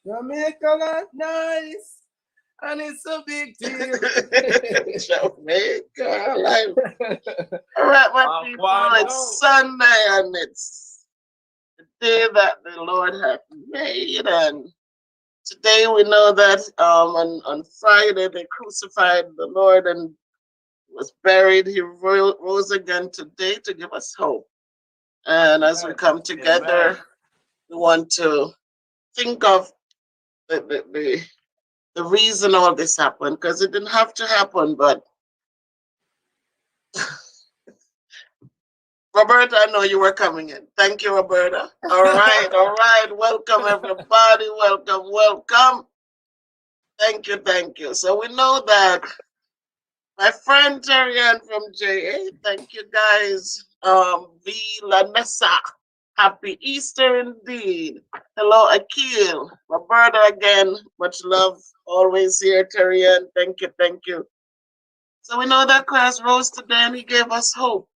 Jamaica, nice. And it's a big deal. Jamaica, live. All right, my people, it's Sunday and it's the day that the Lord has made. And today we know that on Friday they crucified the Lord and was buried. He rose again today to give us hope. And as we come together, we want to think of the reason all this happened, because it didn't have to happen, but Roberta, I know you were coming in. Thank you, Roberta. All right, all right. Welcome, everybody. Welcome, welcome. Thank you, thank you. So we know that my friend Terry-Ann from JA, thank you guys. V. Lanessa, happy Easter indeed. Hello, Akil. Roberta again, much love. Always here, Terry-Ann. Thank you, thank you. So we know that Christ rose today and he gave us hope.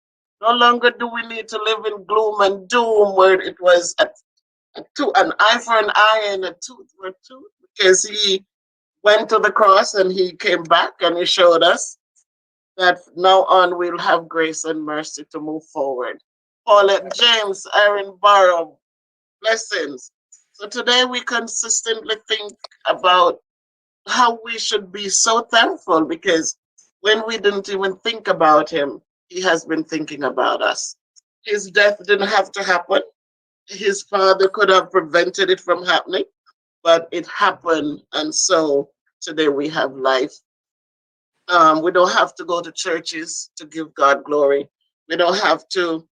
No longer do we need to live in gloom and doom where it was an eye for an eye and a tooth for a tooth, because he went to the cross and he came back and he showed us that now on we'll have grace and mercy to move forward. Paulette James, Aaron Barrow, blessings. So today we consistently think about how we should be so thankful, because when we didn't even think about him, he has been thinking about us. His death didn't have to happen. His father could have prevented it from happening, but it happened. And so today we have life. We don't have to go to churches to give God glory. We don't have to,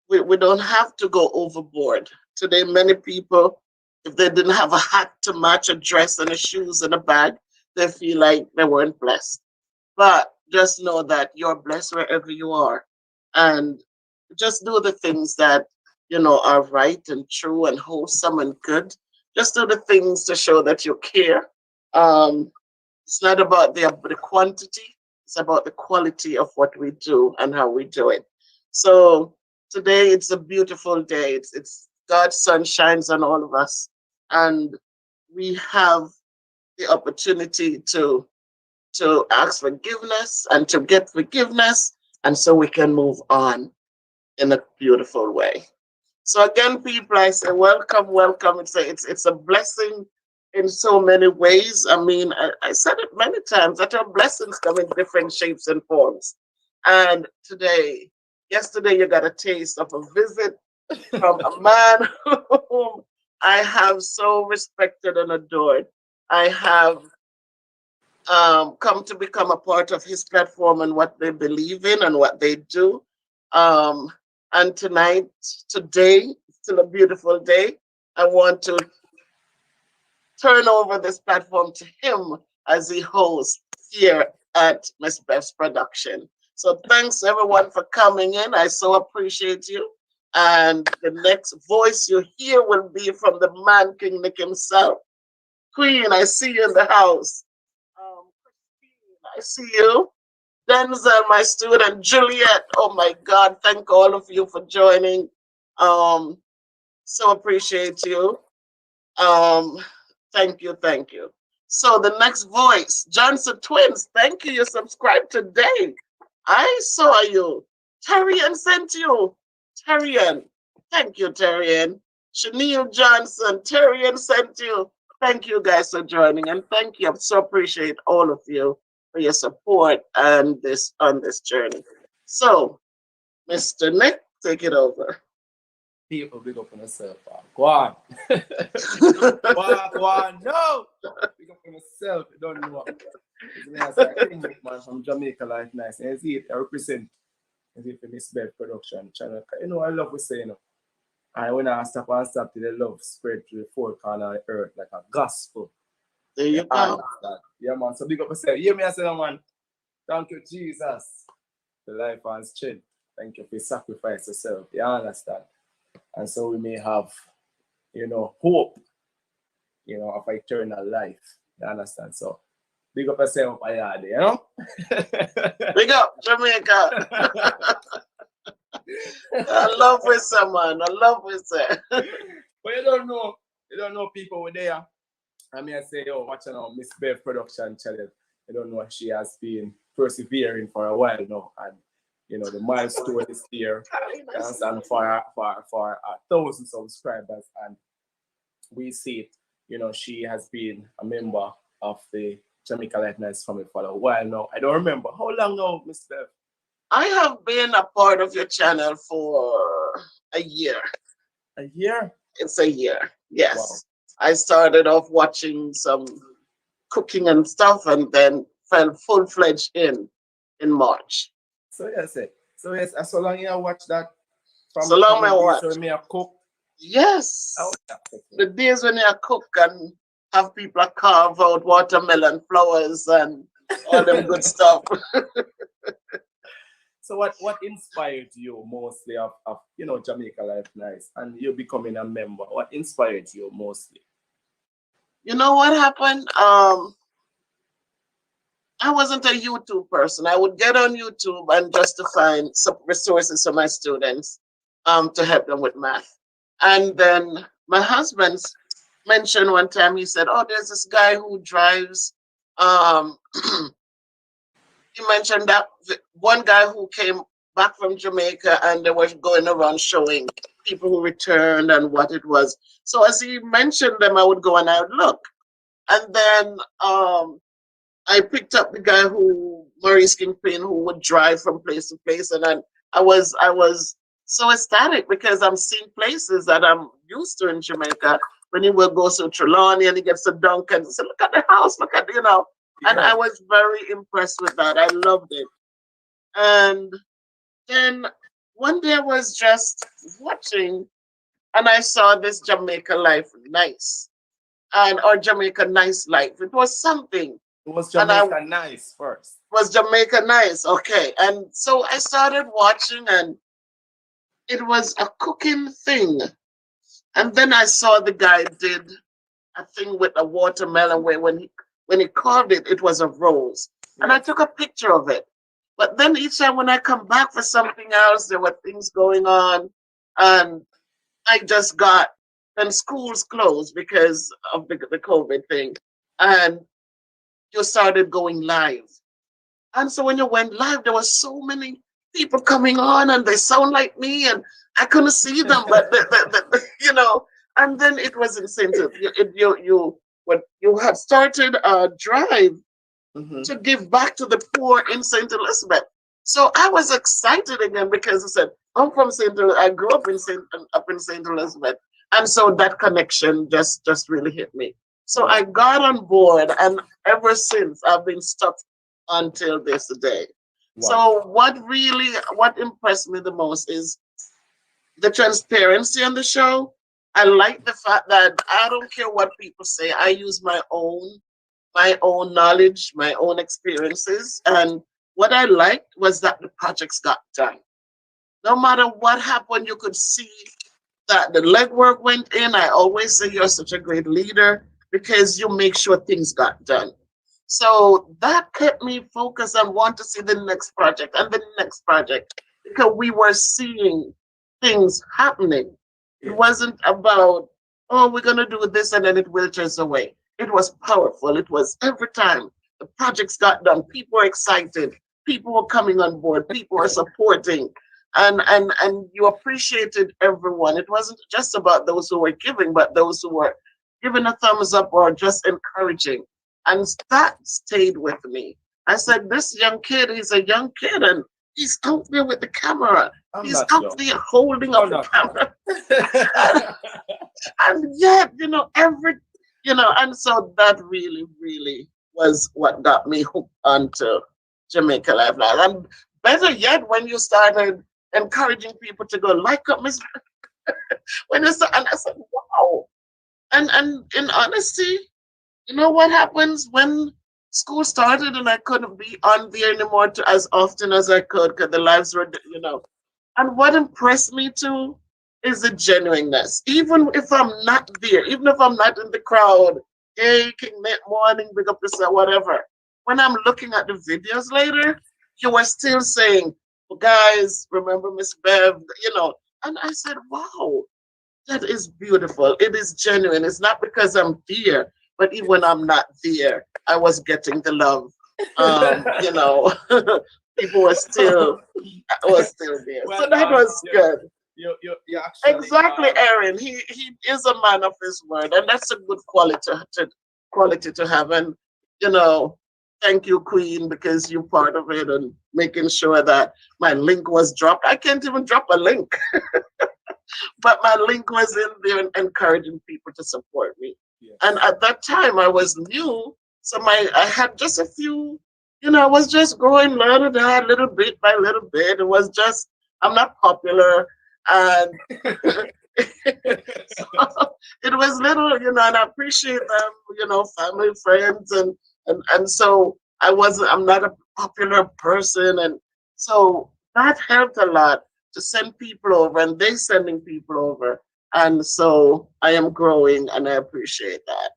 we don't have to go overboard. Today, many people, if they didn't have a hat to match a dress and a shoes and a bag, they feel like they weren't blessed. But just know that you're blessed wherever you are. And just do the things that, are right and true and wholesome and good. Just do the things to show that you care. It's not about the quantity, it's about the quality of what we do and how we do it. So today it's a beautiful day. It's God's sun shines on all of us. And we have the opportunity to ask forgiveness and to get forgiveness, and so we can move on in a beautiful way. So again, people, I say welcome, welcome. It's a blessing in so many ways. I mean, I said it many times that our blessings come in different shapes and forms. And yesterday, you got a taste of a visit from a man whom I have so respected and adored. I have come to become a part of his platform and what they believe in and what they do. And today, still a beautiful day. I want to turn over this platform to him as he hosts here at Miss Beth's production. So thanks everyone for coming in. I so appreciate you. And the next voice you hear will be from the man King Nick himself. Queen, I see you in the house. Christine, I see you. Denzel, my student, Juliet. Oh my God, thank all of you for joining. So appreciate you. Thank you, thank you. So the next voice, Johnson Twins. Thank you. You subscribed today. I saw you. Terrian sent you. Terrian. Thank you, Terrian. Chanel Johnson. Terrian sent you. Thank you guys for joining, and thank you. I so appreciate all of you for your support and this on this journey. So, Mr. Nick, take it over. People big up on yourself. Go on. Go on. No! Big up on yourself. You don't know what. It's a King man from Jamaica Life Nice. And I represent for Miss Beth production channel. I love what say, And when I stop to the love spread to the four corner of the earth like a gospel. There you go. Yeah, man. So big up yourself. Hear me, I say, man. Thank you, Jesus. The life and strength. Thank you for sacrifice yourself. You understand? And so we may have, hope of eternal life. You understand? So big up yourself, Ayade, you know? Big up Jamaica. I love with someone. I love with her. But you don't know people were there. I mean, I say, oh, watching our Miss Bev production channel. I don't know, she has been persevering for a while now. And, the milestone is here. And for 1,000 subscribers. And we see it, she has been a member of the Jamaica Life Nice family for a while now. I don't remember. How long now, Miss Bev? I have been a part of your channel for a year. A year? It's a year, yes. Wow. I started off watching some cooking and stuff and then fell full-fledged in March. So yes, so long you watch that So long I watch. So me a cook. Yes. Oh, the days when you cook and have people carve out watermelon flowers and all them good stuff. So what inspired you mostly of Jamaica Life Nice and you becoming a member? What inspired you mostly? You know what happened? I wasn't a YouTube person. I would get on YouTube and just to find some resources for my students to help them with math. And then my husband mentioned one time, he said, oh, there's this guy who drives he mentioned that one guy who came back from Jamaica and they were going around showing people who returned and what it was. So as he mentioned them, I would go and I would look. And then I picked up the guy who Maurice Kingpin, who would drive from place to place, and then I was so ecstatic because I'm seeing places that I'm used to in Jamaica. When he will go to Trelawney and he gets to Duncan, and say, look at the house, look at and I was very impressed with that. I loved it. And then one day I was just watching and I saw this Jamaica Life Nice or Jamaica Nice Life. It was something. It was Jamaica Nice first. Was Jamaica Nice, okay. And so I started watching and it was a cooking thing. And then I saw the guy did a thing with a watermelon where when he carved it, it was a rose. And I took a picture of it. But then each time when I come back for something else, there were things going on. And I just got, then schools closed because of the COVID thing. And you started going live. And so when you went live, there were so many people coming on and they sound like me and I couldn't see them, but and then it was incentive. You had started a drive to give back to the poor in St. Elizabeth. So I was excited again because I said, I'm from I grew up in St. Elizabeth. And so that connection just really hit me. So I got on board and ever since I've been stuck until this day. Wow. So what impressed me the most is the transparency on the show. I like the fact that I don't care what people say. I use my own knowledge, my own experiences. And what I liked was that the projects got done. No matter what happened, you could see that the legwork went in. I always say you're such a great leader because you make sure things got done. So that kept me focused and want to see the next project and the next project because we were seeing things happening. It wasn't about, oh, we're going to do this and then it withers away. It was powerful. It was every time the projects got done, people were excited. People were coming on board. People were supporting. And you appreciated everyone. It wasn't just about those who were giving, but those who were giving a thumbs up or just encouraging. And that stayed with me. I said, this young kid, he's a young kid and he's out there with the camera. He's out there holding up the camera. And yet, and so that really, really was what got me hooked onto Jamaica Life Now. And better yet, when you started encouraging people to go like up Miss when you started, and I said, wow. And in honesty, you know what happens when school started and I couldn't be on there anymore as often as I could because the lives were, And what impressed me too is the genuineness. Even if I'm not there, even if I'm not in the crowd, hey, King Net Morning, big up yourself, whatever. When I'm looking at the videos later, you were still saying, well, guys, remember Miss Bev, you know. And I said, wow, that is beautiful. It is genuine. It's not because I'm there, but even when I'm not there, I was getting the love. You know, people were still there. Well, So that was good. you actually, Exactly, Aaron. He is a man of his word, and that's a good quality to have. And you know, thank you, Queen, because you're part of it and making sure that my link was dropped. I can't even drop a link, but my link was in there and encouraging people to support me. And yes. at that time, I was new, so I had just a few. You know, I was just growing little bit by little bit. It was just I'm not popular, and so it was little, you know, and I appreciate them, you know, family, friends, and so I'm not a popular person, and so that helped a lot to send people over, and they sending people over, and so I am growing, and I appreciate that.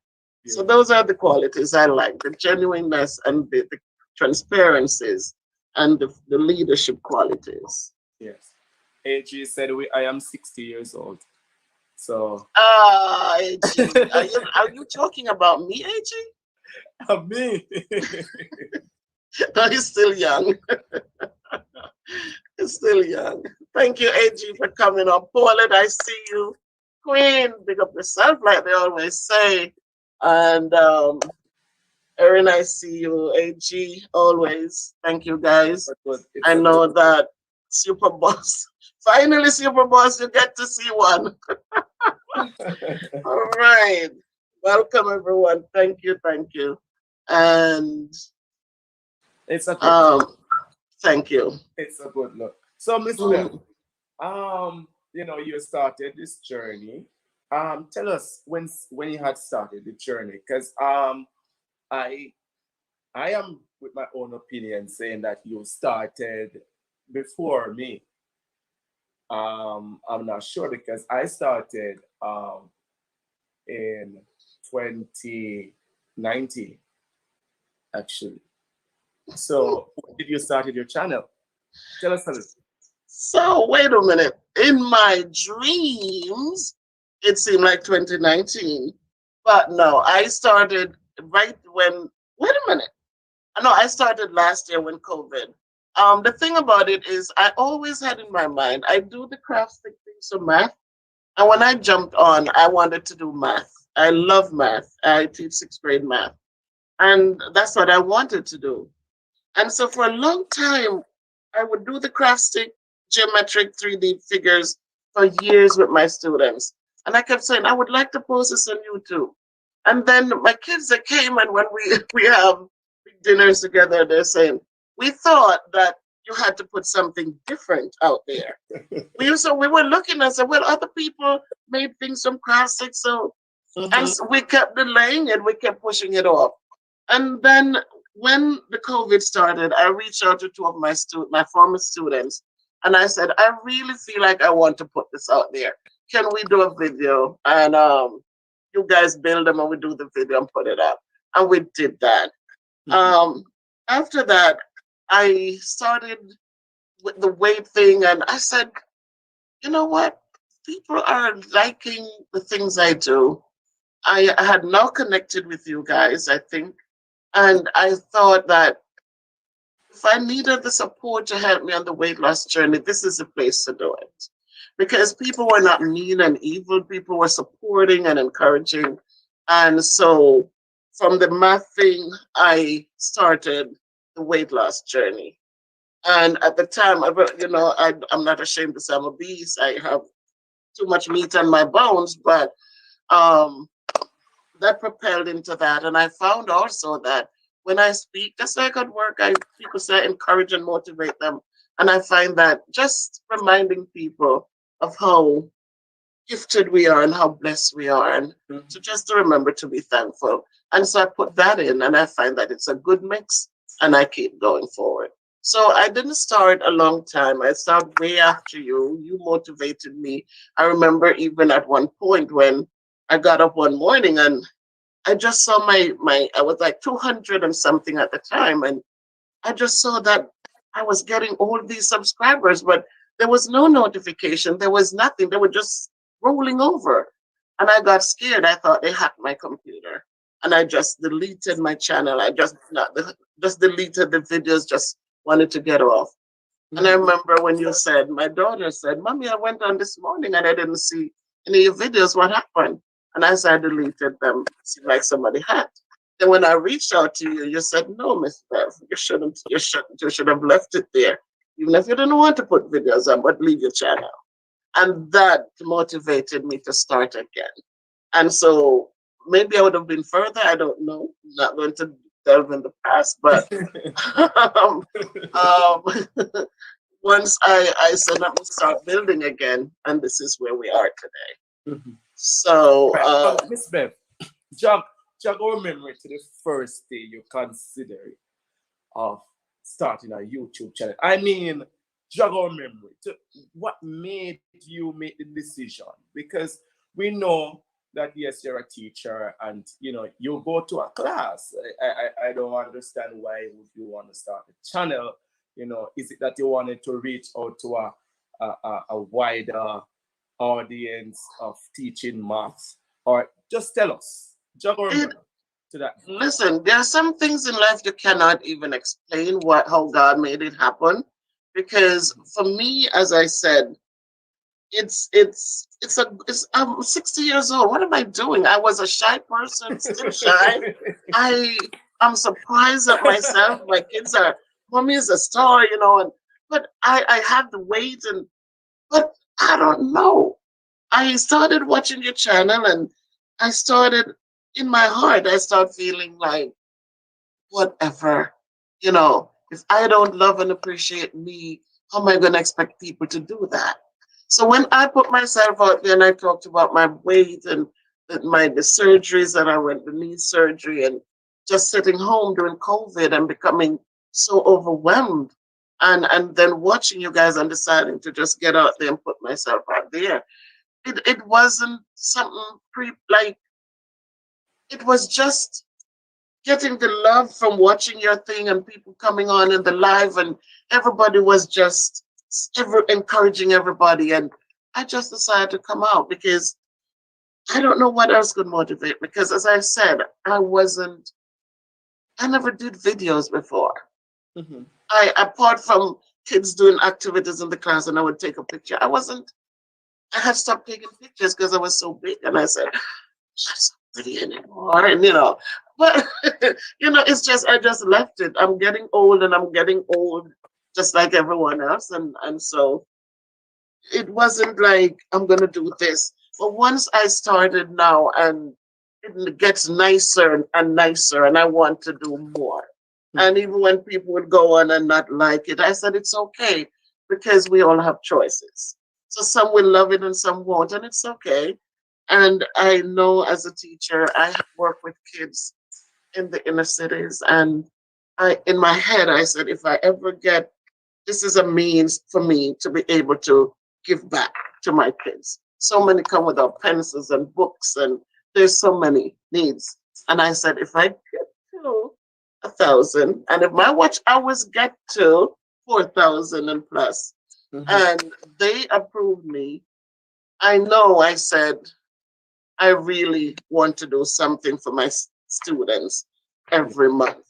So Beautiful. those are the qualities I like: the genuineness and the transparencies and the leadership qualities. Yes. AG said I am 60 years old. So Ah, AG. Are you talking about me, AG? me. No, he's still young. He's still young. Thank you, AG, for coming on. Paulette, I see you. Queen, big up yourself, like they always say. And Erin, I see you. AG, always. Thank you, guys. It's I a good know that Super Boss. Finally, Super Boss, you get to see one. All right. Welcome, everyone. Thank you. Thank you. And it's a good look. um, thank you. It's a good look. So Miss Bell, Mm. you started this journey. Tell us when you had started the journey, because I I am with my own opinion saying that you started before me. I'm not sure because I started in 2019 actually. So when did you started your channel? Tell us a little. So, wait a minute. In my dreams, it seemed like 2019. But no, I started right when, wait a minute. No, I started last year when COVID. The thing about it is, I always had in my mind, I do the craft stick things of math. And when I jumped on, I wanted to do math. I love math. I teach sixth grade math. And that's what I wanted to do. And so for a long time, I would do the craft stick, geometric 3D figures for years with my students. And I kept saying, I would like to post this on YouTube. And then my kids that came and when we have big dinners together, they're saying, we thought that you had to put something different out there. We were looking and said, well, other people made things from craft stick, so and Mhm. so we kept delaying it, we kept pushing it off. And then when the COVID started, I reached out to two of my former students, and I said, I really feel like I want to put this out there. Can we do a video? And you guys build them, and we do the video and put it up. And we did that. Mhm. Um, After that, I started with the weight thing, and I said, you know what? People are liking the things I do. I had now connected with you guys, I think, and I thought that if I needed the support to help me on the weight loss journey, this is the place to do it. Because people were not mean and evil, people were supporting and encouraging. And so from the math thing, I started the weight loss journey. And at the time, I'm not ashamed to say I'm obese. I have too much meat on my bones, but um, that propelled into that. And I found also that when I speak, just like at work, people say encourage and motivate them. And I find that just reminding people of how gifted we are and how blessed we are, and Mhm. to remember to be thankful. And so I put that in, and I find that it's a good mix, and I keep going forward. So I didn't start a long time. I started way after you. You motivated me. I remember even at one point when I got up one morning and I just saw my I was like 200 and something at the time, and I just saw that I was getting all these subscribers, but there was no notification. There was nothing. They were just rolling over. And I got scared. I thought they hacked my computer. And I just deleted my channel. I just not just deleted the videos, just wanted to get off. And I Mhm. remember when you said, my daughter said, Mommy, I went on this morning and I didn't see any of your videos. What happened? And I said, I deleted them. It seemed like somebody had. Then when I reached out to you, you said, no, Miss Bev, you should have left it there. Even if you didn't want to put videos on, but leave your channel. And that motivated me to start again. And so maybe I would have been further. I don't know. I'm not going to delve in the past, but um, um, once I said, let me start building again, and this is where we are today. Mhm. So, Right. Miss Bev, jog, jog our memory to the first day you considered of starting a YouTube channel. I mean, jog our memory to what made you make the decision. Because we know that yes, you're a teacher and you go to a class. I don't understand why would you want to start a channel. Is it that you wanted to reach out to a wider audience of teaching maths, or just tell us, jog our it, memory to that. listen, there are some things in life you cannot even explain how God made it happen. Because for me, as I said, I'm 60 years old. What am I doing? I was a shy person, still shy. I'm surprised at myself. My kids are, Mommy is a star, and but I have the weight, and but I don't know. I started watching your channel, and I started in my heart, I start feeling like whatever, if I don't love and appreciate me, how am I going to expect people to do that? So when I put myself out there and I talked about my weight and the surgeries that I went, the knee surgery, and just sitting home during COVID and becoming so overwhelmed, and then watching you guys and deciding to just get out there and put myself out there, it wasn't something like it was just getting the love from watching your thing and people coming on in the live, and everybody was just encouraging everybody, and I just decided to come out because I don't know what else could motivate me, because as I said, I never did videos before. Mhm. I Apart from kids doing activities in the class and I would take a picture, I had stopped taking pictures because I was so big, and I said, that's not pretty anymore. And but it's just I just left it. I'm getting old, and I'm getting old just like everyone else. And so it wasn't like I'm gonna do this. But once I started now, and it gets nicer and nicer, and I want to do more. And Mhm. even when people would go on and not like it, I said it's okay, because we all have choices. So some will love it and some won't, and it's okay. And I know as a teacher, I work with kids in the inner cities, and in my head, I said, if I ever get, this is a means for me to be able to give back to my kids. So many come without pencils and books, and there's so many needs. And I said, if I get to 1,000, and if my watch hours get to 4,000 and plus, Mhm. and they approve me, I know I said, I really want to do something for my students every month.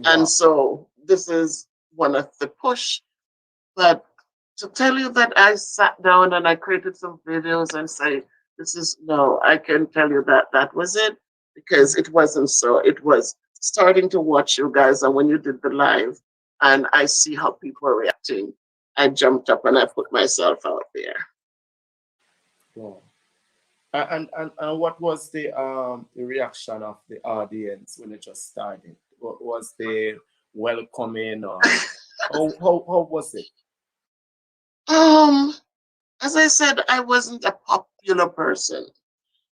And Wow. so this is one of the push. But to tell you that I sat down and I created some videos and say, this is no, I can tell you that that was it, because it wasn't so. It was starting to watch you guys. And when you did the live and I see how people are reacting, I jumped up and I put myself out there. Wow. And what was the reaction of the audience when it just started? What was the welcoming, or how was it? um, as I said, I wasn't a popular person.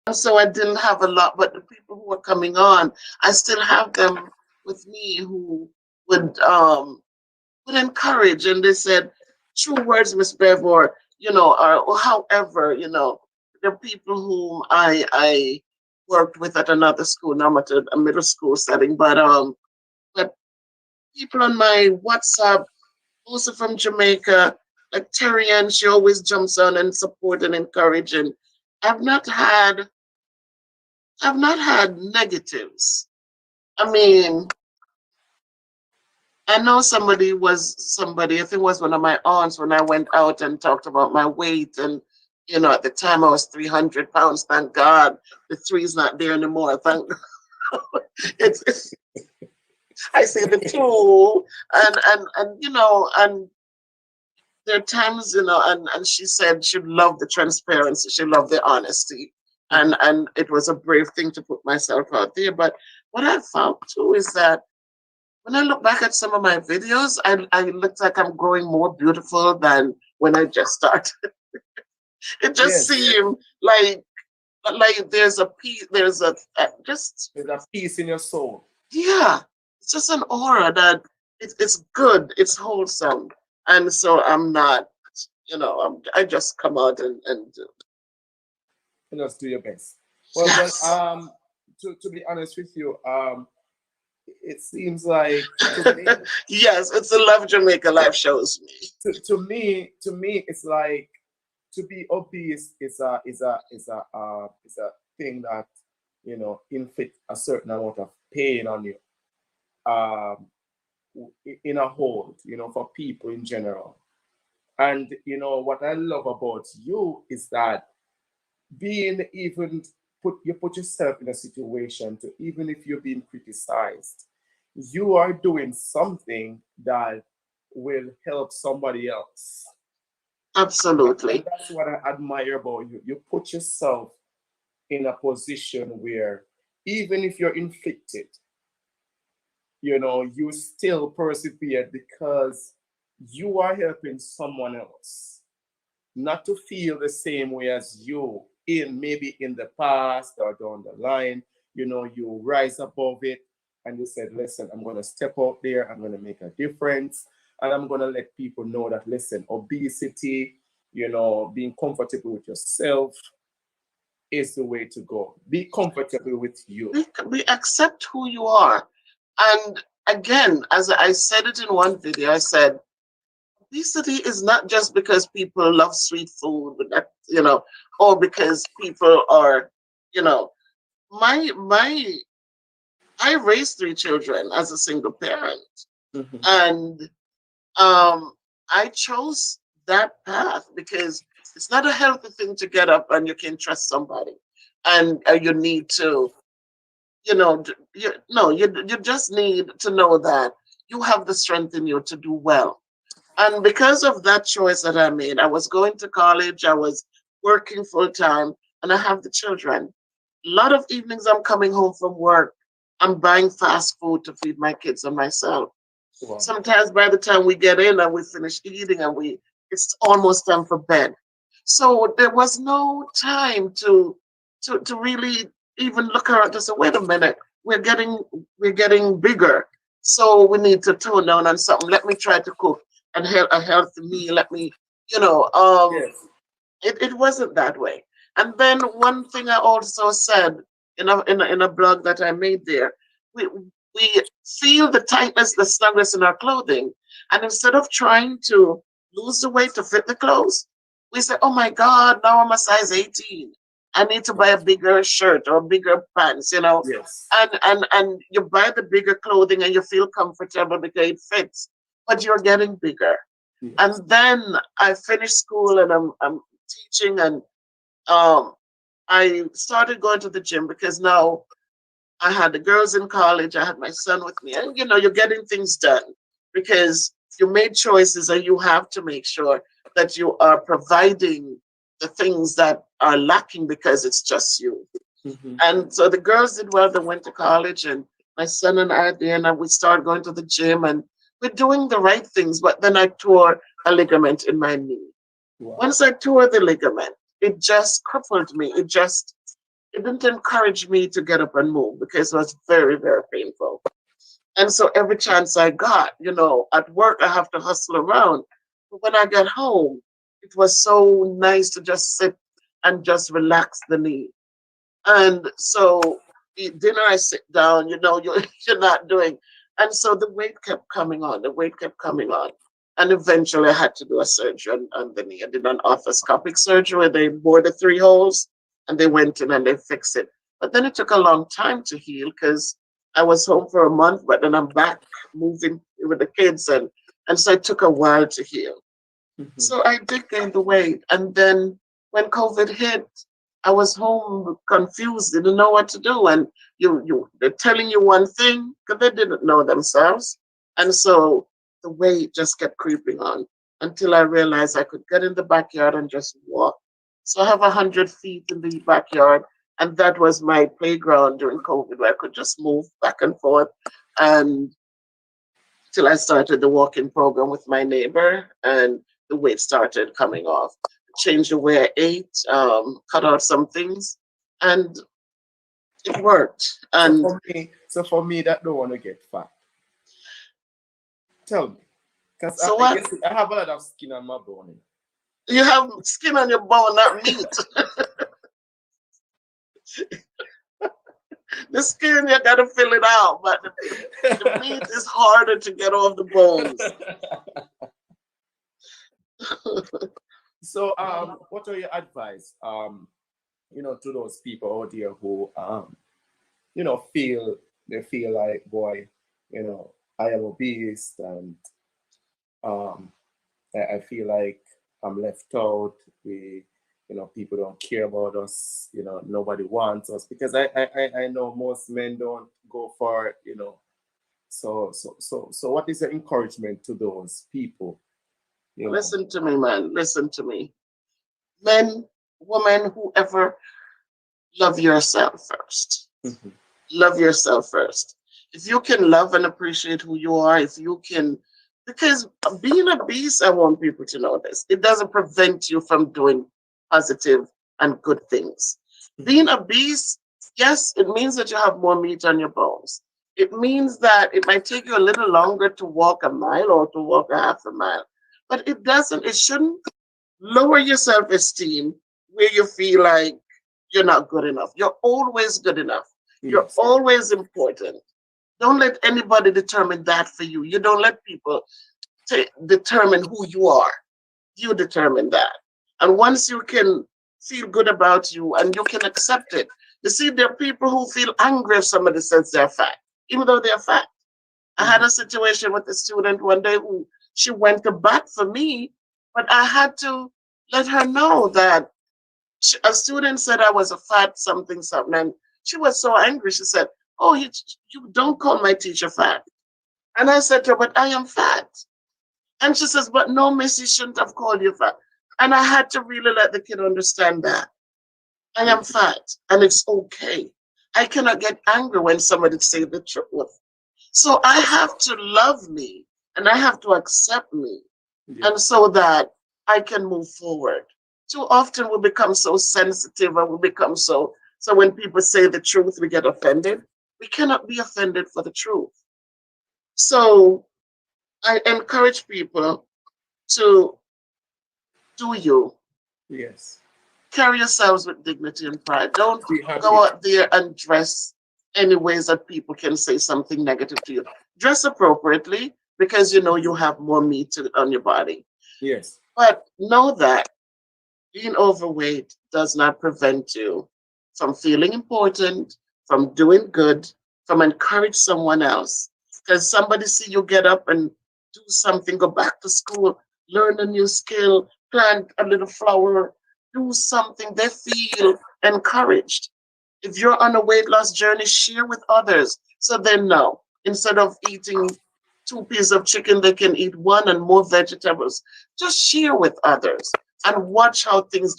And so I didn't have a lot, but the people who were coming on, I still have them with me who would would encourage, and they said true words, Miss Bev, or or however, the people whom I worked with at another school, now I'm at a middle school setting, but people on my WhatsApp, also from Jamaica, like Terry Ann, she always jumps on and support and encourage, and I've not had I've not had negatives. I mean, I know somebody, I think it was one of my aunts when I went out and talked about my weight. And, at the time I was 300 pounds. Thank God the three's not there anymore. Thank it's I say the two. And there are times, and she said she loved the transparency, she loved the honesty. And it was a brave thing to put myself out there. But what I found too is that when I look back at some of my videos, I look like I'm growing more beautiful than when I just started. It just Yes, seemed like there's a piece, there's just there's a peace in your soul. yeah, it's just an aura that it's good, it's wholesome, and so I'm not, I just come out and do. You just do your best. Yes, To be honest with you, it seems like to me, yes, it's the Love Jamaica life shows me. to me, it's like to be obese is a thing that inflict a certain amount of pain on you, um, in a whole, for people in general. And what I love about you is that being even put yourself in a situation to, even if you're being criticized, you are doing something that will help somebody else. And Absolutely. that's what I admire about you. You put yourself in a position where even if you're inflicted, you still persevere because you are helping someone else not to feel the same way as you, in maybe in the past or down the line. You rise above it and you said, listen, I'm going to step out there, I'm going to make a difference, and I'm going to let people know that, listen, obesity, being comfortable with yourself is the way to go. Be comfortable with you. We accept who you are. And again, as I said it in one video, I said, obesity is not just because people love sweet food, or because people are, you know, my I raised three children as a single parent, Mhm. and um, I chose that path because it's not a healthy thing to get up and you can trust somebody, and you need to, you just need to know that you have the strength in you to do well. And because of that choice that I made, I was going to college, I was working full time, and I have the children. A lot of evenings I'm coming home from work, I'm buying fast food to feed my kids and myself. Wow. Sometimes by the time we get in and we finish eating and it's almost time for bed. So there was no time to really even look around and say, wait a minute, we're getting bigger. So we need to tone down on something. Let me try to cook a healthy meal. Let me, you know, um, Yes. it wasn't that way. And then one thing I also said in a blog that I made there, we we feel the tightness, the snugness in our clothing, and instead of trying to lose the weight to fit the clothes, we say, "Oh my God, now I'm a size 18. I need to buy a bigger shirt or bigger pants." Yes. And you buy the bigger clothing and you feel comfortable because it fits, but you're getting bigger. Yes. And then I finished school and I'm teaching, and um I started going to the gym because now I had the girls in college, I had my son with me, and you're getting things done because you made choices and you have to make sure that you are providing the things that are lacking because it's just you. Mhm. And so the girls did well, they went to college, and my son and I then we started going to the gym, and we're doing the right things, but then I tore a ligament in my knee. Wow. Once I tore the ligament, it just crippled me. It didn't encourage me to get up and move because it was very, very painful. And so every chance I got, at work, I have to hustle around. But when I got home, it was so nice to just sit and just relax the knee. And so eat dinner, I sit down, you're not doing. And so the weight kept coming on, the weight kept coming on. And eventually I had to do a surgery on the knee. I did an arthroscopic surgery where they bored the three holes and they went in and they fixed it. But then it took a long time to heal because I was home for a month, but then I'm back moving with the kids. And so it took a while to heal. Mhm. So I did gain the weight. And then when COVID hit, I was home confused, didn't know what to do. And they're telling you one thing because they didn't know themselves. And so the weight just kept creeping on until I realized I could get in the backyard and just walk. So I have 100 feet in the backyard. And that was my playground during COVID where I could just move back and forth. And till I started the walking program with my neighbor, and the weight started coming off. Changed the way I ate, cut out some things, and it worked. So And for me that don't want to get fat. Tell me, because so I what? guess I have a lot of skin on my bone. You have skin on your bone, not meat. The skin, you gotta fill it out, but the meat is harder to get off the bones. So what are your advice to those people out there who feel they feel like, boy, I am obese, and um I feel like I'm left out. People don't care about us. Nobody wants us, because I know most men don't go for it. So what is the encouragement to those people? You know. Listen to me, man. Listen to me. Men, women, whoever, love yourself first. Mhm. Love yourself first. If you can love and appreciate who you are, if you can, because being a beast, I want people to know this, it doesn't prevent you from doing positive and good things. Being a beast, yes, it means that you have more meat on your bones. It means that it might take you a little longer to walk a mile or to walk a half a mile, but it shouldn't lower your self esteem where you feel like you're not good enough. You're always good enough. You're Yes. always important. Don't let anybody determine that for you. You don't let people determine who you are. You determine that. And once you can feel good about you and you can accept it, you see, there are people who feel angry if somebody says they're fat, even though they're fat. I had Mhm. a situation with a student one day who she went to bat for me, but I had to let her know that a student said I was a fat something something, and she was so angry. She said, "Oh, you don't call my teacher fat." And I said to her, "But I am fat." And she says, "But no, miss, you shouldn't have called you fat." And I had to really let the kid understand that I am fat, and it's okay. I cannot get angry when somebody say the truth. So I have to love me and I have to accept me, and Yes. so that I can move forward. Too often we become so sensitive and we become so when people say the truth, we get offended. We cannot be offended for the truth. So I encourage people to do you. Yes. Carry yourselves with dignity and pride. Don't Be go happy. out there and dress any ways that people can say something negative to you. Dress appropriately because you know you have more meat on your body. Yes. But know that being overweight does not prevent you from feeling important, from doing good, from encourage someone else. Because somebody see you get up and do something, go back to school, learn a new skill, plant a little flower, do something, they feel encouraged. If you're on a weight loss journey, share with others so they know. Instead of eating two pieces of chicken, they can eat one and more vegetables. Just share with others and watch how things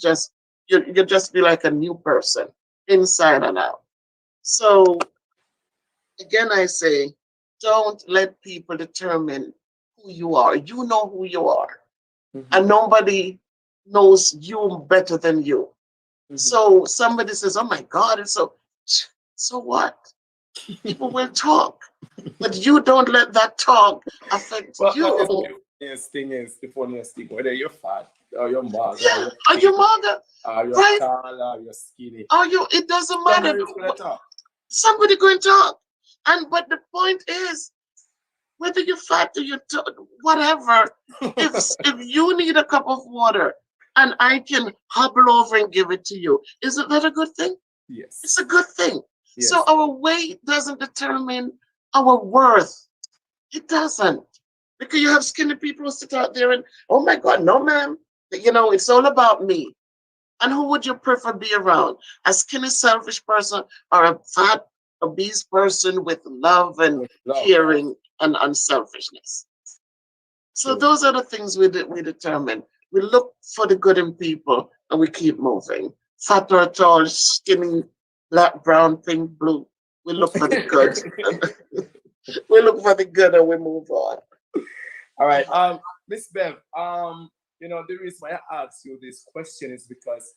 you just be like a new person inside and out. So again, I say, don't let people determine who you are. You know who you are, Mhm. and nobody knows you better than you. Mhm. So somebody says, "Oh my God," and so what? People will talk, but you don't let that talk affect What is you. the funniest thing, whether you're fat or you're mug or Yeah, you're are you thin mother? or you're Right? tall or you're skinny, Are you? It doesn't matter. somebody's gonna talk. Somebody going to talk. And but the point is, whether you're fat or whatever, if you need a cup of water and I can hobble over and give it to you, isn't that a good thing? It's Yes, a good thing. So yes. our weight doesn't determine our worth. It doesn't. Because you have skinny people who sit out there and, oh my God, no, ma'am. It's all about me. And who would you prefer be around? A skinny, selfish person or a fat, obese person with love and With love, caring and unselfishness? So true. those are the things we determine. We look for the good in people and we keep moving. Fat or tall, skinny, black, brown, pink, blue. We look for the good. We look for the good and we move on. All right. Miss Bev, the reason why I ask you this question is because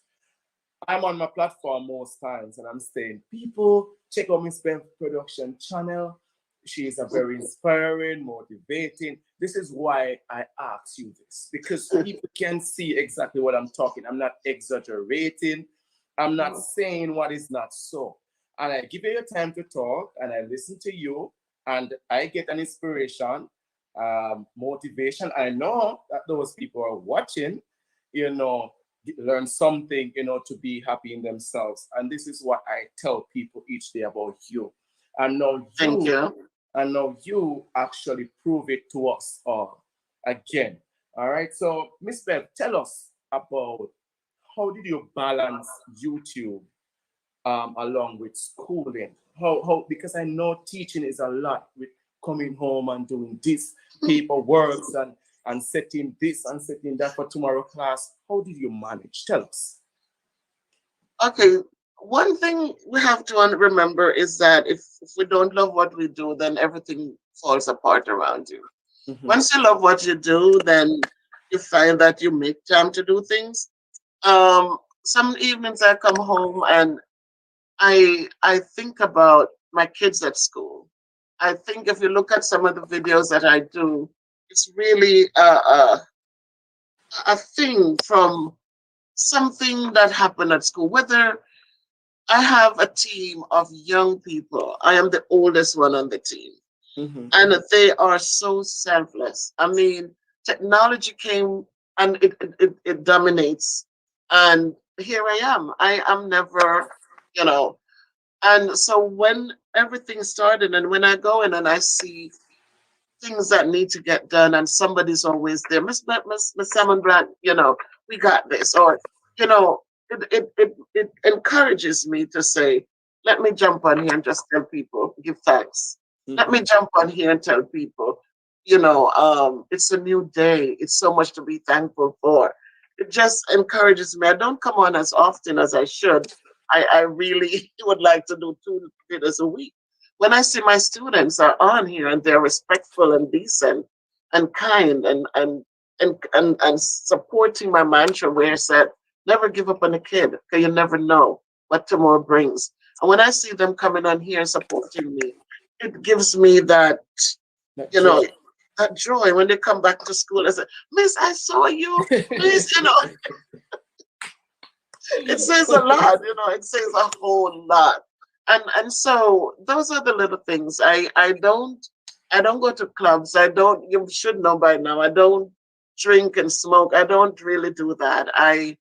I'm on my platform most times and I'm saying, people, check out Miss Bev production channel. She is a very inspiring, motivating. This is why I ask you this, because people can see exactly what I'm talking. I'm not exaggerating. I'm not saying what is not so. And I give you your time to talk and I listen to you and I get an inspiration, motivation. I know that those people are watching, you know, learn something, to be happy in themselves. And this is what I tell people each day about you. And now Thank you. you actually prove it to us all again. All right. So, Miss Bev, tell us about how did you balance YouTube along with schooling? How because I know teaching is a lot with coming home and doing this paperwork and setting this and setting that for tomorrow class. How did you manage? Tell us. Okay, one thing we have to remember is that if we don't love what we do, then everything falls apart around you. Mm-hmm. Once you love what you do, then you find that you make time to do things. Some evenings I come home and I think about my kids at school. I think if you look at some of the videos that I do, it's really a thing from something that happened at school. Whether I have a team of young people, I am the oldest one on the team, Mm-hmm. and they are so selfless. I mean, technology came and it dominates, and here I am. I am never, you know, and so when everything started, and when I go in and I see things that need to get done, and somebody's always there, Miss Salmon Black, we got this, or you know, it encourages me to say, let me jump on here and just tell people, give thanks. Let me Mm-hmm. jump on here and tell people, it's a new day. It's so much to be thankful for. It just encourages me. I don't come on as often as I should. I really would like to do 2 videos a week. When I see my students are on here and they're respectful and decent and kind and supporting my mantra where it said, never give up on a kid because you never know what tomorrow brings. And when I see them coming on here and supporting me, it gives me that, That you joy. know, that joy when they come back to school and say, Miss, I saw you. Miss, it says a lot, it says a whole lot. And so those are the little things. I don't go to clubs. I don't, you should know by now, I don't drink and smoke. I don't really do that. I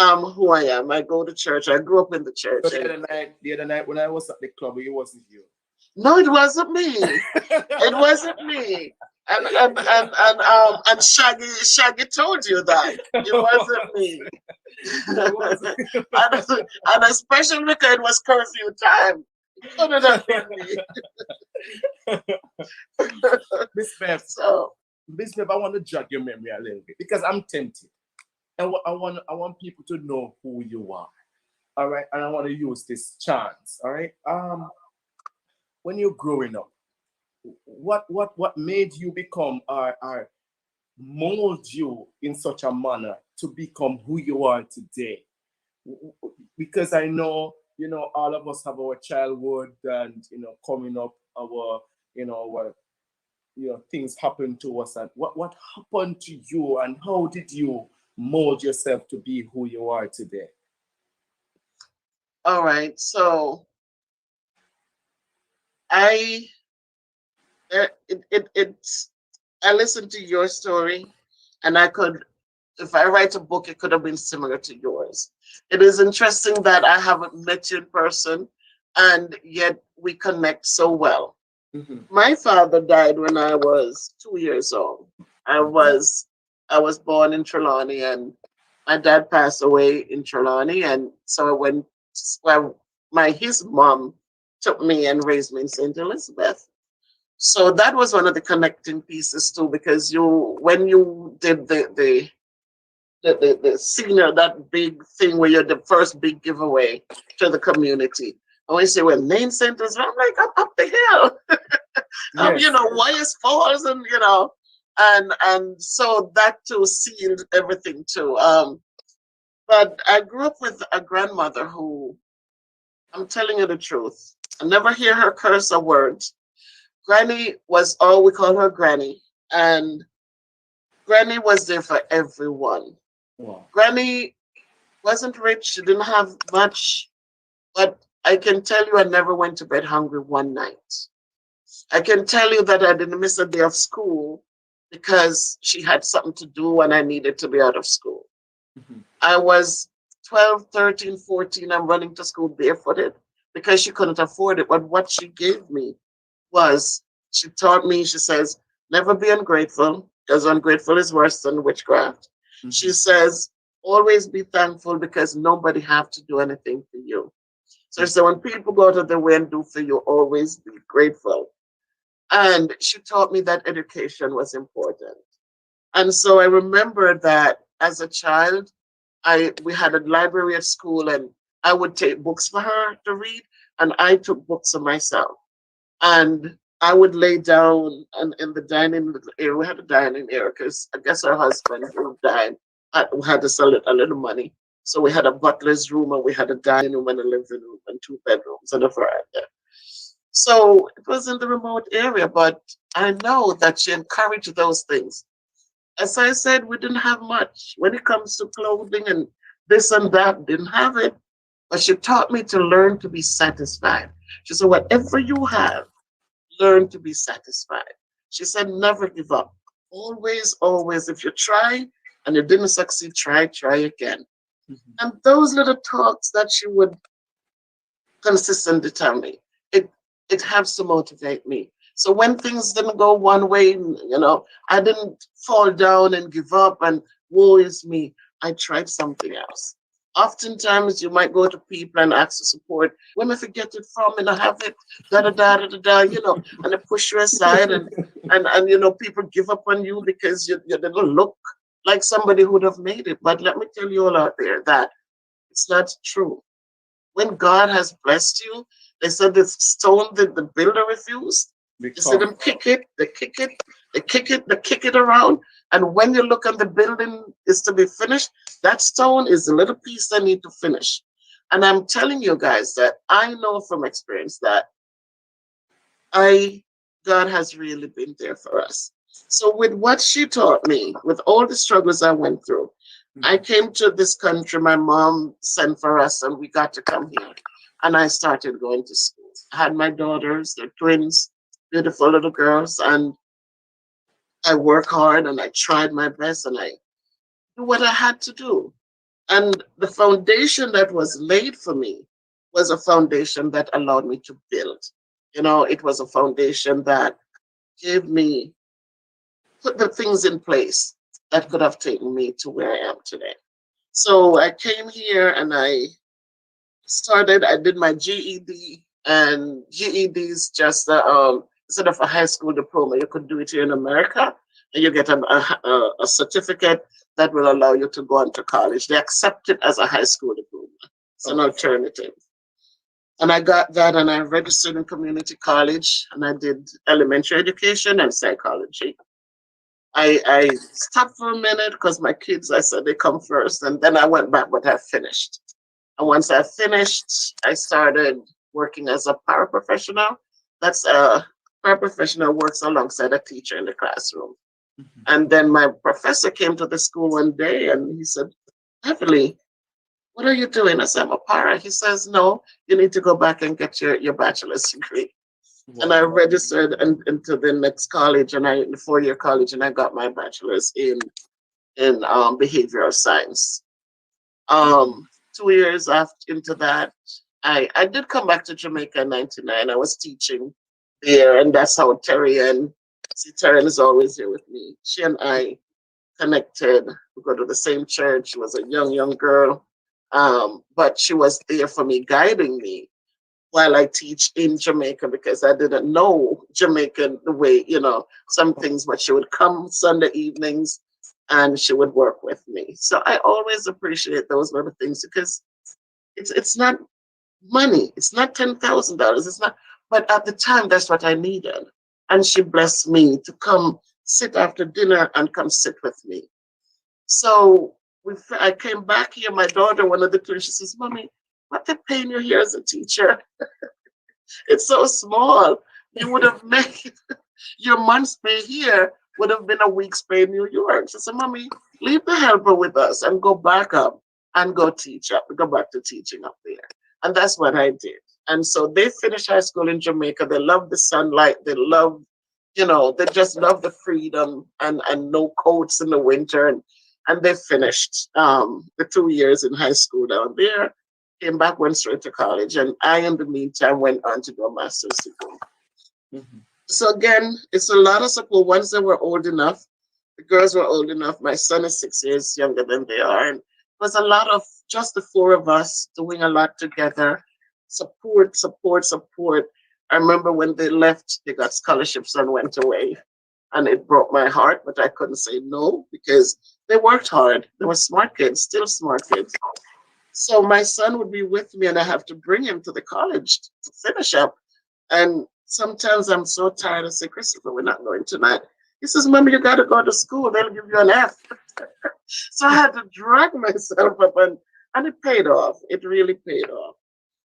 am who I am. I go to church. I grew up in the So church. And the other night when I was at the club, it wasn't you. no, it wasn't me. It wasn't me. And Shaggy told you that. It wasn't me. It wasn't. And especially because it was curfew time. It couldn't have been me. Miss Bev, So Miss Bev, I want to jog your memory a little bit because I'm tempted. And I want people to know who you are. All right. And I want to use this chance. All right. When you're growing up, what made you become or mold you in such a manner to become who you are today? Because I know all of us have our childhood and, coming up, our, our, things happen to us. And what happened to you and how did you mold yourself to be who you are today? All right. So I, it's, I listened to your story and I could, if I write a book, it could have been similar to yours. It is interesting that I haven't met you in person and yet we connect so well. Mm-hmm. My father died when I was 2 years old. I was I was born in Trelawney, and my dad passed away in Trelawney, and so I went. Well, my his mom took me and raised me in St. Elizabeth. So that was one of the connecting pieces too, because when you did the senior, that big thing where you're the first big giveaway to the community. And when you say we're main centers, I'm like, I'm up the hill. Yes. Wires Falls, and and so that too sealed everything too. But I grew up with a grandmother who, I'm telling you the truth, I never hear her curse a word. Granny was all we call her Granny, and Granny was there for everyone. Wow. Granny wasn't rich; she didn't have much, but I can tell you, I never went to bed hungry one night. I can tell you that I didn't miss a day of school because she had something to do and I needed to be out of school. Mm-hmm. I was 12, 13, 14. I'm running to school barefooted because she couldn't afford it. But what she gave me was, she taught me, she says, never be ungrateful because ungrateful is worse than witchcraft. Mm-hmm. She says, always be thankful because nobody have to do anything for you. So when people go out of their way and do for you, always be grateful. And she taught me that education was important. And so I remember that as a child, I we had a library at school and I would take books for her to read and I took books for myself. And I would lay down in the dining area. We had a dining area because I guess her husband who died had to sell it a little money. So we had a butler's room and we had a dining room and a living room and two bedrooms and a veranda. So it was in the remote area, but I know that she encouraged those things. As I said, we didn't have much when it comes to clothing and this and that, didn't have it. But she taught me to learn to be satisfied. She said, whatever you have, learn to be satisfied. She said, never give up. Always, always, if you try and you didn't succeed, try again. Mm-hmm. And those little talks that she would consistently tell me, it it helps to motivate me. So when things didn't go one way, I didn't fall down and give up and woe is me. I tried something else. Oftentimes you might go to people and ask for support. Where am I forget it from? And I have it, and they push you aside and people give up on you because you didn't look like somebody who would have made it. But let me tell you all out there that it's not true. When God has blessed you, they said the stone that the builder refused. They said Become. them kick it, they kick it, they kick it, they kick it around. And when you look at the building is to be finished, that stone is the little piece they need to finish. And I'm telling you guys that I know from experience that I God has really been there for us. So with what she taught me, with all the struggles I went through, I Mm-hmm. came to this country. My mom sent for us, and we got to come here. And I started going to school. I had my daughters, they're twins, beautiful little girls, and I work hard and I tried my best and I do what I had to do. And the foundation that was laid for me was a foundation that allowed me to build. It was a foundation that gave me, put the things in place that could have taken me to where I am today. So I came here and I did my GED, and GED is just instead of a high school diploma, you could do it here in America, and you get a certificate that will allow you to go on to college. They accept it as a high school diploma. It's an Okay. alternative. And I got that, and I registered in community college, and I did elementary education and psychology. I stopped for a minute because my kids, I said they come first, and then I went back, but I finished. And once I finished, I started working as a paraprofessional. That's a paraprofessional works alongside a teacher in the classroom. Mhm. And then my professor came to the school one day and he said, Heavenly, what are you doing? I said, I'm a para. He says, no, you need to go back and get your bachelor's degree. And Wow. I registered into the next college and the 4-year college, and I got my bachelor's in behavioral science. Mhm. 2 years after into that, I did come back to Jamaica in '99. I was teaching there, and that's how Terry and see Terry is always here with me. She and I connected. We go to the same church. She was a young girl, but she was there for me, guiding me while I teach in Jamaica because I didn't know Jamaican the way, some things, but she would come Sunday evenings and she would work with me. So I always appreciate those little things because it's not money. It's not $10,000. It's not, but at the time that's what I needed. And she blessed me to come sit after dinner and come sit with me. So I came back here. My daughter, one of the twins, she says, "Mommy, what they paying you here as a teacher? It's so small. You would have made your month's pay here would have been a week's pay in New York." She said, "Mommy, leave the helper with us and go back up and go back to teaching up there." And that's what I did. And so they finished high school in Jamaica. They love the sunlight. They love, they just love the freedom and no coats in the winter. And they finished the 2 years in high school down there, came back, went straight to college. And I, in the meantime, went on to do a master's degree. Mhm. So again, it's a lot of support. Once they were old enough, the girls were old enough. My son is 6 years younger than they are. And it was a lot of just the four of us doing a lot together. Support, support, support. I remember when they left, they got scholarships and went away. And it broke my heart, but I couldn't say no because they worked hard. They were smart kids, still smart kids. So my son would be with me and I have to bring him to the college to finish up. And sometimes I'm so tired. I say, "Christopher, we're not going tonight." He says, "Mommy, you got to go to school. They'll give you an F." So I had to drag myself up and it paid off. It really paid off.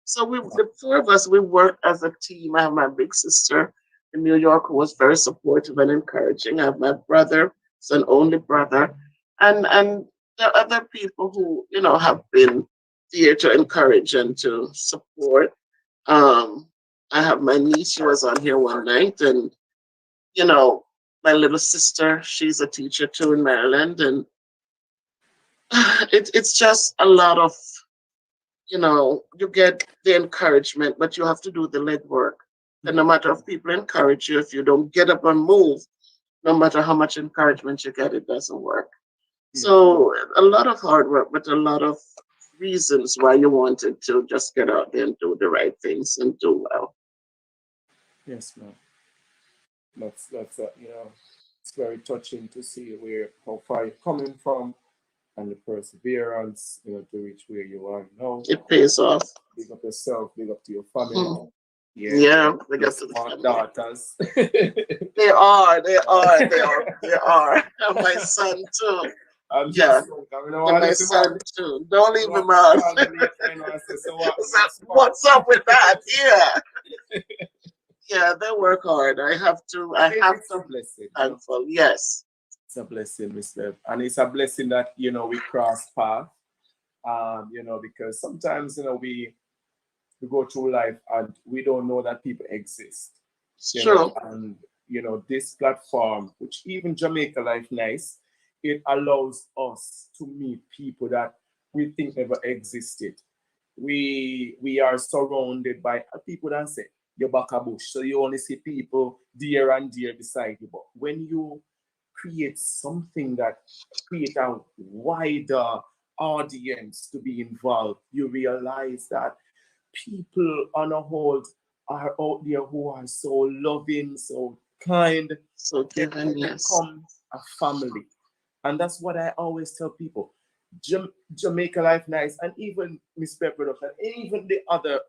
So the four of us, we worked as a team. I have my big sister in New York who was very supportive and encouraging. I have my brother, it's an only brother, and there are other people who, have been there to encourage and to support. Um, I have my niece, she was on here one night, and you know, my little sister, she's a teacher too in Maryland, and it's just a lot of, you get the encouragement, but you have to do the legwork. And no matter if people encourage you, if you don't get up and move, no matter how much encouragement you get, it doesn't work. Yes. So a lot of hard work, but a lot of reasons why you wanted to just get out there and do the right things and do well. Yes, ma'am. That's it's very touching to see where how far you're coming from and the perseverance, to reach where you are now. It pays off. Big up yourself, big up to your family. Mhm. Yeah, Yeah, they your got to the smart family. daughters. They are, they are, they are, they are. And my son too. I'm Yeah, just like, I mean, I and want my to see my son too. Don't leave him out. call me later, I say, so what? So, You're smart. what's up with that? Yeah, yeah, they work hard. I have It's a to be blessing. thankful. Yes, It's a blessing, Miss Bev. And it's a blessing that, we cross paths, because sometimes, we go through life and we don't know that people exist, it's true. and, this platform, which even Jamaica Life Nice, it allows us to meet people that we think never existed. We are surrounded by people that say you're back a bush, so you only see people dear and dear beside you. But when you create something that create a wider audience to be involved, you realize that people on a whole are out there who are so loving, so kind. So They given, yes. become a family. And that's what I always tell people. Jamaica Life Nice, and even Miss Pep Production, and even the other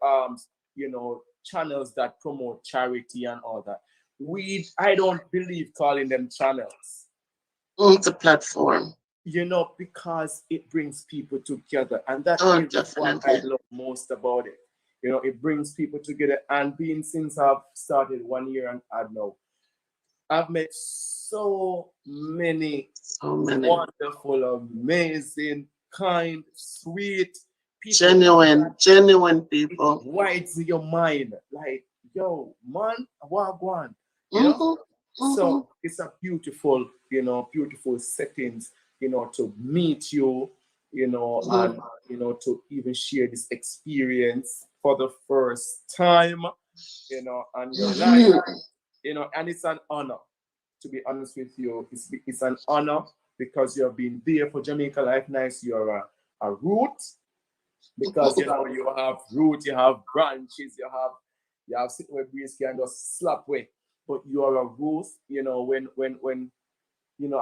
channels that promote charity and all that. I don't believe calling them channels. It's a platform. because it brings people together. And that Oh, is what I definitely. love most about it. It brings people together. And being since I've started 1 year and I know, I've met so many So many. wonderful, amazing, kind, sweet people Genuine, that genuine it people. widens your mind. Like, yo, man, wagwan, you know? Mm-hmm. Mm-hmm. So it's a beautiful, beautiful settings, to meet you, Mm-hmm. and, to even share this experience for the first time, on your life, Mm-hmm. and it's an honor, to be honest with you. It's an honor because you've been there for Jamaica Life Nice. You're a root, because you have root, you have branches, you have sitting where breeze can just slap with. But you are a root, when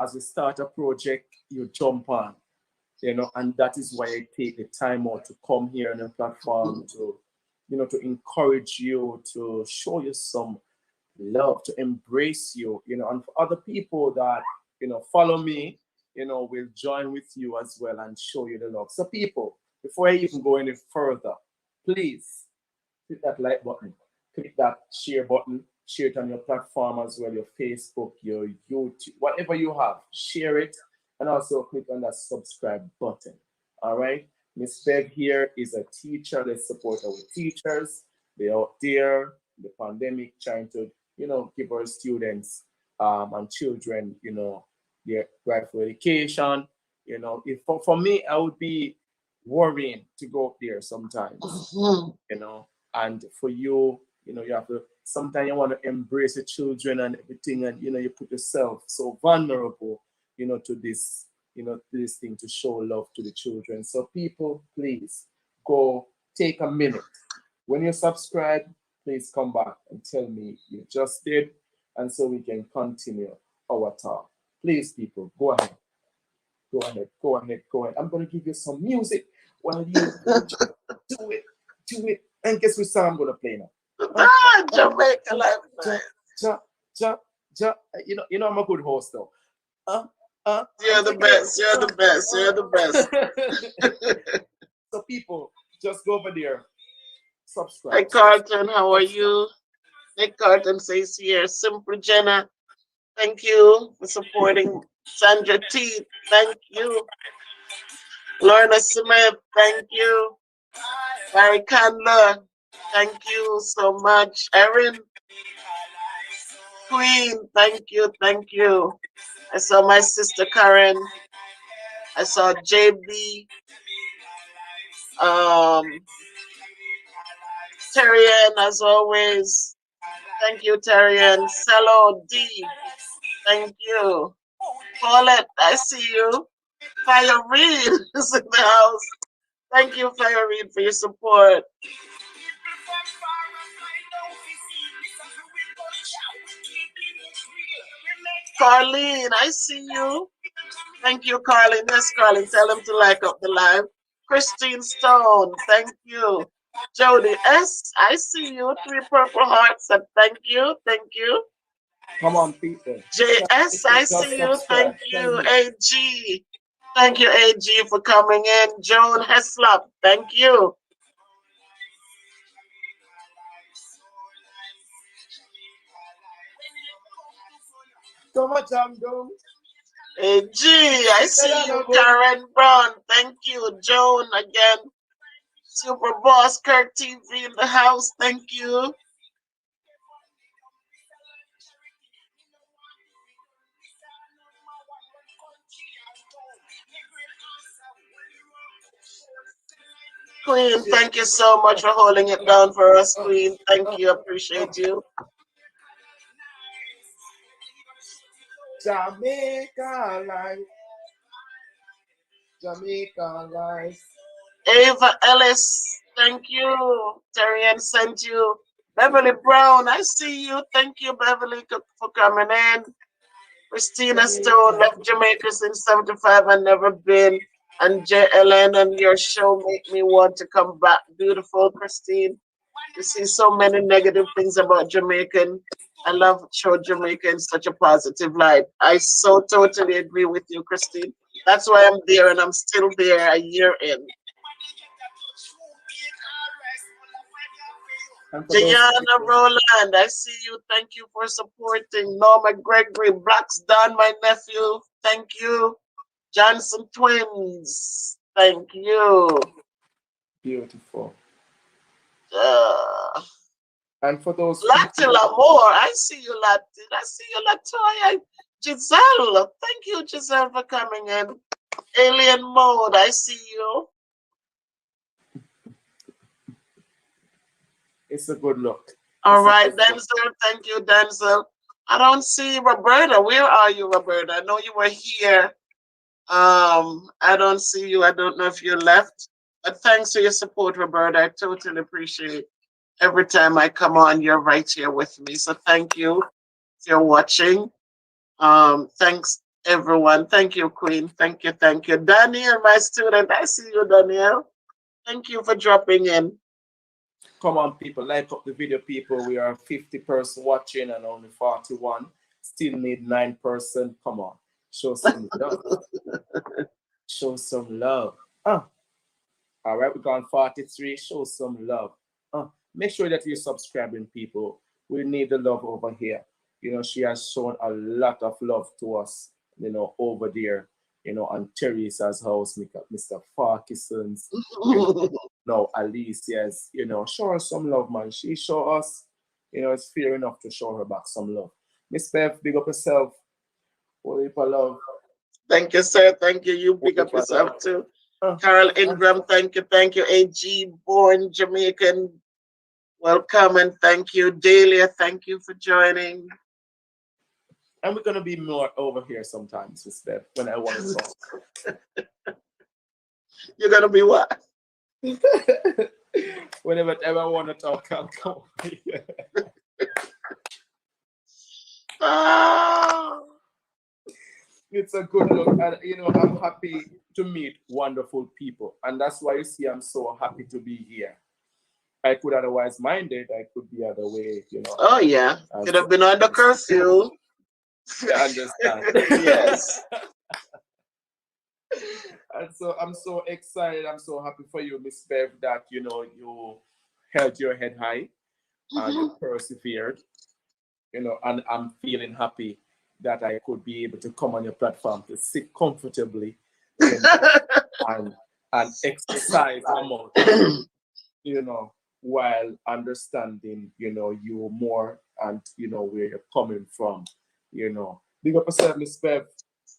as we start a project, you jump on, and that is why I take the time out to come here on the platform to encourage you, to show you some love, to embrace you, and for other people that, follow me, will join with you as well and show you the love. So, people, before I even go any further, please click that like button, click that share button, share it on your platform as well, your Facebook, your YouTube, whatever you have, share it, and also click on that subscribe button. All right. Miss Bev here is a teacher. Let's support our teachers. They're out there, the pandemic, trying to, give our students, and children, their rightful education. If for me, I would be worrying to go up there sometimes, Mm-hmm. and for you, you have to, sometimes you want to embrace the children and everything, and you put yourself so vulnerable, to this, to this thing, to show love to the children. So, people, please go take a minute. When you subscribe, please come back and tell me you just did, and so we can continue our talk. Please, people, go ahead, go ahead, go ahead, go ahead. I'm gonna give you some music while you just do it, do it. And guess which song I'm gonna play now? Ah, Uh, Jamaica uh, Life ja, Nice. ja, ja, ja. I'm a good host though. You're I'm the taking it. best. You're the best. You're the best. So, people, just go over there, Hi, subscribe, subscribe, Carlton. How are subscribe. you? Nick Carlton says here, Simple Jenna. Thank you for supporting Sandra T. Thank you. Lorna Smith. Thank you. Barry Candler. Thank you so much. Erin Queen. Thank you. Thank you. I saw my sister Karen. I saw JB. Um, Terrian, as always. Thank you, Terrian. Cello D. Thank you. Paulette, I see you. Fire Reed is in the house. Thank you, Fire Reed, for your support. Carlene, I see you. Thank you, Carlene. Yes, Carlene, tell them to like up the live. Christine Stone, thank you. Jody S, I see you. 3 purple hearts, and thank you, thank you. Come on, people. JS, I Just see you. subscribe. Thank Tell you, me. AG. Thank you, AG, for coming in. Joan Heslop, thank you. Come on, Jam Dong. AG, I see you. Karen Brown, thank you. Joan again. Super Boss Kirk TV in the house, thank you. Queen, thank you so much for holding it down for us, Queen. Thank you, appreciate you. Jamaica life, Jamaica life. Ava Ellis, thank you. Terrian sent you. Beverly Brown, I see you. Thank you, Beverly, for coming in. Christina Stone Jamaica. left Jamaica since 75 and never been. And JLN and your show make me want to come back. Beautiful, Christine. You see so many negative things about Jamaican. I love show Jamaica in such a positive light. I so totally agree with you, Christine. That's why I'm there, and I'm still there a year in. And for those Jayana people, Roland, I see you. Thank you for supporting. Norma Gregory, Blacks Don, my nephew. Thank you. Johnson Twins. Thank you. beautiful. Uh, And for those people Latila that Moore. I see you, Latin. I see you, Latoya. Giselle. Thank you, Giselle, for coming in. Alien Mode. I see you. it's a good look. All It's a right, good look. Denzel. Thank you, Denzel. I don't see Roberta. Where are you, Roberta? I know you were here. I don't see you. I don't know if you left. But thanks for your support, Roberta. I totally appreciate every time I come on, you're right here with me. So thank you if you're watching. Thanks everyone. Thank you, Queen. Thank you, thank you. Daniel, my student. I see you, Daniel. Thank you for dropping in. Come on, people, like up the video, people. We are 50% watching and only 41. Still need 9%. Come on, show some love. Show some love. All right, we're on 43. Show some love. Make sure that you're subscribing, people. We need the love over here. You know, she has shown a lot of love to us, you know, over there, you know, on Teresa's house, Mr. Parkinson's, you know, Alicia's, you know, show her some love, man. She show us, you know, it's fair enough to show her back some love. Miss Bev, big up yourself. Whole heap of love. Thank you, sir. Thank you. You Whole pick heap up of love. yourself too. Carol Ingram, thank you. Thank you. AG, born Jamaican. Welcome and thank you. Dahlia, thank you for joining. And we're gonna be more over here sometimes, Miss Bev, when I want to talk. You're gonna be what? Whenever I want to talk, I'll come. Oh. It's a good look, and you know, I'm happy to meet wonderful people, and that's why you see I'm so happy to be here. I could otherwise mind it, I could be other way, you know. Oh yeah. Could have been under curfew. You understand? Yes. And so I'm so excited. I'm so happy for you, Miss Bev, that you know you held your head high and you persevered. You know, and I'm feeling happy that I could be able to come on your platform to sit comfortably, you know, and exercise my mouth, you know, while understanding, you know, you more and you know where you're coming from, you know. Big up yourself, Miss Bev.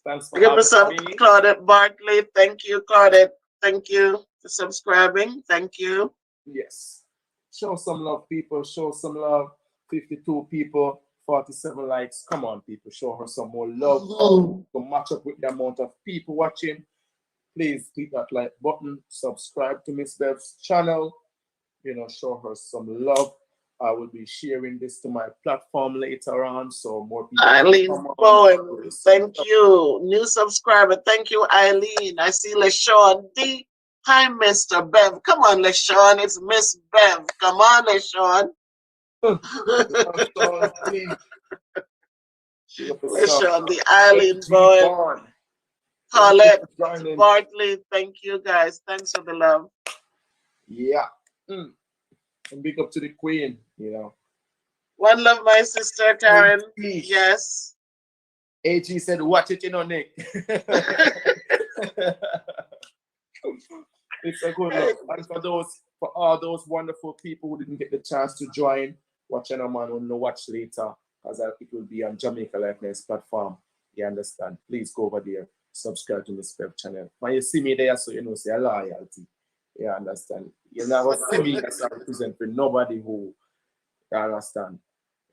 Thanks for Give having us up, me. Claudette Bartley. Thank you, Claudette. Thank you for subscribing. Thank you. Yes. Show some love, people. Show some love. 52 people, 47 likes. Come on, people. Show her some more love. To match up with the amount of people watching, please click that like button. Subscribe to Miss Bev's channel. You know, show her some love. I will be sharing this to my platform later on, so more people Eileen come on. Bowen, thank you. New subscriber, thank you, Eileen. I see LaShawn D. Hi, Mr. Bev. Come on, LaShawn. It's Miss Bev. Come on, LaShawn. LaShawn, the Eileen Bowen. Paulette Bartley, thank you guys. Thanks for the love. Yeah. And big up to the Queen, you know. One love, my sister Karen. Yes. AG said, watch it, you know, Nick. It's a good look. And for all those wonderful people who didn't get the chance to join, watch on man will watch later, because it will be on Jamaica Likeness platform. You understand? Please go over there, subscribe to Miss Bev channel. When you see me there, so you know, say loyalty. You understand? You never see me as I represent for nobody who, you understand?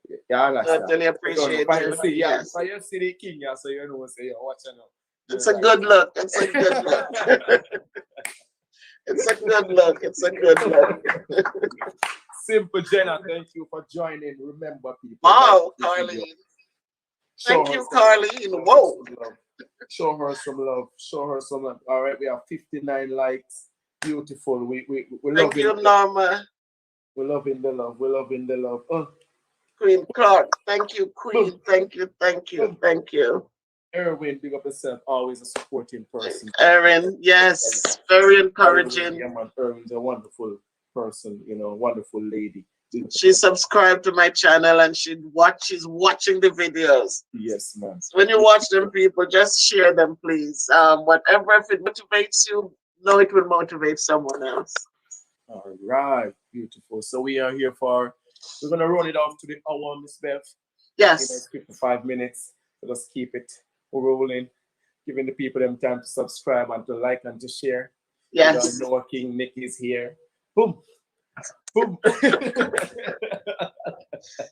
You understand? Totally appreciate it. See, yeah, if you see the king, yeah, so you know, say, you're watching now. It's a good look. It's a good look. It's a good look. It's a good look. Simple Jenna, thank you for joining. Remember, people. Wow, Carlene. Thank you, Carlene. Whoa. Show her some love. Show her some love. All right, we have 59 likes. Beautiful. We love Thank you, Norma. We're loving the love. We're loving the love. Queen Clark. Thank you, Queen. Thank you. Thank you. Thank you. Erwin, big up yourself. Always a supporting person. Erin, yes, very Erwin, encouraging. yeah, man. Erwin's a wonderful person, wonderful lady. Beautiful. She subscribed to my channel and she's watching the videos. Yes, man. So when you watch them, people, just share them, please. Whatever, if it motivates you, know it will motivate someone else. All right, beautiful. So we're gonna run it off to the hour, Miss Beth. Yes. Keep for 5 minutes. So just keep it rolling, giving the people them time to subscribe and to like and to share. Yes. Noah King, Nick is here. Boom. Boom.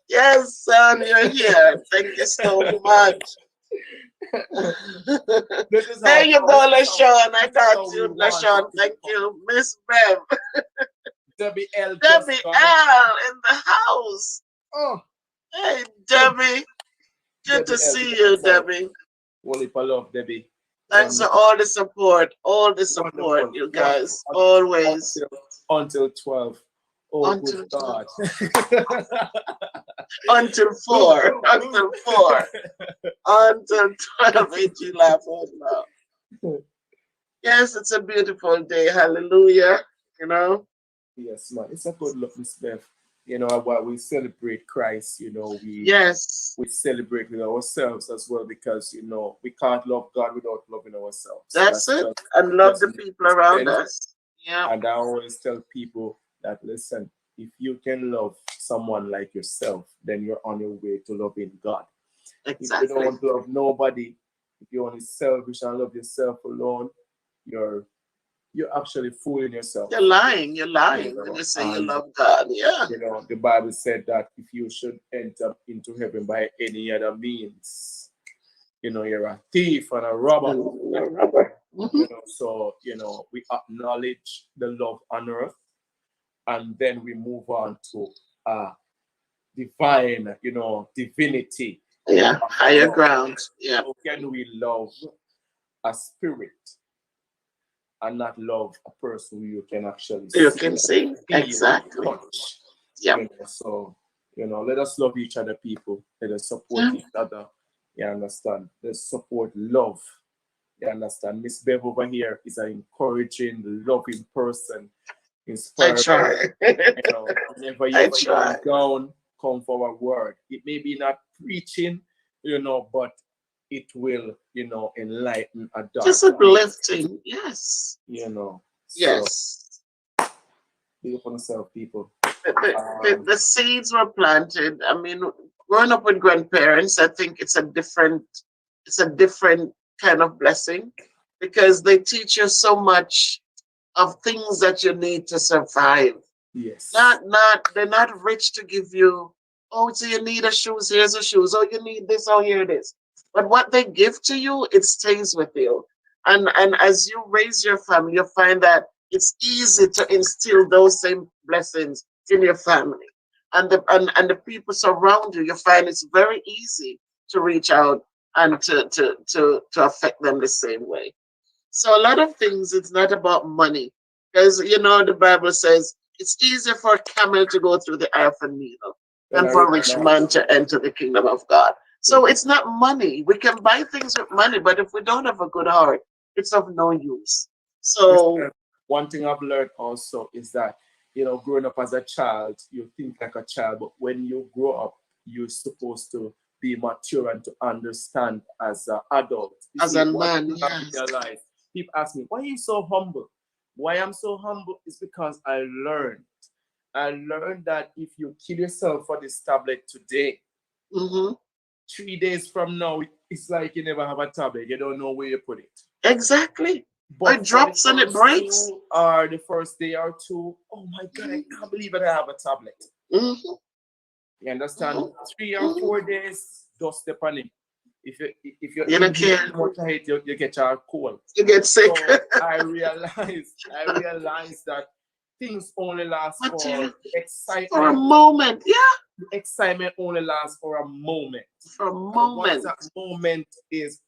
Yes, son, you're here. Thank you so much. There you go, LaShawn. I got you, LaShawn. Thank you. Miss Bev. Debbie L. Debbie L. in the house. Oh. Hey, Debbie. Good to see you, Debbie. Wally for love, Debbie. Thanks for all the support. All the support, you guys. Always. Until 12. Oh, until good God. Until 4. Until 4. Until 12. Ain't you laughing now? Yes, it's a beautiful day. Hallelujah. Yes, man. It's a good look, Miss Beth. While we celebrate Christ, we celebrate with ourselves as well, because we can't love God without loving ourselves. That's it. And love the people around us. Yeah. And I always tell people that, listen, if you can love someone like yourself, then you're on your way to loving God. Exactly. If you don't love nobody, if you're only selfish and love yourself alone, you're actually fooling yourself. You're lying when you say you love God. Yeah. The Bible said that if you should enter into heaven by any other means, you're a thief and a robber. So, we acknowledge the love on earth, and then we move on to divine, divinity. Yeah, higher ground. Yeah. How can we love a spirit and not love a person who you can actually see? You can see. Exactly. Touch. Yeah. So, let us love each other, people. Let us support each other. You understand? Let's support love. You understand? Miss Bev over here is an encouraging, loving person. Inspiring. Whenever you're feeling down, come for a word. It may be not preaching, but it will, enlighten a dark. Just uplifting, yes. Yes. Be upon yourself, people. The seeds were planted. I mean, growing up with grandparents, I think it's a different kind of blessing, because they teach you so much of things that you need to survive. Yes. They're not rich to give you, oh, so you need a shoes, here's a shoes, oh, you need this, oh, here it is. But what they give to you, it stays with you. And as you raise your family, you find that it's easy to instill those same blessings in your family. And the people surround you, you find it's very easy to reach out and to affect them the same way. So a lot of things, it's not about money. Because, the Bible says it's easier for a camel to go through the eye of a needle than for a rich man to enter the kingdom of God. So it's not money. We can buy things with money, but if we don't have a good heart, it's of no use. So one thing I've learned also is that, growing up as a child, you think like a child, but when you grow up, you're supposed to be mature and to understand as an adult. As a man, yes. People ask me, why are you so humble? Why I'm so humble is because I learned that if you kill yourself for this tablet today, 3 days from now, it's like you never have a tablet. You don't know where you put it. Exactly. But it drops and it breaks. Or the first day or two, oh my God, I can't believe it, I have a tablet. You understand? 3 or 4 days, just step on it. If you don't care, you get your cold. You get sick. So I realized that things only last for excitement. For a moment, yeah. The excitement only lasts for a moment. For a moment. Once that moment is,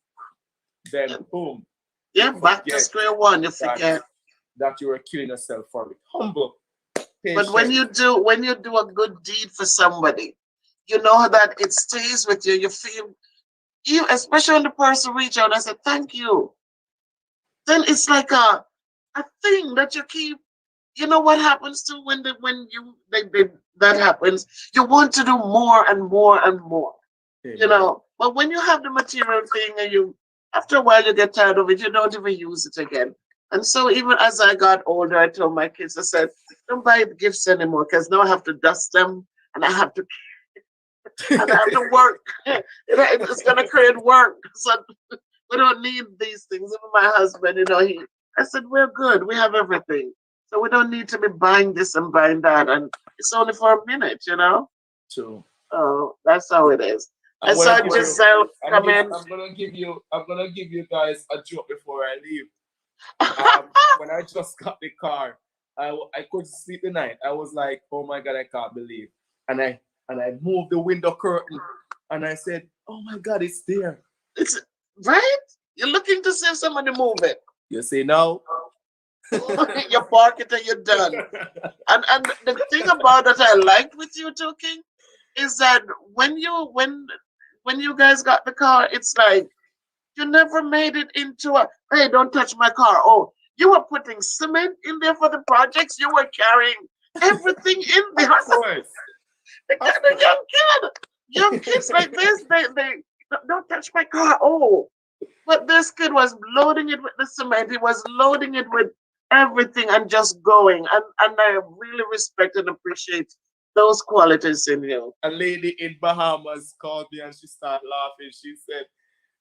then boom. Yeah, back to square one. You forget that you were killing yourself for it. Humble. Patient. But when you do a good deed for somebody, you know that it stays with you. You feel especially when the person reach out and say thank you, then it's like a thing that you keep. You know what happens to when you that happens, you want to do more and more and more, Amen. but when you have the material thing and you, after a while, you get tired of it, you don't even use it again. And so even as I got older, I told my kids, I said, don't buy gifts anymore, because now I have to dust them, and I have to work. It's gonna create work. So we don't need these things. Even my husband, I said, we're good. We have everything. So we don't need to be buying this and buying that. And it's only for a minute. True. Oh, that's how it is. I I'm gonna saw give you. Giselle come in. I'm gonna give you. I'm gonna give you guys a joke before I leave. When I just got the car, I couldn't sleep the night. I was like, oh my god, I can't believe. And I moved the window curtain, and I said, oh my god, it's there. It's right. You're looking to see if somebody move it. You see now? You park it and you're done. And the thing about that I liked with you two, King, is that when you guys got the car, it's like you never made it into a, hey, don't touch my car. Oh, you were putting cement in there for the projects. You were carrying everything in Of there. course. Of The course. young kids like this, they don't touch my car. Oh, but this kid was loading it with the cement. He was loading it with everything and just going. And I really respect and appreciate those qualities in you. A lady in Bahamas called me and she started laughing. She said,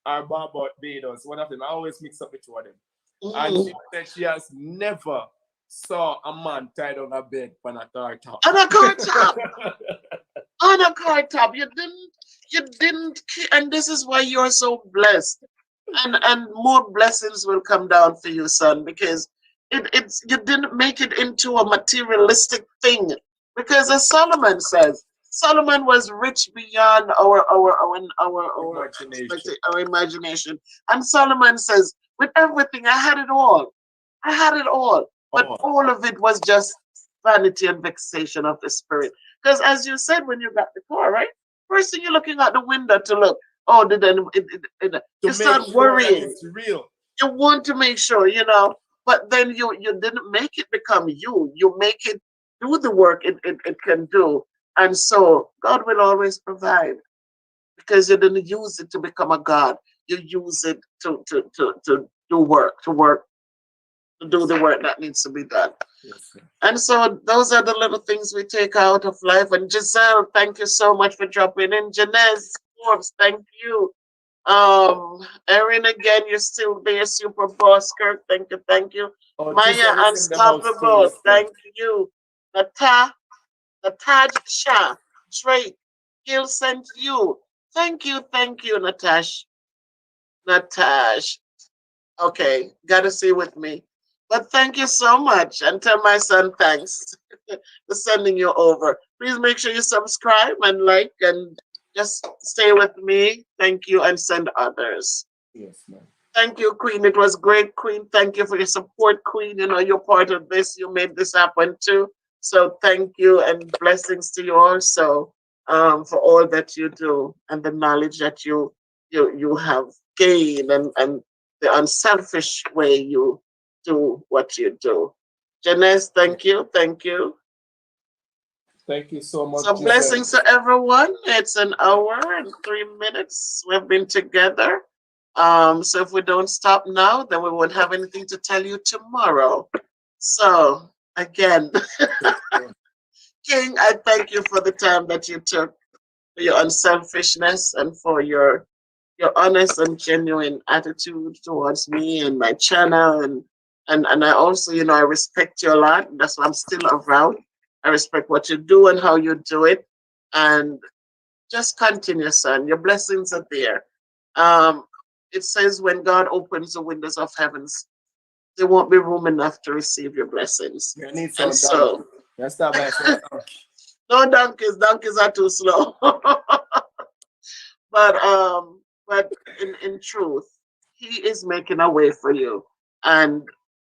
our Barbados, one of them, I always mix up the two of them. And Mm. she said she has never saw a man tied on a bed on a car top. On a car top. On a car top. You didn't, and this is why you're so blessed. And more blessings will come down for you, son, because it's you didn't make it into a materialistic thing. Because as Solomon says, Solomon was rich beyond our Imagination. our imagination. And Solomon says, with everything, I had it all. I had it all. But Oh, all of it was just vanity and vexation of the spirit. Because as you said when you got the car, right? First thing you're looking out the window to look, oh, did to you make start sure that worrying. it's real. You want to make sure. But then you didn't make it become you. You make it do the work it can do. And so God will always provide because you didn't use it to become a God. You use it to do work, to do the work that needs to be done. Yes, sir. And so those are the little things we take out of life. And Giselle, thank you so much for dropping in. Janez Forbes, thank you. Erin, again, you're still there. Super Boss Kirk, thank you, thank you. Oh, Maya Giselle is in the house too, Unstoppable, listen. thank you. Nataj Shah, Drake, Gil sent you. Thank you, Natash. Natash. Okay, gotta see with me. But thank you so much. And tell my son thanks for sending you over. Please make sure you subscribe and like and just stay with me. Thank you and send others. Yes, man. Thank you, Queen. It was great, Queen. Thank you for your support, Queen. You're part of this. You made this happen too. So thank you and blessings to you also for all that you do and the knowledge that you have gained and the unselfish way you do what you do. Janice, thank you. Thank you. Thank you so much, So Giselle. blessings to everyone. It's an hour and 3 minutes. We've been together. So if we don't stop now, then we won't have anything to tell you tomorrow. So again, King, I thank you for the time that you took, for your unselfishness and for your honest and genuine attitude towards me and my channel and I also, I respect you a lot. That's why I'm still around. I respect what you do and how you do it. And just continue, son. Your blessings are there. Um, it says when God opens the windows of heavens, there won't be room enough to receive your blessings. You need And some donkey. so, Let's start by some donkey. no donkeys are too slow. but um, but in truth, He is making a way for you, and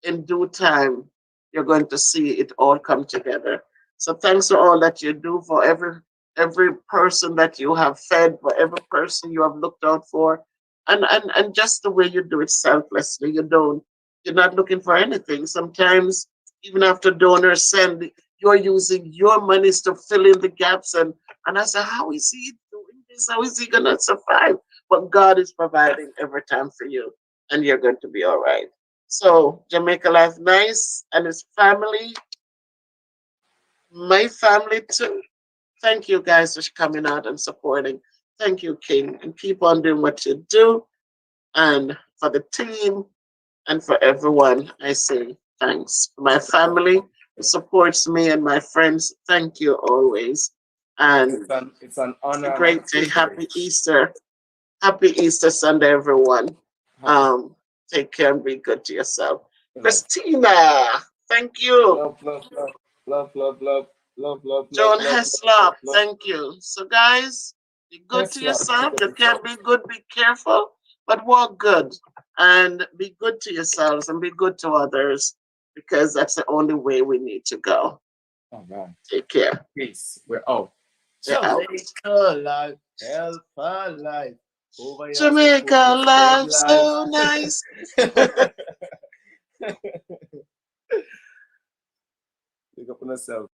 in due time, you're going to see it all come together. So thanks for all that you do for every person that you have fed, for every person you have looked out for, and just the way you do it selflessly. You're not looking for anything. Sometimes even after donors send, you're using your monies to fill in the gaps, and I say, how is he doing this? How is he gonna survive? But God is providing every time for you, and you're going to be all right. So Jamaica Life Nice and his family, my family too. Thank you guys for coming out and supporting. Thank you, King, and keep on doing what you do. And for the team and for everyone, I say thanks. For my family who supports me and my friends, thank you always. And It's an it's a honor and a great day. Happy privilege. Easter. Happy Easter Sunday, everyone. Happy Um, Take care and be good to yourself. love. Christina, thank you. Love, love, love, love, love, love, love, love, love, John love, love, love, Heslop, love. thank you. So, guys, be good to Yes, love. yourself. You can't be good, be careful, but walk good and be good to yourselves and be good to others because that's the only way we need to go. All right. Take care. Peace. We're out. We're out. Jamaica life, Alpha life. Over here, say put Jamaica the spread life life. so nice. Pick up on yourself.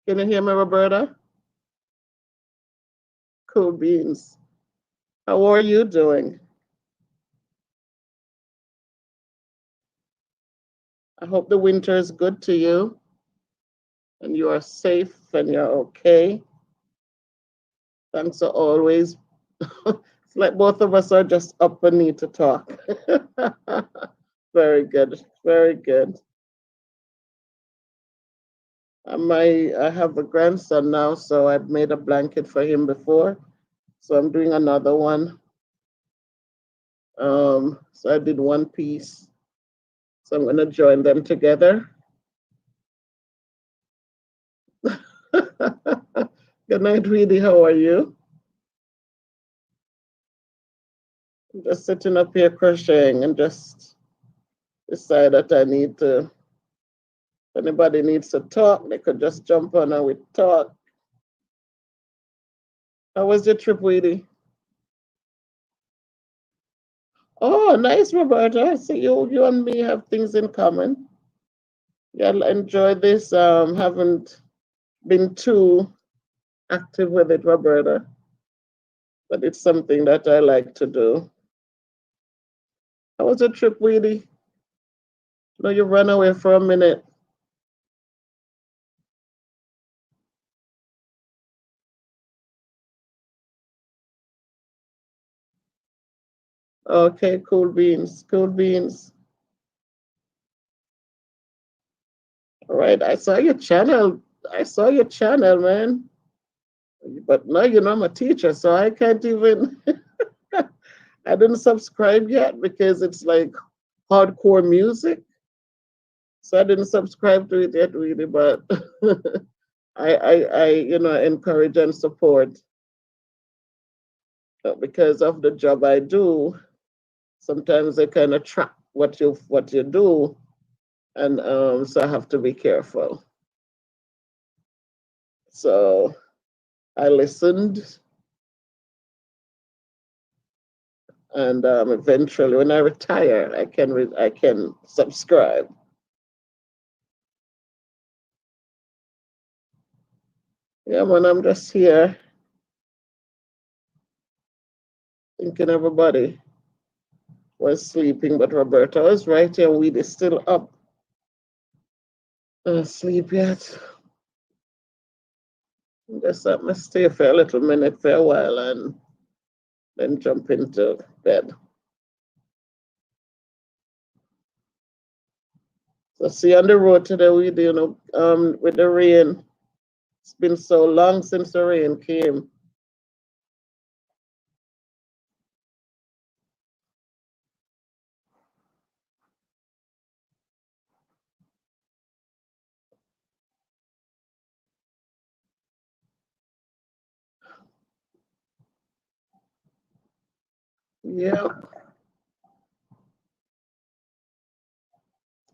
Can you hear me, Roberta? Cool beans. How are you doing? I hope the winter is good to you and you are safe and you're okay. Thanks for always. It's like both of us are just up and need to talk. Very good. Very good. I have a grandson now, so I've made a blanket for him before. So I'm doing another one. So I did one piece. So I'm gonna join them together. Good night, Reedy. How are you? I'm just sitting up here crocheting and just decide that I need to. If anybody needs to talk, they could just jump on and we talk. How was your trip, Weedy? Oh, nice, Roberta. So you and me have things in common. Yeah, I enjoy this. Haven't been too active with it, Roberta, but it's something that I like to do. How was your trip, Weedy? No, you ran away for a minute. Okay, cool beans, cool beans. All right, I saw your channel. I saw your channel, man. But now you know I'm a teacher, so I can't even. I didn't subscribe yet because it's like hardcore music. So I didn't subscribe to it yet, really. But I encourage and support because of the job I do. Sometimes they kind of track what you do, and so I have to be careful. So I listened, and eventually, when I retire, I can subscribe. Yeah, man, I'm just here thinking everybody was sleeping, but Roberta was right here. Weed is still up. Sleep yet? Just let me stay for a little minute for a while and then jump into bed. So see on the road today, with the rain. It's been so long since the rain came. Yeah.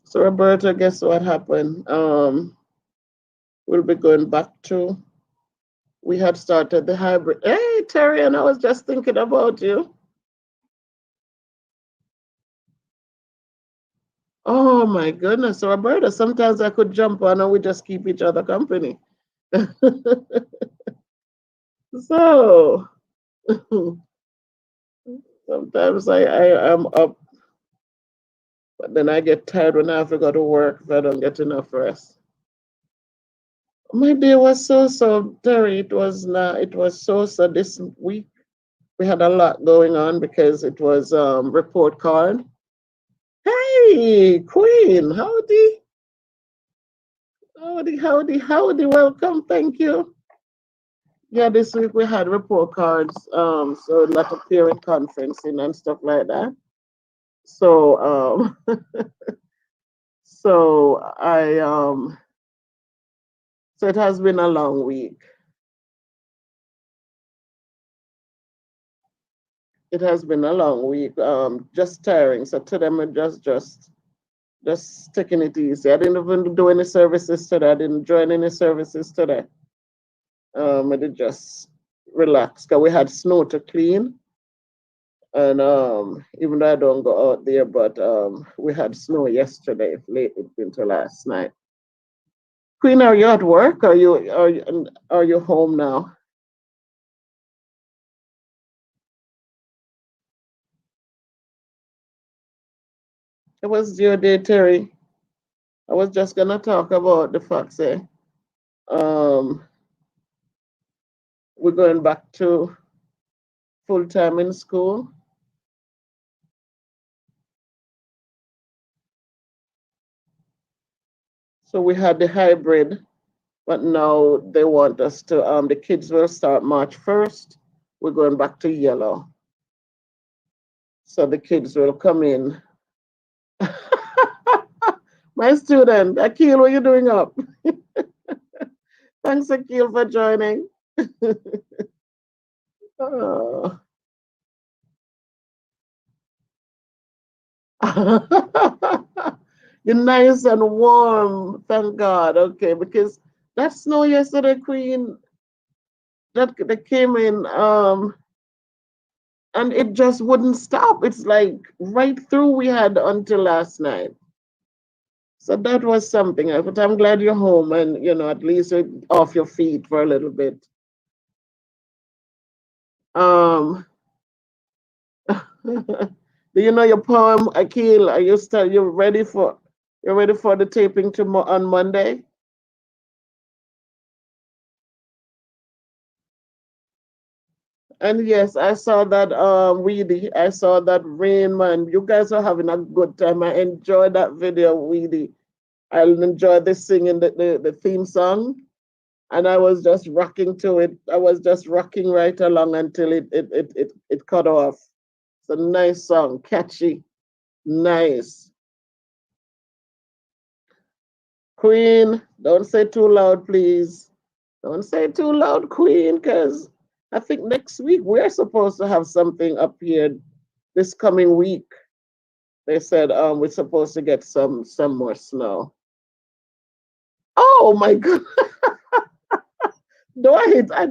So Roberta, guess what happened? We'll be going back to. We had started the hybrid. Hey, Terry, and I was just thinking about you. Oh my goodness, so Roberta, sometimes I could jump on and we just keep each other company. So sometimes I am up, but then I get tired when I have to go to work if I don't get enough rest. My day was so, Terry. It was so this week. We had a lot going on because it was report card. Hey, Queen, howdy, welcome, thank you. Yeah, this week we had report cards, so a lot of parent conferencing and stuff like that. So, so so it has been a long week. It has been a long week. Just tiring. So today I'm just taking it easy. I didn't even do any services today. I didn't join any services today. I did just relax. Cause we had snow to clean, and even though I don't go out there, but we had snow yesterday, late into last night. Queen, are you at work? Are you home now? It was your day, Terry. I was just gonna talk about the fact that um we're going back to full time in school. So we had the hybrid, but now they want us to the kids will start March 1st. We're going back to yellow. So the kids will come in. My student, Akil, what are you doing up? Thanks, Akil, for joining. Oh. You're nice and warm, thank God. Okay, because that snow yesterday, Queen, that came in, and it just wouldn't stop. It's like right through we had until last night. So that was something. But I'm glad you're home and at least you're off your feet for a little bit. Um, do you know your poem, Akil? Are you ready for the taping tomorrow on Monday? And yes, I saw that Weedy. I saw that Rain Man. You guys are having a good time. I enjoyed that video, Weedy. I enjoyed the singing the theme song. And I was just rocking to it. I was just rocking right along until it cut off. It's a nice song, catchy, nice. Queen, don't say too loud, please. Don't say too loud, Queen, because I think next week we're supposed to have something up here this coming week. They said we're supposed to get some more snow. Oh my god. Dwight, I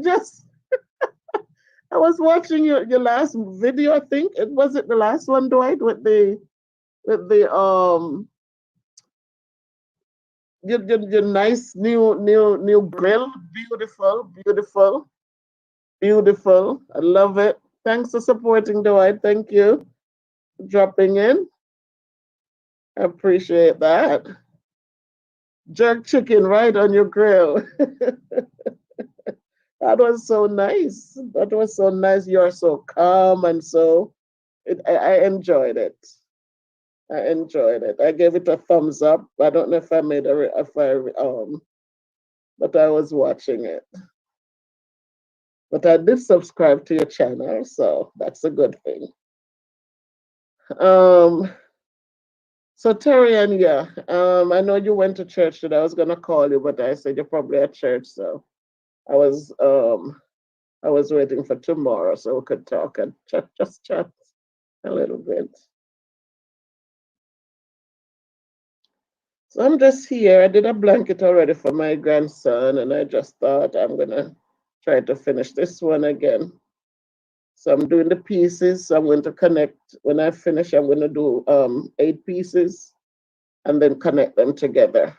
was watching your last video, I think. It was it the last one, Dwight, with the your nice new grill. Beautiful, beautiful, beautiful. I love it. Thanks for supporting, Dwight. Thank you for dropping in. I appreciate that. Jerk chicken right on your grill. That was so nice. That was so nice. You're so calm and I enjoyed it. I enjoyed it. I gave it a thumbs up. I don't know if I made if I but I was watching it. But I did subscribe to your channel, so that's a good thing. Um, so Terry, and yeah, I know you went to church today. I was gonna call you, but I said you're probably at church, so I was um I was waiting for tomorrow so we could talk and chat a little bit. So I'm just here. I did a blanket already for my grandson, and I just thought I'm gonna try to finish this one again. So I'm doing the pieces. So I'm going to connect. When I finish, I'm going to do 8 pieces and then connect them together.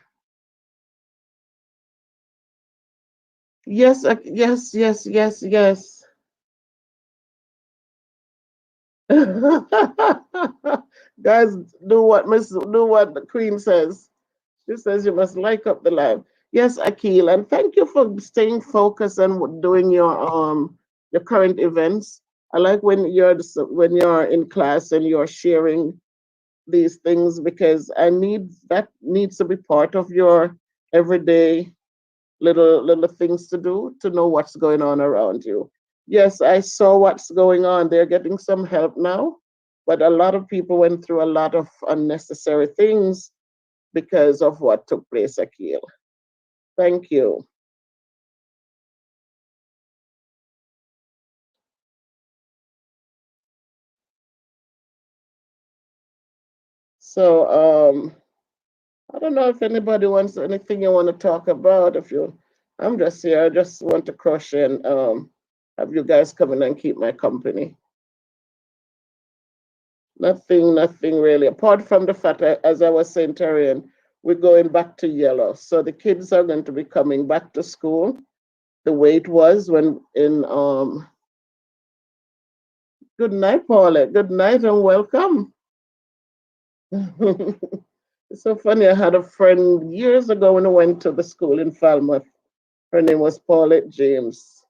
Yes, yes, yes, yes, yes. Guys, do what the Queen says. She says you must like up the live. Yes, Akil, and thank you for staying focused and doing your current events. I like when you're in class and you're sharing these things because that needs to be part of your everyday little things to do to know what's going on around you. Yes, I saw what's going on. They're getting some help now, but a lot of people went through a lot of unnecessary things because of what took place, Akil. Thank you. So I don't know if anybody wants anything you want to talk about. I'm just here. I just want to crush and have you guys come in and keep my company. Nothing really. Apart from the fact, as I was saying, Tarian, we're going back to yellow. So the kids are going to be coming back to school the way it was when in good night, Paulette. Good night and welcome. It's so funny. I had a friend years ago when I went to the school in Falmouth. Her name was Paulette James.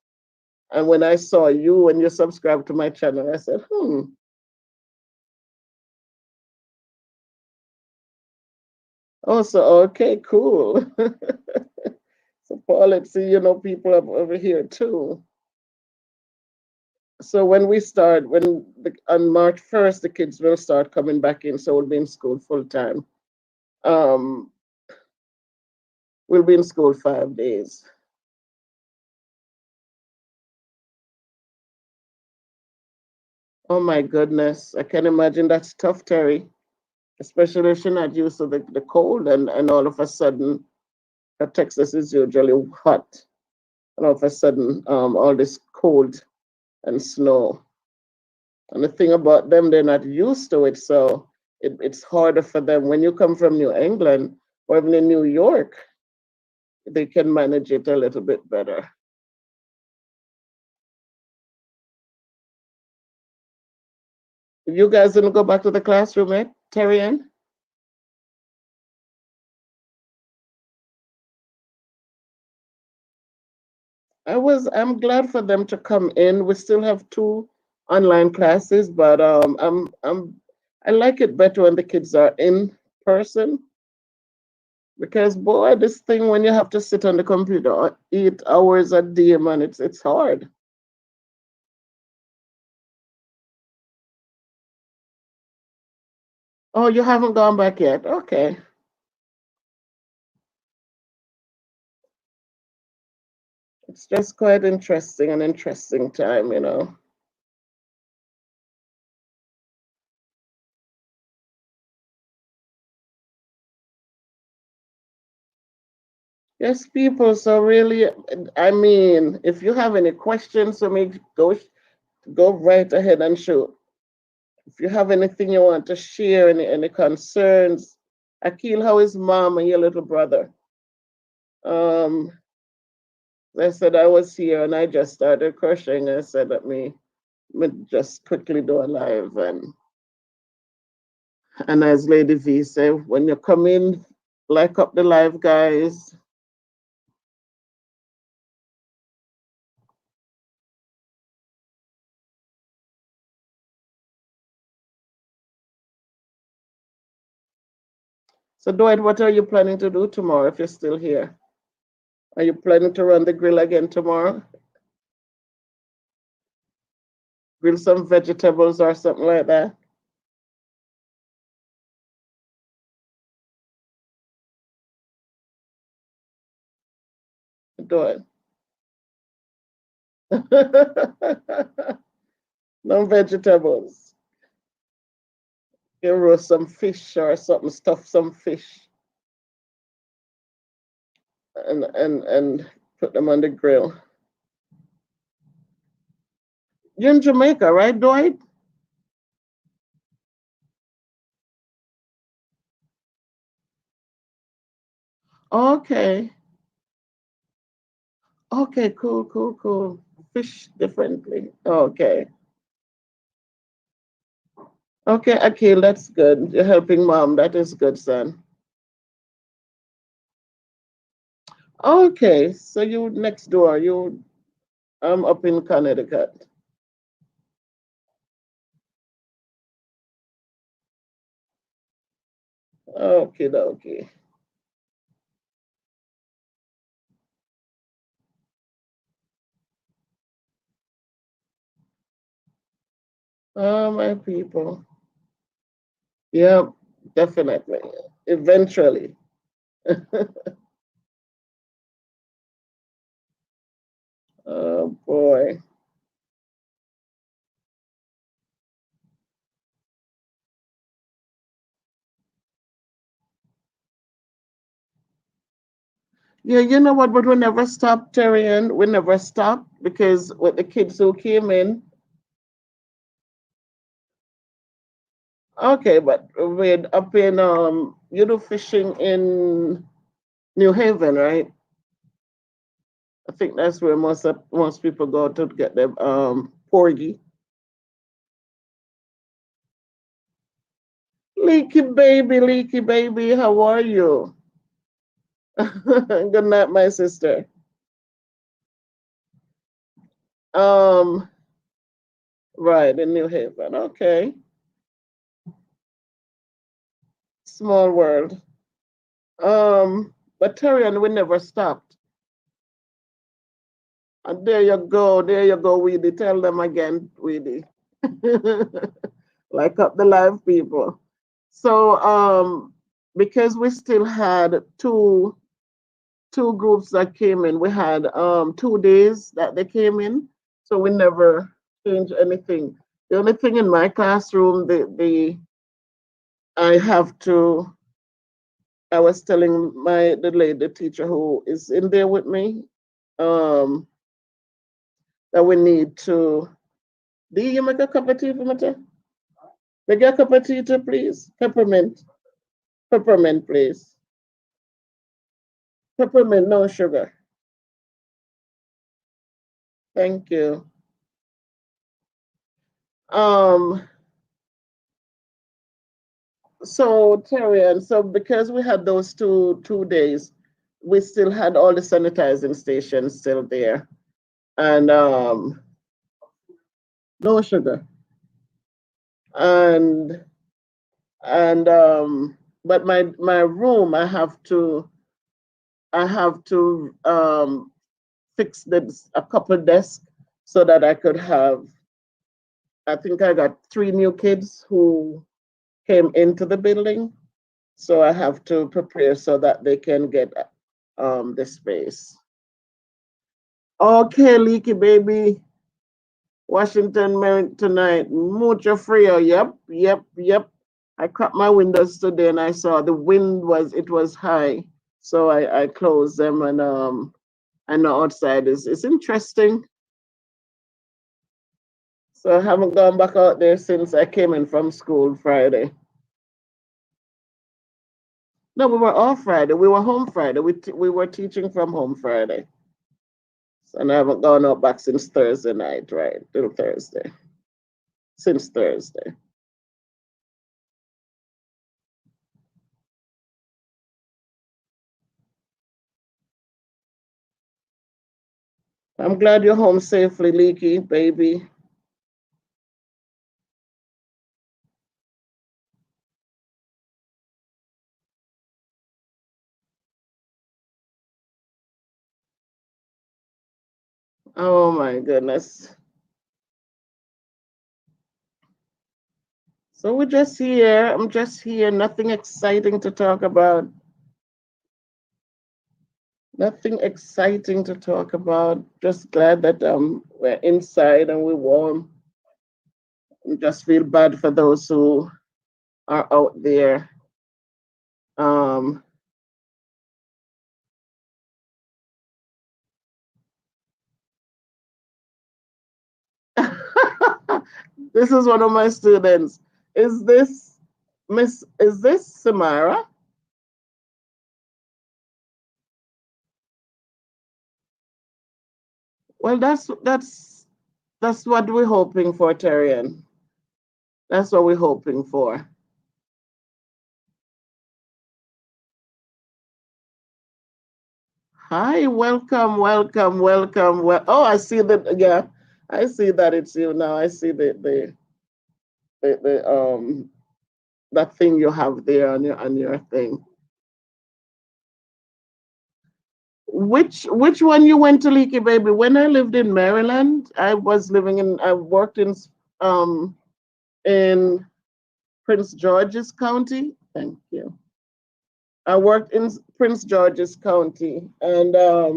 And when I saw you when you subscribed to my channel, I said, Oh, so okay, cool. So Paulette, see, people up over here too. So when we start, on March 1st, the kids will start coming back in, so we'll be in school full time. Um, we'll be in school 5 days. Oh my goodness, I can imagine that's tough, Terry, especially if you're not used to the cold and all of a sudden, Texas is usually hot, and all of a sudden, all this cold and snow. And the thing about them, they're not used to it, so it's harder for them. When you come from New England or even in New York, they can manage it a little bit better. You guys didn't go back to the classroom, eh, Terry Ann? I'm glad for them to come in. We still have 2 online classes, but I like it better when the kids are in person because boy, this thing when you have to sit on the computer 8 hours a day, man, it's hard. Oh, you haven't gone back yet? Okay. It's just quite interesting, an interesting time. Yes, people. So really, I mean, if you have any questions for me, go right ahead and shoot. If you have anything you want to share, any concerns, Akil, how is mom and your little brother? Um, I said I was here and I just started crushing. I said let me just quickly do a live and as Lady V said, when you come in, like up the live, guys. So Dwight, what are you planning to do tomorrow if you're still here? Are you planning to run the grill again tomorrow? Grill some vegetables or something like that? Do it. No vegetables. You roast some fish or something, stuff some fish and put them on the grill. You're in Jamaica, right, Dwight? Okay. Okay, cool, cool, cool. Fish differently. Okay. Okay, Akil, that's good. You're helping mom. That is good, son. Okay, so you next door. I'm up in Connecticut. Okay, okay. Oh, my people. Yeah, definitely. Eventually. Oh boy. Yeah, you know what? But we never stopped, Terry, and we never stopped because with the kids who came in, okay, but we're up in you do fishing in New Haven, right? I think that's where most people go to get their porgy. Leaky baby, how are you? Good night, my sister. Um, right in New Haven. Okay, small world. But Tyrion, we never stopped. And there you go, Weedy. Tell them again, Weedy. Like up the live people. So because we still had two groups that came in. We had 2 days that they came in, so we never changed anything. The only thing in my classroom, the I have to. I was telling the teacher who is in there with me, um, that we need to. Do you make a cup of tea for me? Make a cup of tea, too, please. Peppermint, please. Peppermint, no sugar. Thank you. Um, so Terry, and so because we had those two days, we still had all the sanitizing stations still there, and no sugar, and but my room, I have to fix a couple desks so that I could have. I think I got 3 new kids who came into the building, so I have to prepare so that they can get the space. Okay, Leaky baby. Washington Merritt tonight. Mucho frio. Yep. I cracked my windows today and I saw the wind was high. So I closed them and I know outside is it's interesting. So I haven't gone back out there since I came in from school Friday. No, we were off Friday. We were home Friday. We were teaching from home Friday. And I haven't gone out back since Thursday night, right? Till Thursday. Since Thursday. I'm glad you're home safely, Leaky, baby. Oh my goodness. So we're just here. I'm just here. Nothing exciting to talk about. Nothing exciting to talk about. Just glad that we're inside and we're warm. I just feel bad for those who are out there. Um, this is one of my students. Is this Miss? Is this Samara? Well, that's what we're hoping for, Terrian. That's what we're hoping for. Hi, welcome. Well, oh, I see that. Yeah, I see that it's you now. I see the that thing you have there on your thing. Which one you went to, Leaky Baby? When I lived in Maryland, I worked um in Prince George's County. Thank you. I worked in Prince George's County, and I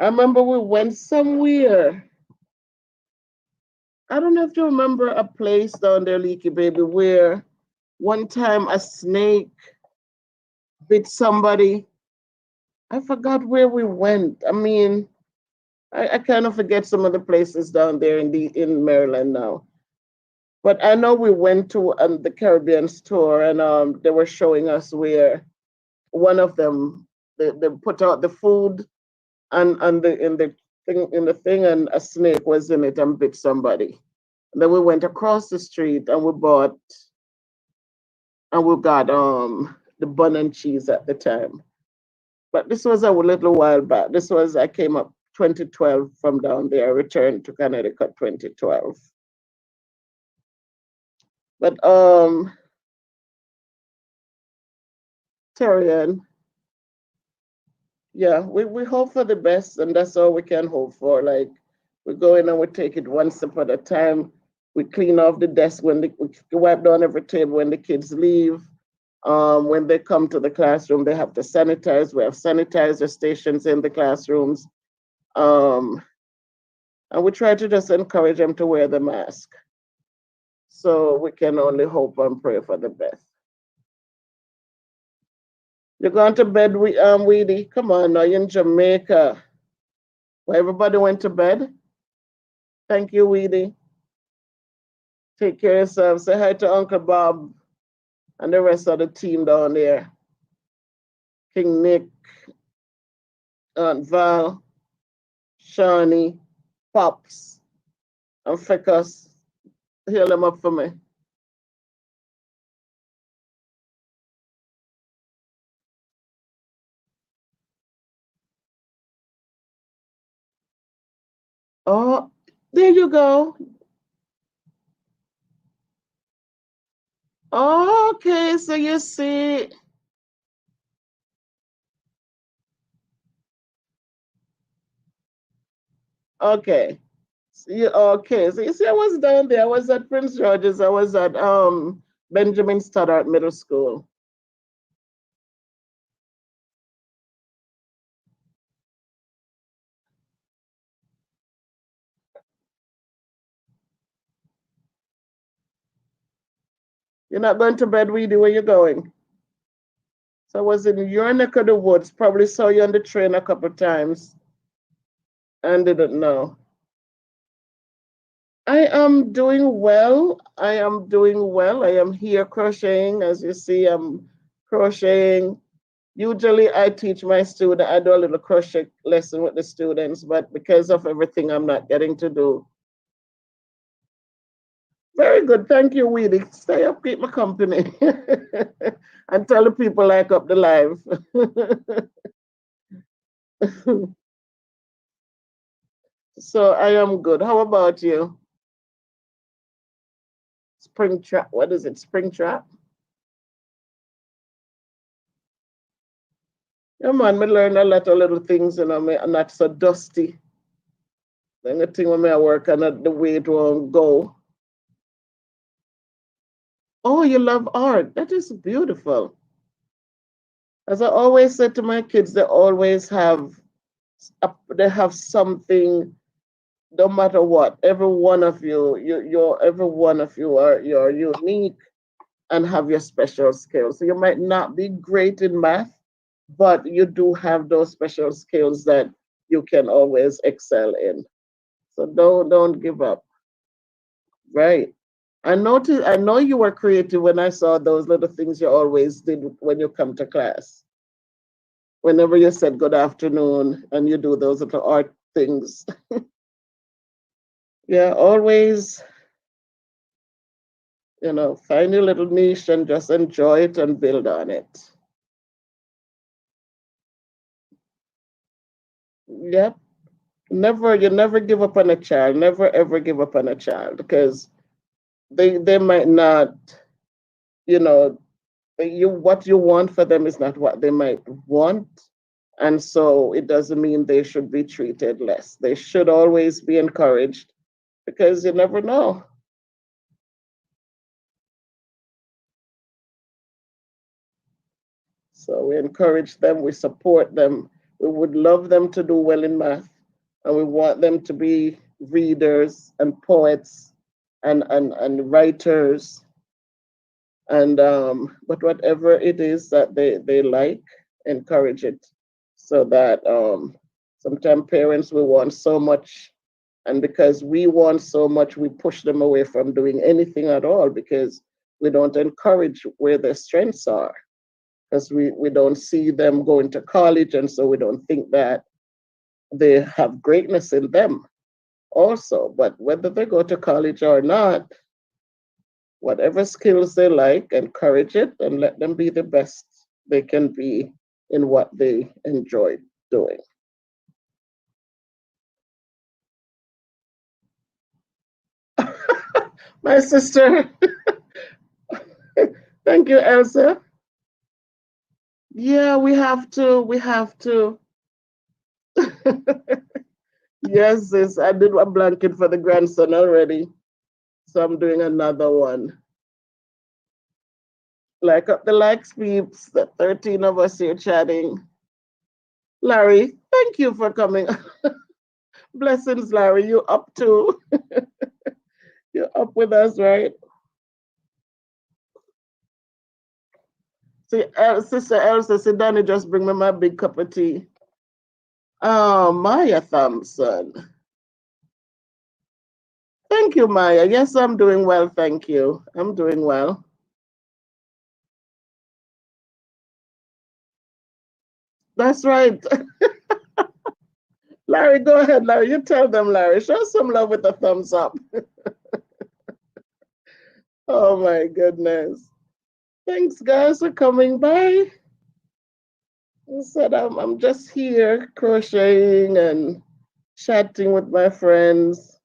remember we went somewhere. I don't know if you remember a place down there, Leaky Baby, where one time a snake bit somebody. I forgot where we went. I mean, I kind of forget some of the places down there in Maryland now. But I know we went to the Caribbean store, and they were showing us where one of them they put out the food and the thing and a snake was in it and bit somebody. And then we went across the street and we bought and we got the bun and cheese at the time. But this was a little while back. This was I came up 2012 from down there, returned to Connecticut 2012. But Terrian, yeah, we hope for the best, and that's all we can hope for. Like we go in and we take it one step at a time. We clean off the desk we wipe down every table when the kids leave. When they come to the classroom, they have to sanitize. We have sanitizer stations in the classrooms. Um, and we try to just encourage them to wear the mask. So we can only hope and pray for the best. You're going to bed, Weedy? Come on, now you're in Jamaica. Well, everybody went to bed. Thank you, Weedy. Take care of yourself. Say hi to Uncle Bob and the rest of the team down there. King Nick, Aunt Val, Shawnee, Pops, and Fecus. Heal them up for me. Oh, there you go. Okay, so you see. Okay. Okay, so you see, I was down there. I was at Prince George's. I was at Benjamin Stoddart Middle School. You're not going to bed, Weedy? Where you going? So I was in your neck of the woods. Probably saw you on the train a couple times and didn't know. I am doing well. I am doing well. I am here crocheting. As you see, I'm crocheting. Usually I teach my student, I do a little crochet lesson with the students, but because of everything I'm not getting to do. Very good. Thank you, Weedy. Stay up, keep my company. And tell the people like up the live. So I am good. How about you? Spring trap. What is it? Spring trap? Yeah, man, me learn a lot of little things, me I'm not so dusty. Then the thing when me I work and the way it won't go. Oh, you love art. That is beautiful. As I always say to my kids, they always have they have something, no matter what. Every one of you're every one of you are you're unique and have your special skills. So you might not be great in math, but you do have those special skills that you can always excel in. So don't give up. Right. I know you were creative when I saw those little things you always did when you come to class. Whenever you said good afternoon and you do those little art things. Yeah, always, find your little niche and just enjoy it and build on it. Yep. You never give up on a child. Never ever give up on a child because they might not, you know, what you want for them is not what they might want. And so it doesn't mean they should be treated less. They should always be encouraged because you never know. So we encourage them, we support them. We would love them to do well in math, and we want them to be readers and poets and writers and but whatever it is that they like, encourage it so that sometimes parents will want so much And because we want so much, we push them away from doing anything at all because we don't encourage where their strengths are. Because we don't see them going to college, and so we don't think that they have greatness in them also. But whether they go to college or not, whatever skills they like, encourage it and let them be the best they can be in what they enjoy doing. My sister, thank you, Elsa. Yeah, we have to. We have to. Yes, sis, I did a blanket for the grandson already, so I'm doing another one. Like up the likes, peeps. The 13 of us here chatting. Larry, thank you for coming. Blessings, Larry. You up too? You're up with us, right? See, Sister Elsa, sit down and just bring me my big cup of tea. Oh, Maya Thompson. Thank you, Maya. Yes, I'm doing well. Thank you. I'm doing well. That's right. Larry, go ahead, Larry. You tell them, Larry. Show some love with a thumbs up. Oh, my goodness. Thanks, guys, for coming by. I said I'm just here crocheting and chatting with my friends.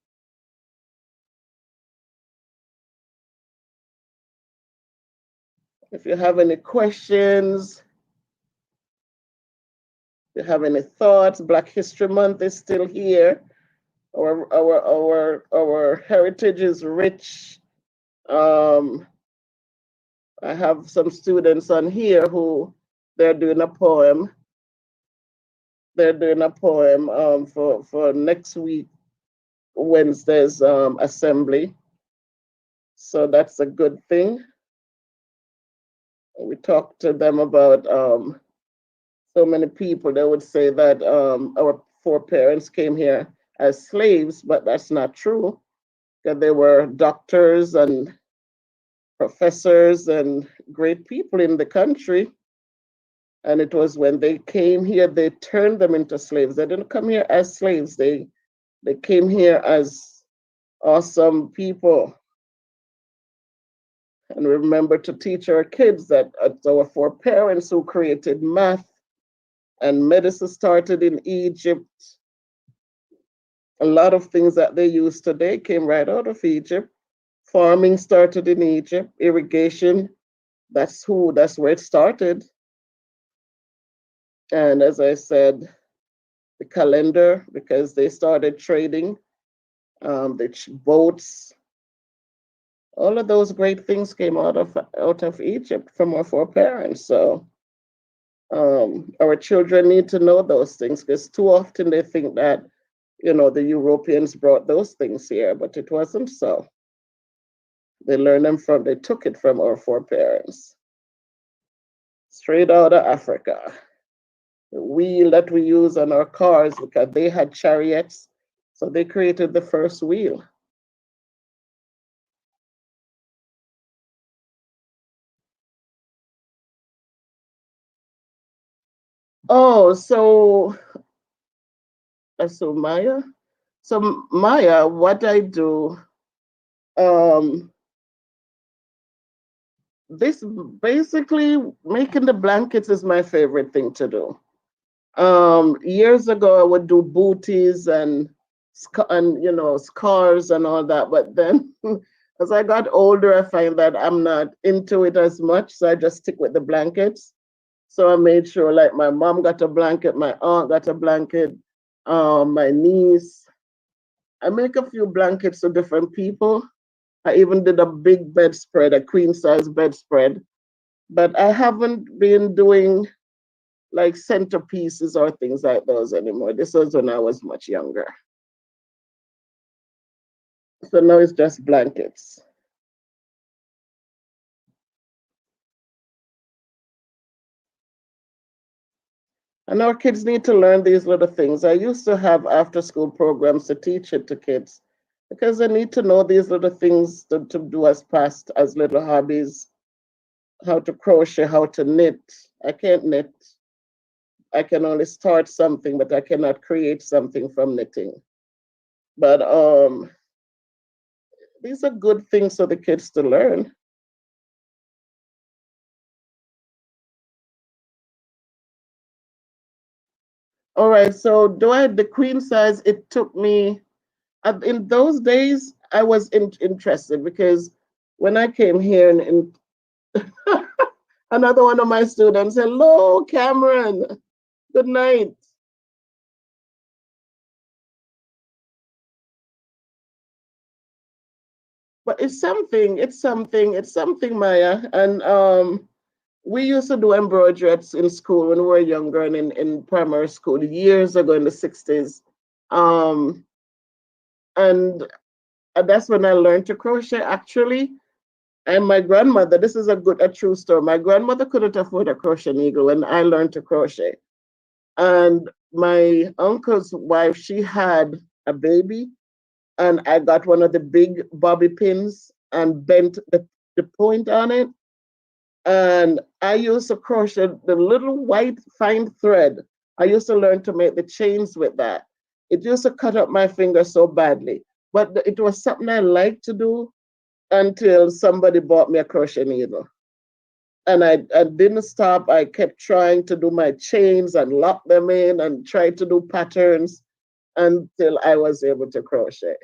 If you have any questions, if you have any thoughts, Black History Month is still here. Our heritage is rich. Um, I have some students on here who they're doing a poem. They're doing a poem for next week Wednesday's assembly. So that's a good thing. We talked to them about so many people. They would say that our foreparents came here as slaves, but that's not true. That they were doctors and professors and great people in the country. And it was when they came here, they turned them into slaves. They didn't come here as slaves. They came here as awesome people. And remember to teach our kids that it's our foreparents who created math and medicine started in Egypt. A lot of things that they use today came right out of Egypt. Farming started in Egypt, irrigation, that's where it started. And as I said, the calendar, because they started trading, the boats, all of those great things came out of Egypt from our foreparents. So our children need to know those things because too often they think that the Europeans brought those things here, but it wasn't so. They took it from our foreparents, straight out of Africa. The wheel that we use on our cars, because they had chariots, so they created the first wheel. Oh, so Maya. So Maya, what I do, um, this basically making the blankets is my favorite thing to do. Years ago, I would do booties and scars and all that, but then as I got older, I find that I'm not into it as much, so I just stick with the blankets. So I made sure, like, my mom got a blanket, my aunt got a blanket, my niece. I make a few blankets for different people. I even did a big bedspread, a queen size bedspread, but I haven't been doing like centerpieces or things like those anymore. This was when I was much younger. So now it's just blankets. And our kids need to learn these little things. I used to have after school programs to teach it to kids because they need to know these little things to do as past as little hobbies, how to crochet, how to knit. I can't knit. I can only start something, but I cannot create something from knitting. But these are good things for the kids to learn. All right, so do I the queen size? It took me in those days. I was interested because when I came here and another one of my students, hello, Cameron, good night. But it's something, Maya. And we used to do embroidery in school when we were younger and in primary school years ago in the 60s. Um, and that's when I learned to crochet actually. And my grandmother, this is a true story. My grandmother couldn't afford a crochet needle when I learned to crochet. And my uncle's wife, she had a baby, and I got one of the big bobby pins and bent the point on it. And I used to crochet the little white fine thread. I used to learn to make the chains with that. It used to cut up my finger so badly, but it was something I liked to do until somebody bought me a crochet needle. And I didn't stop. I kept trying to do my chains and lock them in and try to do patterns until I was able to crochet.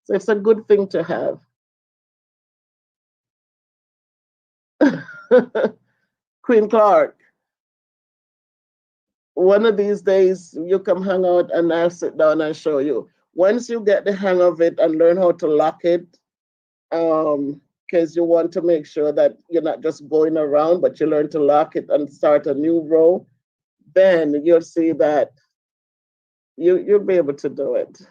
So it's a good thing to have. Queen Clark, one of these days you come hang out and I'll sit down and show you. Once you get the hang of it and learn how to lock it, because you want to make sure that you're not just going around, but you learn to lock it and start a new row, then you'll see that you'll be able to do it.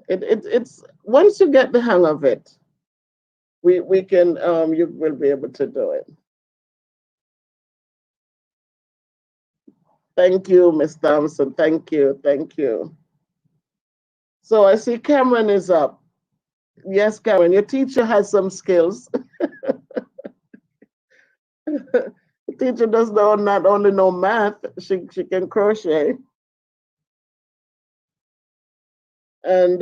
It's once you get the hang of it, we can you will be able to do it. Thank you, Miss Thompson. Thank you, thank you. So I see Cameron is up. Yes, Cameron, your teacher has some skills. The teacher does not only know math, she can crochet. And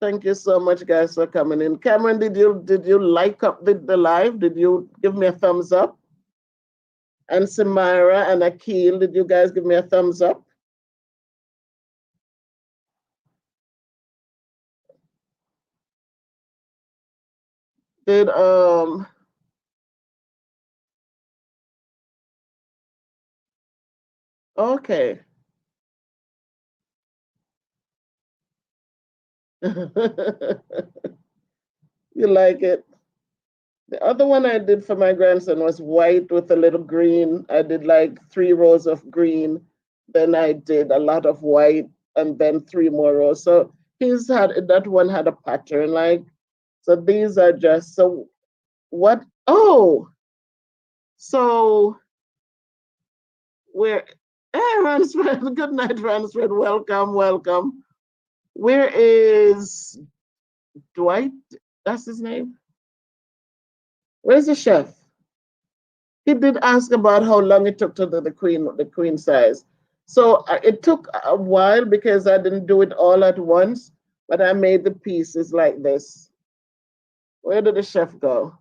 thank you so much, guys, for coming in. Cameron, did you like up the live? Did you give me a thumbs up? And Samira and Akil, did you guys give me a thumbs up? Did okay. You like it? The other one I did for my grandson was white with a little green. I did like 3 rows of green. Then I did a lot of white and then 3 more rows. So he's had that one had a pattern like. So these are just so what? Oh, so where? Hey, Ransford. Good night, Ransford. Welcome, welcome. Where is Dwight? That's his name. Where's the chef? He did ask about how long it took to do the queen size. So it took a while because I didn't do it all at once, but I made the pieces like this. Where did the chef go?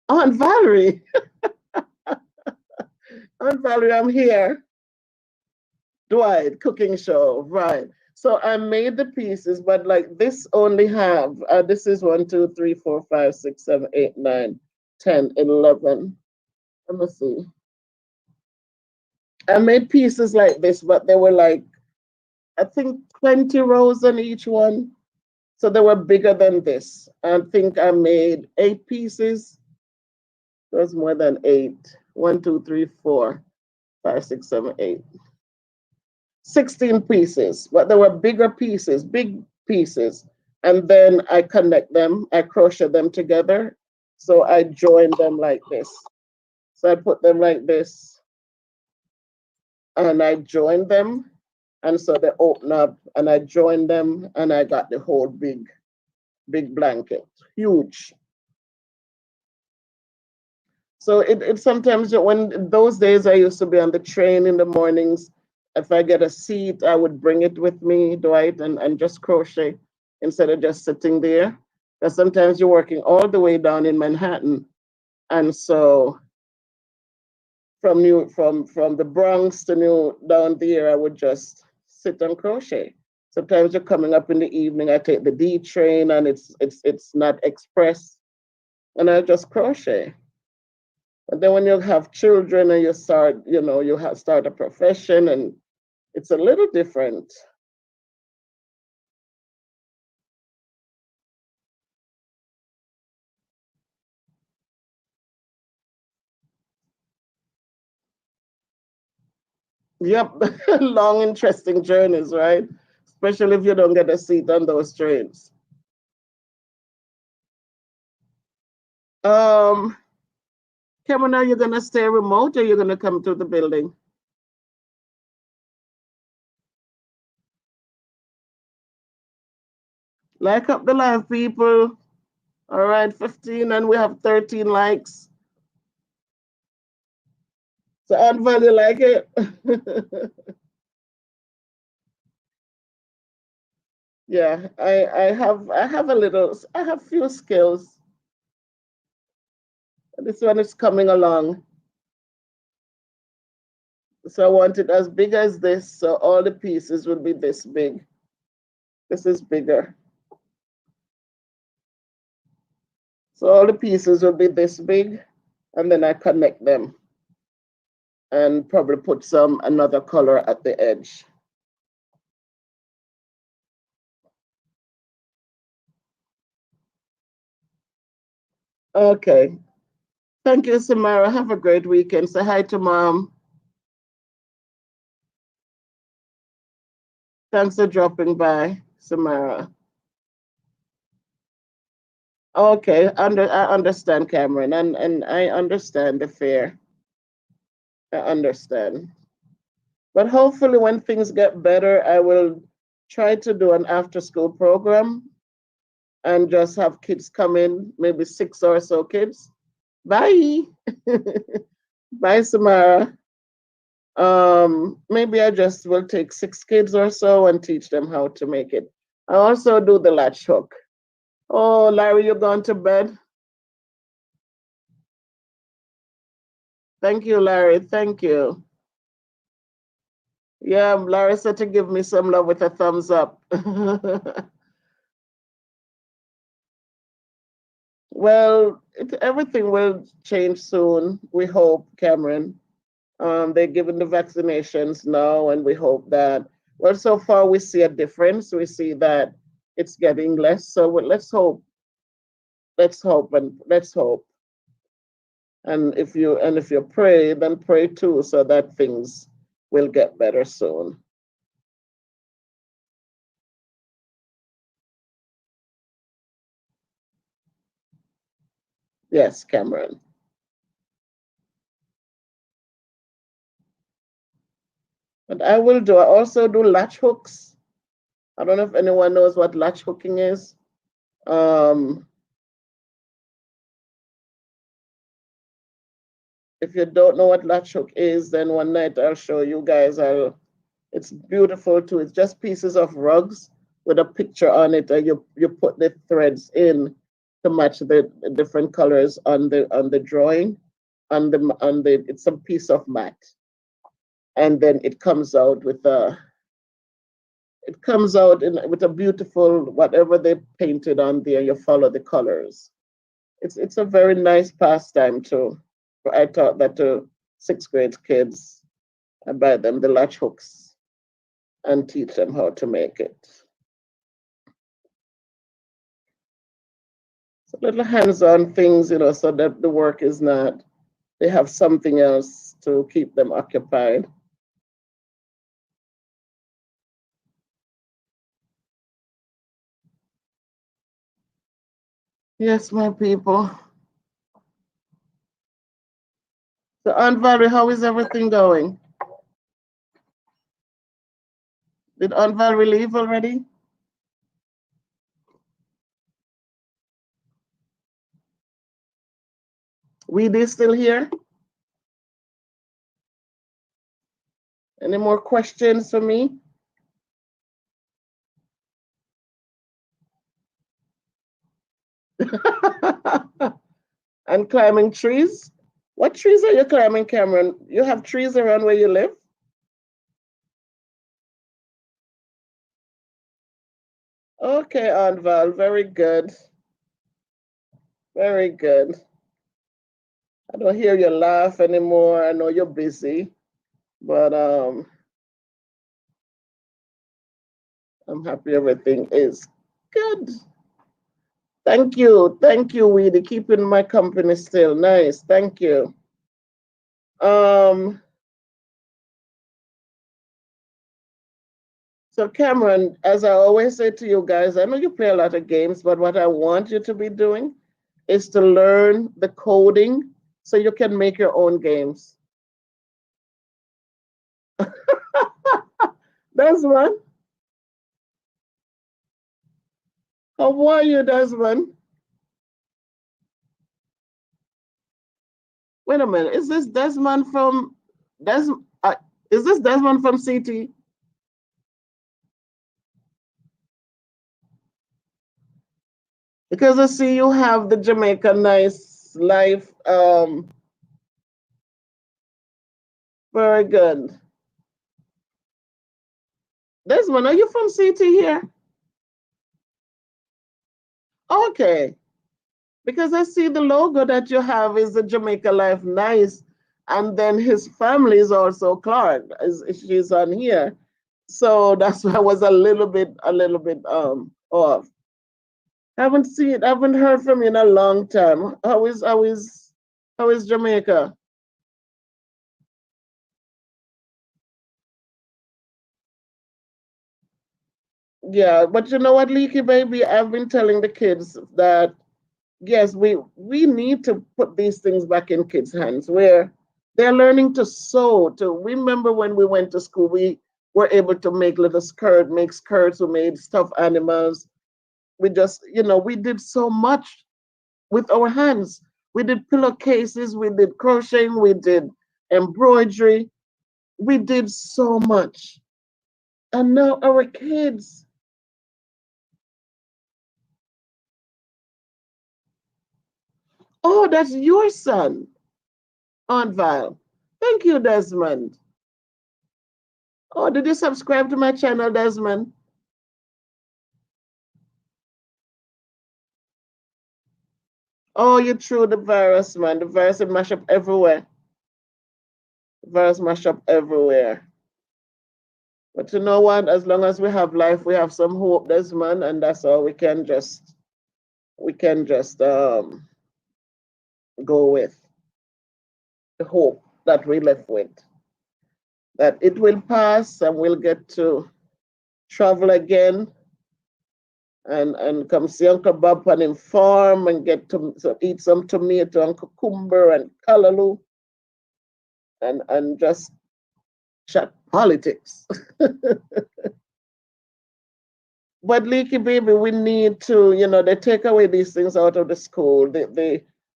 Aunt Valerie. Aunt Valerie, I'm here. Dwight, cooking show, right. So I made the pieces, but like this only have, this is 1, 2, 3, 4, 5, 6, 7, 8, 9, 10, 11. Let me see. I made pieces like this, but they were like, I think 20 rows on each one. So they were bigger than this. I think I made 8 pieces. It was more than 8. 1, 2, 3, 4, 5, 6, 7, 8. 16 pieces, but they were bigger pieces, big pieces. And then I connect them, I crochet them together. So I join them like this. So I put them like this and I join them. And so they open up and I join them and I got the whole big blanket, huge. So it sometimes when those days I used to be on the train in the mornings, if I get a seat, I would bring it with me, Dwight, and just crochet instead of just sitting there. Because sometimes you're working all the way down in Manhattan. And so from the Bronx to New down there, I would just sit and crochet. Sometimes you're coming up in the evening, I take the D train and it's not express and I just crochet. But then when you have children and you start, you have start a profession and it's a little different. Yep, long, interesting journeys, right? Especially if you don't get a seat on those trains. Um, Cameron, are you gonna stay remote or are you gonna come to the building? Like up the live, people. All right, 15, and we have 13 likes. So Aunt Val, you like it? Yeah, I have few skills. This one is coming along. So I want it as big as this, so all the pieces will be this big. This is bigger. So all the pieces will be this big, and then I connect them and probably put another color at the edge. Okay. Thank you, Samara. Have a great weekend. Say hi to mom. Thanks for dropping by, Samara. Okay, I understand, Cameron, and I understand the fear. I understand. But hopefully, when things get better, I will try to do an after-school program and just have kids come in, maybe 6 or so kids. Bye. Bye, Samara. Maybe I just will take 6 kids or so and teach them how to make it. I also do the latch hook. Oh, Larry, you gone to bed? Thank you, Larry. Thank you. Yeah, Larry said to give me some love with a thumbs up. Well, everything will change soon. We hope, Cameron. They're giving the vaccinations now, and we hope that. Well, so far we see a difference. We see that it's getting less. So let's hope. Let's hope, and let's hope. And if you pray, then pray too, so that things will get better soon. Yes, Cameron. But I also do latch hooks. I don't know if anyone knows what latch hooking is. Um, if you don't know what latch hook is, then one night I'll show you guys. It's beautiful too. It's just pieces of rugs with a picture on it, and you put the threads in to match the different colors on the drawing. On the it's a piece of mat, and then with a beautiful whatever they painted on there. You follow the colors. It's a very nice pastime too. I taught that to sixth grade kids. I buy them the latch hooks and teach them how to make it. So little hands-on things, so that the work is not, they have something else to keep them occupied. Yes, my people. So Aunt Valerie, how is everything going? Did Aunt Valerie leave already? Weedy still here? Any more questions for me? And climbing trees? What trees are you climbing, Cameron? You have trees around where you live? Okay, Aunt Val, very good. Very good. I don't hear you laugh anymore. I know you're busy, but I'm happy everything is good. Thank you, Weedy, keeping my company still. Nice, thank you. Um, so Cameron, as I always say to you guys, I know you play a lot of games, but what I want you to be doing is to learn the coding so you can make your own games. Desmond, how are you, Desmond? Wait a minute. Is this Desmond from Des? Is this Desmond from CT? Because I see you have the Jamaica Nice Life. Very good. Desmond, are you from CT here? Okay. Because I see the logo that you have is the Jamaica Life Nice, and then his family is also Clark. She's on here, so that's why I was a little bit off. Haven't heard from you in a long time. How is Jamaica? Yeah, but you know what, Leaky baby, I've been telling the kids that yes, we need to put these things back in kids' hands where they're learning to sew. To remember when we went to school, we were able to make make skirts, we made stuffed animals. We just, we did so much with our hands. We did pillowcases, we did crocheting, we did embroidery, we did so much. And now our kids, oh, that's your son, Aunt Val. Thank you, Desmond. Oh, did you subscribe to my channel, Desmond? Oh, you threw the virus, man. The virus will mash up everywhere. The virus mash up everywhere. But you know what? As long as we have life, we have some hope, Desmond, and that's all we can just go with the hope that we left with. That it will pass and we'll get to travel again and come see Uncle Bob on him farm and get to eat some tomato and cucumber and callaloo and just chat politics. But Leaky baby, we need to, they take away these things out of the school.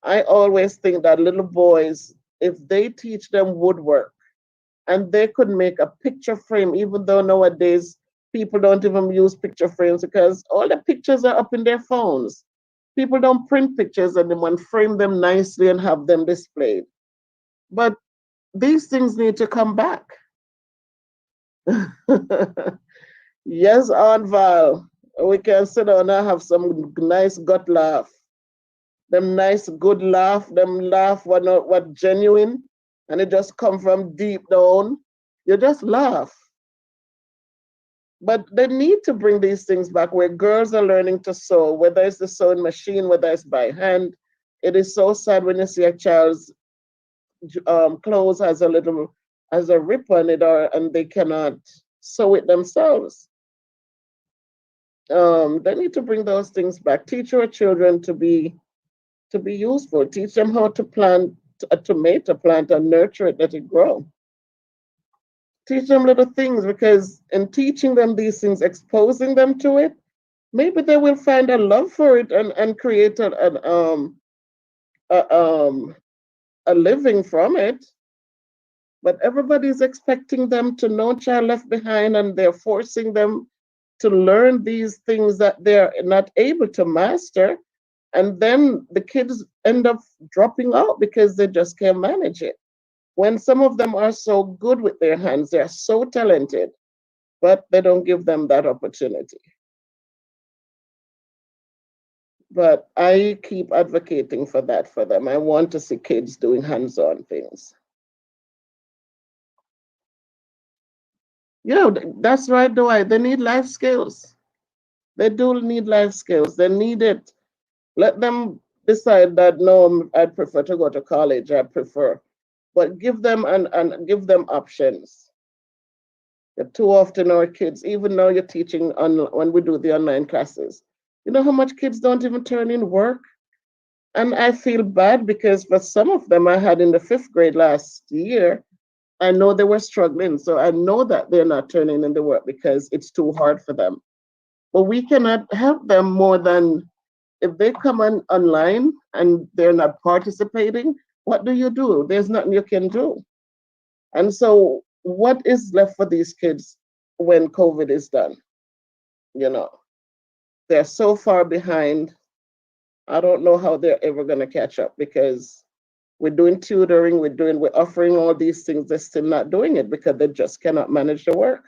I always think that little boys, if they teach them woodwork and they could make a picture frame, even though nowadays people don't even use picture frames because all the pictures are up in their phones. People don't print pictures anymore and frame them nicely and have them displayed. But these things need to come back. Yes, Aunt Val, we can sit down and have some nice gut laugh. Them nice good laugh, them laugh what genuine, and it just come from deep down. You just laugh. But they need to bring these things back where girls are learning to sew, whether it's the sewing machine, whether it's by hand. It is so sad when you see a child's clothes has a rip on it, and they cannot sew it themselves. They need to bring those things back. Teach our children to be useful. Teach them how to plant a tomato plant and nurture it, let it grow. Teach them little things, because in teaching them these things, exposing them to it, maybe they will find a love for it, and create a, a living from it. But everybody's expecting them to no child left behind, and they're forcing them to learn these things that they're not able to master. And then the kids end up dropping out because they just can't manage it. When some of them are so good with their hands, they're so talented, but they don't give them that opportunity. But I keep advocating for that for them. I want to see kids doing hands on things. Yeah, that's right, Dwight. They need life skills. They do need life skills. They need it. Let them decide that no, I'd prefer to go to college. I prefer, but give them and give them options. Too often our kids, even though you're teaching on when we do the online classes, you know how much kids don't even turn in work, and I feel bad because for some of them I had in the fifth grade last year, I know they were struggling, so I know that they're not turning in the work because it's too hard for them. But we cannot help them more than if they come online and they're not participating. What do? There's nothing you can do. And so, what is left for these kids when COVID is done? You know, they're so far behind. I don't know how they're ever going to catch up, because we're doing tutoring, we're offering all these things. They're still not doing it because they just cannot manage the work.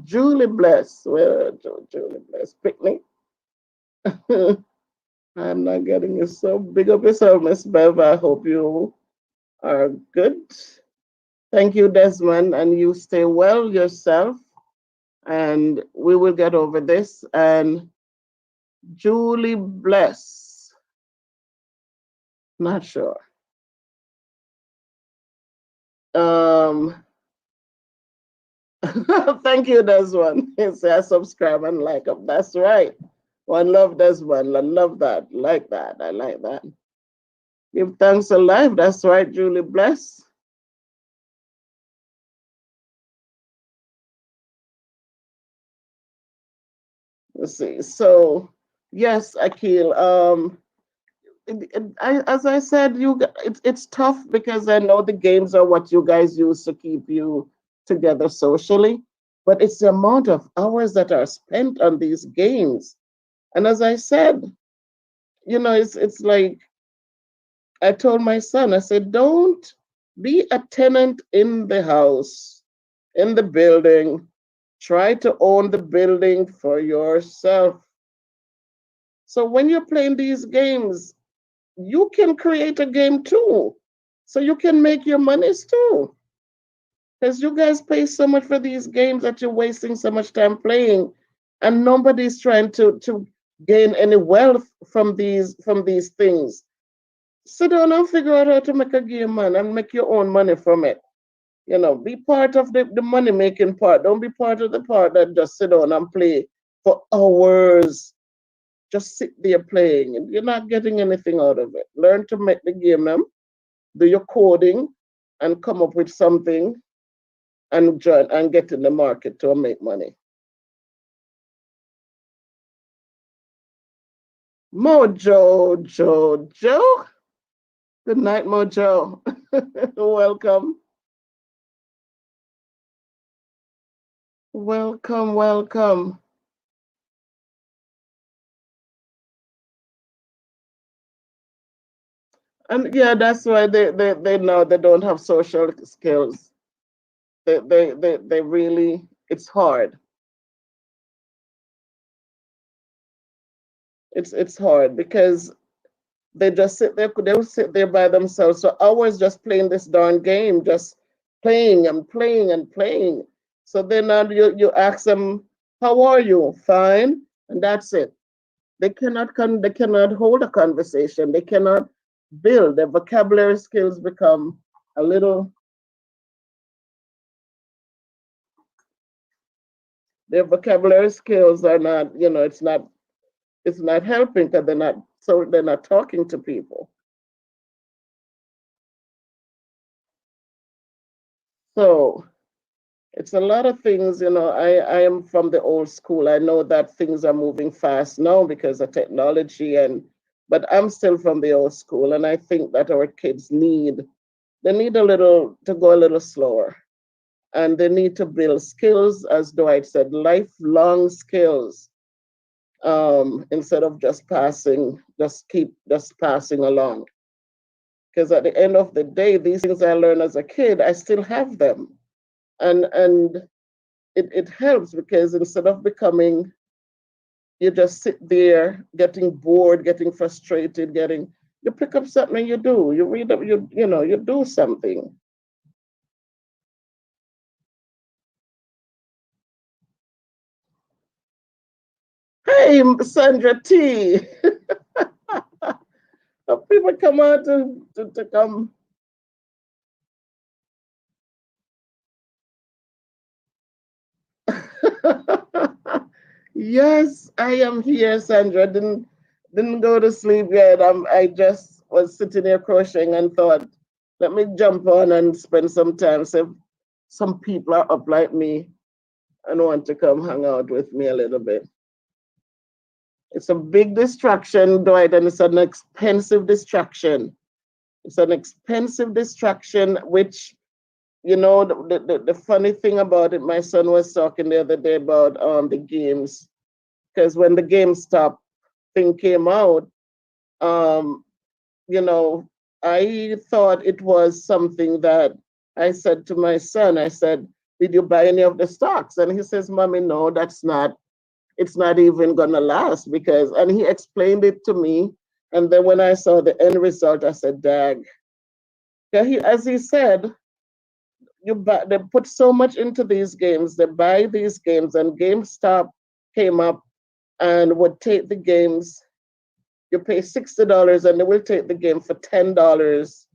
Julie Bless, well, Julie Bless, picnic. I'm not getting you, so big up yourself, Miss Bev. I hope you are good. Thank you, Desmond, and you stay well yourself. And we will get over this. And Julie Bless, not sure. Um, thank you, Desmond. Yes, I subscribe and like them. That's right. One love, Desmond. I love that. Like that. I like that. Give thanks alive. That's right, Julie Bless. Let's see. So, yes, Akil. As I said, it's tough because I know the games are what you guys use to keep you together socially, but it's the amount of hours that are spent on these games. And as I said, it's like I told my son, I said, don't be a tenant in the house, in the building. Try to own the building for yourself. So when you're playing these games, you can create a game too. So you can make your monies too. Because you guys pay so much for these games that you're wasting so much time playing, and nobody's trying to gain any wealth from these things. Sit down and figure out how to make a game, man, and make your own money from it. Be part of the money making part. Don't be part of the part that just sit down and play for hours. Just sit there playing, and you're not getting anything out of it. Learn to make the game now, do your coding, and come up with something, and join and get in the market to make money. Mojo, Jojo. Good night, Mojo. Welcome. Welcome, welcome. And yeah, that's why they know they don't have social skills. They really, it's hard. It's hard because they'll sit there by themselves for hours just playing this darn game, just playing and playing and playing. So then you ask them, how are you? Fine, and that's it. They cannot hold a conversation. They cannot build. Their vocabulary skills become a little. Their vocabulary skills are not. It's not helping because they're not talking to people. So it's a lot of things. I am from the old school. I know that things are moving fast now because of technology, but I'm still from the old school, and I think that our kids need a little to go a little slower, and they need to build skills, as Dwight said, lifelong skills, instead of just passing along. Because at the end of the day, these things I learned as a kid, I still have them, and it helps because instead of becoming, you just sit there getting bored, getting frustrated, you pick up something and you do. You read up, you do something. Hey, Sandra T. People come out to come. Yes, I am here, Sandra. Didn't go to sleep yet. I just was sitting here crocheting and thought, let me jump on and spend some time. So some people are up like me and want to come hang out with me a little bit. It's a big distraction, Dwight, and it's an expensive distraction. It's an expensive distraction, which the funny thing about it, my son was talking the other day about the games, because when the GameStop thing came out, um, you know, I thought it was something that I said to my son, I said, did you buy any of the stocks? And he says, Mommy, no, it's not even gonna last and he explained it to me. And then when I saw the end result, I said, Dag. Yeah, as he said, they put so much into these games, they buy these games, and GameStop came up and would take the games. You pay $60 and they will take the game for $10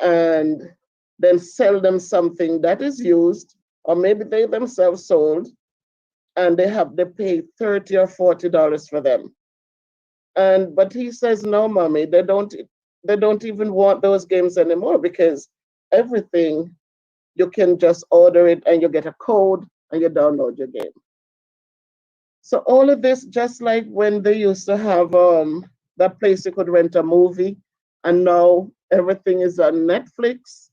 and then sell them something that is used, or maybe they themselves sold, and they pay $30 or $40 for them. But he says, no, mommy, they don't even want those games anymore because everything, you can just order it and you get a code and you download your game. So all of this, just like when they used to have that place you could rent a movie, and now everything is on Netflix.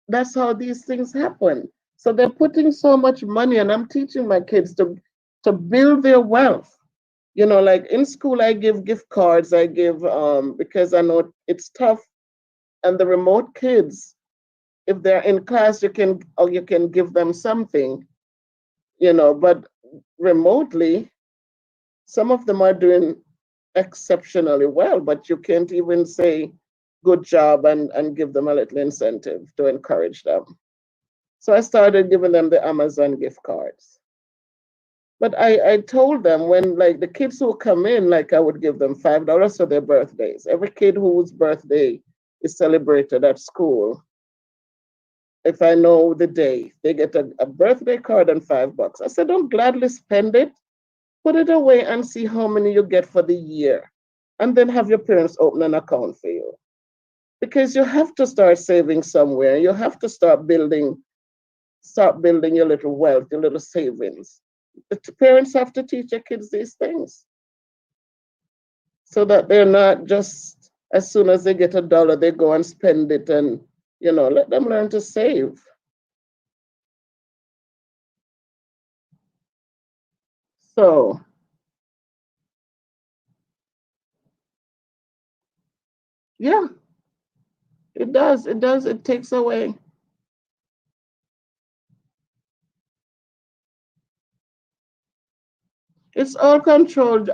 That's how these things happen. So they're putting so much money, and I'm teaching my kids to build their wealth. Like in school, I give gift cards. I give because I know it's tough, and the remote kids, if they're in class, you can give them something, but remotely, some of them are doing exceptionally well, but you can't even say good job and give them a little incentive to encourage them. So I started giving them the Amazon gift cards. But I told them, when like the kids who come in, like I would give them $5 for their birthdays. Every kid whose birthday is celebrated at school, if I know the day, they get a birthday card and $5. I said, don't gladly spend it. Put it away and see how many you get for the year. And then have your parents open an account for you. Because you have to start saving somewhere. You have to start building your little wealth, your little savings. The parents have to teach your kids these things so that they're not just, as soon as they get a dollar, they go and spend it, and let them learn to save. So yeah, it takes away. It's all controlled,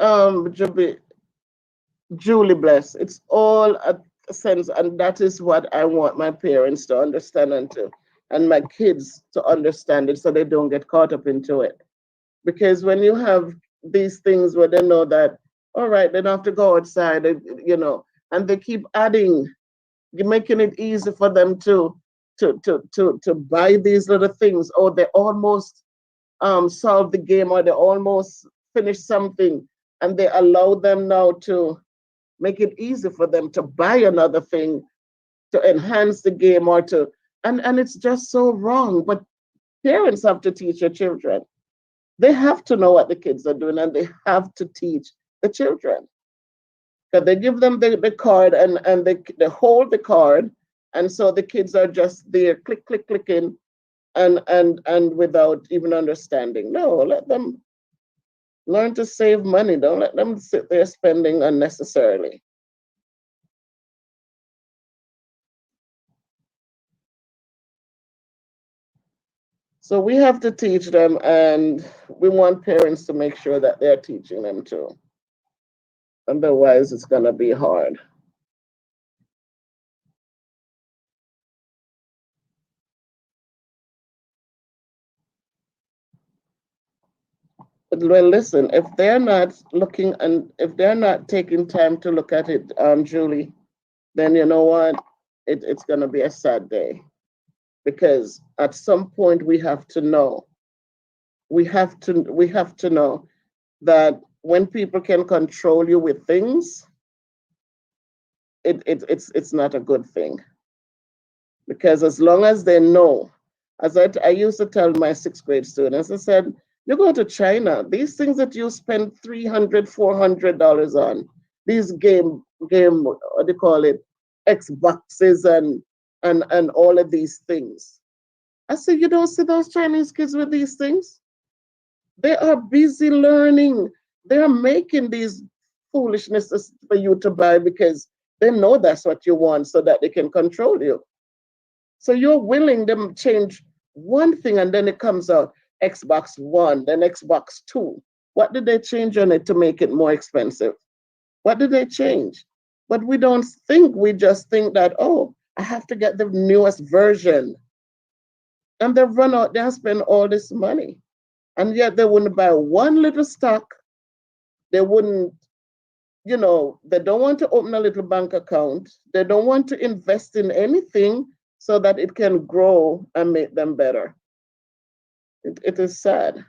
Julie Bless. It's all a sense, and that is what I want my parents to understand and to and my kids to understand it so they don't get caught up into it. Because when you have these things where they know that, all right, they don't have to go outside, and they keep adding, making it easy for them to buy these little things, or they almost solve the game, or they almost finish something, and they allow them now to make it easy for them to buy another thing to enhance the game, or to and it's just so wrong. But parents have to teach your children. They have to know what the kids are doing, and they have to teach the children. Because they give them the card, and they hold the card, and so the kids are just there click click clicking, and without even understanding. No, let them learn to save money. Don't let them sit there spending unnecessarily. So we have to teach them, and we want parents to make sure that they're teaching them too. Otherwise, it's going to be hard. But well, listen, if they're not looking, and if they're not taking time to look at it, Julie, then you know what? It's going to be a sad day, because at some point we have to know. We have to know that when people can control you with things, it's not a good thing. Because as long as they know, I used to tell my sixth grade students, I said, you go to China, these things that you spend $300, $400 on, these what do you call it, Xboxes and all of these things. I said, you don't see those Chinese kids with these things? They are busy learning. They are making these foolishnesses for you to buy because they know that's what you want so that they can control you. So you're willing them change one thing, and then it comes out Xbox One, then Xbox Two. What did they change on it to make it more expensive? What did they change? But we don't think, we just think that, oh, I have to get the newest version. And they've run out there and spend all this money. And yet they wouldn't buy one little stock. They wouldn't, they don't want to open a little bank account. They don't want to invest in anything so that it can grow and make them better. It is sad.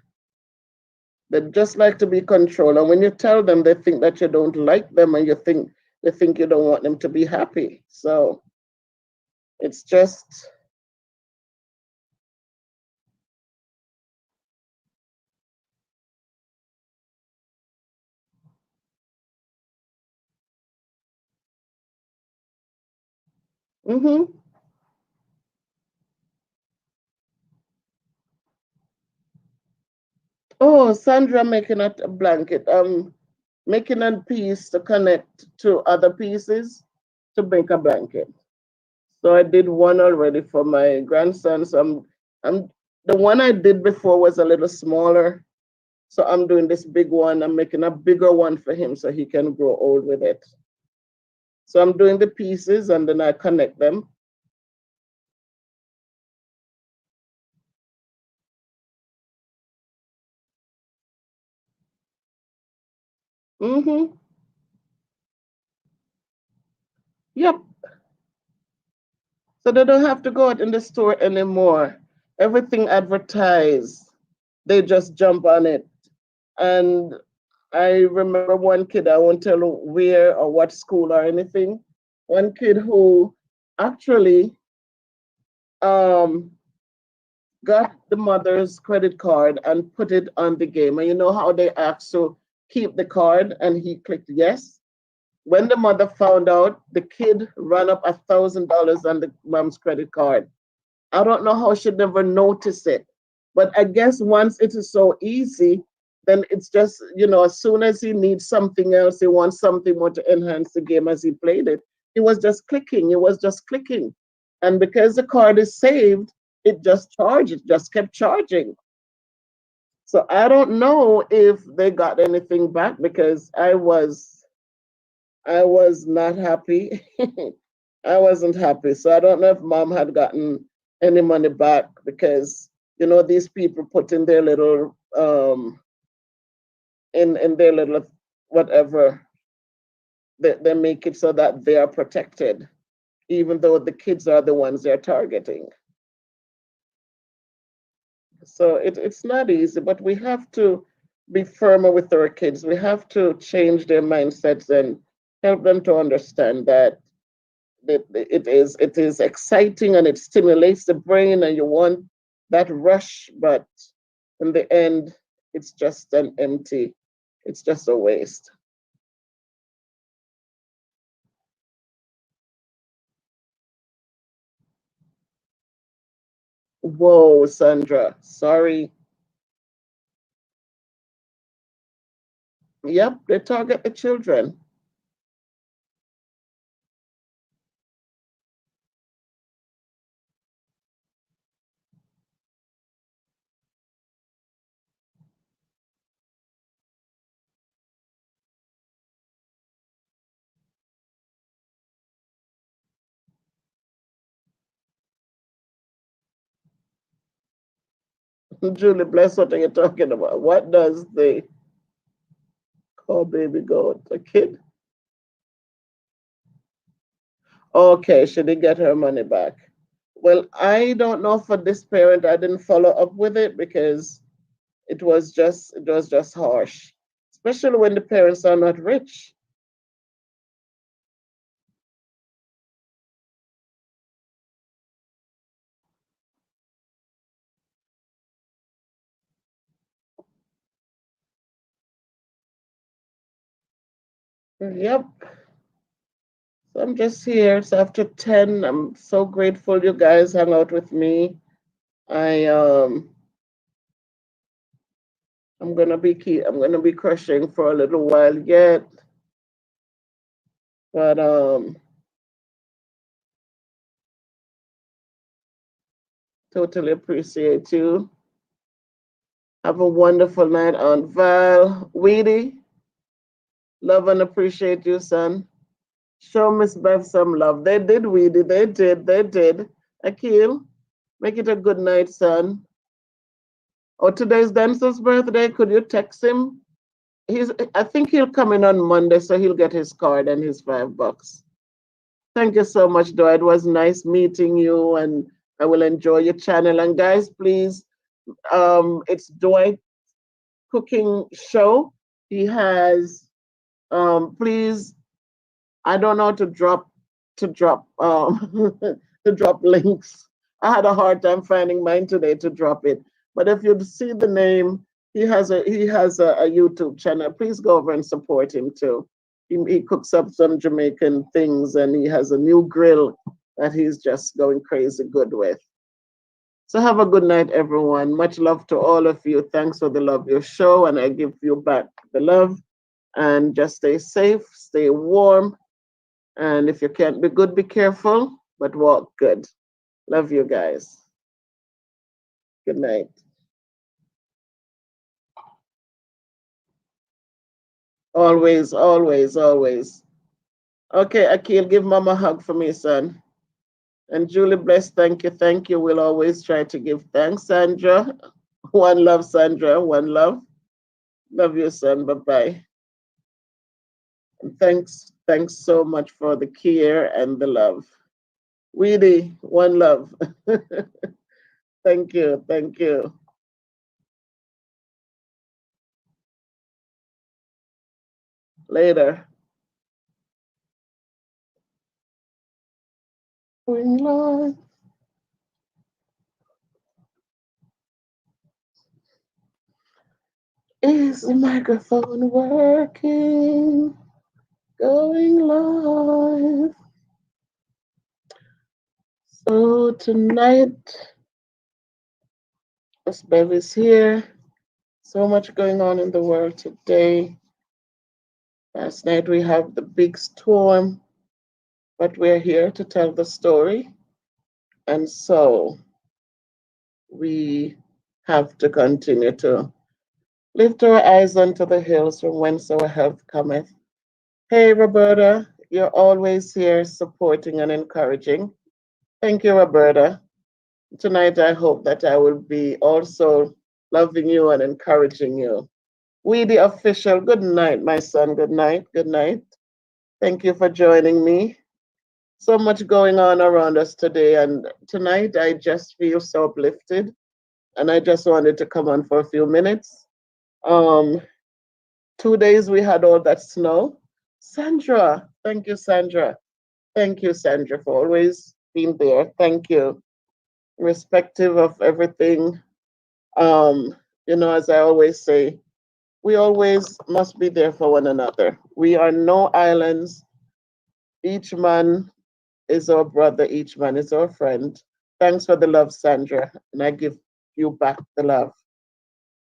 They just like to be controlled. And when you tell them, they think that you don't like them, and they think you don't want them to be happy. So it's just, mm-hmm. Oh, Sandra making a blanket. Making a piece to connect to other pieces to make a blanket. So I did one already for my grandson. So I'm the one I did before was a little smaller. So I'm doing this big one. I'm making a bigger one for him so he can grow old with it. So I'm doing the pieces and then I connect them. Mm-hmm. Yep. So they don't have to go out in the store anymore. Everything advertised. They just jump on it. And I remember one kid, I won't tell where or what school or anything. One kid who actually um, got the mother's credit card and put it on the game. And you know how they asked to keep the card, and he clicked yes. When the mother found out, the kid ran up $1,000 on the mom's credit card. I don't know how she never noticed it. But I guess once it is so easy, then it's just, as soon as he needs something else, he wants something more to enhance the game as he played it. He was just clicking. It was just clicking. And because the card is saved, it just charged. It just kept charging. So I don't know if they got anything back because I was not happy. I wasn't happy. So I don't know if mom had gotten any money back because these people put in their little in their little whatever they make it so that they are protected, even though the kids are the ones they're targeting. So it's not easy, but we have to be firmer with our kids. We have to change their mindsets and help them to understand that it is exciting and it stimulates the brain and you want that rush, but in the end, it's just an empty, it's just a waste. Whoa, Sandra, sorry. Yep, they target the children. Julie, bless what are you talking about? What does the call baby goat? A kid? Okay, she did get her money back. Well, I don't know for this parent. I didn't follow up with it because it was just harsh, especially when the parents are not rich. Yep. So I'm just here. It's after 10. I'm so grateful you guys hung out with me. I'm gonna be crushing for a little while yet, but totally appreciate you. Have a wonderful night, Aunt Val. Weedy, love and appreciate you, son. Show Miss Bev some love. They did, Weedy. They did. They did. Akil, make it a good night, son. Oh, today's Denzel's birthday. Could you text him? I think he'll come in on Monday, so he'll get his card and his $5. Thank you so much, Doyle. It was nice meeting you, and I will enjoy your channel. And guys, please, it's Dwight Cooking Show. He has, please, I don't know to drop to drop links. I had a hard time finding mine today to drop it. But if you see the name, he has a YouTube channel. Please go over and support him too. He cooks up some Jamaican things and he has a new grill that he's just going crazy good with. So have a good night, everyone. Much love to all of you. Thanks for the love you show, and I give you back the love. And just stay safe, stay warm, and if you can't be good, be careful, but walk good. Love you guys. Good night. Always, always, always. Okay, Akil, give mama a hug for me, son. And Julie, bless, thank you, thank you. We'll always try to give thanks, Sandra. One love, Sandra, one love. Love you, son. Bye bye. And thanks so much for the care and the love. Weedy, one love. Thank you, thank you. Later. Going live. Is the microphone working? Going live. So tonight, Miss Bev is here. So much going on in the world today. Last night we have the big storm, but we're here to tell the story. And so we have to continue to lift our eyes unto the hills from whence our help cometh. Hey, Roberta, you're always here supporting and encouraging. Thank you, Roberta. Tonight, I hope that I will be also loving you and encouraging you. We, the official, good night, my son. Good night. Good night. Thank you for joining me. So much going on around us today. And tonight, I just feel so uplifted. And I just wanted to come on for a few minutes. Um, 2 days we had all that snow. Sandra, thank you, Sandra. Thank you, Sandra, for always being there. Thank you. Irrespective of everything, um, as I always say, we always must be there for one another. We are no islands. Each man is our brother, each man is our friend. Thanks for the love, Sandra, and I give you back the love.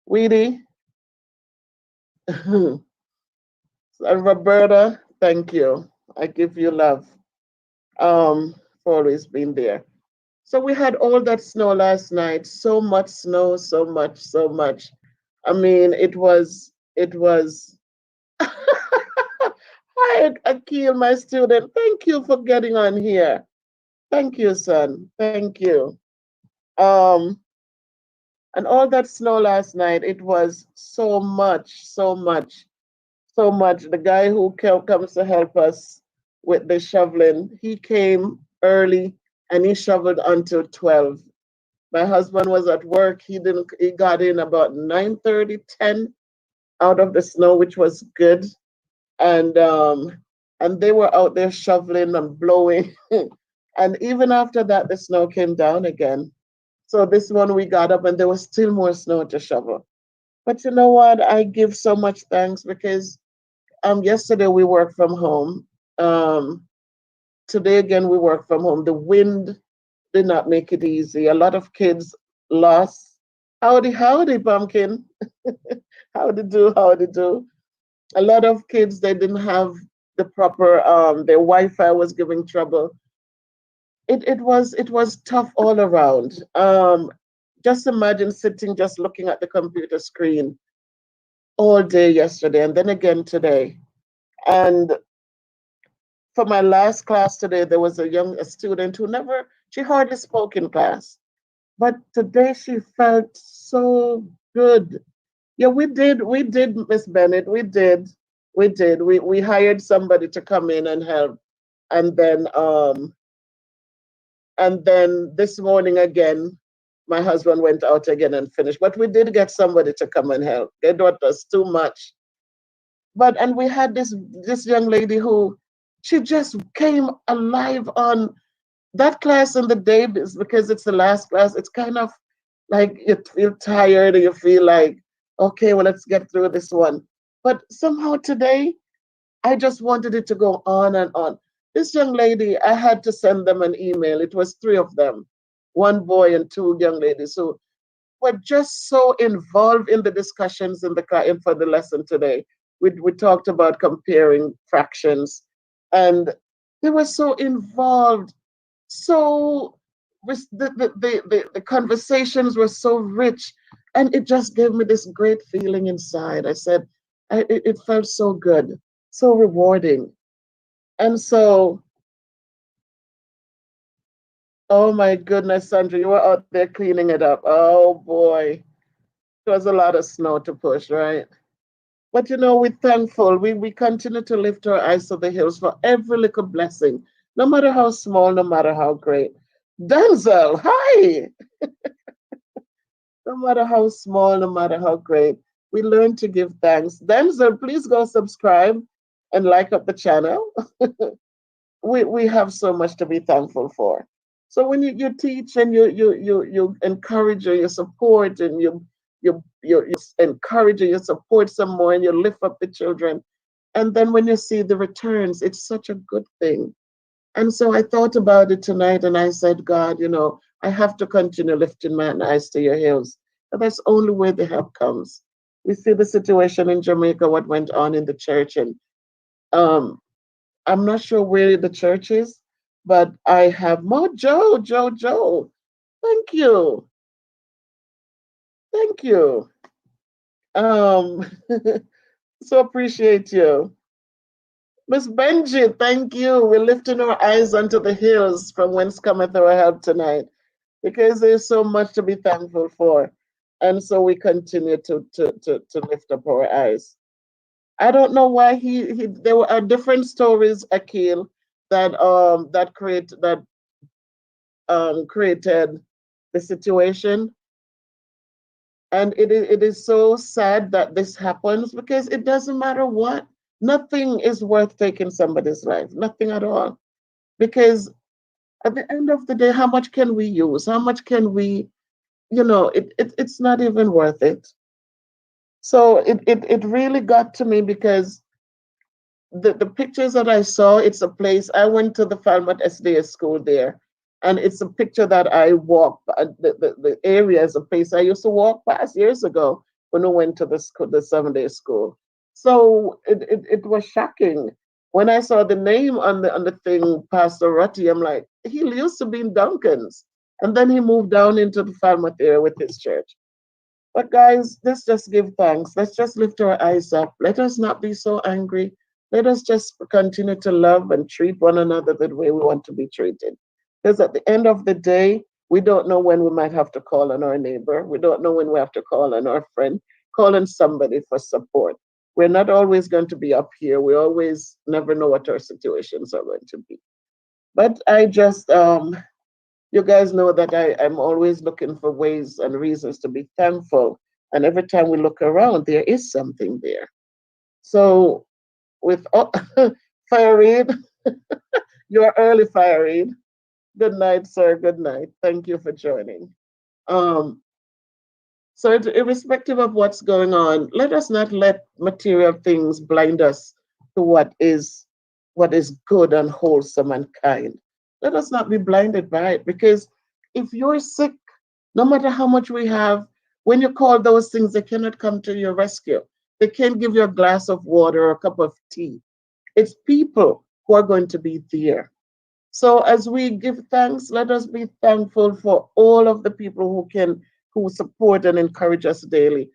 Weedy and Roberta, thank you. I give you love for always being there. So we had all that snow last night. So much snow, so much, so much. I mean, it was. Hi, Akil, my student. Thank you for getting on here. Thank you, son. Thank you. Um, and all that snow last night, it was so much, so much, so much. The guy who comes to help us with the shoveling, he came early and he shoveled until 12. My husband was at work. He got in about 9:30, 10 out of the snow, which was good. And they were out there shoveling and blowing. And even after that, the snow came down again. So this one we got up and there was still more snow to shovel. But you know what? I give so much thanks because yesterday we worked from home. Um, Today again we work from home. The wind did not make it easy. A lot of kids lost. Howdy, howdy, pumpkin. Howdy do, howdy do. A lot of kids they didn't have the proper their Wi-Fi was giving trouble. It was tough all around. Just imagine sitting just looking at the computer screen all day yesterday and then again today. And for my last class today, there was a student who never she hardly spoke in class. But today she felt so good. Yeah, we did, Miss Bennett. We did. We hired somebody to come in and help. And then this morning again, my husband went out again and finished. But we did get somebody to come and help. They don't us too much. And we had this young lady who she just came alive on that class in the day because it's the last class. It's kind of like you feel tired or you feel like, okay, well, let's get through this one. But somehow today, I just wanted it to go on and on. This young lady, I had to send them an email. It was three of them, one boy and two young ladies who were just so involved in the discussions in for the lesson today. We talked about comparing fractions, and they were so involved. So the conversations were so rich, and it just gave me this great feeling inside. I said, it felt so good, so rewarding. And so, oh my goodness, Sandra, you were out there cleaning it up. Oh boy, it was a lot of snow to push, right? But we're thankful. We continue to lift our eyes to the hills for every little blessing, no matter how small, no matter how great. Denzel, hi! No matter how small, no matter how great, we learn to give thanks. Denzel, please go subscribe and like up the channel. We have so much to be thankful for. So when you teach and you encourage or you support and you encourage and you support some more and you lift up the children, and then when you see the returns, it's such a good thing. And so I thought about it tonight and I said, God, I have to continue lifting my eyes to your hills. And that's the only way the help comes. We see the situation in Jamaica, what went on in the church, and um, I'm not sure where the church is, but I have more Joe. Thank you. Thank you. Um, so appreciate you. Miss Benji, thank you. We're lifting our eyes unto the hills from whence cometh our help tonight. because there's so much to be thankful for. And so we continue to lift up our eyes. I don't know why he there are different stories, Akil, that created the situation. And it is so sad that this happens because it doesn't matter what. Nothing is worth taking somebody's life. Nothing at all. Because at the end of the day, how much can we use? How much can we, it's not even worth it. So it really got to me because the pictures that I saw, it's a place. I went to the Falmouth SDS school there, and it's a picture that I walked. The area is a place I used to walk past years ago when I went to the school, the 7 day school. So it was shocking when I saw the name on the thing, Pastor Rutty. I'm like, he used to be in Duncan's, and then he moved down into the Falmouth area with his church. But guys, let's just give thanks. Let's just lift our eyes up. Let us not be so angry. Let us just continue to love and treat one another the way we want to be treated. Because at the end of the day, we don't know when we might have to call on our neighbor. We don't know when we have to call on our friend, call on somebody for support. We're not always going to be up here. We always never know what our situations are going to be. But I just you guys know that I'm always looking for ways and reasons to be thankful. And every time we look around, there is something there. So, with Fire Reed, you're early, Fire Reed. Good night, sir. Good night. Thank you for joining. Um, so, irrespective of what's going on, let us not let material things blind us to what is good and wholesome and kind. Let us not be blinded by it because if you're sick, no matter how much we have, when you call those things, they cannot come to your rescue. They can't give you a glass of water or a cup of tea. It's people who are going to be there. So as we give thanks, let us be thankful for all of the people who support and encourage us daily.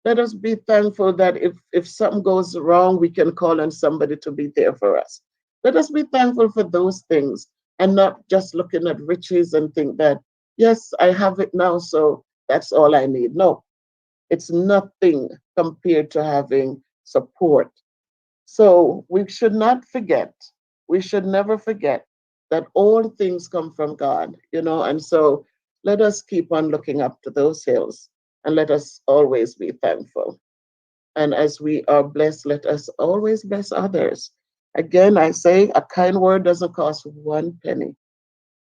Let us be thankful that if something goes wrong, we can call on somebody to be there for us. Let us be thankful for those things and not just looking at riches and think that, yes, I have it now, so that's all I need. No, it's nothing compared to having support. So we should not forget, we should never forget that all things come from God. And so let us keep on looking up to those hills and let us always be thankful. And as we are blessed, let us always bless others. Again, I say a kind word doesn't cost one penny.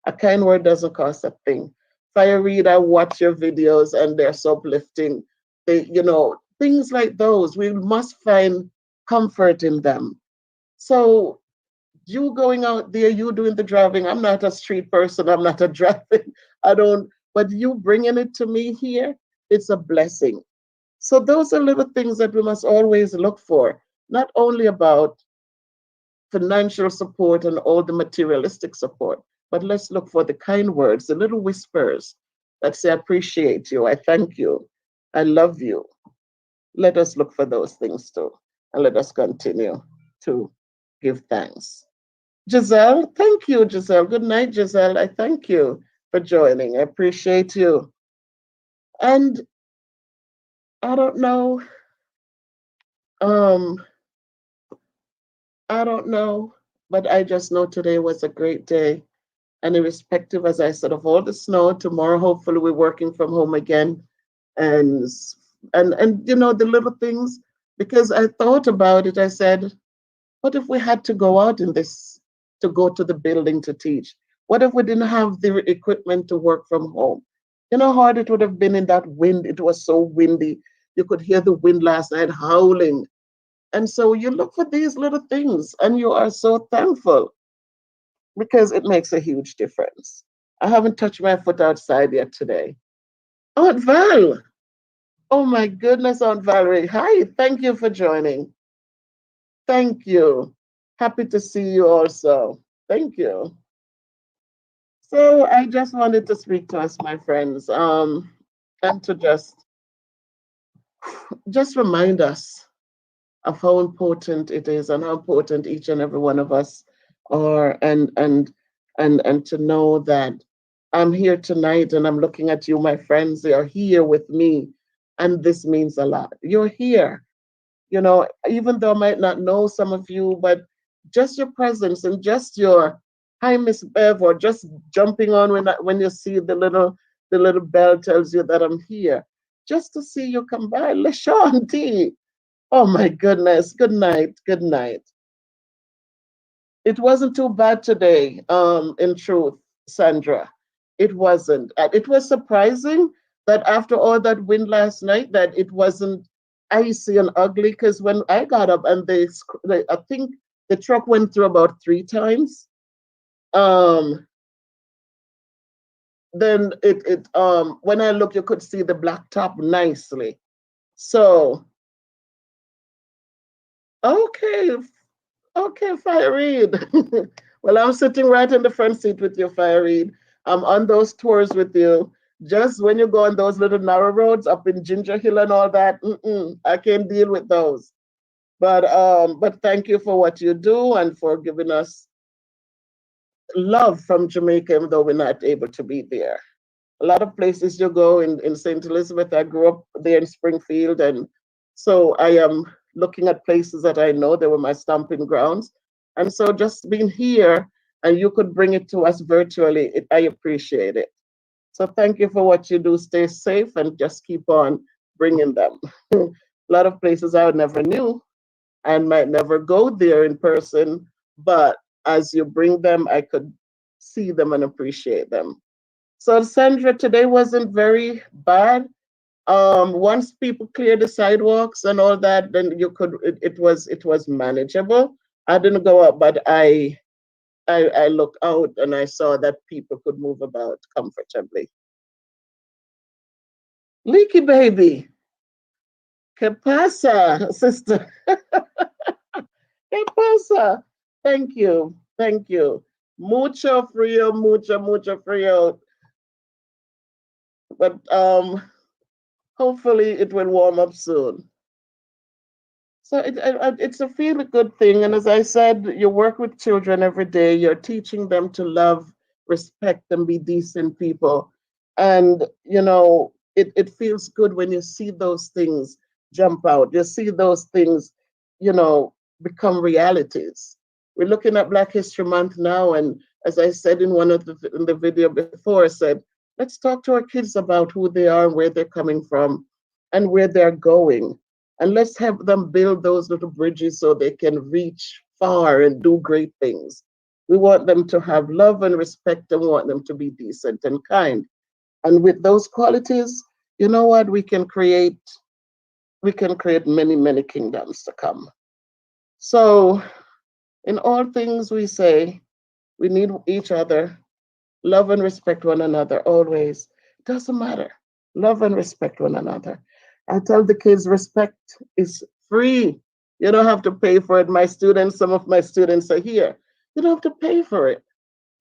A kind word doesn't cost a thing. Fire Read, I watch your videos and they're so uplifting. Things like those, we must find comfort in them. So you going out there, you doing the driving. I'm not a street person. I'm not a driving. I don't, but you bringing it to me here, it's a blessing. So those are little things that we must always look for, not only about financial support and all the materialistic support, but let's look for the kind words, the little whispers that say, I appreciate you, I thank you, I love you. Let us look for those things too, and let us continue to give thanks. Giselle, thank you, Giselle. Good night, Giselle. I thank you for joining. I appreciate you. And I don't know, um, I don't know, but I just know today was a great day. And irrespective, as I said, of all the snow, tomorrow hopefully we're working from home again. And the little things, because I thought about it, I said, what if we had to go out in this to go to the building to teach? What if we didn't have the equipment to work from home? You know how hard it would have been in that wind. It was so windy. You could hear the wind last night howling. And so you look for these little things and you are so thankful because it makes a huge difference. I haven't touched my foot outside yet today. Aunt Val. Oh my goodness, Aunt Valerie. Hi, thank you for joining. Thank you. Happy to see you also. Thank you. So I just wanted to speak to us, my friends, and to just remind us of how important it is and how important each and every one of us are, and to know that I'm here tonight and I'm looking at you, my friends. They are here with me. And this means a lot. You're here. Even though I might not know some of you, but just your presence and just your hi, Miss Bev, or just jumping on when you see the little bell tells you that I'm here. Just to see you come by. LaShawn D. Oh my goodness. Good night. Good night. It wasn't too bad today, in truth, Sandra. It wasn't. It was surprising that after all that wind last night, that it wasn't icy and ugly. Because when I got up and I think the truck went through about 3 times. Um, then when I looked, you could see the black top nicely. So okay, okay, Fire Reed. Well, I'm sitting right in the front seat with you, Fire Reed. I'm on those tours with you. Just when you go on those little narrow roads up in Ginger Hill and all that, I can't deal with those. But thank you for what you do and for giving us love from Jamaica, even though we're not able to be there. A lot of places you go in St. Elizabeth. I grew up there in Springfield, and so I am looking at places that I know they were my stomping grounds. And so just being here and you could bring it to us virtually, I appreciate it. So thank you for what you do. Stay safe and just keep on bringing them. A lot of places I never knew and might never go there in person, but as you bring them, I could see them and appreciate them. So Sandra, today wasn't very bad. Once people clear the sidewalks and all that, then it was manageable. I didn't go out, but I looked out and I saw that people could move about comfortably. Leaky baby, que pasa, sister? Que pasa? Thank you, thank you. Mucho frío, mucho frío. But hopefully it will warm up soon. So it's a really good thing. And as I said, you work with children every day. You're teaching them to love, respect, and be decent people. And, it feels good when you see those things jump out. You see those things, become realities. We're looking at Black History Month now. And as I said in the video before, I said, let's talk to our kids about who they are and where they're coming from and where they're going, and let's help them build those little bridges so they can reach far and do great things. We want them to have love and respect and we want them to be decent and kind. And with those qualities, you know what? We can create many, many kingdoms to come. So in all things we say, we need each other, love and respect one another always. Doesn't matter. Love and respect one another. I tell the kids respect is free. You don't have to pay for it. Some of my students are here. You don't have to pay for it.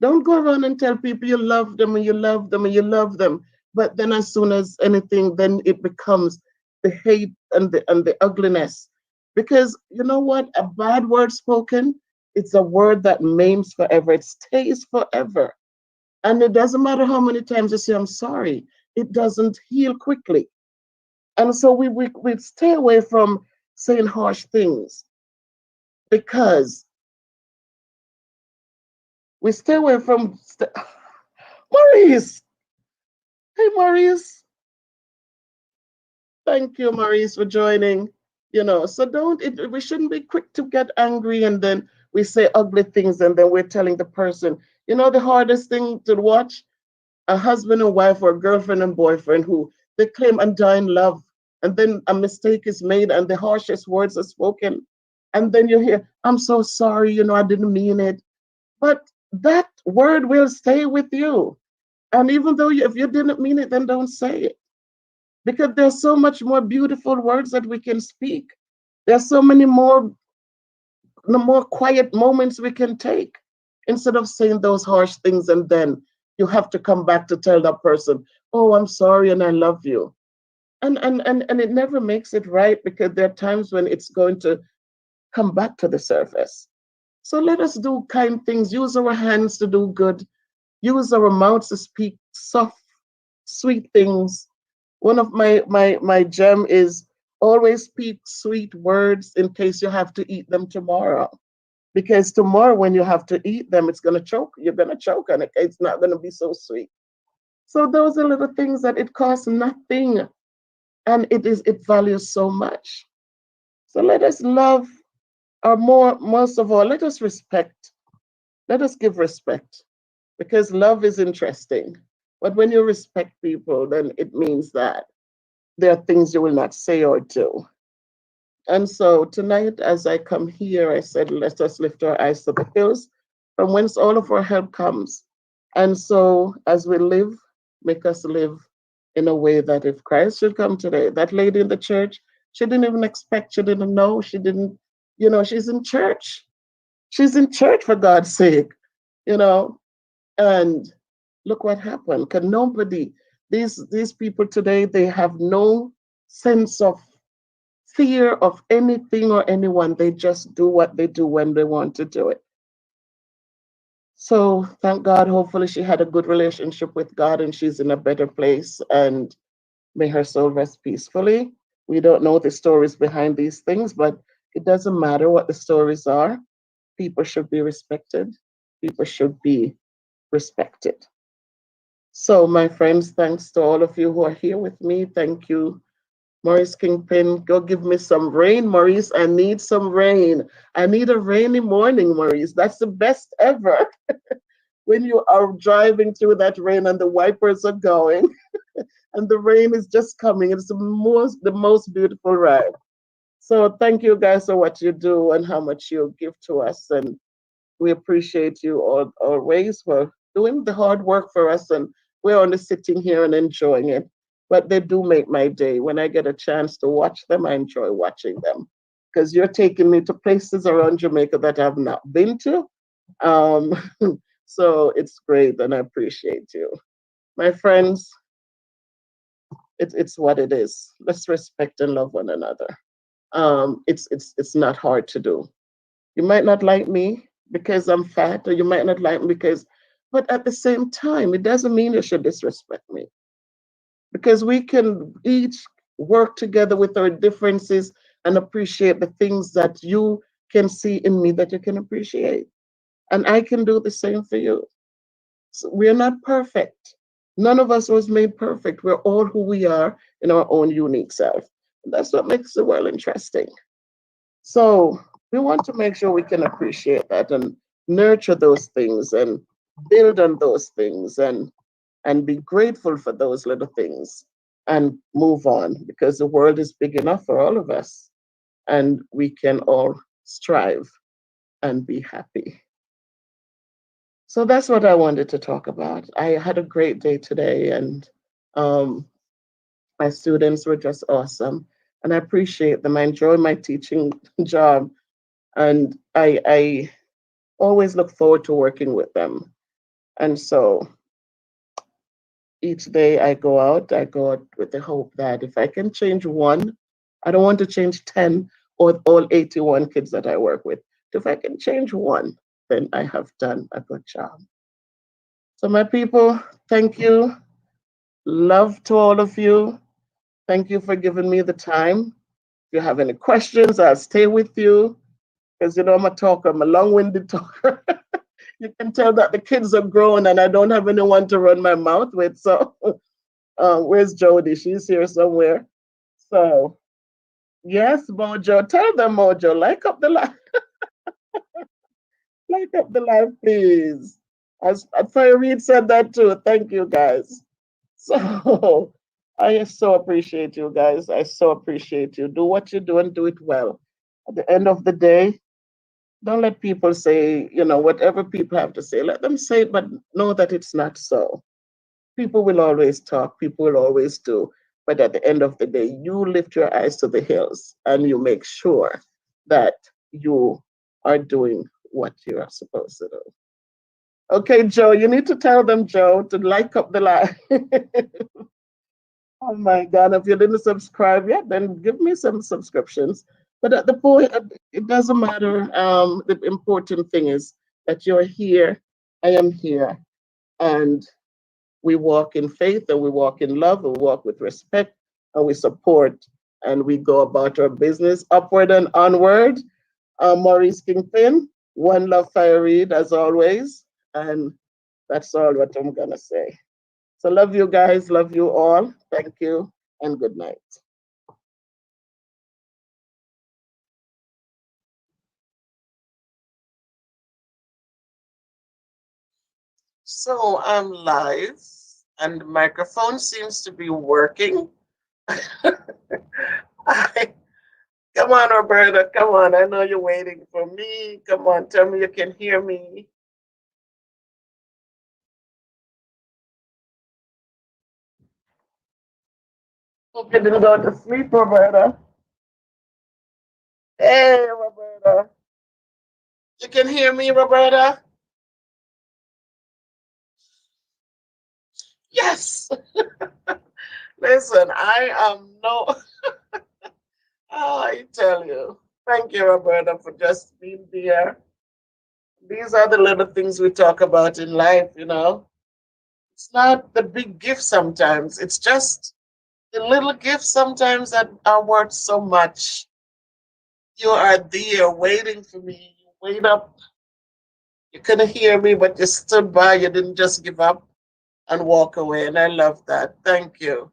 Don't go around and tell people you love them and you love them and you love them. But then as soon as anything, then it becomes the hate and the ugliness. Because you know what? A bad word spoken, it's a word that maims forever. It stays forever. And it doesn't matter how many times you say, I'm sorry, it doesn't heal quickly. And so we stay away from saying harsh things because we stay away from. Maurice! Hey, Maurice. Thank you, Maurice, for joining. So we shouldn't be quick to get angry and then we say ugly things and then we're telling the person, the hardest thing to watch? A husband and wife or a girlfriend and boyfriend who they claim undying love, and then a mistake is made and the harshest words are spoken, and then you hear, I'm so sorry, I didn't mean it. But that word will stay with you. And even though if you didn't mean it, then don't say it. Because there's so much more beautiful words that we can speak. There's so many more the more quiet moments we can take instead of saying those harsh things and then you have to come back to tell that person, oh, I'm sorry and I love you. And it never makes it right because there are times when it's going to come back to the surface. So let us do kind things, use our hands to do good, Use our mouths to speak soft, sweet things. One of my gem is always speak sweet words in case you have to eat them tomorrow. Because tomorrow when you have to eat them, it's gonna choke. You're gonna choke on it. It's not gonna be so sweet. So those are little things that it costs nothing, and it values so much. So let us love, or most of all, let us respect. Let us give respect, because love is interesting. But when you respect people, then it means that there are things you will not say or do. And so tonight, as I come here, I said, let us lift our eyes to the hills from whence all of our help comes. And so as we live, make us live in a way that if Christ should come today, that lady in the church, she didn't even expect, she didn't know, she didn't, she's in church. She's in church, for God's sake, you know, and look what happened. Can nobody, these people today, they have no sense of fear of anything or anyone. They just do what they do when they want to do it. So thank God, hopefully she had a good relationship with God and she's in a better place, and may her soul rest peacefully. We don't know the stories behind these things, but it doesn't matter what the stories are. People should be respected. People should be respected. So, my friends, thanks to all of you who are here with me. Thank you, Maurice Kingpin. Go give me some rain, Maurice. I need some rain. I need a rainy morning, Maurice. That's the best ever. When you are driving through that rain and the wipers are going and the rain is just coming. It's the most beautiful ride. So thank you guys for what you do and how much you give to us. And we appreciate you all always for doing the hard work for us. And we're only sitting here and enjoying it. But they do make my day. When I get a chance to watch them, I enjoy watching them. Because you're taking me to places around Jamaica that I've not been to. Um, so it's great and I appreciate you. My friends, it's what it is. Let's respect and love one another. It's not hard to do. You might not like me because I'm fat, or you might not like me because, but at the same time, it doesn't mean you should disrespect me, because we can each work together with our differences and appreciate the things that you can see in me that you can appreciate. And I can do the same for you. So we are not perfect. None of us was made perfect. We're all who we are in our own unique self. And that's what makes the world interesting. So we want to make sure we can appreciate that and nurture those things and build on those things and be grateful for those little things and move on, because the world is big enough for all of us and we can all strive and be happy. So that's what I wanted to talk about. I had a great day today, and um, my students were just awesome, and I appreciate them. I enjoy my teaching job, and I always look forward to working with them. And so each day I go out with the hope that if I can change one, I don't want to change 10 or all 81 kids that I work with. If I can change one, then I have done a good job. So, my people, thank you. Love to all of you. Thank you for giving me the time. If you have any questions, I'll stay with you, because I'm a talker, I'm a long winded talker. You can tell that the kids are grown and I don't have anyone to run my mouth with. So, where's Jody? She's here somewhere. So, yes, Mojo, tell them, Mojo, like up the live, like up the live, please. As Fire Reed said that too. Thank you, guys. So, I so appreciate you guys. I so appreciate you. Do what you do and do it well. At the end of the day, don't let people say, whatever people have to say. Let them say it, but know that it's not so. People will always talk, people will always do. But at the end of the day, you lift your eyes to the hills and you make sure that you are doing what you are supposed to do. Okay, Joe, you need to tell them, Joe, to like up the live. Oh my God, if you didn't subscribe yet, then give me some subscriptions. But at the point, it doesn't matter. The important thing is that you're here. I am here. and we walk in faith and we walk in love and we walk with respect and we support and we go about our business upward and onward. Maurice Kingpin, one love fire read as always. And that's all what I'm going to say. So love you guys, love you all. Thank you and good night. So I'm live and the microphone seems to be working. I, come on, Roberta. Come on. I know you're waiting for me. Come on. Tell me you can hear me. Hope you didn't go to sleep, Roberta. Hey, Roberta. You can hear me, Roberta? Yes. Listen, I am no. Oh, I tell you. Thank you, Roberta, for just being there. These are the little things we talk about in life, you know. It's not the big gifts sometimes. It's just the little gifts sometimes that are worth so much. You are there waiting for me. You wait up. You couldn't hear me, but you stood by. You didn't just give up and walk away. And I love that. Thank you.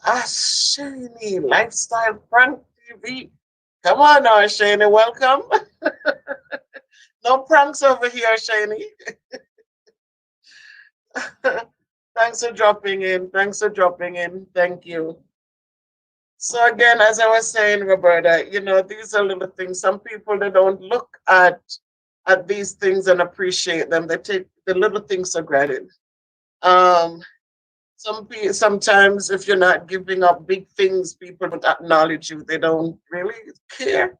Ah, Shani, Lifestyle Prank TV. Come on now, Shani. Welcome. No pranks over here, Shani. Thanks for dropping in. Thanks for dropping in. Thank you. So again, as I was saying, Roberta, you know, these are little things. Some people they don't look at these things and appreciate them. They take the little things for granted. Um, sometimes if you're not giving up big things, people don't acknowledge you. They don't really care.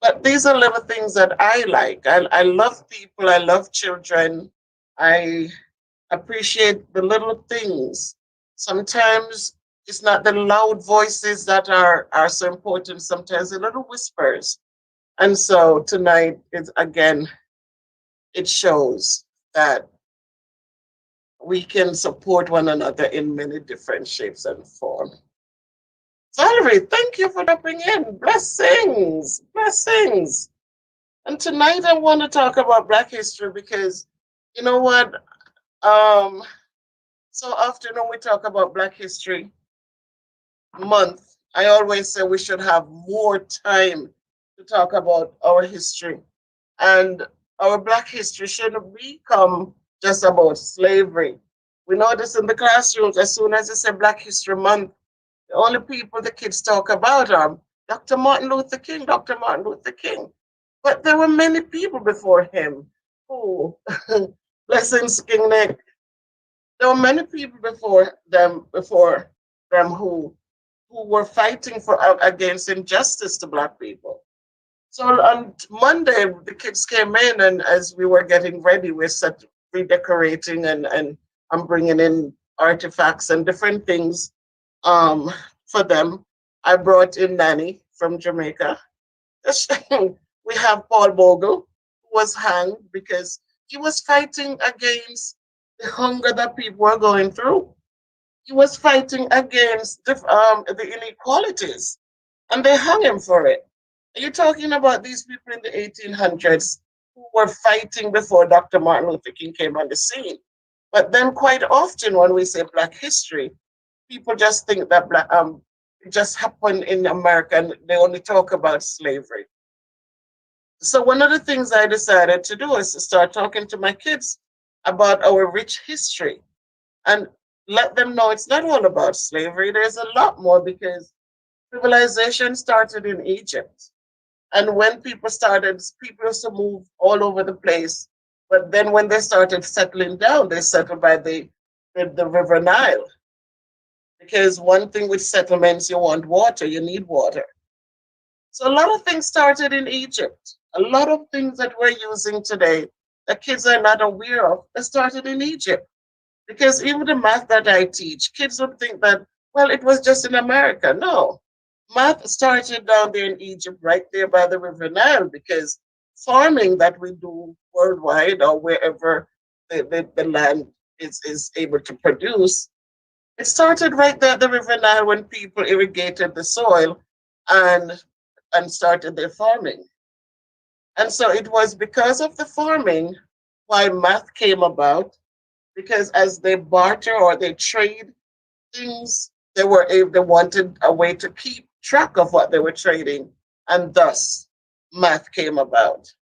But these are little things that I like. I love people. I love children. I appreciate the little things. Sometimes it's not the loud voices that are so important. Sometimes the little whispers. And so tonight is again, it shows that we can support one another in many different shapes and forms. Valerie, thank you for dropping in. Blessings, blessings. And tonight I want to talk about Black history because you know what? Um, so often when we talk about Black History Month, I always say we should have more time to talk about our history. And our Black history shouldn't become just about slavery. We notice in the classrooms, as soon as it's a Black History Month, the only people the kids talk about are Dr. Martin Luther King, Dr. Martin Luther King. But there were many people before him who, blessings, King Nick, there were many people before them who were fighting for against injustice to black people. So on Monday, the kids came in, and as we were getting ready, we set redecorating and I'm bringing in artifacts and different things um, for them. I brought in Nanny from Jamaica. We have Paul Bogle, who was hanged because he was fighting against the hunger that people were going through. He was fighting against the inequalities, and they hung him for it. Are you talking about these people in the 1800s who were fighting before Dr. Martin Luther King came on the scene? But then, quite often, when we say Black history, people just think that it just happened in America and they only talk about slavery. So, one of the things I decided to do is to start talking to my kids about our rich history and let them know it's not all about slavery. There's a lot more because civilization started in Egypt. And when people used to move all over the place. But then when they started settling down, they settled by the River Nile. Because one thing with settlements, you want water, you need water. So a lot of things started in Egypt. A lot of things that we're using today that kids are not aware of, they started in Egypt. Because even the math that I teach, kids would think that, well, it was just in America. No. Math started down there in Egypt, right there by the River Nile, because farming that we do worldwide or wherever the land is able to produce. It started right there at the River Nile when people irrigated the soil and started their farming. And so it was because of the farming why math came about, because as they barter or they trade things, they wanted a way to keep track of what they were trading, and thus math came about.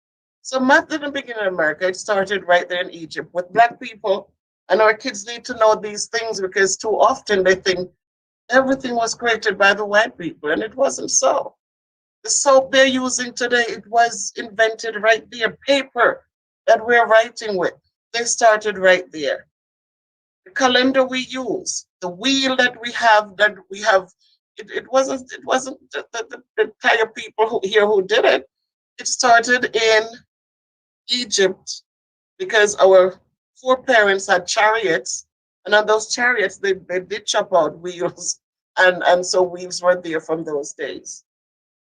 So math didn't begin in America. It started right there in Egypt with black people. And our kids need to know these things because too often they think everything was created by the white people, and it wasn't so. The soap they're using today, it was invented right there. Paper that we're writing with, they started right there. The calendar we use, the wheel that we have, it wasn't the entire people here who did it. It started in Egypt because our foreparents had chariots, and on those chariots they did chop out wheels, and so wheels were there from those days.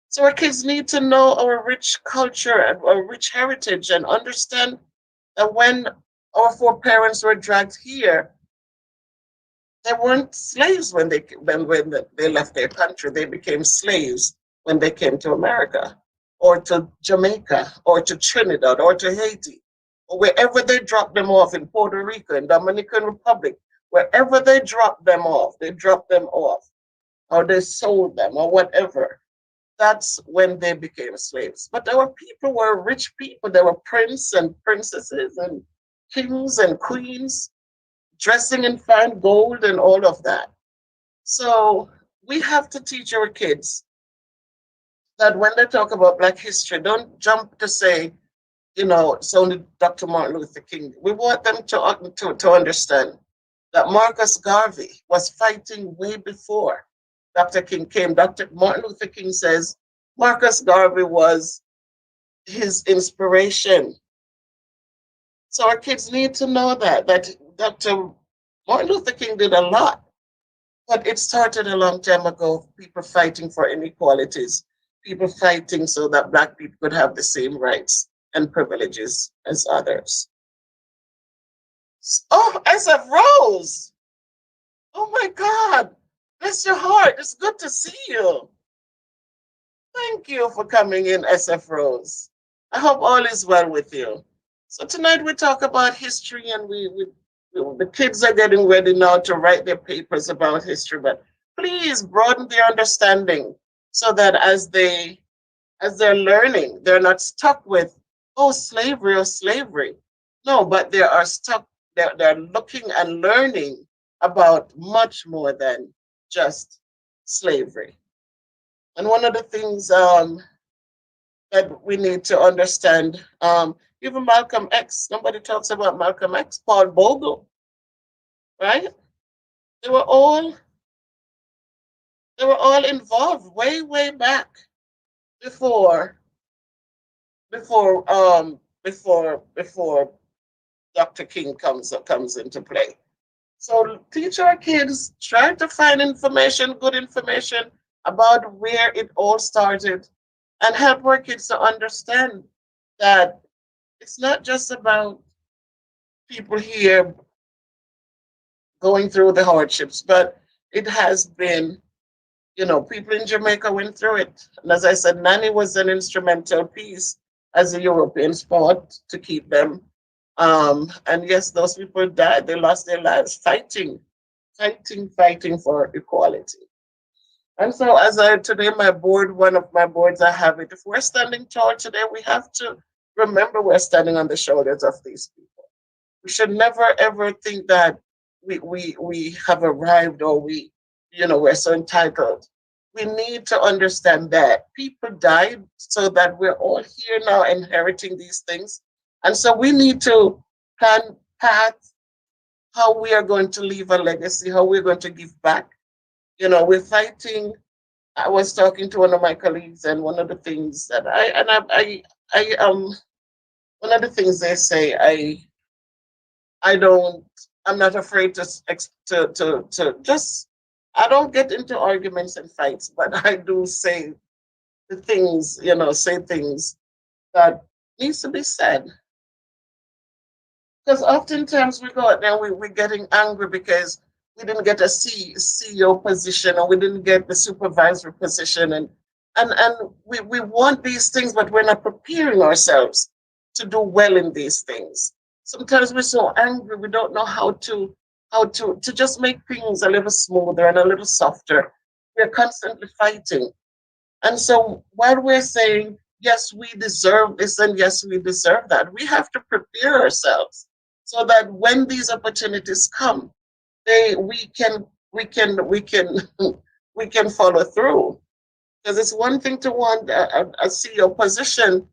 So our kids need to know our rich culture and our rich heritage and understand that when our foreparents were dragged here, they weren't slaves when they left their country. They became slaves when they came to America or to Jamaica or to Trinidad or to Haiti or wherever they dropped them off in Puerto Rico and Dominican Republic. Wherever they dropped them off or they sold them or whatever. That's when they became slaves. But our people were rich people. They were princes and princesses and kings and queens dressing in fine gold and all of that. So we have to teach our kids that when they talk about Black history, don't jump to say, it's only Dr. Martin Luther King. We want them to understand that Marcus Garvey was fighting way before Dr. King came. Dr. Martin Luther King says Marcus Garvey was his inspiration. So our kids need to know that Dr. Martin Luther King did a lot, but it started a long time ago. People fighting for inequalities, people fighting so that Black people could have the same rights and privileges as others. Oh, SF Rose. Oh my God. Bless your heart. It's good to see you. Thank you for coming in, SF Rose. I hope all is well with you. So tonight we talk about history, and the kids are getting ready now to write their papers about history, but please broaden their understanding so that as they're learning, they're not stuck with, oh, slavery or slavery. No, but they are stuck, they're looking and learning about much more than just slavery. And one of the things that we need to understand, even Malcolm X, nobody talks about Malcolm X, Paul Bogle, right? They were all they were all involved way, way back before before before Dr. King comes into play. So teach our kids, try to find information, good information about where it all started, and help our kids to understand that it's not just about people here going through the hardships, but it has been, people in Jamaica went through it. And as I said, Nanny was an instrumental piece as the Europeans fought to keep them. And yes, those people died. They lost their lives fighting, fighting for equality. And so, as I today, one of my boards, I have it. If we're standing tall today, we have to remember we're standing on the shoulders of these people. We should never ever think that we have arrived or we're so entitled. We need to understand that people died so that we're all here now inheriting these things. And so we need to plan path how we are going to leave a legacy, how we're going to give back. We're fighting. I was talking to one of my colleagues, and one of the things that one of the things they say, I don't, I'm not afraid to just, I don't get into arguments and fights, but I do say the things, say things that needs to be said. Because oftentimes we go out there, we're getting angry because we didn't get a CEO position or we didn't get the supervisory position. And we want these things, but we're not preparing ourselves to do well in these things. Sometimes we're so angry, we don't know how to just make things a little smoother and a little softer. We're constantly fighting. And so while we're saying, yes, we deserve this and yes, we deserve that, we have to prepare ourselves so that when these opportunities come, they we can we can follow through. Because it's one thing to want a CEO position,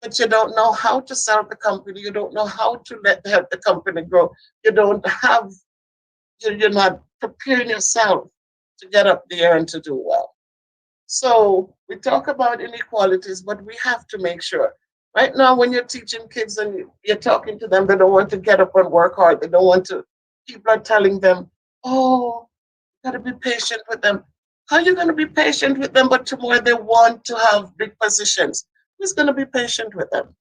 but you don't know how to sell the company. You don't know how to help the company grow. You don't have you're not preparing yourself to get up there and to do well. So we talk about inequalities, but we have to make sure. Right now, when you're teaching kids and you're talking to them, they don't want to get up and work hard. They don't want to. People are telling them, "Oh, you got to be patient with them." How are you going to be patient with them? But tomorrow they want to have big positions. Who's going to be patient with them?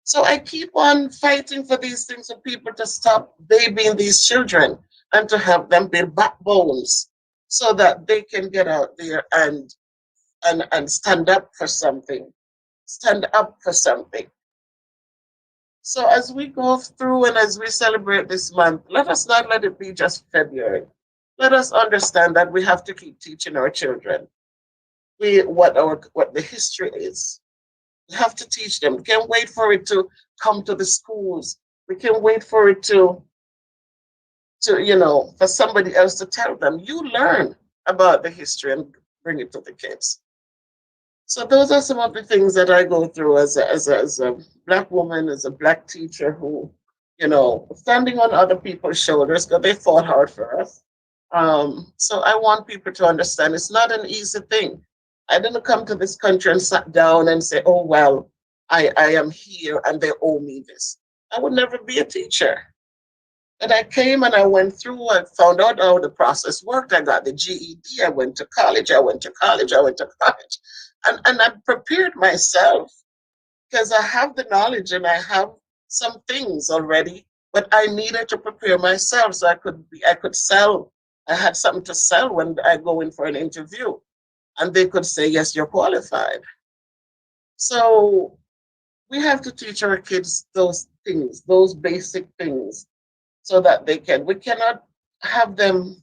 So I keep on fighting for these things for people to stop babying these children and to have them build backbones so that they can get out there and stand up for something. Stand up for something. So as we go through and as we celebrate this month, let us not let it be just February. Let us understand that we have to keep teaching our children what the history is. We have to teach them. We can't wait for it to come to the schools. We can't wait for it to for somebody else to tell them. You learn about the history and bring it to the kids. So those are some of the things that I go through as a black woman, as a black teacher who, standing on other people's shoulders because they fought hard for us. So I want people to understand it's not an easy thing. I didn't come to this country and sat down and say, oh, well, I am here and they owe me this. I would never be a teacher. And I came and I went through, I found out how the process worked. I got the GED, I went to college, I went to college, I went to college. And I prepared myself because I have the knowledge and I have some things already, but I needed to prepare myself so I could sell. I had something to sell when I go in for an interview. And they could say, yes, you're qualified. So we have to teach our kids those things, those basic things, so that we cannot have them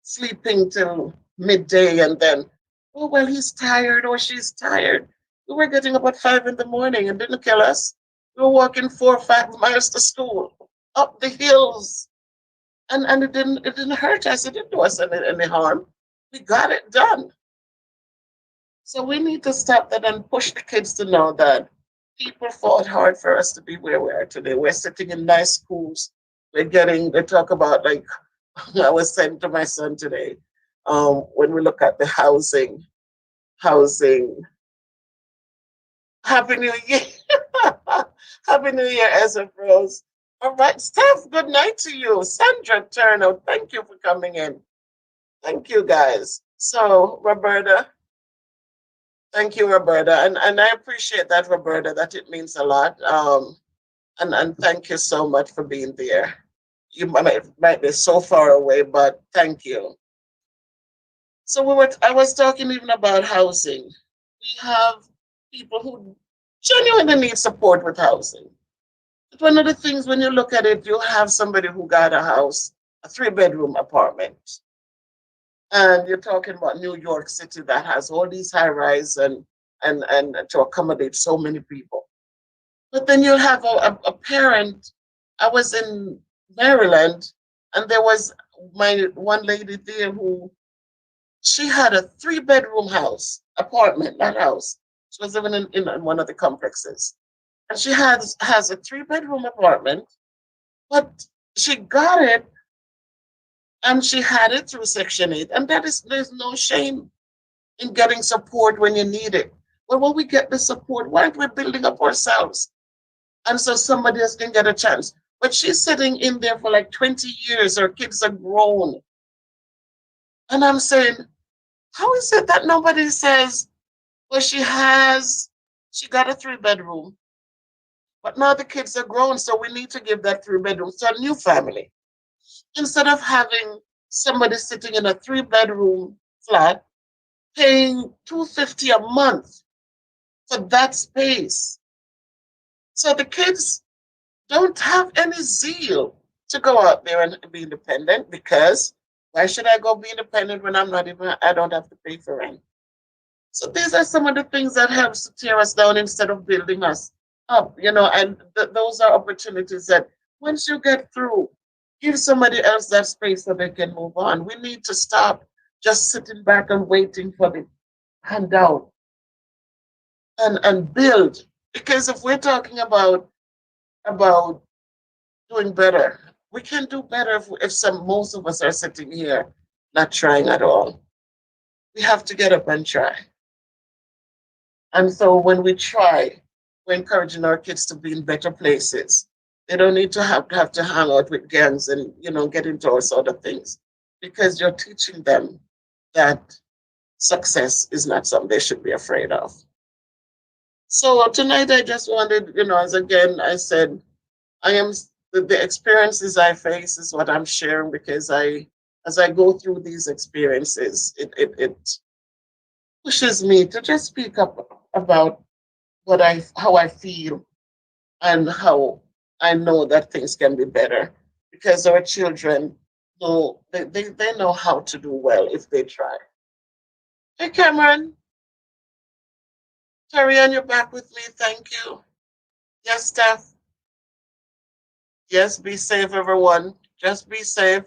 sleeping till midday and then, oh, well, he's tired or she's tired. We were getting up at 5 in the morning and didn't kill us. We were walking 4 or 5 miles to school, up the hills. And it didn't hurt us, it didn't do us any harm. We got it done. So we need to stop that and push the kids to know that people fought hard for us to be where we are today. We're sitting in nice schools. They talk about, like, I was saying to my son today, when we look at the housing, Happy New Year. Happy New Year, Ezra Rose. All right, Steph, good night to you. Sandra Turner, thank you for coming in. Thank you, guys. So, Roberta, thank you, Roberta. And I appreciate that, Roberta, that it means a lot. And thank you so much for being there. You might be so far away, but thank you. So I was talking even about housing. We have people who genuinely need support with housing. But one of the things when you look at it, you have somebody who got a house, a 3 bedroom apartment. And you're talking about New York City that has all these high rise and to accommodate so many people. But then you'll have a parent. I was in Maryland and there was my one lady there who she had a 3 bedroom house, apartment, not house. She was living in one of the complexes. And she has a 3 bedroom apartment, but she got it and she had it through Section 8. And there's no shame in getting support when you need it. But when we get the support, why aren't we building up ourselves? And so somebody else can get a chance. But she's sitting in there for like 20 years. Her kids are grown. And I'm saying, how is it that nobody says, well, she got a 3 bedroom. But now the kids are grown, so we need to give that 3 bedrooms to a new family. Instead of having somebody sitting in a 3 bedroom flat paying $250 a month for that space. So the kids don't have any zeal to go out there and be independent because why should I go be independent when I don't have to pay for rent? So these are some of the things that helps to tear us down instead of building us up, and those are opportunities that once you get through, give somebody else that space so they can move on. We need to stop just sitting back and waiting for the handout and build. Because if we're talking about doing better, we can do better if most of us are sitting here not trying at all. We have to get up and try. And so when we try, we're encouraging our kids to be in better places. They don't need to have to hang out with gangs and get into all sort of things because you're teaching them that success is not something they should be afraid of. So tonight I just wanted, as again I said, I am the experiences I face is what I'm sharing because as I go through these experiences, it pushes me to just speak up about how I feel and how I know that things can be better because our children know they know how to do well if they try. Hey Cameron, Terry, and you're back with me. Thank you. Yes, Steph. Yes, be safe, everyone. Just be safe.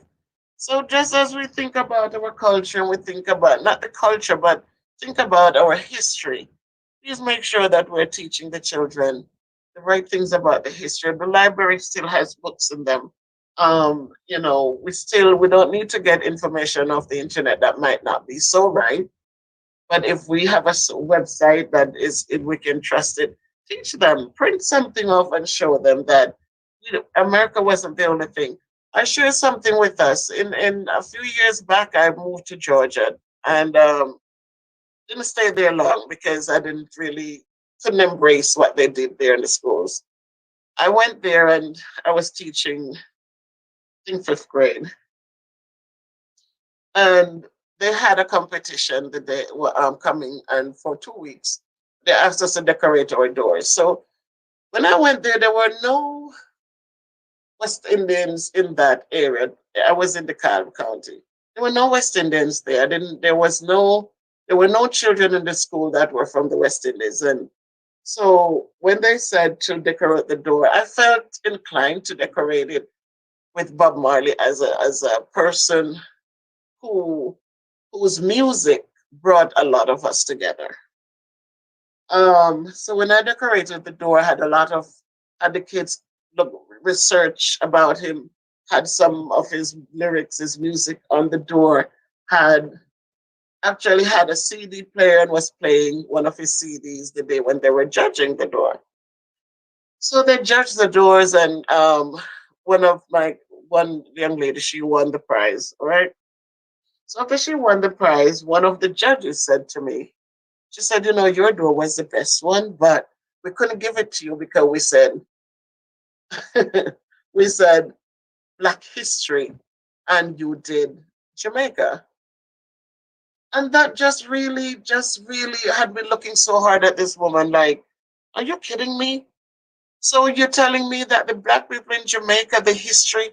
So just as we think about our culture and we think about not the culture, but think about our history, please make sure that we're teaching the children the right things about the history. The library still has books in them. We don't need to get information off the internet that might not be so right. But if we have a website that we can trust it, teach them, print something off and show them that America wasn't the only thing. I share something with us. In a few years back, I moved to Georgia and didn't stay there long because I didn't really couldn't embrace what they did there in the schools. I went there and I was teaching in 5th grade, and they had a competition that they were coming, and for 2 weeks they asked us to decorate our doors. So when I went there, there were no West Indians in that area. I was in the DeKalb County. There were no West Indians there. I didn't. There were no children in the school that were from the West Indies. And so when they said to decorate the door, I felt inclined to decorate it with Bob Marley as a person who whose music brought a lot of us together. So when I decorated the door, I had the kids look research about him, had some of his lyrics, his music on the door, had actually had a CD player and was playing one of his CDs the day when they were judging the door. So they judged the doors, and one young lady, she won the prize. All right. So after she won the prize, one of the judges said to me, she said, your door was the best one, but we couldn't give it to you because we said Black history and you did Jamaica. And that just really had me looking so hard at this woman like, are you kidding me? So you're telling me that the Black people in Jamaica, the history,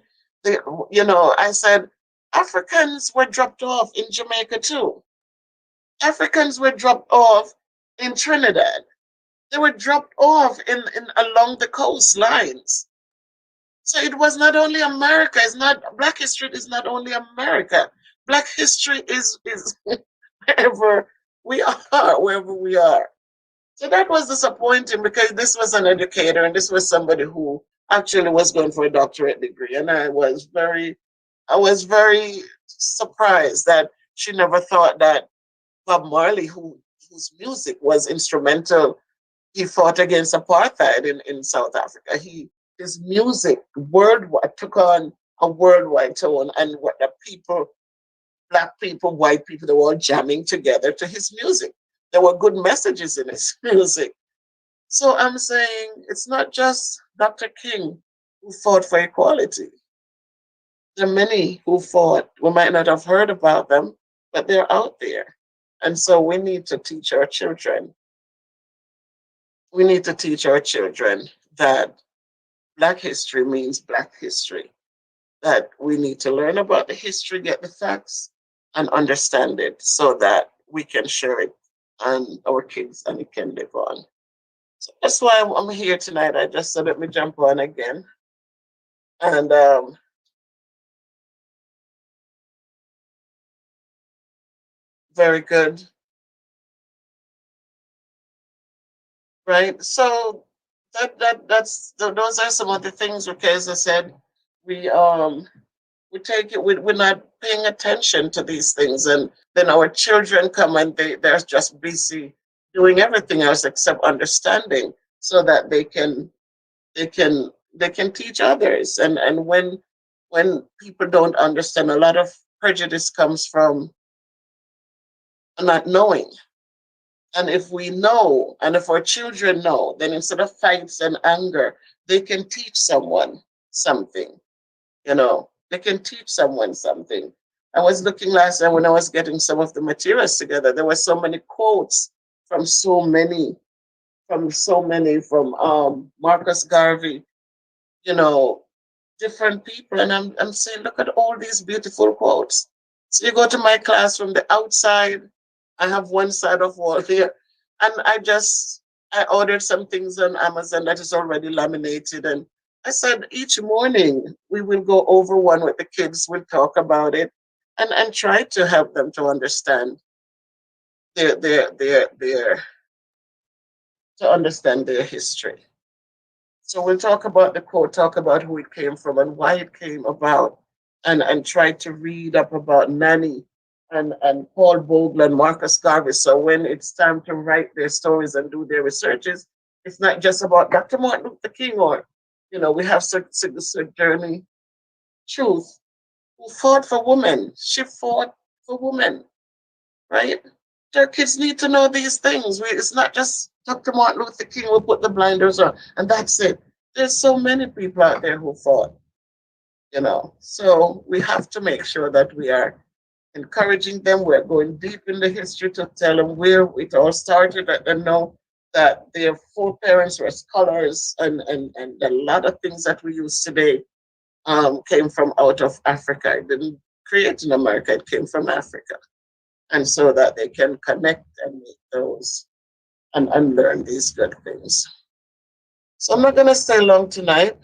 I said, Africans were dropped off in Jamaica too. Africans were dropped off in Trinidad. They were dropped off in along the coastlines. So it was not only America. It's not Black history is not only America. Black history is wherever wherever we are. So that was disappointing because this was an educator and this was somebody who actually was going for a doctorate degree. And I was very surprised that she never thought that Bob Marley, whose music was instrumental, he fought against apartheid in South Africa. His music worldwide took on a worldwide tone, and what the people, black people, white people, they were all jamming together to his music. There were good messages in his music. So I'm saying it's not just Dr. King who fought for equality. There are many who fought. We might not have heard about them, but they're out there. And so we need to teach our children. We need to teach our children that Black history means Black history, that we need to learn about the history, get the facts, and understand it so that we can share it and our kids and it can live on. So that's why I'm here tonight. I just said let me jump on again. And very good. Right. So those are some of the things because I said we we take it we're not paying attention to these things, and then our children come and they're just busy doing everything else except understanding so that they can teach others. And when people don't understand, a lot of prejudice comes from not knowing. And if we know, and if our children know, then instead of fights and anger, they can teach someone something. They can teach someone something. I was looking last time when I was getting some of the materials together. There were so many quotes from so many, from Marcus Garvey, you know, different people. And I'm saying, look at all these beautiful quotes. So you go to my class from the outside. I have one side of wall here. And I ordered some things on Amazon that is already laminated. And I said each morning we will go over one with the kids, we'll talk about it and try to help them to understand their to understand their history. So we'll talk about the quote, talk about who it came from and why it came about, and try to read up about Nanny and Paul Bogle and Marcus Garvey. So when it's time to write their stories and do their researches, it's not just about Dr. Martin Luther King or, we have Sir Journey Truth, who fought for women. She fought for women, right? Their kids need to know these things. It's not just Dr. Martin Luther King will put the blinders on and that's it. There's so many people out there who fought. So we have to make sure that we are encouraging them. We're going deep in the history to tell them where it all started, let them know that their foreparents were scholars, and a lot of things that we use today came from out of Africa. It didn't create in America, it came from Africa. And so that they can connect and make those and learn these good things. So I'm not going to stay long tonight.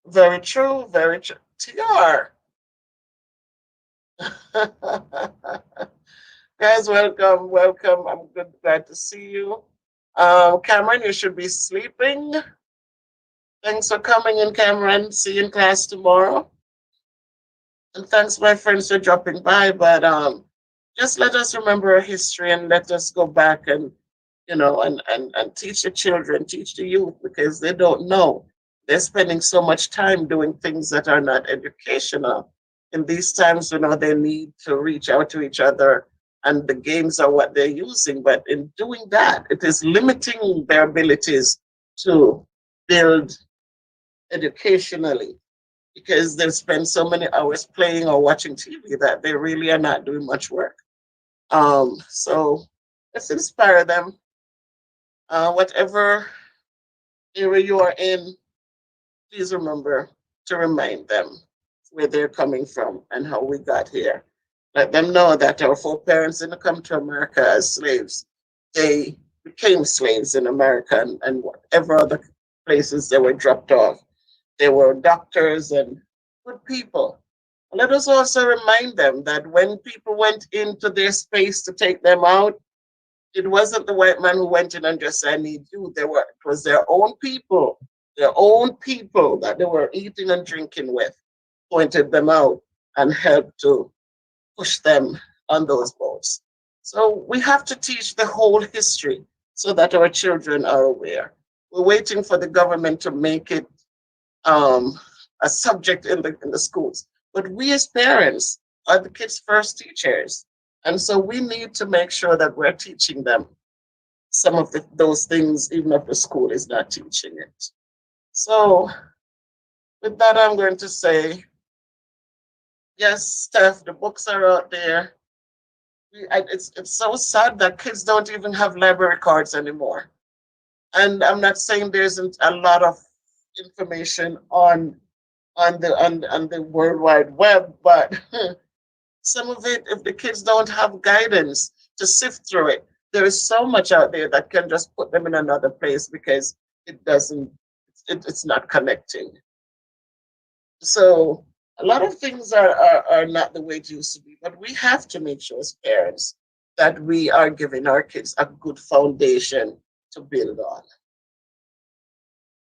Very true, very true. TR. Guys, welcome, welcome. I'm good, glad to see you. Cameron, you should be sleeping. Thanks for coming in, Cameron. See you in class tomorrow. And thanks, my friends, for dropping by. But just let us remember our history and let us go back and and teach the children, teach the youth, because they don't know. They're spending so much time doing things that are not educational. In these times, they need to reach out to each other, and the games are what they're using. But in doing that, it is limiting their abilities to build educationally, because they've spent so many hours playing or watching TV that they really are not doing much work. So let's inspire them. Whatever area you are in, please remember to remind them where they're coming from and how we got here. Let them know that our foreparents didn't come to America as slaves. They became slaves in America and whatever other places they were dropped off. They were doctors and good people. Let us also remind them that when people went into their space to take them out, it wasn't the white man who went in and just said, I need you. It was their own people that they were eating and drinking with, pointed them out and helped to push them on those boats. So we have to teach the whole history so that our children are aware. We're waiting for the government to make it a subject in the schools. But we as parents are the kids' first teachers. And so we need to make sure that we're teaching them some of those things, even if the school is not teaching it. So, with that, I'm going to say, yes, Steph, the books are out there. It's so sad that kids don't even have library cards anymore. And I'm not saying there isn't a lot of information on the World Wide Web, but some of it, if the kids don't have guidance to sift through it, there is so much out there that can just put them in another place because it doesn't, it's not connecting. So a lot of things are not the way it used to be, but we have to make sure as parents that we are giving our kids a good foundation to build on.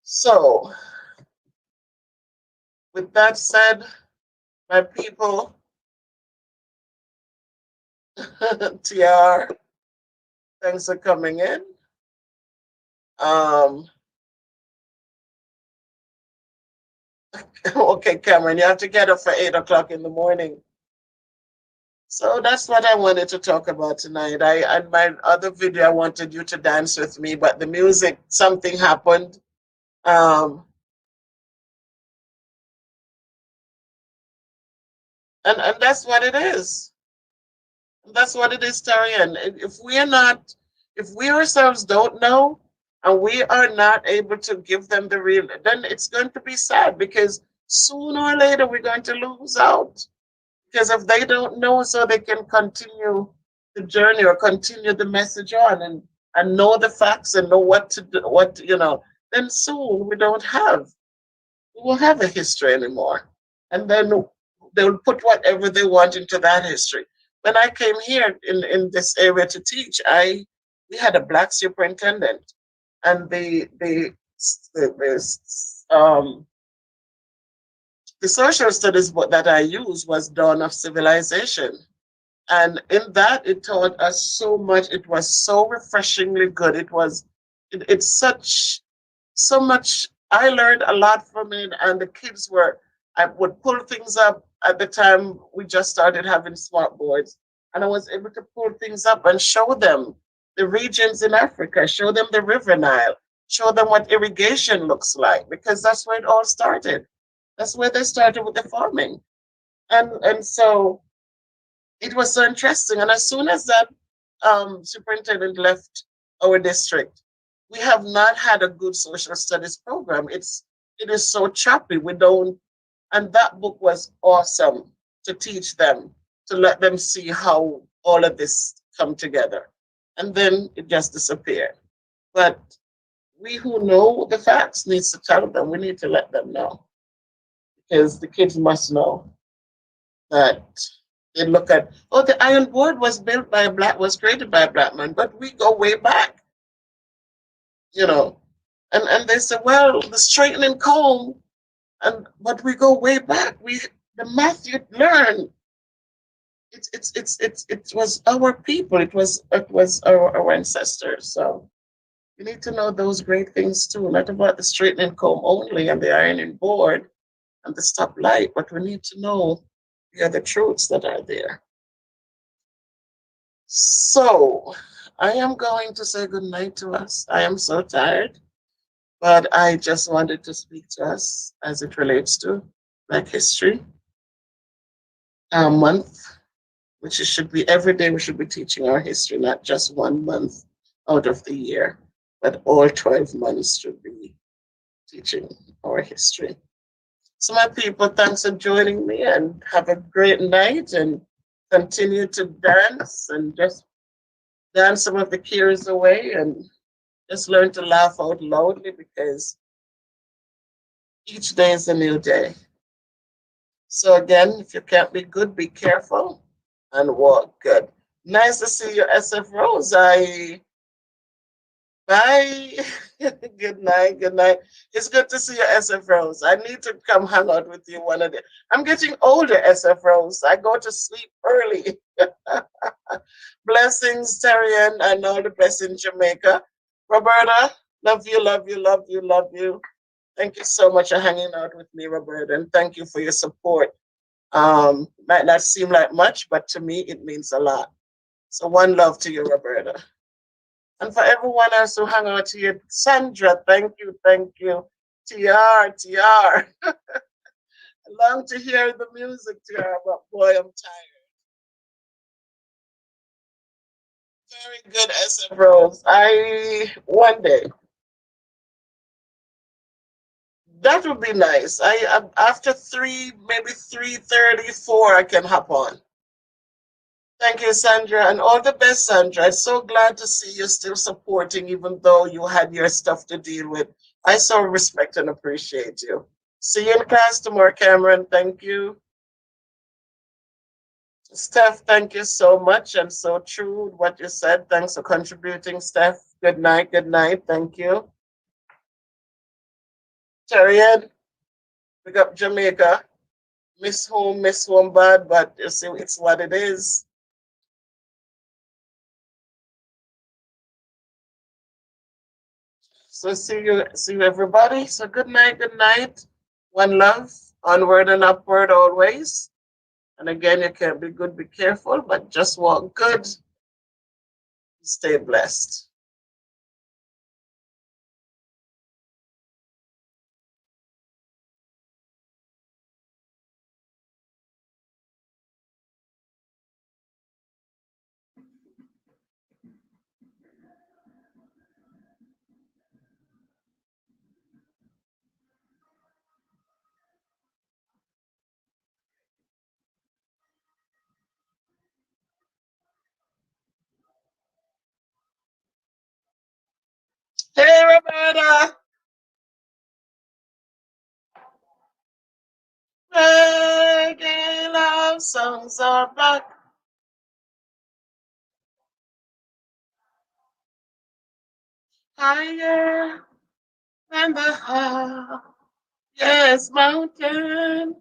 So, with that said, my people, TR, thanks for coming in. Um, okay, Cameron, you have to get up for 8 o'clock in the morning. So that's what I wanted to talk about tonight. I and my other video I wanted you to dance with me, but the music, something happened. Um, and that's what it is. That's what it is, Tarian. If we are not, if we ourselves don't know, and we are not able to give them the real, then it's going to be sad because sooner or later we're going to lose out. Because if they don't know, so they can continue the journey or continue the message on and know the facts and know what to do, then soon we won't have a history anymore. And then they'll put whatever they want into that history. When I came here in this area to teach, we had a black superintendent, and um, the social studies book that I used was Dawn of Civilization. And in that, it taught us so much. It was so refreshingly good. It's so much. I learned a lot from it, and the kids were. I would pull things up at the time we just started having smart boards, and I was able to pull things up and show them the regions in Africa, show them the River Nile, show them what irrigation looks like, because that's where it all started. That's where they started with the farming, and so it was so interesting. And as soon as that superintendent left our district, we have not had a good social studies program. It is so choppy. We don't, and that book was awesome to teach them, to let them see how all of this come together. And then it just disappeared. But we who know the facts needs to tell them. We need to let them know because the kids must know that they look at, oh, the iron board was built by a black, was created by a black man, but we go way back, you know. And they say, well, the straightening comb, but we go way back. The math you learn, it was our people, it was our ancestors. So you need to know those great things too, not about the straightening comb only and the ironing board and the stoplight, but we need to know the other truths that are there. So, I am going to say good night to us. I am so tired, but I just wanted to speak to us as it relates to Black History Month, which it should be every day we should be teaching our history, not just 1 month out of the year, but all 12 months should be teaching our history. So, my people, thanks for joining me and have a great night and continue to dance and just dance some of the cares away and just learn to laugh out loudly because each day is a new day. So again, if you can't be good, be careful and walk good. Nice to see you, SF Rose. Bye. Good night. Good night. It's good to see you, SF Rose. I need to come hang out with you one of the. I'm getting older, SF Rose. I go to sleep early. Blessings, Terrian, and all the best in Jamaica. Roberta, love you, love you, love you, love you. Thank you so much for hanging out with me, Roberta, and thank you for your support. Might not seem like much, but to me, it means a lot. So one love to you, Roberta. And for everyone else who hung out here, Sandra, thank you, thank you. TR, TR. I long to hear the music, TR, but boy, I'm tired. Very good, SF Rose. One day, that would be nice. After three, maybe 3:34, I can hop on. Thank you, Sandra, and all the best, Sandra. I'm so glad to see you still supporting, even though you had your stuff to deal with. I so respect and appreciate you. See you in class tomorrow, Cameron. Thank you. Steph, thank you so much. And so true what you said. Thanks for contributing, Steph. Good night. Good night. Thank you. Terrian, pick up Jamaica. Miss home bad, but you see, it's what it is. So see you everybody. So good night, good night. One love, onward and upward always. And again, you can be good, be careful, but just walk good. Stay blessed. Hey, Roberta. Reggae love songs are back. Higher than the highest mountain.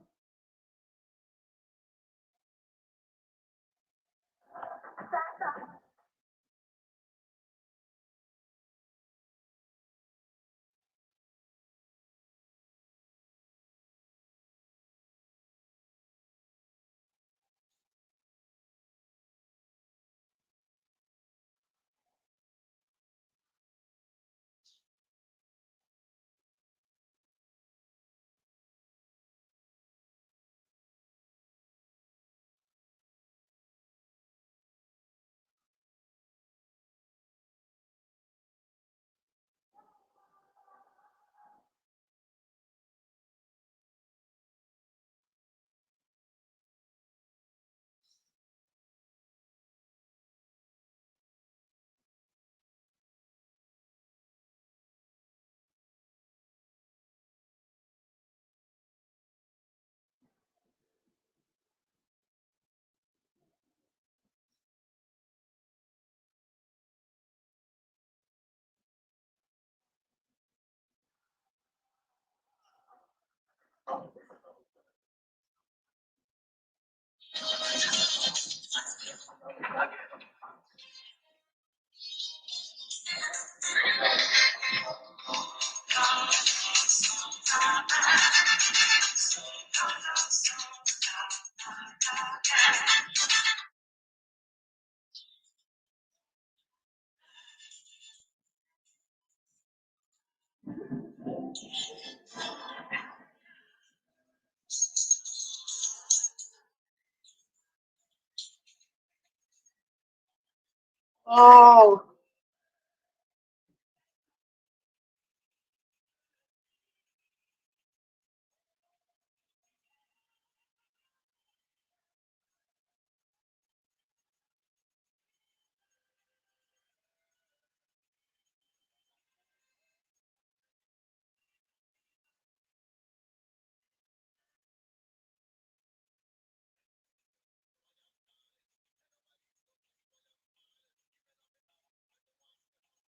Oh,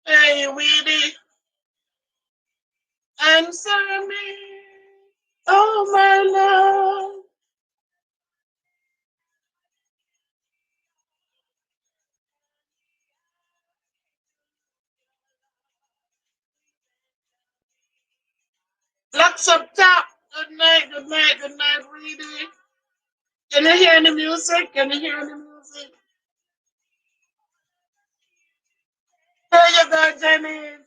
hey, Weedy, answer me. Oh, my love. Locks up top. Good night, good night, good night, Weedy. Can you hear the music? Can you hear the music? Here you Brother Dennis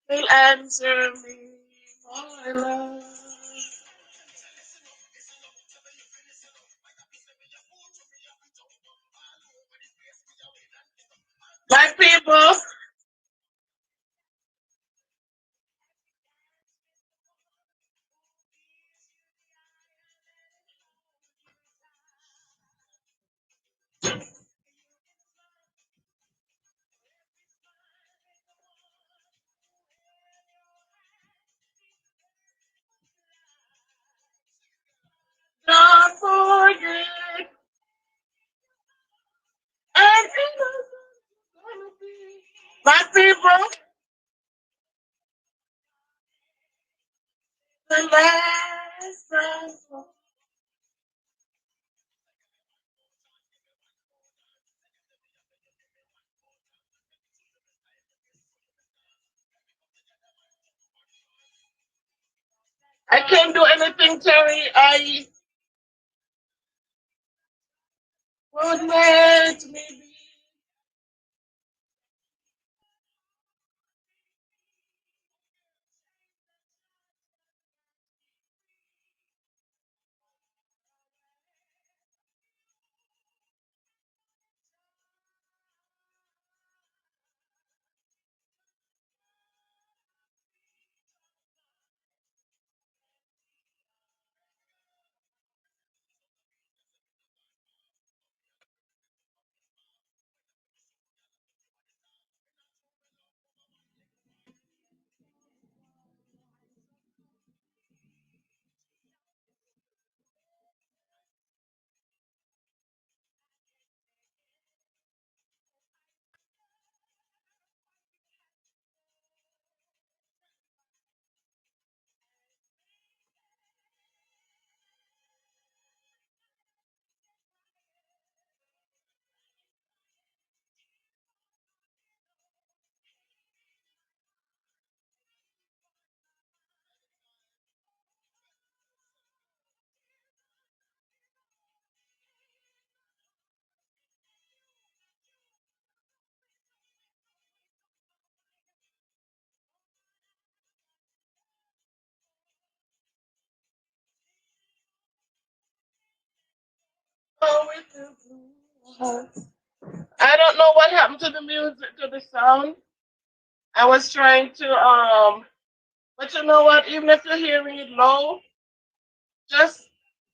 will answer me, my love. My people, don't forget. And it was gonna be. My people, the last time. I can't do anything, Terry. I won't let me be. Oh, with the blue heart. I don't know what happened to the music, to the sound. I was trying to but you know what? Even if you're hearing it low, just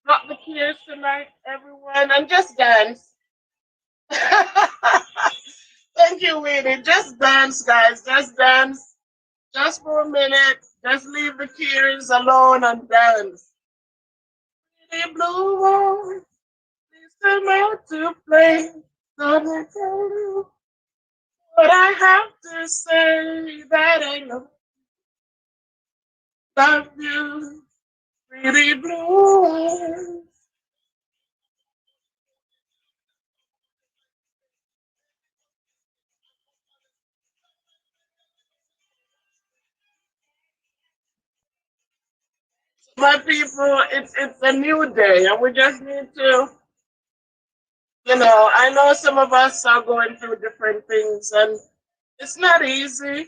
drop the keys tonight, everyone, and just dance. Thank you, Winnie. Just dance, guys. Just dance. Just for a minute. Just leave the tears alone and dance. Pretty blue eyes, please come out to play. Don't I tell you what I have to say that I love you. Pretty blue eyes. My people, it's a new day, and we just need to, I know some of us are going through different things, and it's not easy.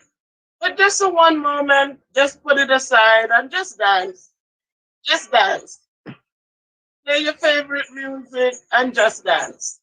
But just a one moment, just put it aside and just dance. Just dance. Play your favorite music and just dance.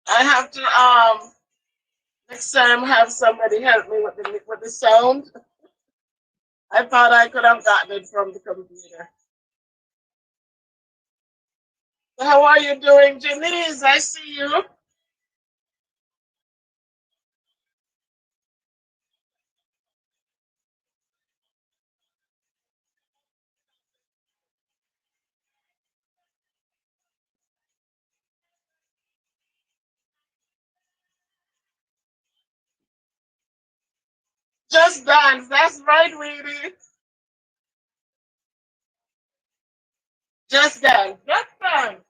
I have to next time have somebody help me with the sound. I thought I could have gotten it from the computer. So how are you doing, Janice? I see you. Just dance. That's right, Weedy. Just dance. Just dance.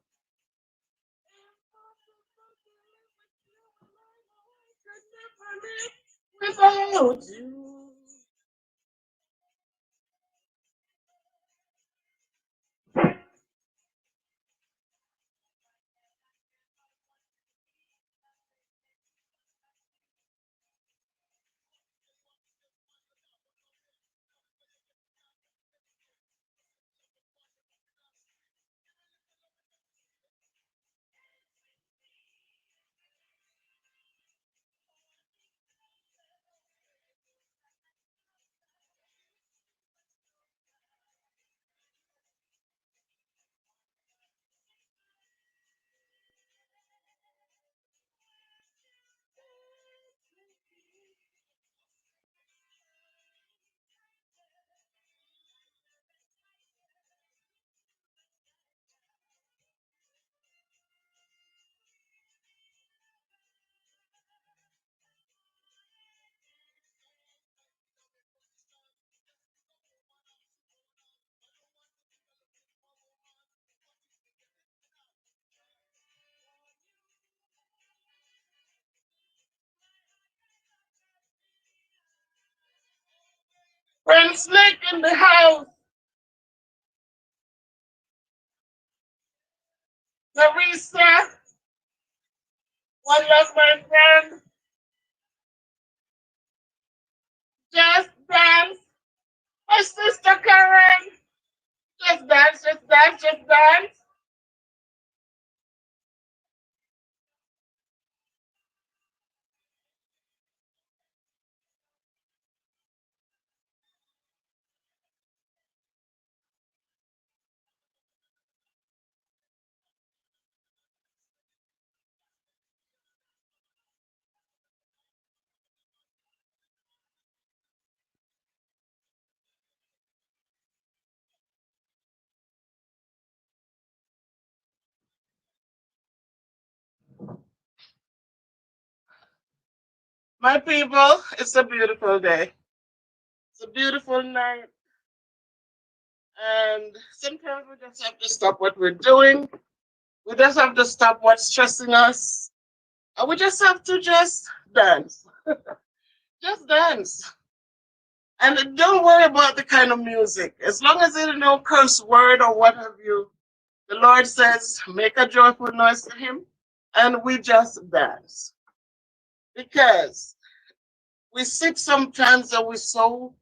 Without you. Prince Nick in the house. Larissa. One love, my friend. Just dance. My sister Karen. Just dance, just dance, just dance. My people, it's a beautiful day. It's a beautiful night. And sometimes we just have to stop what we're doing. We just have to stop what's stressing us. And we just have to just dance. Just dance. And don't worry about the kind of music. As long as it is no curse word or what have you, the Lord says, make a joyful noise to Him. And we just dance. Because we sit sometimes and we so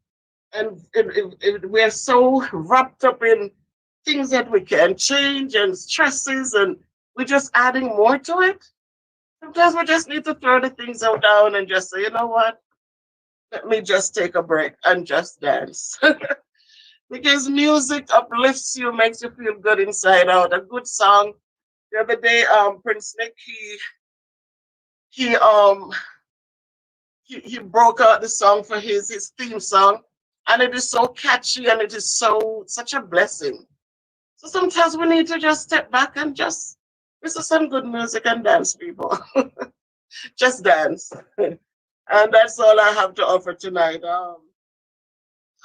and we're so wrapped up in things that we can change and stresses, and we're just adding more to it. Sometimes we just need to throw the things out down and just say, you know what? Let me just take a break and just dance. Because music uplifts you, makes you feel good inside out. A good song. The other day, Prince Nick, he um he broke out the song for his theme song, and it is so catchy and it is so such a blessing. So sometimes we need to just step back and just listen to some good music and dance, people. Just dance. And that's all I have to offer tonight.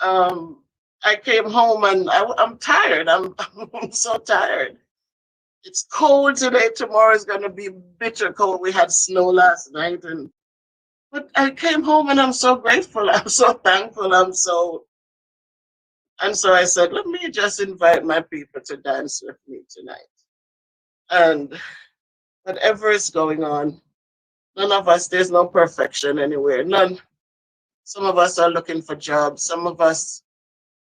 Um, I came home and I'm tired. I'm so tired. It's cold today. Tomorrow is going to be bitter cold. We had snow last night, and but I came home and I'm so grateful. I'm so thankful. And so I said, let me just invite my people to dance with me tonight. And whatever is going on, none of us, there's no perfection anywhere. None. Some of us are looking for jobs. Some of us,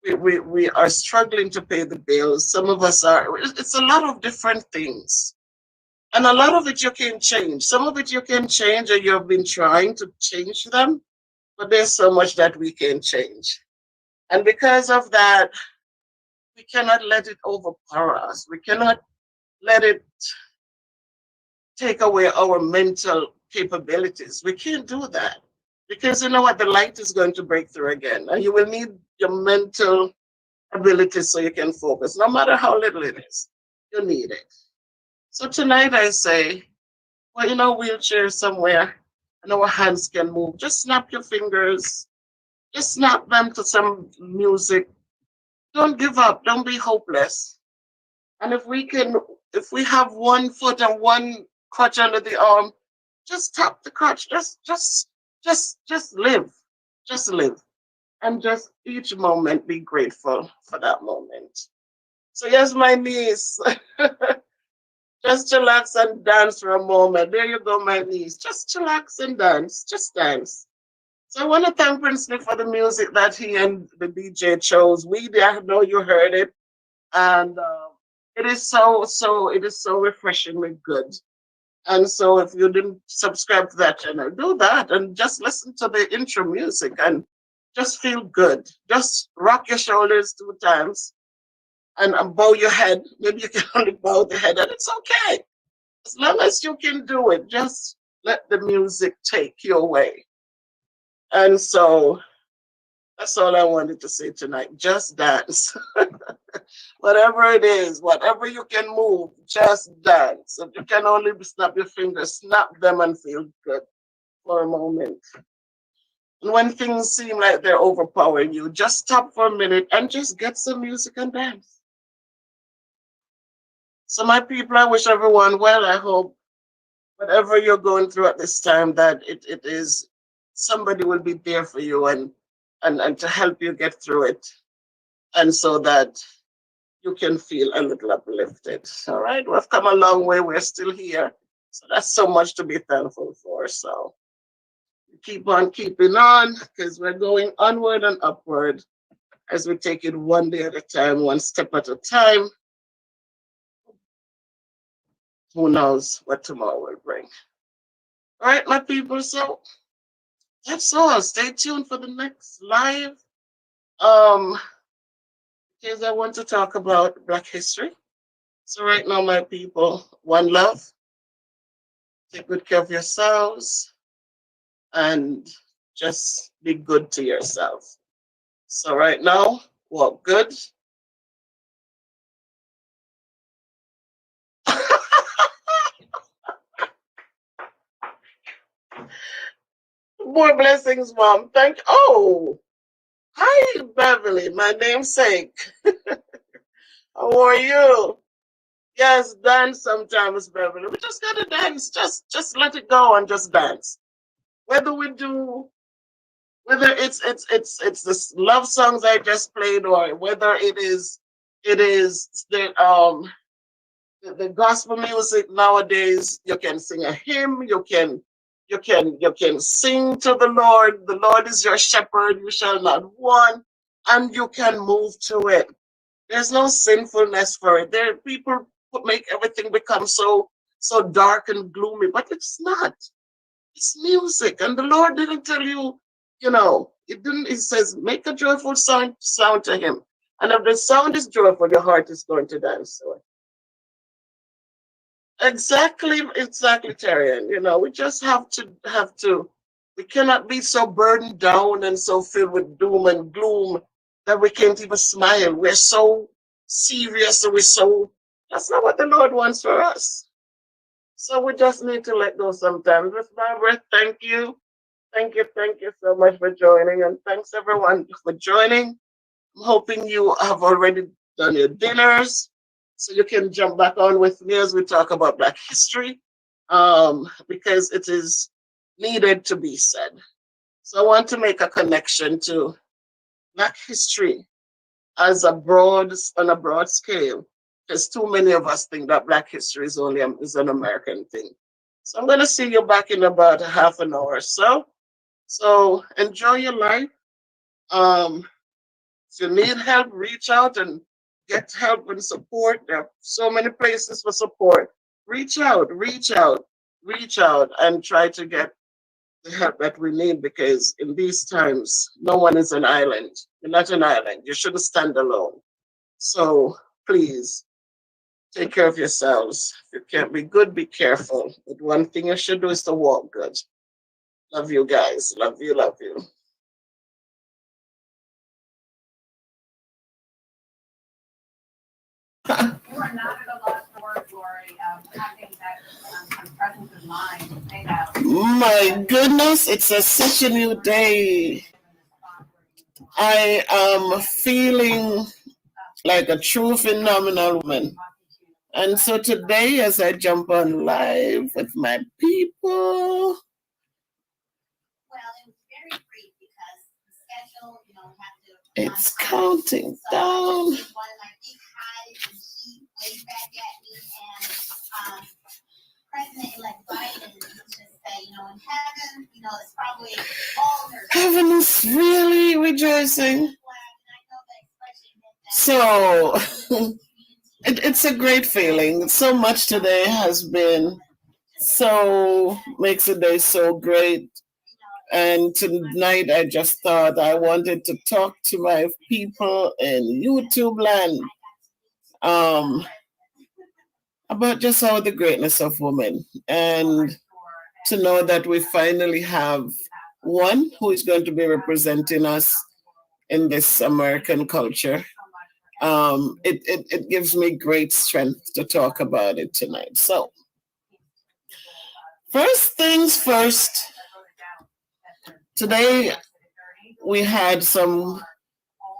we are struggling to pay the bills. Some of us are, it's a lot of different things. And a lot of it you can change. Some of it you can change, or you've been trying to change them, but there's so much that we can change. And because of that, we cannot let it overpower us. We cannot let it take away our mental capabilities. We can't do that because you know what? The light is going to break through again, and you will need your mental abilities so you can focus, no matter how little it is. You need it. So tonight I say, well, wheelchair somewhere and our hands can move. Just snap your fingers, just snap them to some music. Don't give up. Don't be hopeless. And if we have one foot and one crutch under the arm, just tap the crutch. Just live. Just live. And just each moment be grateful for that moment. So yes, my niece, just chillax and dance for a moment. There you go, my niece. Just chillax and dance. Just dance. So I want to thank Prince Nick for the music that he and the DJ chose. I know you heard it, and it is so refreshingly good. And so if you didn't subscribe to that channel, do that and just listen to the intro music and just feel good. Just rock your shoulders 2 times and bow your head. Maybe you can only bow the head, and it's okay. As long as you can do it, just let the music take you away. And so that's all I wanted to say tonight. Just dance. Whatever it is, whatever you can move, just dance. If you can only snap your fingers, snap them and feel good for a moment. And when things seem like they're overpowering you, just stop for a minute and just get some music and dance. So, my people, I wish everyone well. I hope whatever you're going through at this time, that it is somebody will be there for you and to help you get through it. And so that you can feel a little uplifted. All right, we've come a long way. We're still here. So that's so much to be thankful for. So keep on keeping on because we're going onward and upward as we take it one day at a time, one step at a time. Who knows what tomorrow will bring? All right, my people. So that's all. Stay tuned for the next live. Um, because I want to talk about Black history. So right now, my people, one love. Take good care of yourselves and just be good to yourself. So right now, walk good. More blessings, Mom. Oh, hi, Beverly, my namesake. How are you? Yes, dance sometimes, Beverly. We just gotta dance. Just let it go and just dance. Whether we do, whether it's the love songs I just played, or whether it is the gospel music nowadays. You can sing a hymn. You can sing to the Lord. The Lord is your shepherd. You shall not want, and you can move to it. There's no sinfulness for it. There people make everything become so dark and gloomy, but it's not. It's music, and the Lord didn't tell you. It didn't. It says make a joyful sound to Him, and if the sound is joyful, your heart is going to dance. So exactly, Terrian. We just have to. We cannot be so burdened down and so filled with doom and gloom that we can't even smile. We're so serious, and we're so. That's not what the Lord wants for us. So we just need to let go sometimes. Miss Barbara, thank you so much for joining, and thanks everyone for joining. I'm hoping you have already done your dinners so you can jump back on with me as we talk about Black history because it is needed to be said. So I want to make a connection to Black history on a broad scale because too many of us think that Black history is an American thing. So I'm going to see you back in about a half an hour or so. So enjoy your life. Um, If you need help, reach out and get help and support. There are so many places for support. Reach out, and try to get the help that we need, because in these times, no one is an island. You're not an island. You shouldn't stand alone. So please take care of yourselves. If you can't be good, be careful. But one thing you should do is to walk good. Love you guys. Love you. Love you. You are not at a loss for words, Lori, having that presence of mind to say that. My goodness, it's such a new day. I am feeling like a true phenomenal woman. And so today, as I jump on live with my people, Well, it was very brief because the schedule, had to. It's counting down. One of my big highs, and she waved back at me, and President-elect Biden used to say, in heaven, it's probably all her. Heaven is really rejoicing. So it's a great feeling. So much today has been makes the day so great. And tonight I just thought I wanted to talk to my people in YouTube land about just how the greatness of women, and to know that we finally have one who is going to be representing us in this American culture. It gives me great strength to talk about it tonight. So, first things first, today we had some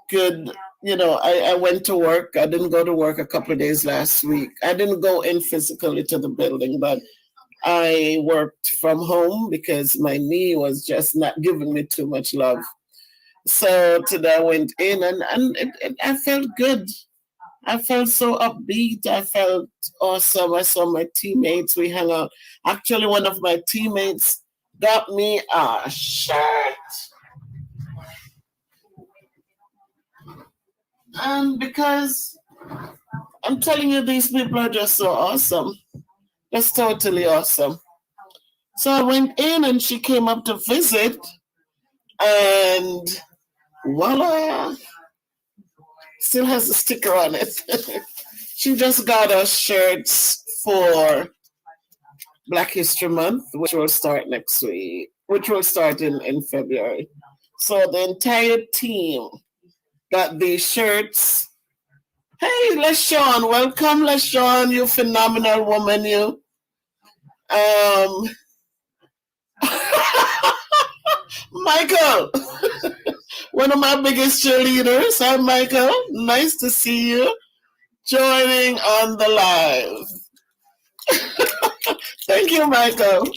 good, I went to work. I didn't go to work a couple of days last week. I didn't go in physically to the building, but I worked from home because my knee was just not giving me too much love. So today I went in and I felt good. I felt so upbeat. I felt awesome. I saw my teammates. We hung out. Actually, one of my teammates got me a shirt. And because I'm telling you, these people are just so awesome. Just totally awesome. So I went in and she came up to visit, and voila, still has a sticker on it. She just got us shirts for Black History Month, which will start next week, which will start in February. So the entire team got these shirts. Hey, LaShawn, welcome, LaShawn, you phenomenal woman, you. Michael, one of my biggest cheerleaders. Hi, Michael. Nice to see you joining on the live. Thank you, Michael.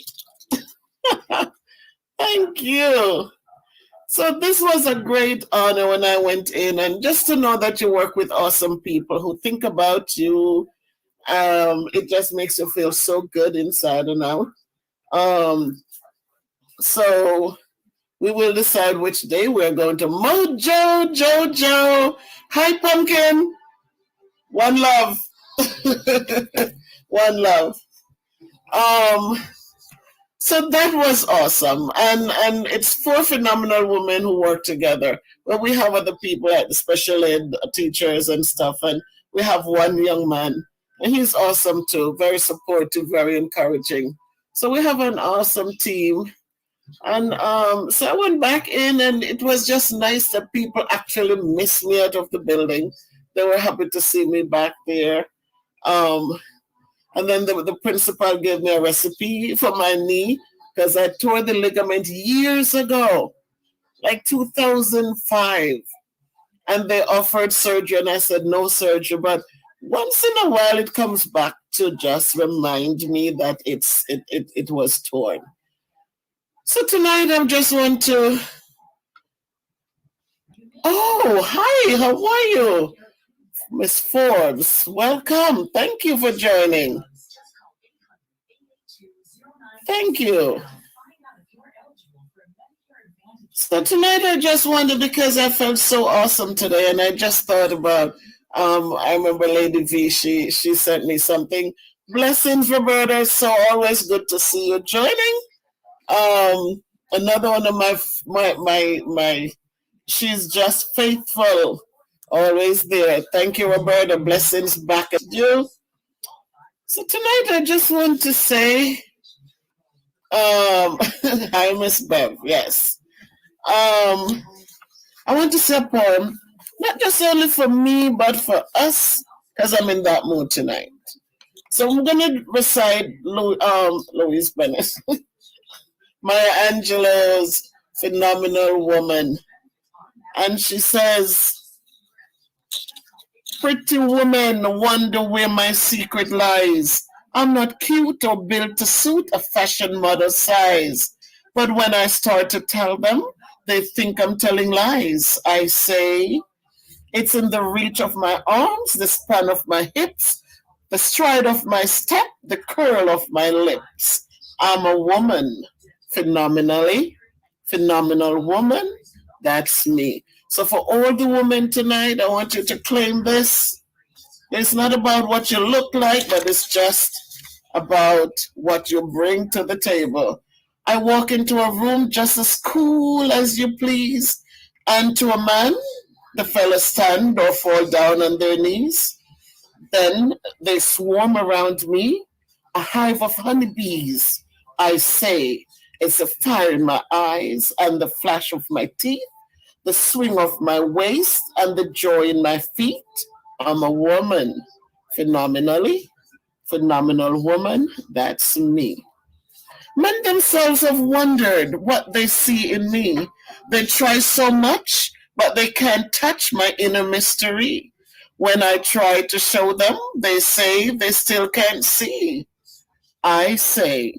Thank you. So this was a great honor when I went in, and just to know that you work with awesome people who think about you, it just makes you feel so good inside and out. So we will decide which day we're going to. Mojo, Jojo. Hi, Pumpkin. One love. One love. So that was awesome. And it's 4 phenomenal women who work together. Well, we have other people like the special ed teachers and stuff. And we have one young man. And he's awesome too. Very supportive, very encouraging. So we have an awesome team. And so I went back in, and it was just nice that people actually missed me out of the building. They were happy to see me back there. And then the principal gave me a recipe for my knee because I tore the ligament years ago, like 2005. And they offered surgery, and I said no surgery. But once in a while, it comes back to just remind me that it was torn. So tonight I just want to. Oh, hi, how are you? Miss Forbes, welcome. Thank you for joining. Thank you. So tonight I just wanted, because I felt so awesome today, and I just thought about, I remember Lady V, she sent me something. Blessings, Roberta. So always good to see you joining. Another one of my she's just faithful, always there. Thank you, Roberta. Blessings back at you. So tonight I just want to say, hi Miss Bev, yes. I want to say a poem, not just only for me, but for us, because I'm in that mood tonight. So I'm gonna recite Louise Bennett, Maya Angelou's Phenomenal Woman. And she says, pretty woman wonder where my secret lies. I'm not cute or built to suit a fashion model size. But when I start to tell them, they think I'm telling lies. I say, it's in the reach of my arms, the span of my hips, the stride of my step, the curl of my lips. I'm a woman, phenomenally, phenomenal woman. That's me. So for all the women tonight, I want you to claim this. It's not about what you look like, but it's just about what you bring to the table. I walk into a room just as cool as you please, and to a man, the fellas stand or fall down on their knees. Then they swarm around me, a hive of honeybees. I say, it's the fire in my eyes and the flash of my teeth, the swing of my waist and the joy in my feet. I'm a woman, phenomenally, phenomenal woman. That's me. Men themselves have wondered what they see in me. They try so much, but they can't touch my inner mystery. When I try to show them, they say they still can't see. I say,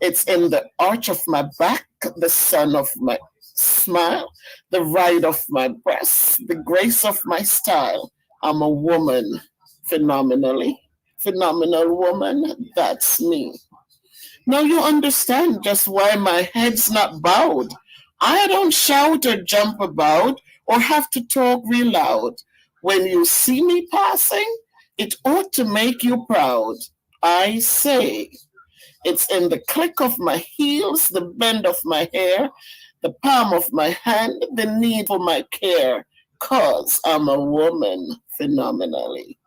it's in the arch of my back, the sun of my smile, the ride of my breast, the grace of my style. I'm a woman, phenomenally, phenomenal woman. That's me. Now you understand just why my head's not bowed. I don't shout or jump about or have to talk real loud. When you see me passing, it ought to make you proud. I say, it's in the click of my heels, the bend of my hair, the palm of my hand, the need for my care. 'Cause I'm a woman, phenomenally.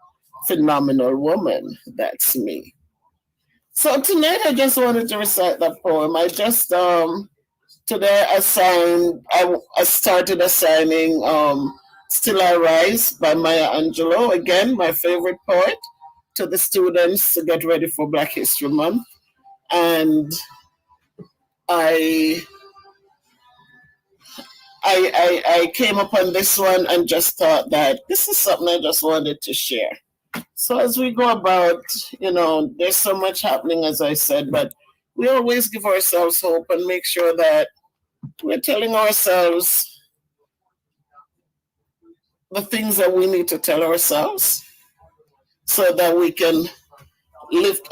Phenomenal woman, that's me. So tonight I just wanted to recite that poem. I just today I started assigning Still I Rise by Maya Angelou, again my favorite poet, to the students to get ready for Black History Month. And I I came upon this one and just thought that this is something I just wanted to share. So as we go about, there's so much happening, as I said, but we always give ourselves hope and make sure that we're telling ourselves the things that we need to tell ourselves so that we can lift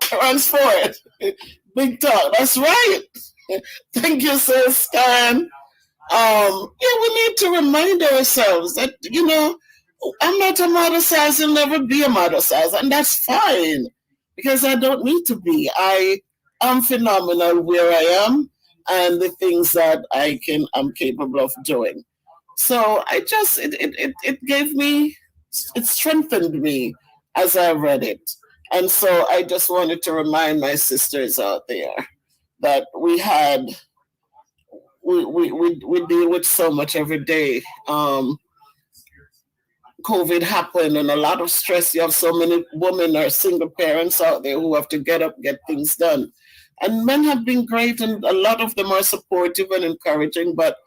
transform it. Big talk. That's right. Thank you, sis, Karen. We need to remind ourselves that, I'm not a model size, I'll never be a model size, and that's fine because I don't need to be. I am phenomenal where I am and the things that I'm capable of doing. So it gave me, it strengthened me as I read it. And so I just wanted to remind my sisters out there that we deal with so much every day. COVID happened and a lot of stress. You have so many women or single parents out there who have to get up, get things done. And men have been great and a lot of them are supportive and encouraging, but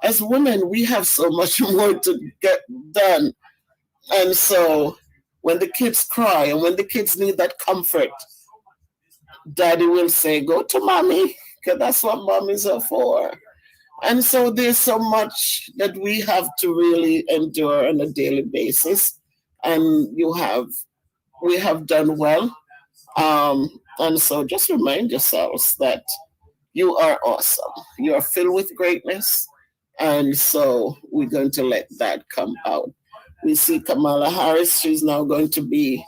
as women, we have so much more to get done. And so when the kids cry and when the kids need that comfort, daddy will say, go to mommy, because that's what mommies are for. And so there's so much that we have to really endure on a daily basis. And we have done well. And so just remind yourselves that you are awesome. You are filled with greatness. And so we're going to let that come out. We see Kamala Harris. She's now going to be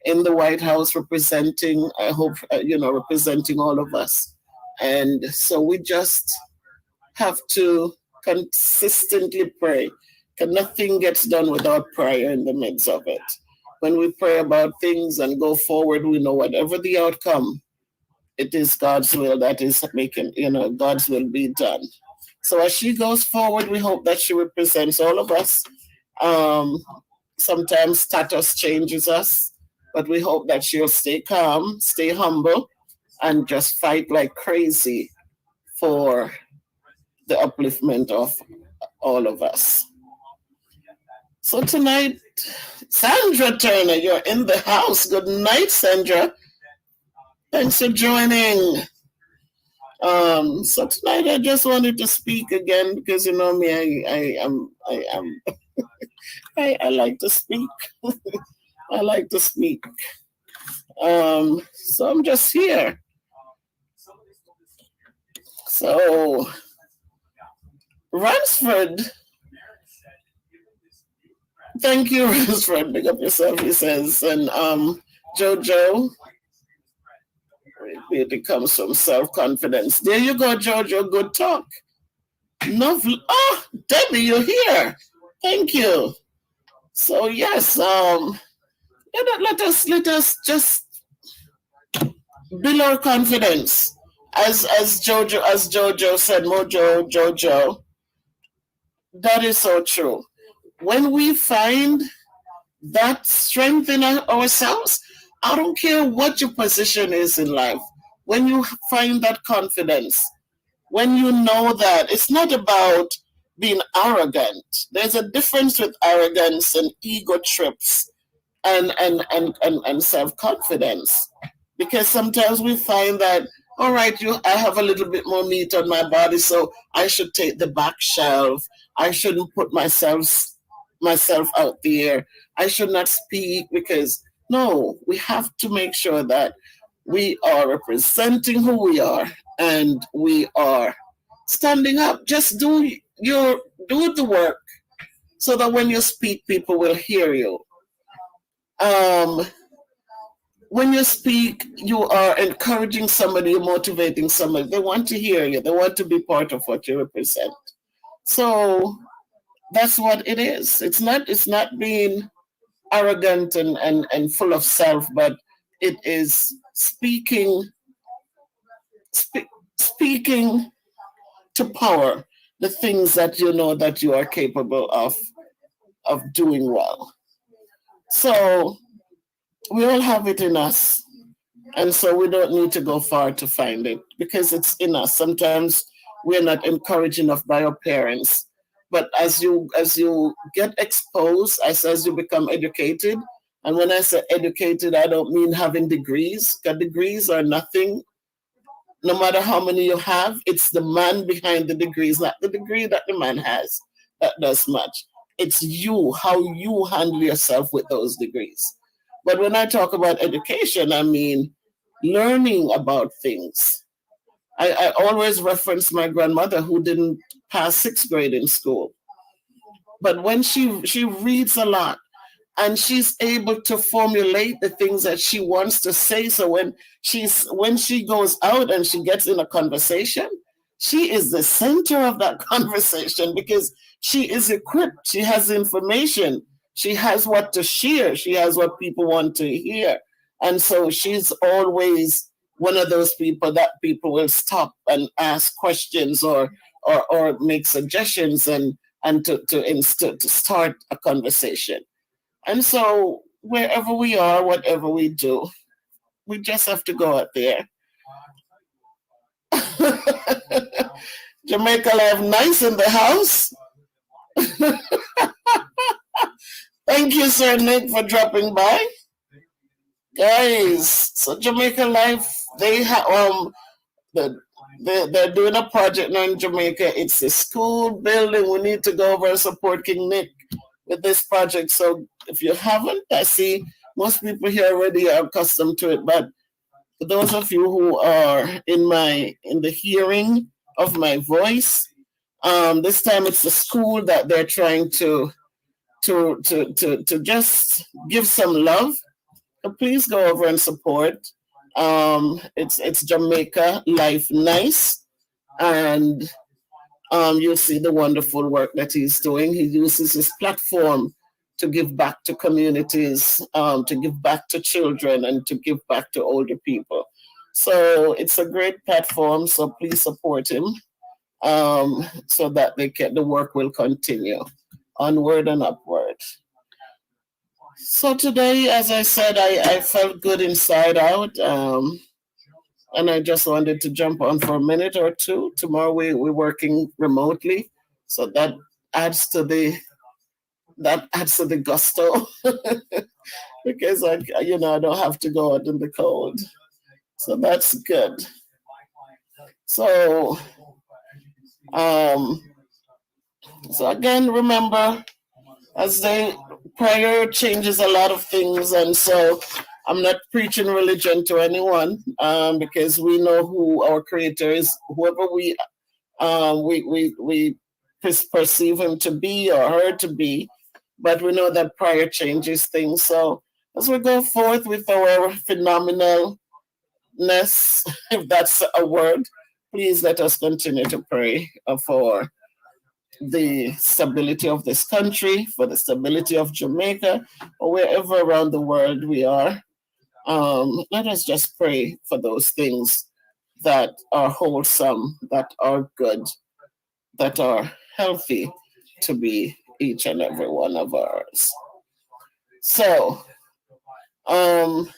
in the White House representing, I hope, representing all of us. And so we just have to consistently pray. 'Cause nothing gets done without prayer in the midst of it. When we pray about things and go forward, we know whatever the outcome, it is God's will that is making, God's will be done. So as she goes forward, we hope that she represents all of us. Um, Sometimes status changes us, but we hope that she'll stay calm, stay humble, and just fight like crazy for the upliftment of all of us. So tonight, Sandra Turner, you're in the house. Good night, Sandra. Thanks for joining. So tonight I just wanted to speak again because you know me, I like to speak. I like to speak. So I'm just here. So Ransford, thank you, Ransford. Big up yourself, he says. And Jojo, it comes from self-confidence. There you go, Jojo. Good talk. Oh, Debbie, you're here. Thank you. So yes, let us just build our confidence. As Jojo said, Jojo, that is so true. When we find that strength in ourselves, I don't care what your position is in life. When you find that confidence, when you know that it's not about being arrogant. There's a difference with arrogance and ego trips and self-confidence. Because sometimes we find that, all right, I have a little bit more meat on my body, so I should take the back shelf. I shouldn't put myself out there. I should not speak because, no, we have to make sure that we are representing who we are and we are standing up. Just do the work so that when you speak, people will hear you. When you speak, you are encouraging somebody, you're motivating somebody. They want to hear you. They want to be part of what you represent. So that's what it is. It's not being arrogant and full of self, but it is speaking to power the things that you know that you are capable of doing well. So we all have it in us. And so we don't need to go far to find it because it's in us. Sometimes we're not encouraged enough by our parents. But as you get exposed, as you become educated, and when I say educated, I don't mean having degrees, because degrees are nothing. No matter how many you have, it's the man behind the degrees, not the degree that the man has that does much. It's you, how you handle yourself with those degrees. But when I talk about education, I mean learning about things. I always reference my grandmother who didn't pass 6th grade in school. But when she reads a lot and she's able to formulate the things that she wants to say. So when she goes out and she gets in a conversation, she is the center of that conversation because she is equipped. She has information. She has what to share. She has what people want to hear. And so she's always one of those people that people will stop and ask questions or make suggestions and to start a conversation. And so wherever we are, whatever we do, we just have to go out there. Jamaica Live Nice in the house. Thank you, Sir Nick, for dropping by. Guys, so Jamaica Life, they have they're doing a project now in Jamaica. It's a school building. We need to go over and support King Nick with this project. So if you haven't, I see most people here already are accustomed to it. But for those of you who are in the hearing of my voice, this time it's the school that they're trying to just give some love. So please go over and support It's Jamaica Life Nice, and you'll see the wonderful work that he's doing. He uses his platform to give back to communities, to give back to children, and to give back to older people. So it's a great platform. So please support him, so that the work will continue onward and upward. So today, as I said, I felt good inside out. And I just wanted to jump on for a minute or two. Tomorrow we're working remotely, so adds to the adds to the gusto because I don't have to go out in the cold, so that's good. So um, so again, remember, as they prayer changes a lot of things, and so I'm not preaching religion to anyone, because we know who our creator is, whoever we perceive him to be or her to be, but we know that prayer changes things. So as we go forth with our phenomenalness, if that's a word, please let us continue to pray for the stability of this country, for the stability of Jamaica, or wherever around the world we are. Let us just pray for those things that are wholesome, that are good, that are healthy to be each and every one of ours. So, um,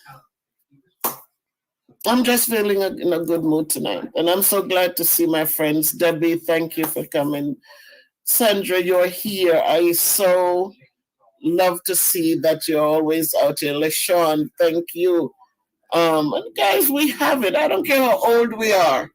I'm just feeling in a good mood tonight, and I'm so glad to see my friends. Debbie, thank you for coming. Sandra, you're here. I so love to see that you're always out here. LaShawn, thank you. And guys, we have it. I don't care how old we are.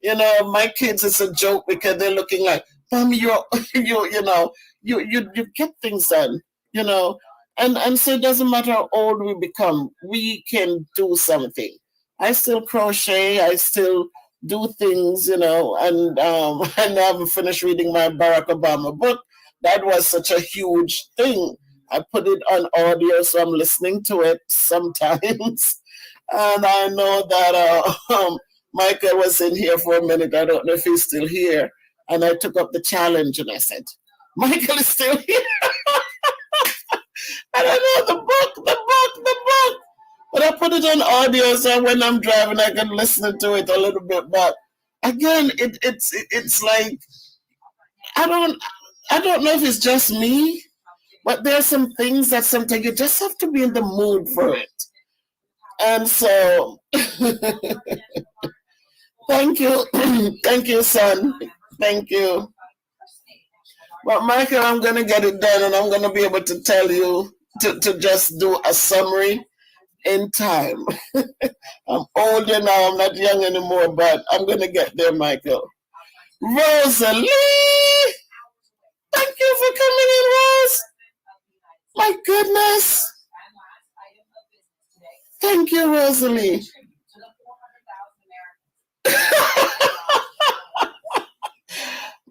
My kids, it's a joke because they're looking like, Mommy, you're, you get things done, you know. And so it doesn't matter how old we become, we can do something. I still crochet, I still do things, and and I haven't finished reading my Barack Obama book. That was such a huge thing. I put it on audio, so I'm listening to it sometimes. And I know that Michael was in here for a minute. I don't know if he's still here. And I took up the challenge and I said, Michael is still here. And I know the book. But I put it on audio so when I'm driving I can listen to it a little bit. But again, it's like I don't I don't know if it's just me, but there are some things that sometimes you just have to be in the mood for it. And so thank you. Thank you, son. Thank you. But Michael, I'm gonna get it done and I'm gonna be able to tell you to just do a summary in time. I'm older now, I'm not young anymore, but I'm gonna get there, Michael. Rosalie! Thank you for coming in, Rose. My goodness. Thank you, Rosalie.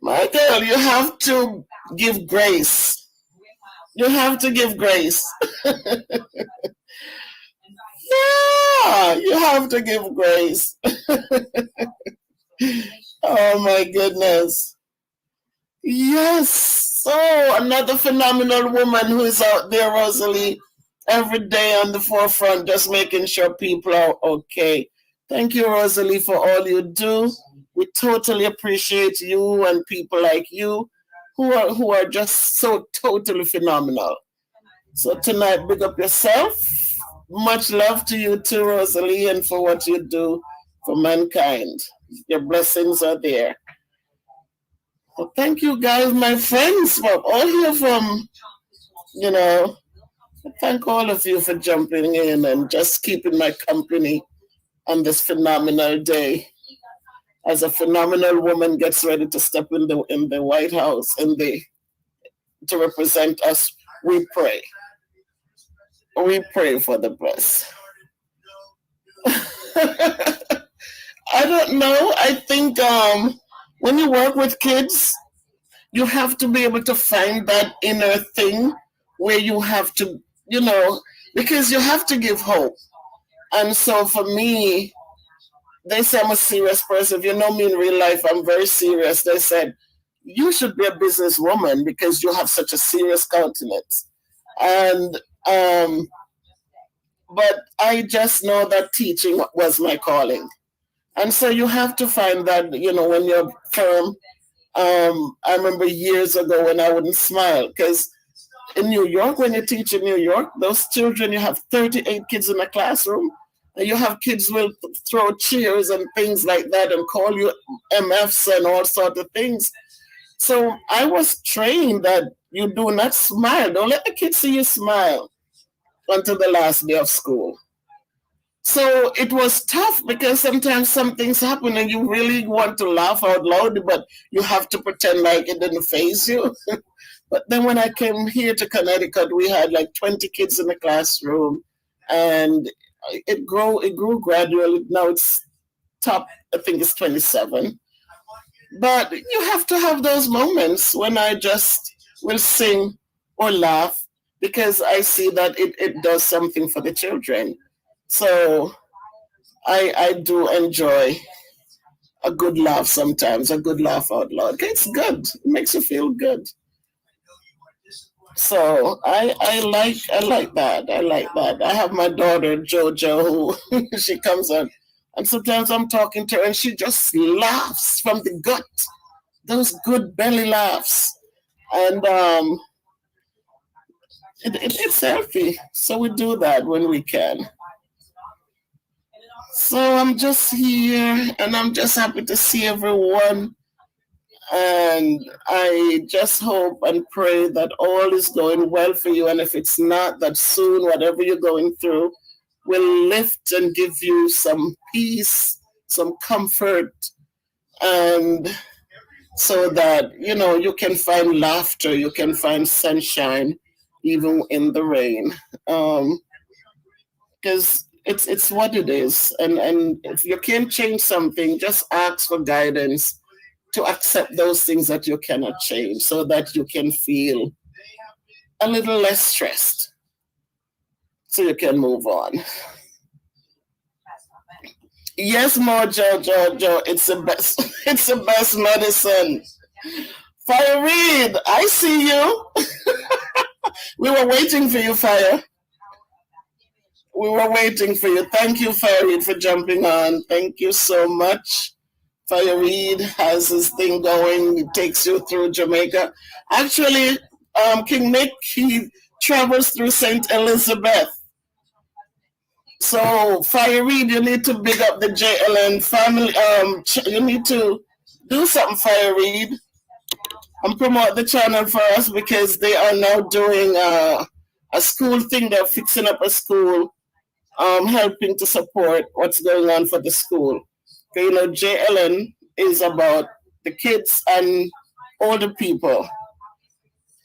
Michael, you have to give grace. You have to give grace. Yeah, you have to give grace. Oh my goodness. Yes. So another phenomenal woman who is out there, Rosalie, every day on the forefront, just making sure people are okay. Thank you, Rosalie, for all you do. We totally appreciate you and people like you who are just so totally phenomenal. So tonight, big up yourself. Much love to you too, Rosalie, and for what you do for mankind. Your blessings are there. Well, thank you guys, my friends, from all here from, thank all of you for jumping in and just keeping my company on this phenomenal day. As a phenomenal woman gets ready to step in the White House and to represent us, we pray. We pray for the best. I don't know. I think when you work with kids, you have to be able to find that inner thing where you have to, because you have to give hope. And so for me, they say I'm a serious person. If you know me in real life, I'm very serious. They said, you should be a businesswoman because you have such a serious countenance. And but I just know that teaching was my calling. And so you have to find that, when you're firm. I remember years ago when I wouldn't smile because in New York, when you teach in New York, those children, you have 38 kids in a classroom. And you have kids will throw chairs and things like that and call you MFs and all sorts of things. So I was trained that you do not smile. Don't let the kids see you smile until the last day of school. So it was tough because sometimes some things happen and you really want to laugh out loud, but you have to pretend like it didn't phase you. But then when I came here to Connecticut, we had like 20 kids in the classroom, and it grew gradually. Now it's top, I think it's 27. But you have to have those moments when I just will sing or laugh because I see that it does something for the children. So I do enjoy a good laugh sometimes, a good laugh out loud. It's good. It makes you feel good. So I like that. I like that. I have my daughter Jojo who she comes on, and sometimes I'm talking to her and she just laughs from the gut. Those good belly laughs, and it's healthy. So we do that when we can. So I'm just here, and I'm just happy to see everyone. And I just hope and pray that all is going well for you. And if it's not, that soon, whatever you're going through will lift and give you some peace, some comfort, and so that, you can find laughter, you can find sunshine, even in the rain. Because it's what it is. And if you can't change something, just ask for guidance to accept those things that you cannot change so that you can feel a little less stressed so you can move on. Yes, more Joe, it's the best. It's the best medicine. Fire Reed, I see you. We were waiting for you, Fire. We were waiting for you. Thank you, Fire Reed, for jumping on. Thank you so much. Fire Reed has his thing going. He takes you through Jamaica. Actually, King Nick, he travels through St. Elizabeth. So, Fire Reed, you need to big up the JLN family. You need to do something, Fire Reed, and promote the channel for us because they are now doing a school thing. They're fixing up a school, helping to support what's going on for the school. Okay, JLN is about the kids and older people.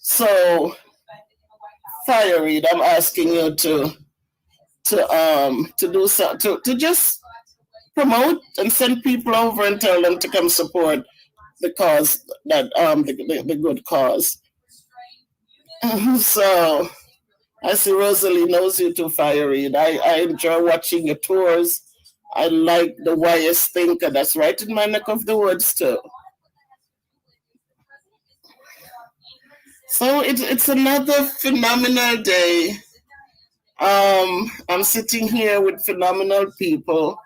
So, Fire Reed, I'm asking you to do so, to just promote and send people over and tell them to come support the cause that the good cause. So I see Rosalie knows you too, Fire Reed. I enjoy watching your tours. I like the YS Thinker. That's right in my neck of the woods too. So it's another phenomenal day. I'm sitting here with phenomenal people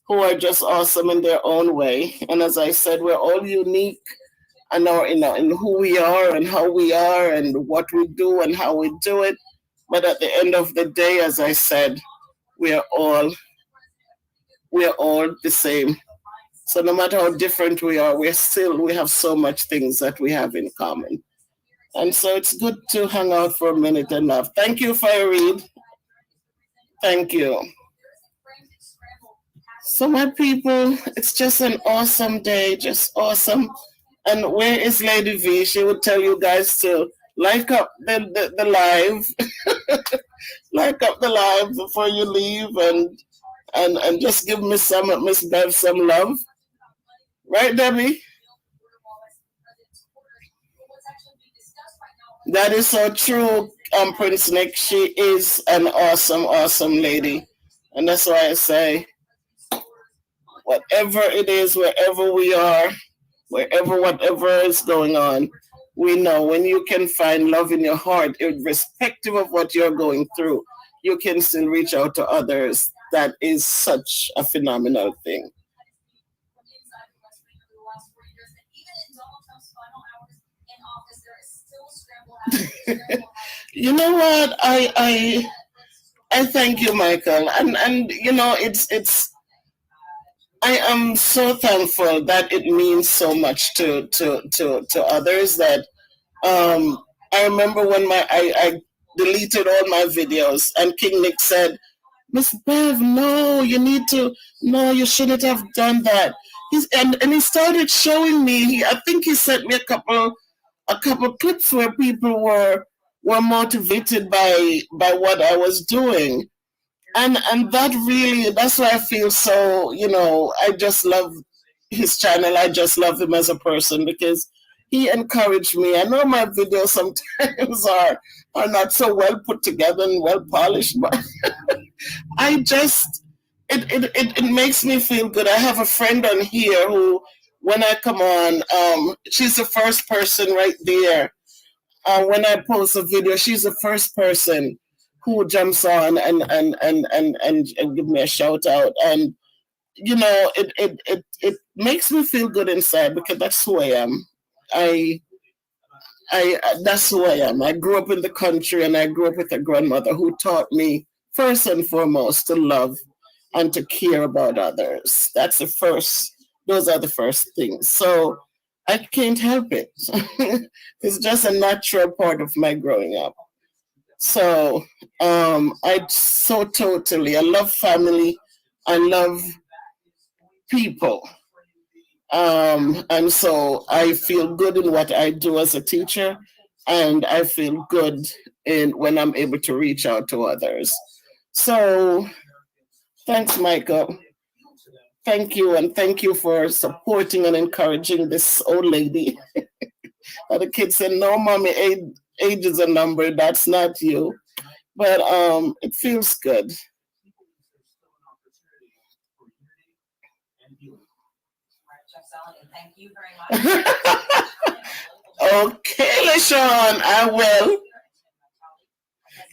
who are just awesome in their own way. And as I said, we're all unique in who we are and how we are and what we do and how we do it. But at the end of the day, as I said, we're all the same. So no matter how different we are, we have so much things that we have in common. And so it's good to hang out for a minute and laugh. Thank you, Fire Reed. Thank you. So my people, it's just an awesome day, just awesome. And where is Lady V? She would tell you guys to like up the live, like up the live before you leave, and just give Miss Bev some love, right, Debbie? That is so true, Prince Nick. She is an awesome, awesome lady. And that's why I say, whatever it is, wherever we are, wherever whatever is going on, we know when you can find love in your heart, irrespective of what you're going through, you can still reach out to others. That is such a phenomenal thing. You know what? I thank you, Michael, and you know it's I am so thankful that it means so much to others that I remember when I deleted all my videos and King Nick said, Miss Bev, no, you need to, no, you shouldn't have done that. And he started showing me. I think he sent me a couple clips where people were motivated by what I was doing, and that really, that's why I feel so, I just love his channel. I just love him as a person because he encouraged me. I know my videos sometimes are not so well put together and well polished, but I just it makes me feel good. I have a friend on here who, when I come on, she's the first person right there. When I post a video, she's the first person who jumps on and give me a shout out. And it makes me feel good inside because that's who I am. I that's who I am. I grew up in the country and I grew up with a grandmother who taught me first and foremost to love and to care about others. Those are the first things. So I can't help it. It's just a natural part of my growing up. So I love family. I love people. And so I feel good in what I do as a teacher, and I feel good in when I'm able to reach out to others. So thanks, Michael. Thank you, and thank you for supporting and encouraging this old lady. And the kids said, "No, mommy, age is a number. That's not you." But it feels good. Okay, LaShawn, I will.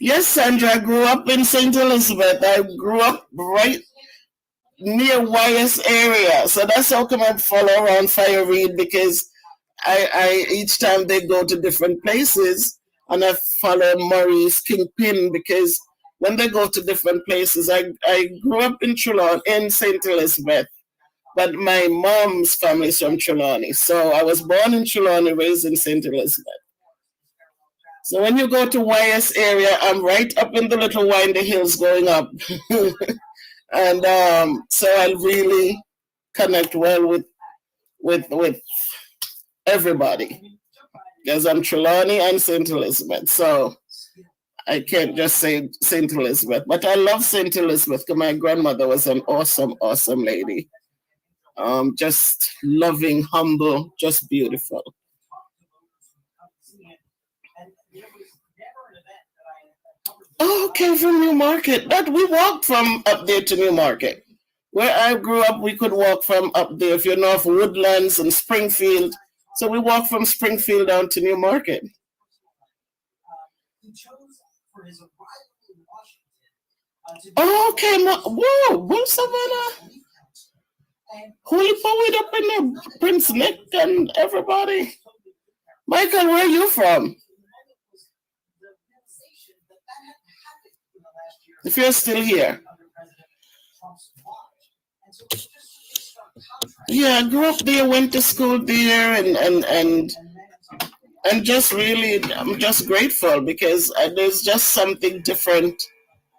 Yes, Sandra, I grew up in St. Elizabeth. I grew up right near YS area. So that's how come I follow around Fire Reed because I each time they go to different places and I follow Maurice Kingpin because when they go to different places, I grew up in Trelawney, in St. Elizabeth, but my mom's family is from Trelawney. So I was born in Trelawney, raised in St. Elizabeth. So when you go to YS area, I'm right up in the little windy hills going up. And so I really connect well with everybody because I'm Trelawney and St. Elizabeth. So I can't just say St. Elizabeth, but I love St. Elizabeth because my grandmother was an awesome, awesome lady. Just loving, humble, just beautiful. Oh, okay, from New Market. That we walked from up there to New Market. Where I grew up, we could walk from up there. If you're north Woodlands and Springfield, so we walked from Springfield down to New Market. Oh, okay, whoa, what's Savannah? Who you put up in there? Prince Nick and everybody. Michael, where are you from? If you're still here. Yeah, I grew up there, went to school there, and just really, I'm just grateful because there's just something different.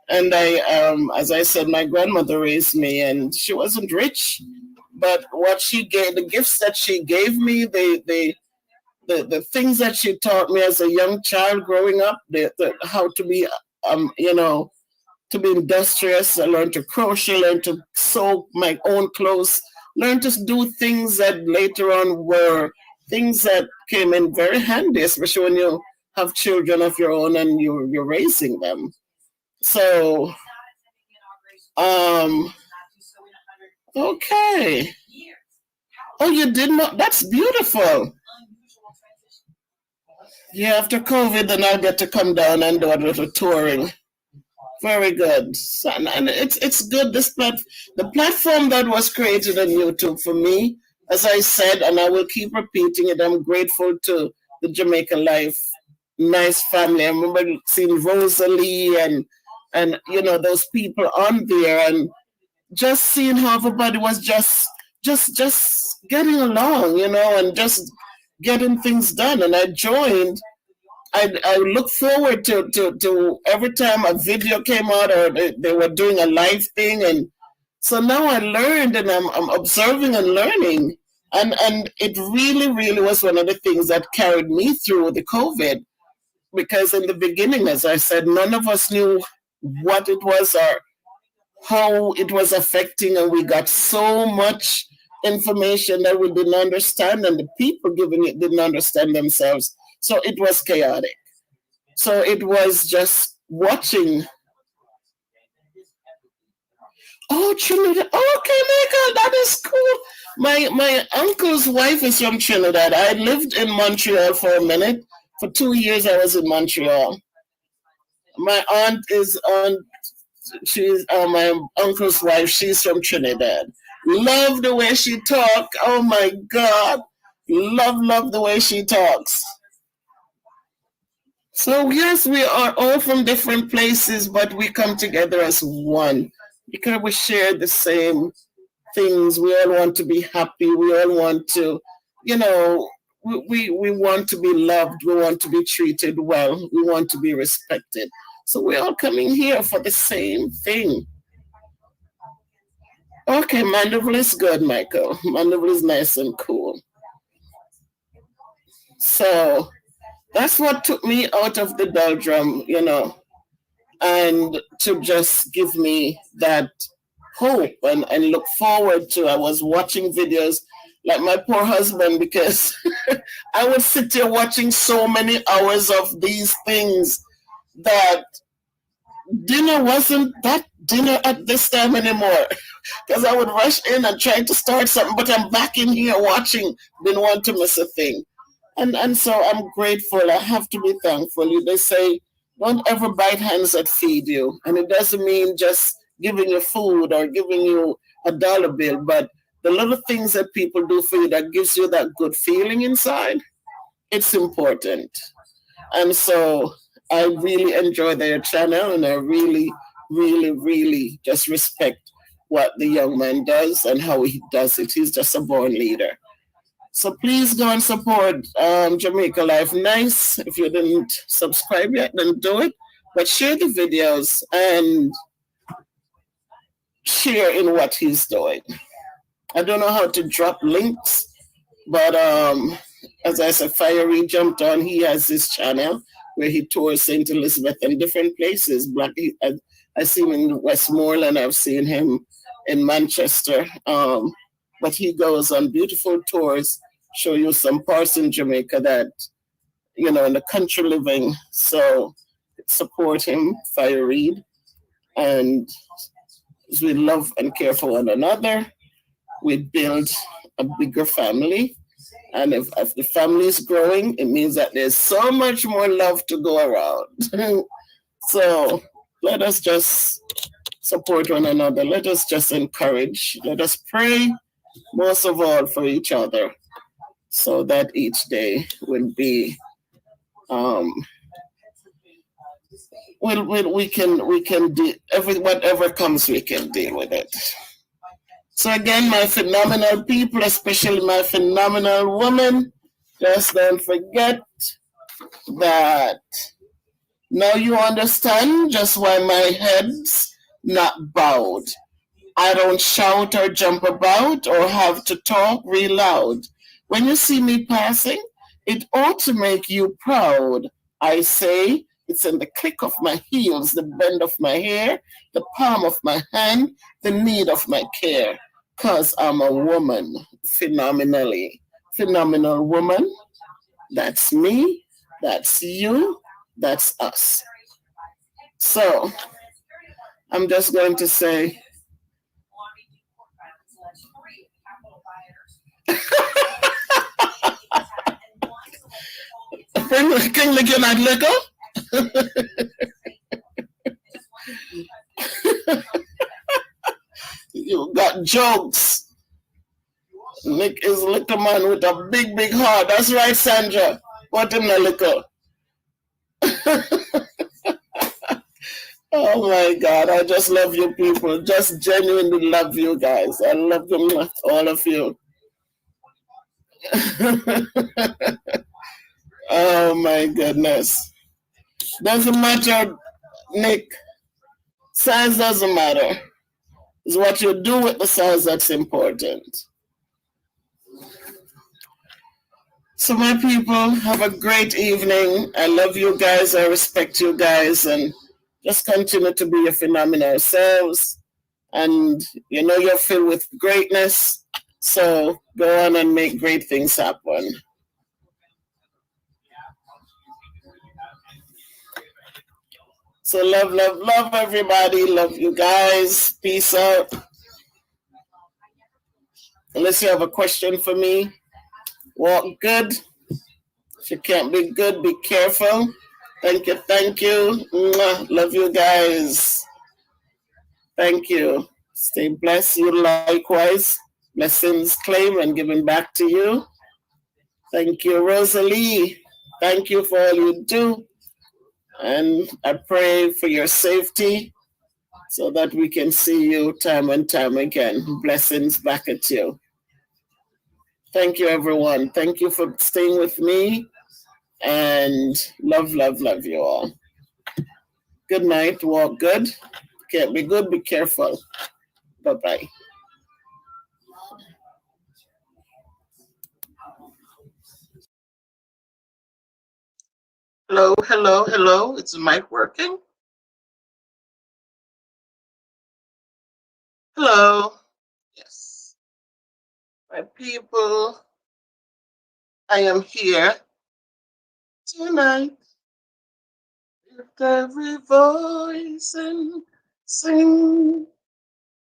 And as I said, my grandmother raised me, and she wasn't rich, but what she gave, the gifts that she gave me, the things that she taught me as a young child growing up, how to be, to be industrious. I learned to crochet, learned to sew my own clothes, learned to do things that later on were things that came in very handy, especially when you have children of your own and you're raising them. So Um, okay. Oh, you did not? That's beautiful. Yeah, after COVID, then I'll get to come down and do a little touring. Very good. So, and it's good. The platform that was created on YouTube for me, as I said, and I will keep repeating it. I'm grateful to the Jamaica Life nice family. I remember seeing Rosalie and those people on there, and just seeing how everybody was just getting along, and just getting things done. And I joined. I look forward to every time a video came out or they were doing a live thing. And so now I learned, and I'm observing and learning. And it really, really was one of the things that carried me through the COVID, because in the beginning, as I said, none of us knew what it was or how it was affecting, and we got so much information that we didn't understand, and the people giving it didn't understand themselves. So it was chaotic. So it was just watching. Oh, Trinidad. Okay, Michael, that is cool. My uncle's wife is from Trinidad. I lived in Montreal for a minute. For 2 years, I was in Montreal. My aunt is on. She's my uncle's wife. She's from Trinidad. Love the way she talk. Oh my God, love the way she talks. So yes, we are all from different places, but we come together as one because we share the same things. We all want to be happy. We all want to, you know, we want to be loved. We want to be treated well. We want to be respected. So we're all coming here for the same thing. Okay, Mandeville is good, Michael. Mandeville is nice and cool. So that's what took me out of the doldrum, and to just give me that hope and look forward to. I was watching videos like my poor husband, because I would sit here watching so many hours of these things that dinner wasn't that dinner at this time anymore. Because I would rush in and try to start something, but I'm back in here watching, didn't want to miss a thing. And so I'm grateful. I have to be thankful. They say, don't ever bite hands that feed you. And it doesn't mean just giving you food or giving you a dollar bill, but the little things that people do for you that gives you that good feeling inside, it's important. And so I really enjoy their channel, and I really, really, really just respect what the young man does and how he does it. He's just a born leader. So please go and support Jamaica Life Nice. If you didn't subscribe yet, then do it. But share the videos and share in what he's doing. I don't know how to drop links, but as I said, Fiery jumped on. He has his channel where he tours St. Elizabeth and different places. I see him in Westmoreland. I've seen him in Manchester. But he goes on beautiful tours, show you some parts in Jamaica that, in the country living. So support him, Fire Reed. And as we love and care for one another, we build a bigger family. And if the family is growing, it means that there's so much more love to go around. So let us just support one another. Let us just encourage. Let us pray, most of all, for each other, so that each day will be we can do whatever comes, we can deal with it. So again, my phenomenal people, especially my phenomenal woman, just don't forget that now you understand just why my head's not bowed. I don't shout or jump about or have to talk real loud. When you see me passing, it ought to make you proud. I say it's in the click of my heels, the bend of my hair, the palm of my hand, the need of my care. 'Cause I'm a woman, phenomenal woman. That's me, that's you, that's us. So I'm just going to say King Nick, you not liquor? You got jokes. Nick is a little man with a big, big heart. That's right, Sandra. What him the liquor? Oh my God, I just love you people. Just genuinely love you guys. I love them, all of you. Oh my goodness. Doesn't matter, Nick. Size doesn't matter. It's what you do with the size that's important. So my people, have a great evening. I love you guys. I respect you guys. And just continue to be your phenomenal selves. And you know you're filled with greatness. So go on and make great things happen. So love, love, love everybody. Love you guys. Peace out. Unless you have a question for me, walk good. If you can't be good, be careful. Thank you, thank you. Mwah. Love you guys. Thank you. Stay blessed. You likewise. Blessings claim and given back to you. Thank you, Rosalie. Thank you for all you do. And I pray for your safety so that we can see you time and time again. Blessings back at you. Thank you, everyone. Thank you for staying with me. And love, love, love you all. Good night. Walk good. Can't be good. Be careful. Bye-bye. Hello, hello, hello. Is the mic working? Hello. Yes. My people, I am here tonight. Lift every voice and sing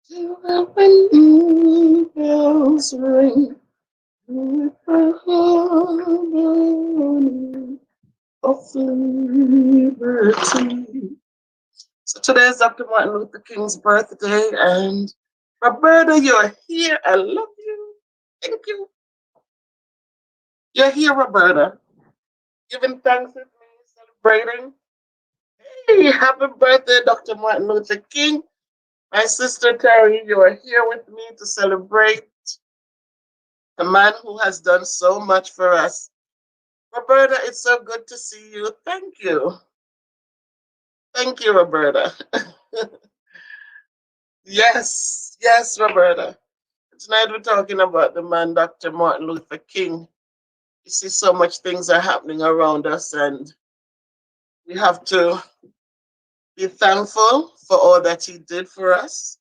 till the ringing bells ring with the harmony of liberty. So today is Dr. Martin Luther King's birthday, and Roberta, you're here. I love you. Thank you. You're here, Roberta. Giving thanks with me, celebrating. Hey, happy birthday, Dr. Martin Luther King. My sister Terry, you are here with me to celebrate a man who has done so much for us. Roberta, it's so good to see you. Thank you. Thank you, Roberta. Yes, yes, Roberta. Tonight we're talking about the man, Dr. Martin Luther King. You see, so much things are happening around us, and we have to be thankful for all that he did for us.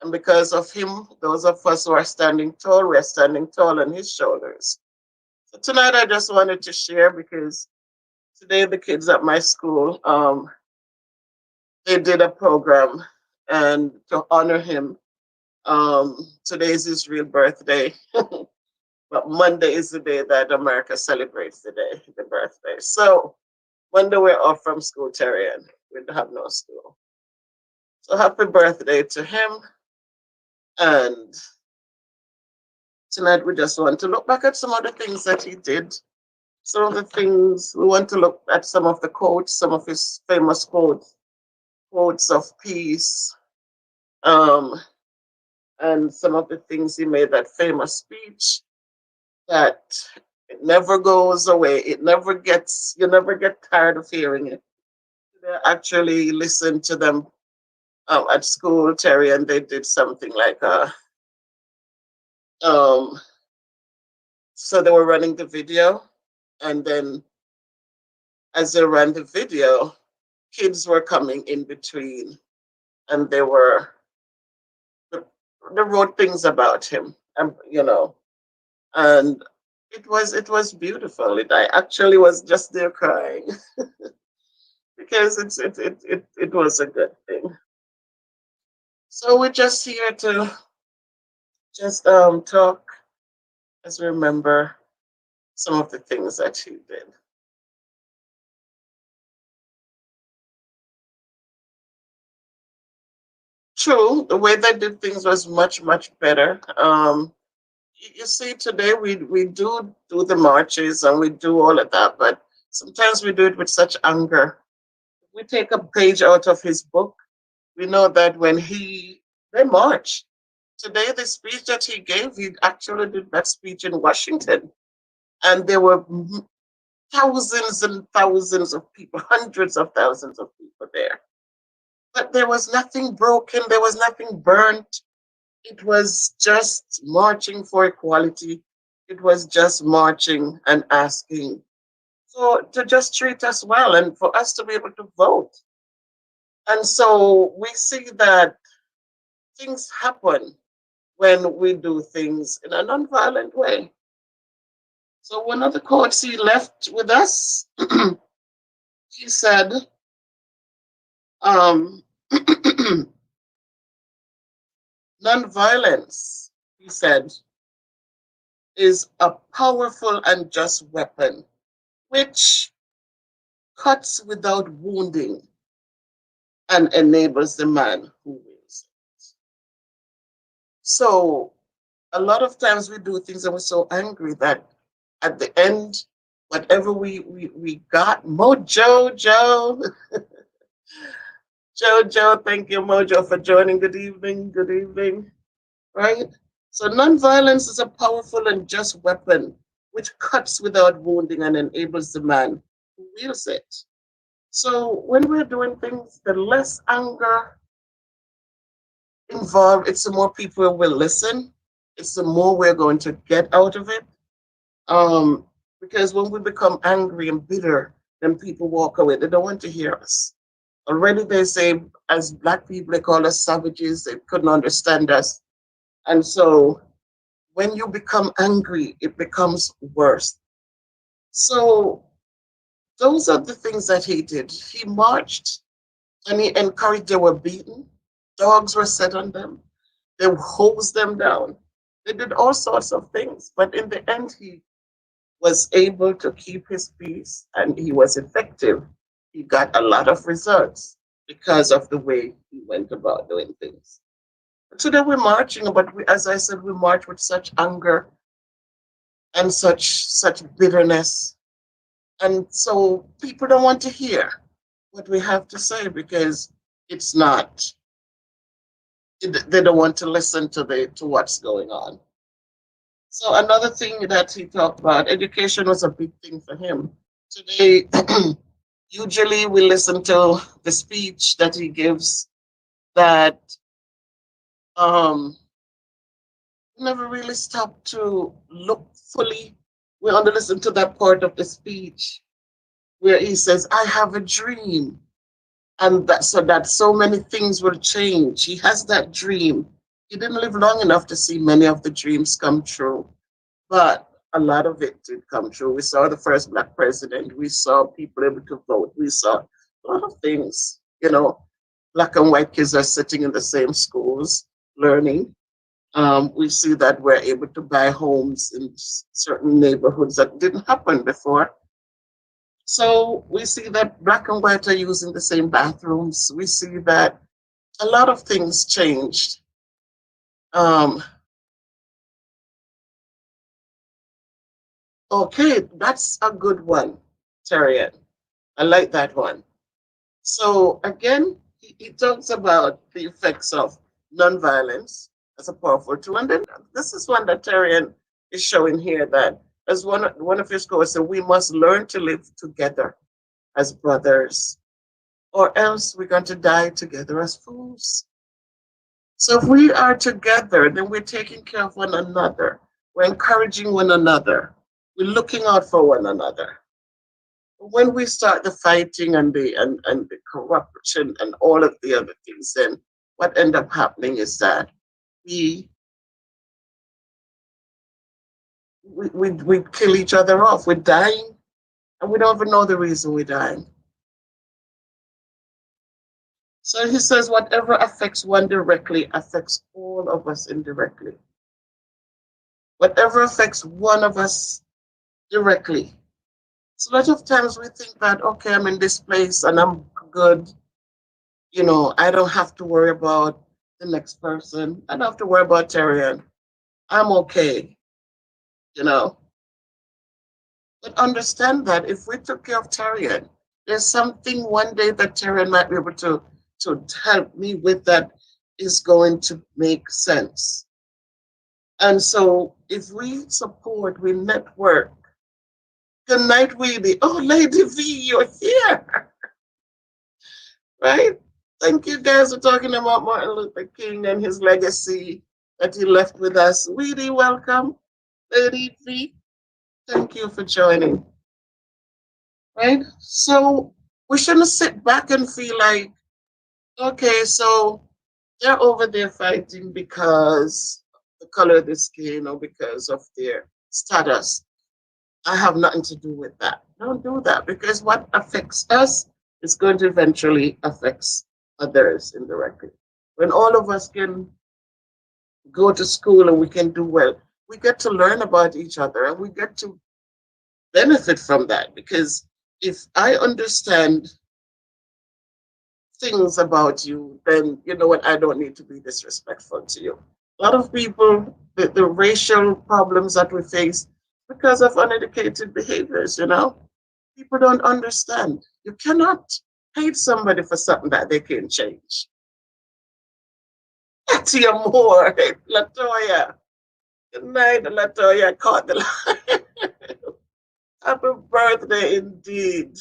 And because of him, those of us who are standing tall, we're standing tall on his shoulders. So tonight I just wanted to share because today the kids at my school, they did a program and to honor him. Today is his real birthday. But Monday is the day that America celebrates the birthday. So Monday we're off from school, Terry, and we have no school. So happy birthday to him. And tonight we just want to look back at some of the things that he did. Some of the things we want to look at some of the quotes, some of his famous quotes of peace, and some of the things he made that famous speech that it never goes away. It never gets, you never get tired of hearing it. They actually listened to them at school, Terry, and they did something like so they were running the video, and then as they ran the video, kids were coming in between, and they wrote things about him, and and it was beautiful. I actually was just there crying because it was a good thing. So we're just here to just talk as we remember some of the things that he did. True, the way they did things was much, much better. You see, today we do the marches and we do all of that, but sometimes we do it with such anger. We take a page out of his book. We know that when they march today, the speech that he gave, he actually did that speech in Washington, and there were thousands and thousands of people, hundreds of thousands of people there. But there was nothing broken, there was nothing burnt. It was just marching for equality. It was just marching and asking to just treat us well and for us to be able to vote. And so we see that things happen when we do things in a nonviolent way. So one of the quotes he left with us, he said, um, nonviolence, he said, is a powerful and just weapon which cuts without wounding and enables the man who wills it. So a lot of times we do things and we're so angry that at the end, whatever we got, Mojo, Joe, Jojo, thank you, Mojo, for joining. Good evening, good evening, right? So nonviolence is a powerful and just weapon which cuts without wounding and enables the man who wields it. So when we're doing things, the less anger involved, it's the more people will listen. It's the more we're going to get out of it. Um, because when we become angry and bitter, then people walk away. They don't want to hear us. Already they say, as Black people, they call us savages. They couldn't understand us. And so when you become angry, it becomes worse. So those are the things that he did. He marched and he encouraged, they were beaten. Dogs were set on them. They hosed them down. They did all sorts of things. But in the end, he was able to keep his peace and he was effective. He got a lot of results because of the way he went about doing things. Today we're marching, but as I said, we march with such anger and such bitterness. And so people don't want to hear what we have to say because it's not, they don't want to listen to what's going on. So another thing that he talked about, education was a big thing for him. Today, usually we listen to the speech that he gives that um, never really stop to look fully. We only listen to that part of the speech where he says, I have a dream. And that so many things will change. He has that dream. He didn't live long enough to see many of the dreams come true, but a lot of it did come true. We saw the first Black president. We saw people able to vote. We saw a lot of things. Black and white kids are sitting in the same schools learning. We see that we're able to buy homes in certain neighborhoods that didn't happen before. So we see that Black and white are using the same bathrooms. We see that a lot of things changed. Um, okay, that's a good one, Terrian. I like that one. So again, he talks about the effects of nonviolence as a powerful tool. And then this is one that Terrian is showing here that as one of his quotes said, we must learn to live together as brothers, or else we're going to die together as fools. So if we are together, then we're taking care of one another. We're encouraging one another. We're looking out for one another. When we start the fighting and the corruption and all of the other things, then what end up happening is that we we kill each other off. We're dying and we don't even know the reason we're dying. So he says whatever affects one directly affects all of us indirectly. Whatever affects one of us directly. So a lot of times we think that, okay, I'm in this place and I'm good. I don't have to worry about the next person. I don't have to worry about Terrian. I'm okay, you know. But understand that if we took care of Terrian, there's something one day that Terrian might be able to help me with that is going to make sense. And so if we support, we network. Good night, Weeby. Oh, Lady V, you're here. Right? Thank you guys for talking about Martin Luther King and his legacy that he left with us. Weedy, welcome. Lady V, thank you for joining. Right? So we shouldn't sit back and feel like, okay, so they're over there fighting because the color of the skin or because of their status. I have nothing to do with that. Don't do that because what affects us is going to eventually affect others indirectly. When all of us can go to school and we can do well, we get to learn about each other and we get to benefit from that because if I understand things about you, then you know what, I don't need to be disrespectful to you. A lot of people, the racial problems that we face because of uneducated behaviors, you know, people don't understand. You cannot hate somebody for something that they can change. Tia Moore, Latoya. Good night, Latoya. Caught the line. Happy birthday indeed.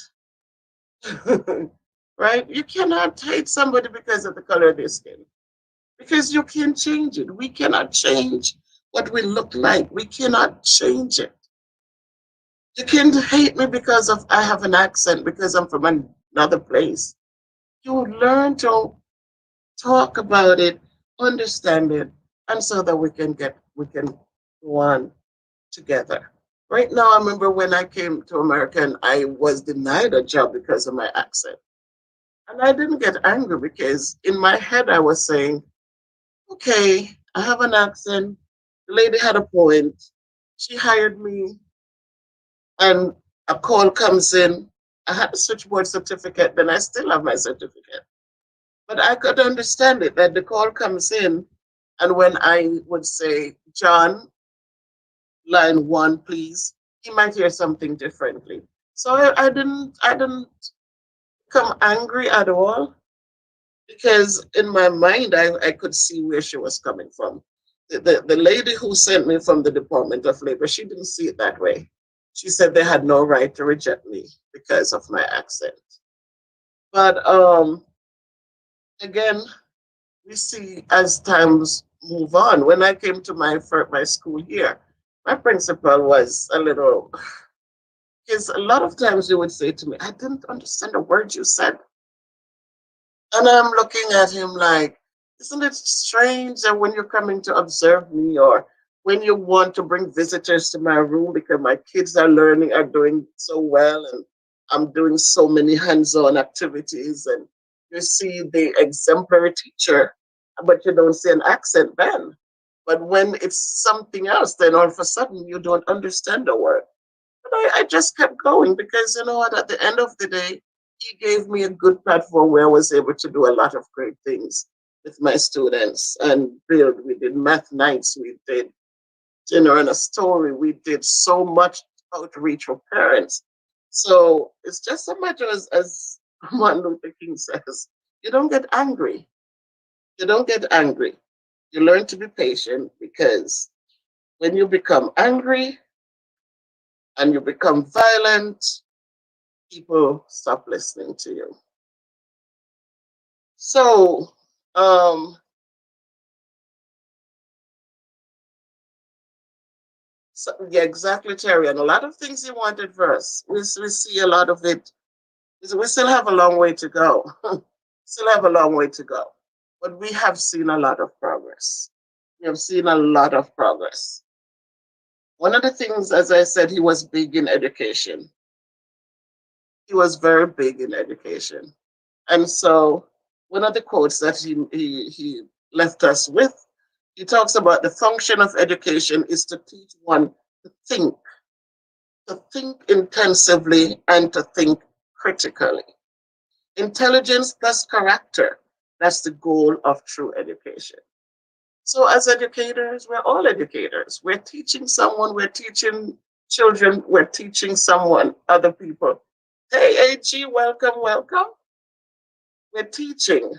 Right? You cannot hate somebody because of the color of their skin. Because you can't change it. We cannot change what we look like. We cannot change it. You can't hate me because of I have an accent, because I'm from another place. You learn to talk about it, understand it, and so that we can go on together. Right now, I remember when I came to America and I was denied a job because of my accent. And I didn't get angry because in my head I was saying, okay, I have an accent. The lady had a point. She hired me and a call comes in. I had a switchboard certificate, then I still have my certificate. But I could understand it that the call comes in, and when I would say, John, line one, please, he might hear something differently. So I didn't become angry at all because in my mind I could see where she was coming from. The lady who sent me from the Department of Labor, she didn't see it that way. She said they had no right to reject me because of my accent. But again, we see as times move on. When I came to my school year, my principal was a little because a lot of times they would say to me, I didn't understand a word you said. And I'm looking at him like, isn't it strange that when you're coming to observe me or when you want to bring visitors to my room because my kids are learning, are doing so well, and I'm doing so many hands-on activities, and you see the exemplary teacher, but you don't see an accent then. But when it's something else, then all of a sudden you don't understand the word. But I just kept going because you know what, at the end of the day, he gave me a good platform where I was able to do a lot of great things with my students and build. We did math nights, we did dinner and a story, we did so much outreach for parents. So it's just a matter as Martin Luther King says, you don't get angry. You don't get angry. You learn to be patient because when you become angry and you become violent, people stop listening to you. So, um, yeah, exactly, Terry. And a lot of things he wanted first. We see a lot of it. We still have a long way to go. Still have a long way to go. But we have seen a lot of progress. We have seen a lot of progress. One of the things, as I said, he was big in education. He was very big in education. And so one of the quotes that he left us with, he talks about the function of education is to teach one think, to think intensively and to think critically. Intelligence plus character That's the goal of true education. So, as educators, we're all educators. We're teaching someone, we're teaching children, we're teaching someone, other people. Hey, AG, welcome, welcome. We're teaching.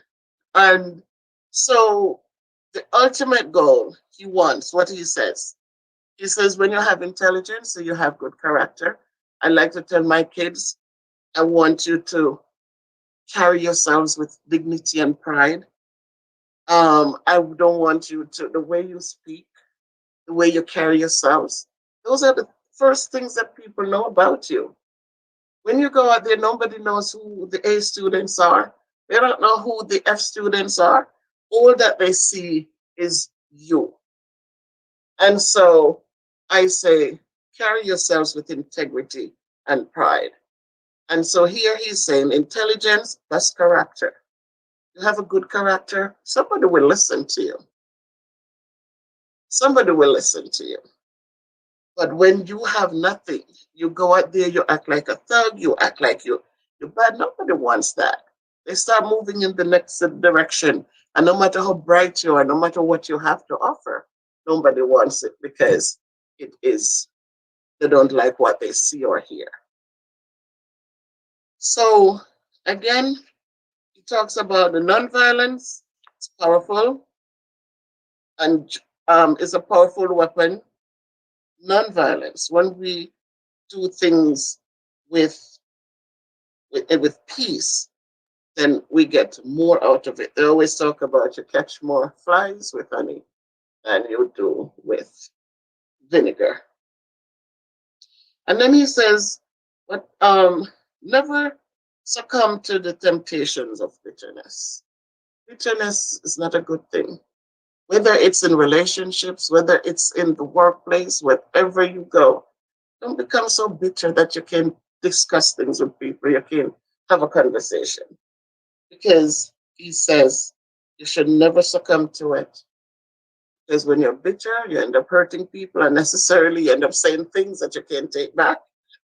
And so, the ultimate goal he wants, what he says, when you have intelligence, so you have good character. I like to tell my kids, I want you to carry yourselves with dignity and pride. I don't want you to, the way you speak, the way you carry yourselves. Those are the first things that people know about you. When you go out there, nobody knows who the A students are. They don't know who the F students are. All that they see is you. And so I say, carry yourselves with integrity and pride. And so here he's saying intelligence plus character. You have a good character, somebody will listen to you. Somebody will listen to you. But when you have nothing, you go out there, you act like a thug, you act like you're bad. Nobody wants that. They start moving in the next direction. And no matter how bright you are, no matter what you have to offer, nobody wants it because it is, they don't like what they see or hear. So again, he talks about the nonviolence. It's powerful and is a powerful weapon. Nonviolence. When we do things with, with peace, then we get more out of it. They always talk about you catch more flies with honey than you do with vinegar. And then he says, but never succumb to the temptations of bitterness. Bitterness is not a good thing. Whether it's in relationships, whether it's in the workplace, wherever you go, don't become so bitter that you can discuss things with people. You can have a conversation. Because he says you should never succumb to it. Because when you're bitter, you end up hurting people unnecessarily. You end up saying things that you can't take back.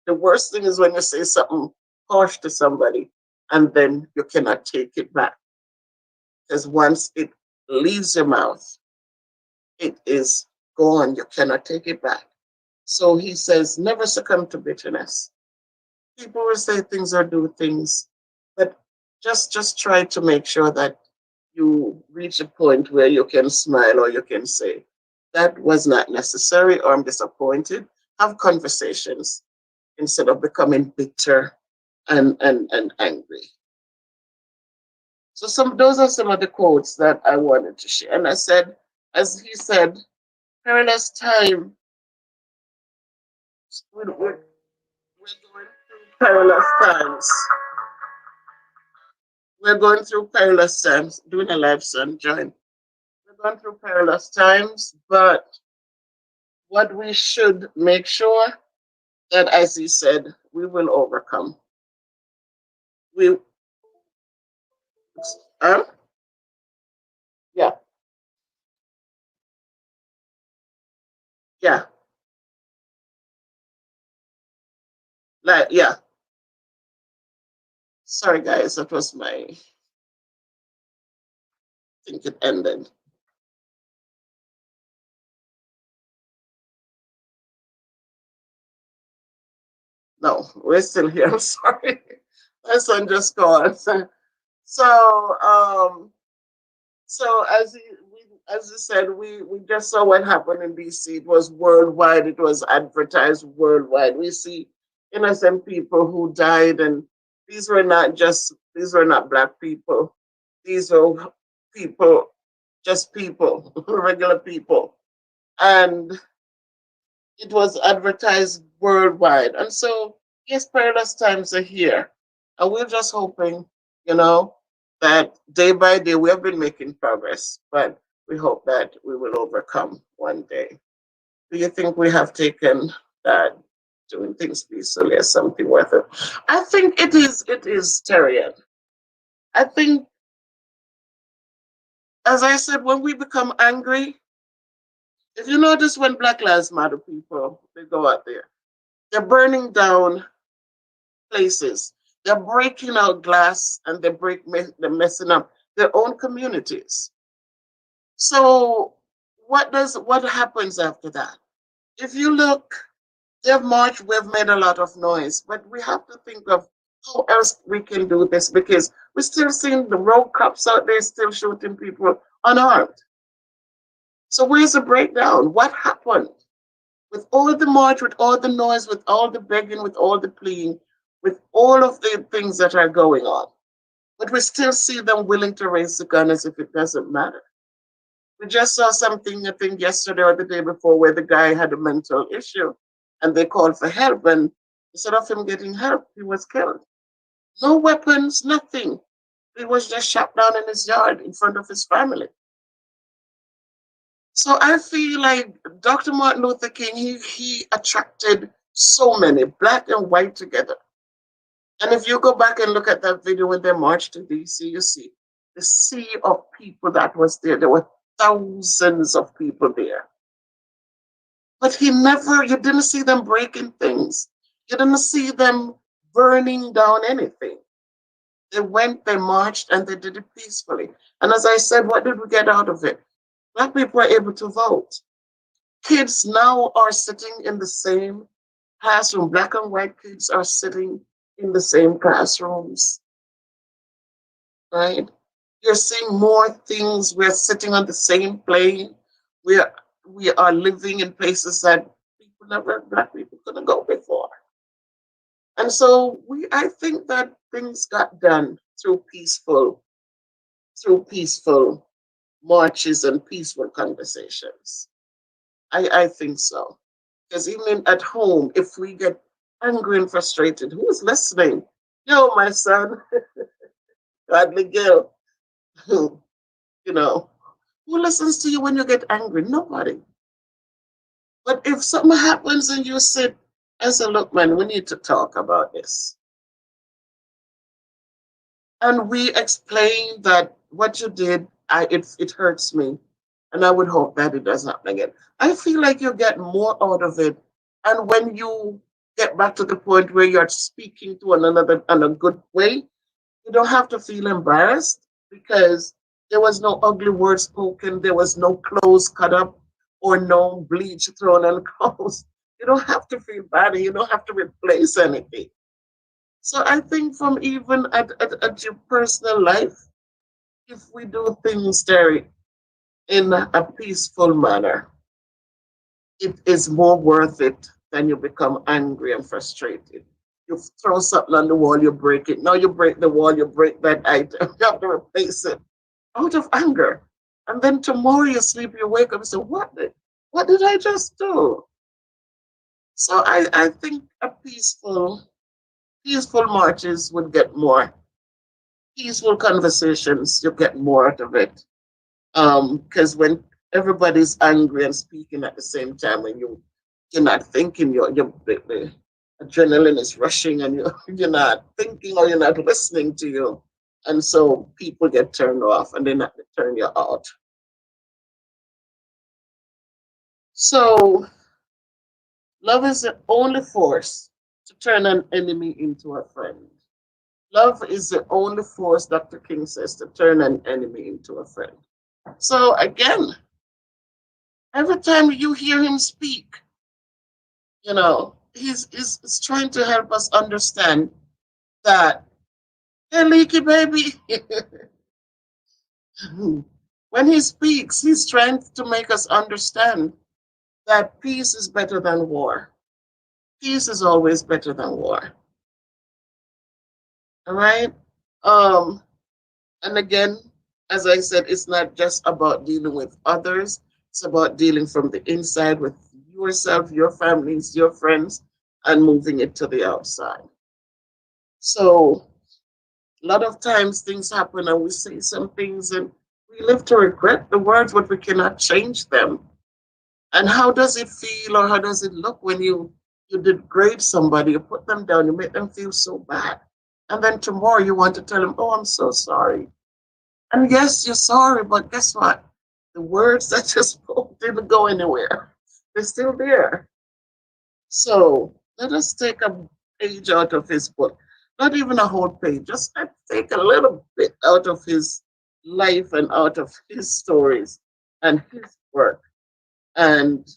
The worst thing is when you say something harsh to somebody and then you cannot take it back. Because once it leaves your mouth, it is gone. You cannot take it back. So he says, never succumb to bitterness. People will say things or do things, but just try to make sure that you reach a point where you can smile or you can say, that was not necessary or I'm disappointed. Have conversations instead of becoming bitter and angry. So those are some of the quotes that I wanted to share. And I said, as he said, perilous time. We're going through perilous times. We're going through perilous times. Doing a live, son, join. We're going through perilous times, but what we should make sure that, as he said, we will overcome. We, huh? Yeah, yeah, like, yeah. Sorry, guys, that was I think it ended. No, we're still here. I'm sorry. My son just gone. So, so as you said, we just saw what happened in DC. It was worldwide. It was advertised worldwide. We see innocent people who died, and these were not black people. These were people, just people, regular people, and it was advertised worldwide. And so, yes, perilous times are here, and we're just hoping, you know, that day by day we have been making progress, but we hope that we will overcome one day. Do you think we have taken that doing things peacefully as something worth it? I think it is, Terrian. I think, as I said, when we become angry, if you notice when Black Lives Matter people, they go out there, they're burning down places. They're breaking out glass and they're messing up. their own communities. So what happens after that? If you look, they've marched, we've made a lot of noise, but we have to think of how else we can do this because we're still seeing the road cops out there still shooting people unarmed. So where's the breakdown? What happened? With all the march, with all the noise, with all the begging, with all the pleading, with all of the things that are going on. But we still see them willing to raise the gun as if it doesn't matter. We just saw something, I think, yesterday or the day before, where the guy had a mental issue and they called for help. And instead of him getting help, he was killed. No weapons, nothing. He was just shot down in his yard in front of his family. So I feel like Dr. Martin Luther King, he attracted so many, black and white together. And if you go back and look at that video when they marched to DC, you see the sea of people that was there. There were thousands of people there. But you didn't see them breaking things. You didn't see them burning down anything. They went, they marched, and they did it peacefully. And as I said, what did we get out of it? Black people were able to vote. Kids now are sitting in the same classroom. Black and white kids are sitting in the same classrooms, right? You're seeing more things. We're sitting on the same plane. We are living in places that black people couldn't go before. And so I think that things got done through peaceful marches and peaceful conversations. I think so. Because even at home, if we get angry and frustrated, who's listening? Yo, my son, Godly Gill, you know, who listens to you when you get angry? Nobody. But if something happens and you sit and say, look, man, we need to talk about this. And we explain that what you did, it hurts me. And I would hope that it doesn't happen again. I feel like you get more out of it. And when you get back to the point where you're speaking to one another in a good way, you don't have to feel embarrassed because there was no ugly word spoken, there was no clothes cut up or no bleach thrown on clothes. You don't have to feel bad. You don't have to replace anything. So I think from even at your personal life, if we do things, Terry, in a peaceful manner, it is more worth it than you become angry and frustrated. You throw something on the wall, you break it. Now you break the wall, you break that item, you have to replace it out of anger. And then tomorrow you sleep, you wake up and say, what did I just do? So I think a peaceful marches would get more. Peaceful conversations, you get more out of it. Because when everybody's angry and speaking at the same time, and you're not thinking, the adrenaline is rushing, and you're not thinking or you're not listening to you, and so people get turned off, and they turn you out. So love is the only force to turn an enemy into a friend. Love is the only force, Dr. King says, to turn an enemy into a friend. So again, every time you hear him speak, he's trying to help us understand that, hey, leaky baby, when he speaks, he's trying to make us understand that peace is better than war. Peace is always better than war. All right? Um, and again, as I said, it's not just about dealing with others, it's about dealing from the inside with yourself, your families, your friends, and moving it to the outside. So a lot of times things happen and we say some things and we live to regret the words, but we cannot change them. And how does it feel or how does it look when you degrade somebody, you put them down, you make them feel so bad. And then tomorrow you want to tell them, oh, I'm so sorry. And yes, you're sorry, but guess what? The words that you spoke didn't go anywhere. They're still there. So let us take a page out of his book. Not even a whole page, just let's take a little bit out of his life and out of his stories and his work, and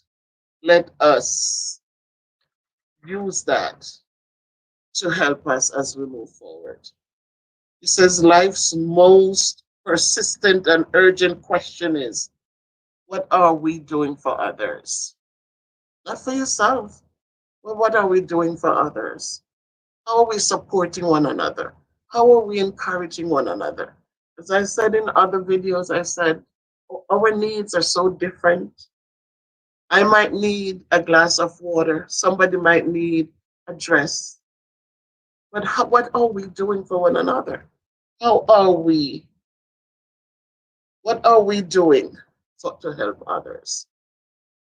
let us use that to help us as we move forward. He says life's most persistent and urgent question is, what are we doing for others? Not for yourself, but what are we doing for others? How are we supporting one another? How are we encouraging one another? As I said in other videos, I said our needs are so different. I might need a glass of water. Somebody might need a dress. But what are we doing for one another? How are we? What are we doing to help others?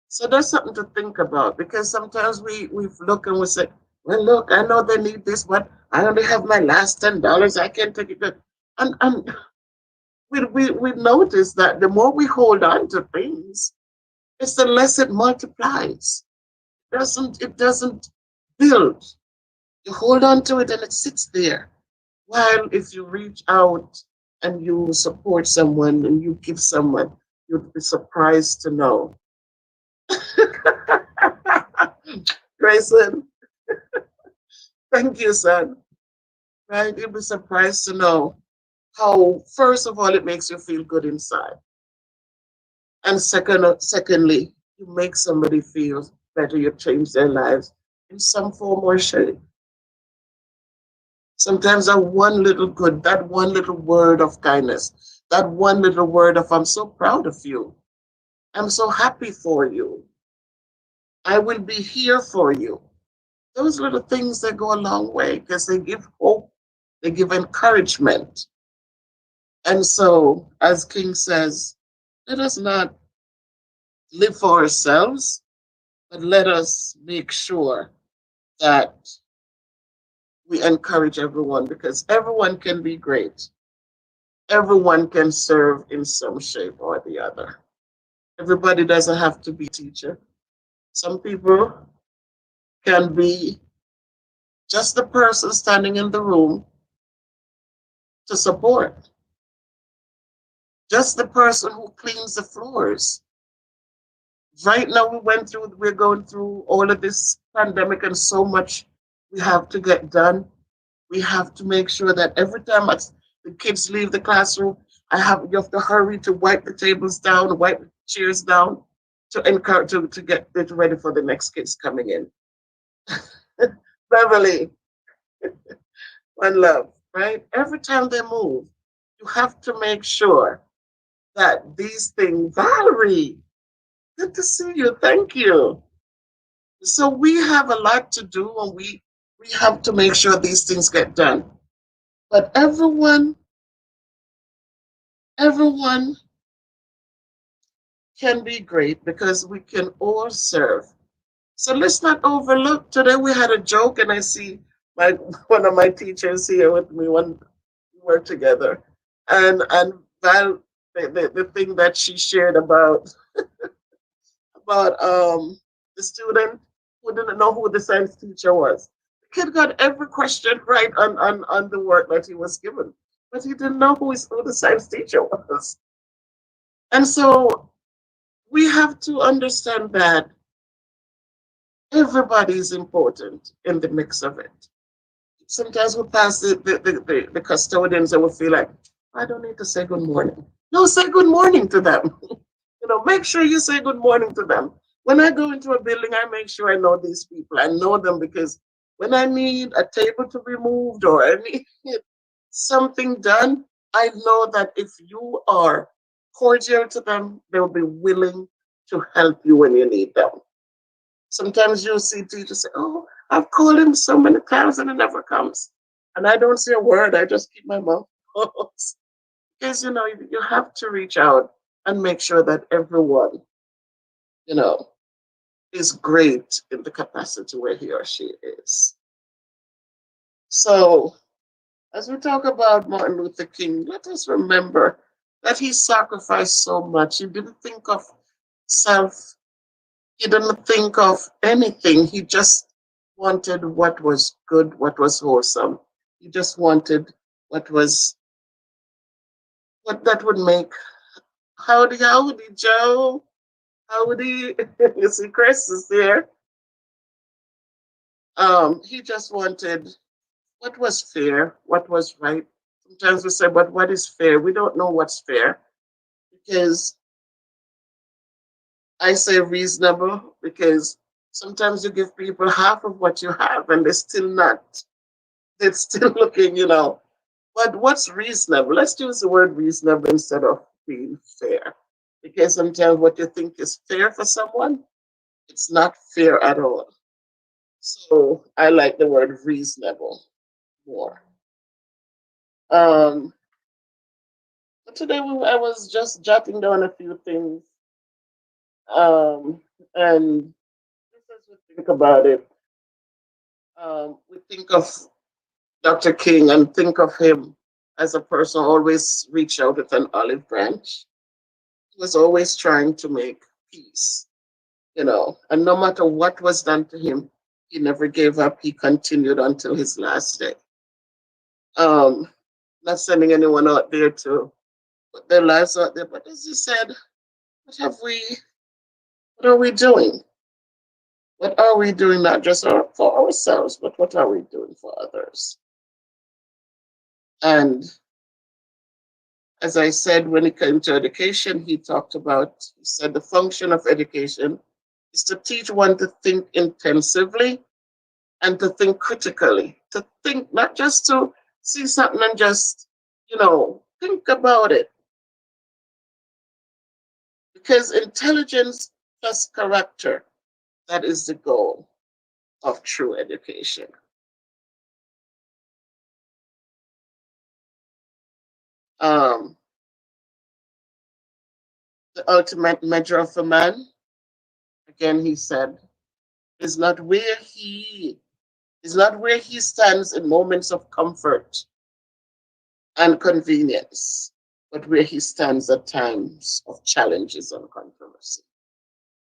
So that's something to think about, because sometimes we look and we say, well, look, I know they need this, but I only have my last $10. I can't take it. And we notice that the more we hold on to things, it's the less it multiplies. It doesn't build. You hold on to it and it sits there. While if you reach out and you support someone and you give someone, you'd be surprised to know. Grayson, thank you, son. Right? You'll be surprised to know how, first of all, it makes you feel good inside. And secondly, you make somebody feel better, you change their lives in some form or shape. Sometimes that one little good, that one little word of kindness, that one little word of, I'm so proud of you. I'm so happy for you. I will be here for you. Those little things that go a long way because they give hope, they give encouragement. And so, as King says, let us not live for ourselves, but let us make sure that we encourage everyone, because everyone can be great. Everyone can serve in some shape or the other. Everybody doesn't have to be a teacher. Some people can be just the person standing in the room to support, just the person who cleans the floors. Right now, we're going through all of this pandemic and so much we have to get done. We have to make sure that every time the kids leave the classroom, you have to hurry to wipe the tables down, wipe the chairs down to encourage to get it ready for the next kids coming in. Beverly, one love, right? Every time they move, you have to make sure that these things, Valerie, good to see you. Thank you. So we have a lot to do, and we have to make sure these things get done. But everyone can be great because we can all serve. So let's not overlook. Today we had a joke, and I see my one of my teachers here with me when we work together, and Val, the thing that she shared about the student who didn't know who the science teacher was. The kid got every question right on the work that he was given, but he didn't know who the science teacher was. And so we have to understand that everybody is important in the mix of it. Sometimes we pass the custodians and we feel like, I don't need to say good morning. No, say good morning to them. Make sure you say good morning to them. When I go into a building, I make sure I know these people. I know them because when I need a table to be moved or I need something done, I know that if you are cordial to them, they'll be willing to help you when you need them. Sometimes you'll see teachers say, oh, I've called him so many times and he never comes. And I don't say a word, I just keep my mouth closed. Because, you have to reach out and make sure that everyone, you know, is great in the capacity where he or she is. So, as we talk about Martin Luther King, let us remember that he sacrificed so much. He didn't think of self, he didn't think of anything. He just wanted what was good, what was wholesome. He just wanted what was what that would make. Howdy, Joe. Howdy. You see, Chris is there. He just wanted what was fair, what was right. Sometimes we say, but what is fair? We don't know what's fair because I say reasonable because sometimes you give people half of what you have and they're still not. They're still looking, But what's reasonable? Let's use the word reasonable instead of being fair. Because sometimes what you think is fair for someone, it's not fair at all. So I like the word reasonable more. Um, but today I was just jotting down a few things. And just as we think about it, we think of Dr. King and think of him as a person who always reach out with an olive branch. He was always trying to make peace, and no matter what was done to him, he never gave up. He continued until his last day. Um, Not sending anyone out there to put their lives out there, but as you said, what have we, what are we doing? What are we doing not just for ourselves, but what are we doing for others? And as I said, when it came to education, he said the function of education is to teach one to think intensively and to think critically, to think not just to see something and just, think about it. Because intelligence plus character, that is the goal of true education. Um, the ultimate measure of a man, again, he said, is not where he stands in moments of comfort and convenience, but where he stands at times of challenges and controversy.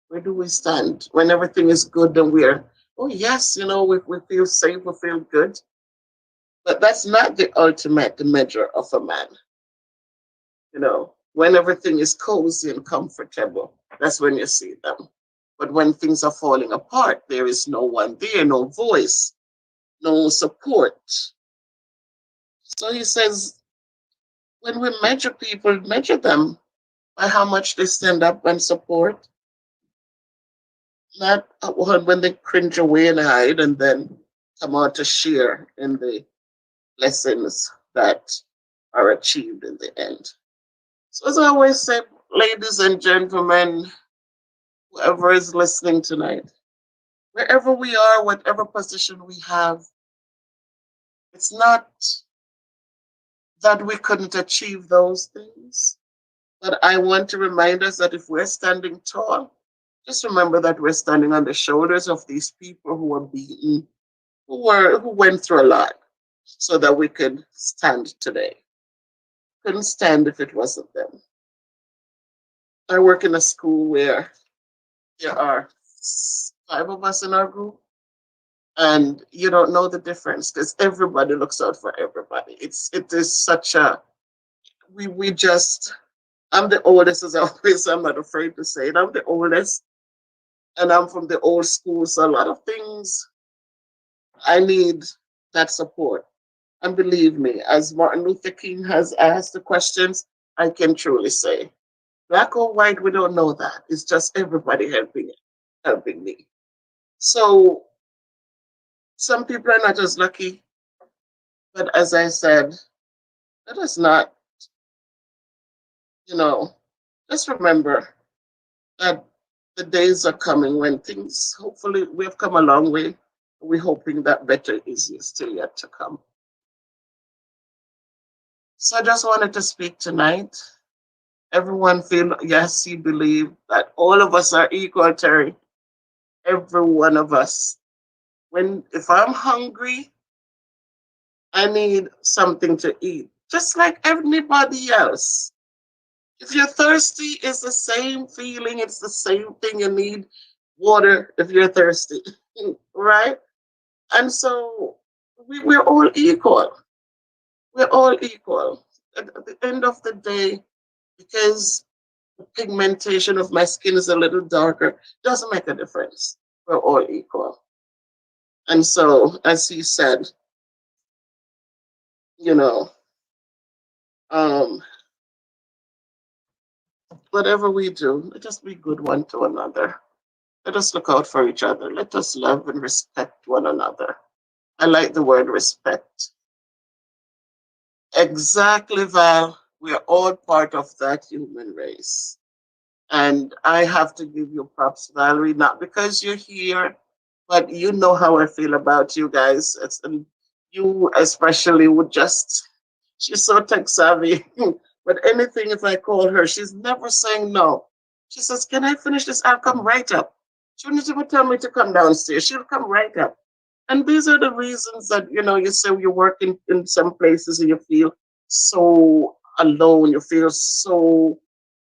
Where do we stand when everything is good and we're, oh yes, we feel safe, we feel good. But that's not the ultimate measure of a man. When everything is cozy and comfortable, that's when you see them. But when things are falling apart, there is no one there, no voice, no support. So he says, when we measure people, measure them by how much they stand up and support, not when they cringe away and hide and then come out to share in the lessons that are achieved in the end. So as I always say, ladies and gentlemen, whoever is listening tonight, wherever we are, whatever position we have, it's not that we couldn't achieve those things. But I want to remind us that if we're standing tall, just remember that we're standing on the shoulders of these people who were beaten, who went through a lot, so that we could stand today. Couldn't stand if it wasn't them. I work in a school where there are 5 of us in our group, and you don't know the difference because everybody looks out for everybody. It is such a we just I'm the oldest as always. I'm not afraid to say it. I'm the oldest and I'm from the old school. So a lot of things I need that support. And believe me, as Martin Luther King has asked the questions, I can truly say, black or white, we don't know that. It's just everybody helping me. So some people are not as lucky, but as I said, let us not, you know, just remember that the days are coming when things, hopefully, we have come a long way. We're hoping that better is still yet to come. So I just wanted to speak tonight. Everyone feel, yes, you believe that all of us are equal, Terry. Every one of us. If I'm hungry, I need something to eat, just like everybody else. If you're thirsty, it's the same feeling. It's the same thing. You need water if you're thirsty, right? And so we're all equal. We're all equal. At the end of the day, because the pigmentation of my skin is a little darker, doesn't make a difference. We're all equal. And so, as he said, you know, um, whatever we do, let us be good one to another. Let us look out for each other. Let us love and respect one another. I like the word respect. Exactly, Val. We are all part of that human race. And I have to give you props, Valerie, not because you're here, but you know how I feel about you guys. And you especially would just, she's so tech savvy. But anything, if I call her, she's never saying no. She says, "Can I finish this? I'll come right up." She wouldn't even tell me to come downstairs. She'll come right up. And these are the reasons that, you say you work in some places and you feel so alone. You feel so,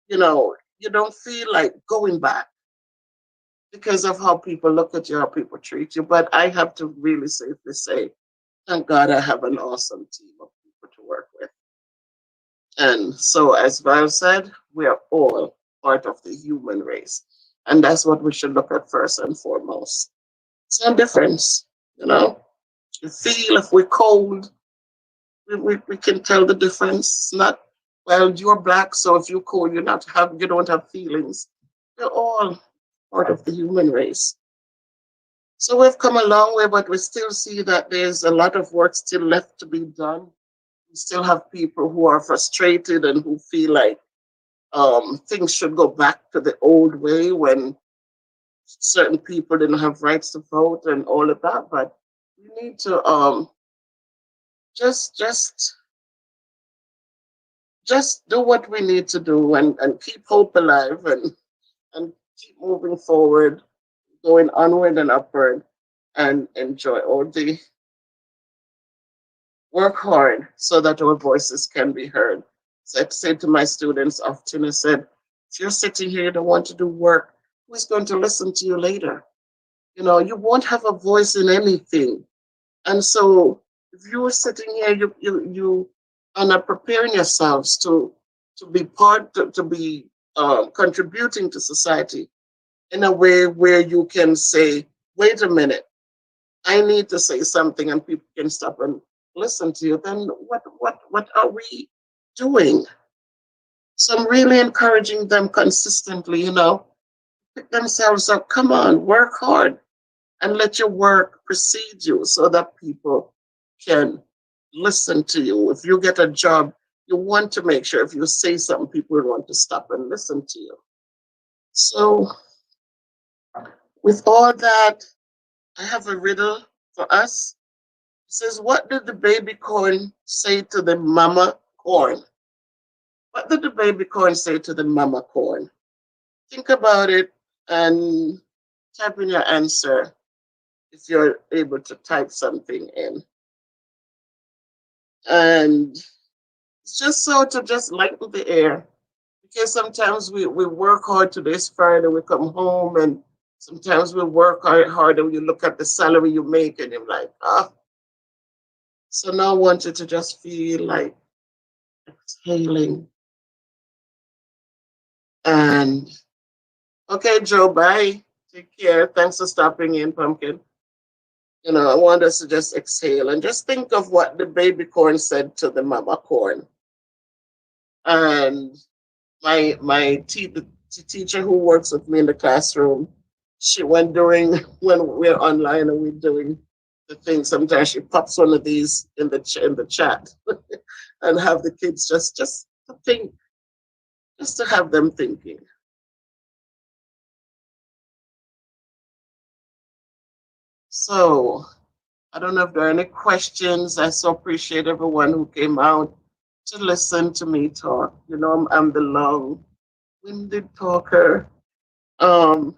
you don't feel like going back because of how people look at you, how people treat you. But I have to really safely say, thank God I have an awesome team of people to work with. And so, as Val said, we are all part of the human race. And that's what we should look at first and foremost. It's no difference, you know. You feel if we're cold, we can tell the difference. It's not, well, you're black, so if you're cold, you don't have feelings. We're all part of the human race. So we've come a long way, but we still see that there's a lot of work still left to be done. We still have people who are frustrated and who feel like things should go back to the old way when certain people didn't have rights to vote and all of that. But we need to just just just do what we need to do and keep hope alive and keep moving forward, going onward and upward and enjoy all the work hard so that our voices can be heard. So I say to my students often, I said, if you're sitting here, you don't want to do work, who's going to listen to you later? You won't have a voice in anything. And so if you are sitting here, you are not preparing yourselves to be to be contributing to society in a way where you can say, wait a minute, I need to say something and people can stop and listen to you, then what are we doing? So I'm really encouraging them consistently, pick themselves up, come on, work hard and let your work precede you so that people can listen to you. If you get a job, you want to make sure if you say something, people will want to stop and listen to you. So with all that, I have a riddle for us. It says, what did the baby corn say to the mama corn? What did the baby corn say to the mama corn? Think about it and type in your answer if you're able to type something in. And it's just so to just lighten the air. Because sometimes we work hard to this Friday, we come home and sometimes we work hard and you look at the salary you make and you're like, ah. So now I want you to just feel like exhaling. And okay, Joe, bye. Take care. Thanks for stopping in, Pumpkin. I want us to just exhale and just think of what the baby corn said to the mama corn. And the teacher who works with me in the classroom, she when we're online and we're doing the thing, sometimes she pops one of these in the chat and have the kids just to think, just to have them thinking. So I don't know if there are any questions. I so appreciate everyone who came out to listen to me talk. I'm the long-winded talker. Um,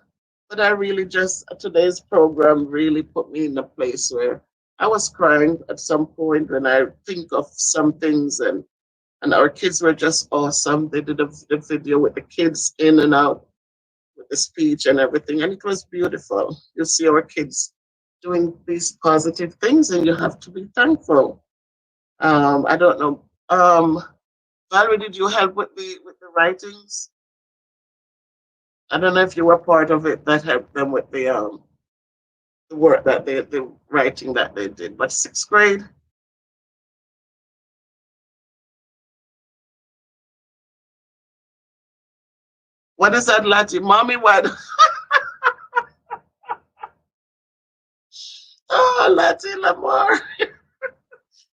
but I really today's program really put me in a place where I was crying at some point when I think of some things and our kids were just awesome. They did the video with the kids in and out with the speech and everything, and it was beautiful. You see our kids doing these positive things, and you have to be thankful. I don't know. Valerie, did you help with the writings? I don't know if you were part of it that helped them with the work that the writing that they did. But sixth grade, what is that Latin? Mommy, what? Oh, Latin Lamar.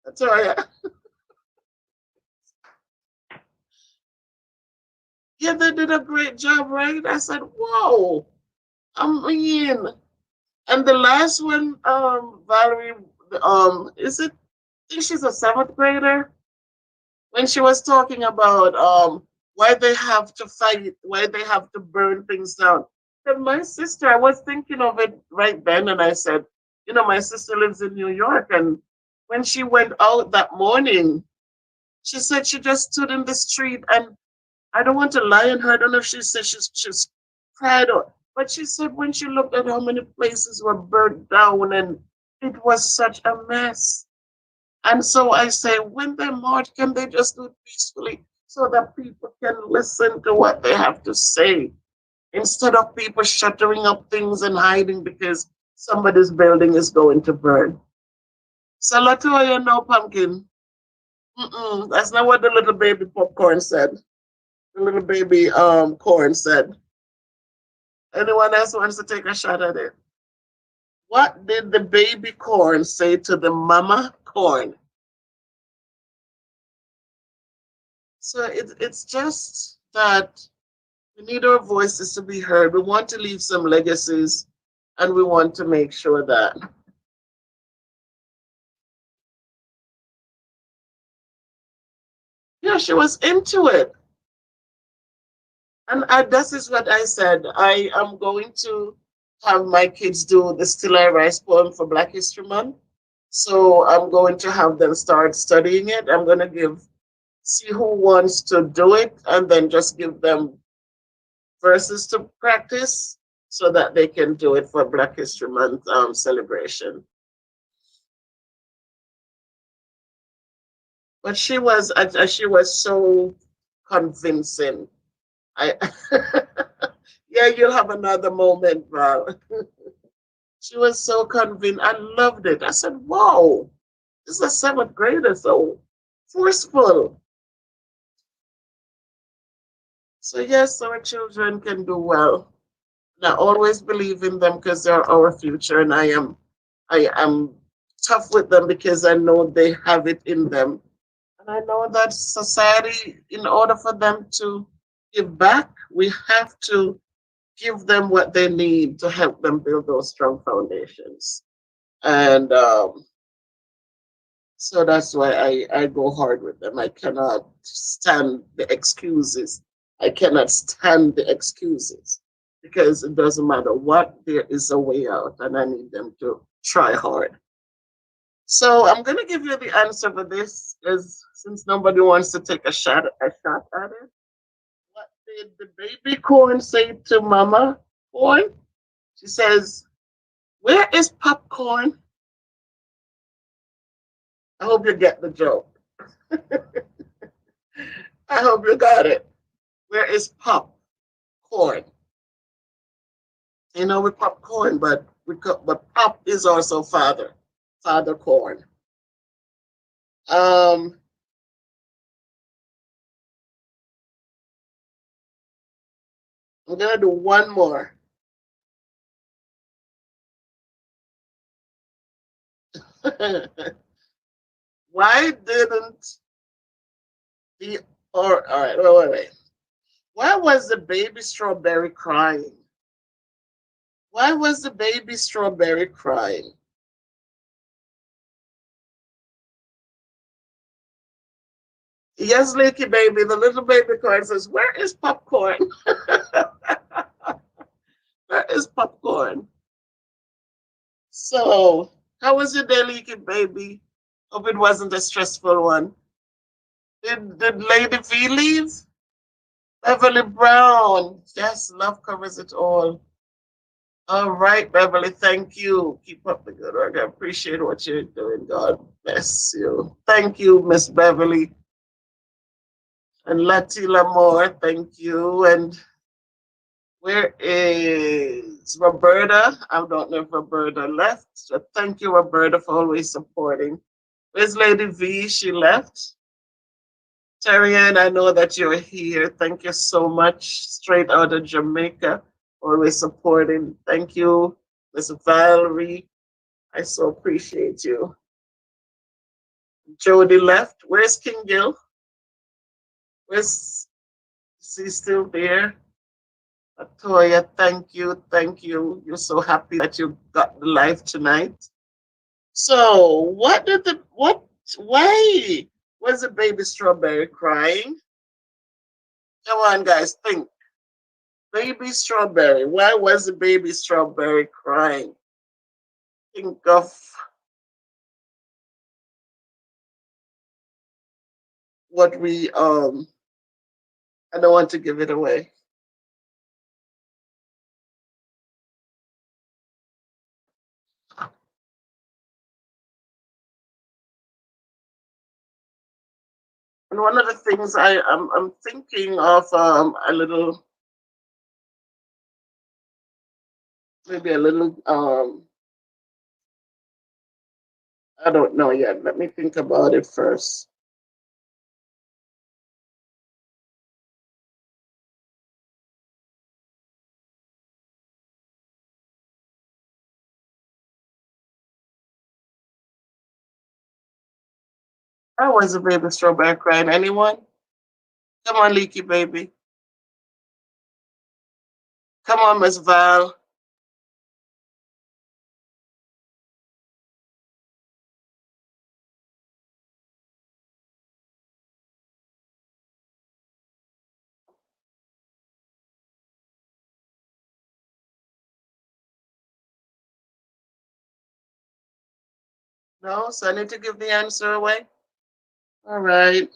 Victoria. Yeah, they did a great job, right? I said, whoa. I mean, and the last one, Valerie, is it? I think she's a seventh grader. When she was talking about why they have to fight, why they have to burn things down. And my sister, I was thinking of it right then, and I said, you know, my sister lives in New York, and when she went out that morning, she said she just stood in the street, and I don't want to lie on her. I don't know if she said she's cried or, but she said when she looked at how many places were burnt down, and it was such a mess. And so I say, when they march, can they just do it peacefully so that people can listen to what they have to say instead of people shuttering up things and hiding because somebody's building is going to burn? So Latoya, no pumpkin. Mm-mm, that's not what the little baby popcorn said. The little baby corn said. Anyone else wants to take a shot at it? What did the baby corn say to the mama corn? So it's just that we need our voices to be heard. We want to leave some legacies, and we want to make sure that, yeah, she was into it. And this is what I said. I am going to have my kids do the Still I Rise poem for Black History Month. So I'm going to have them start studying it. I'm going to see who wants to do it, and then just give them verses to practice so that they can do it for Black History Month celebration. But she was so convincing. I yeah, you'll have another moment, Val. She was so convincing. I loved it. I said, "Whoa, this is a seventh grader, so forceful." So yes, our children can do well. And I always believe in them because they're our future, and I am tough with them because I know they have it in them. And I know that society, in order for them to give back, we have to give them what they need to help them build those strong foundations. And so that's why I go hard with them. I cannot stand the excuses. I cannot stand the excuses because it doesn't matter what, there is a way out, and I need them to try hard. So I'm gonna give you the answer for this, is since nobody wants to take a shot at it. What did the baby corn say to Mama Corn? She says, "Where is popcorn?" I hope you get the joke. I hope you got it. Where is popcorn? You know, we popcorn, but pop is also father corn. Um, I'm gonna do one more. Why didn't the or all right, wait. Why was the baby strawberry crying? Why was the baby strawberry crying? Yes, Leaky baby, the little baby corn says, "Where is popcorn?" Where is popcorn? So, how was your day, Leaky baby? Hope it wasn't a stressful one. Did Lady V leave? Beverly Brown. Yes, love covers it all. All right, Beverly, thank you. Keep up the good work. I appreciate what you're doing. God bless you. Thank you, Miss Beverly. And Latila Moore, thank you. And where is Roberta? I don't know if Roberta left. So thank you, Roberta, for always supporting. Where's Lady V? She left. Terrian, I know that you're here. Thank you so much. Straight out of Jamaica, always supporting. Thank you, Miss Valerie. I so appreciate you. Jody left. Where's King Gil? Where's is he still there? Latoya, thank you, thank you. You're so happy that you got the live tonight. So, why was the baby strawberry crying? Come on, guys, think. Baby strawberry. Why was the baby strawberry crying? Think of what I don't want to give it away. And one of the things I'm thinking of a little, maybe a little I don't know yet. Let me think about it first. Why was the baby strawberry crying? Anyone? Come on, Leaky baby. Come on, Miss Val. No, so I need to give the answer away. All right.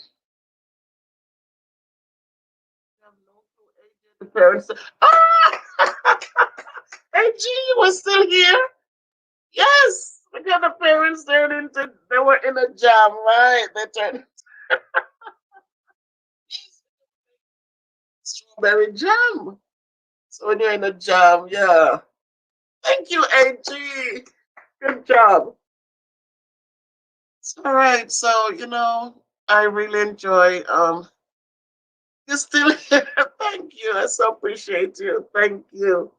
The parents. Ah! AG was still here. Yes, because the parents they were in a jam, right? They turned strawberry jam. So when you're in a jam, yeah. Thank you, AG. Good job. All right, so I really enjoy you're still here. Thank you. I so appreciate you. Thank you.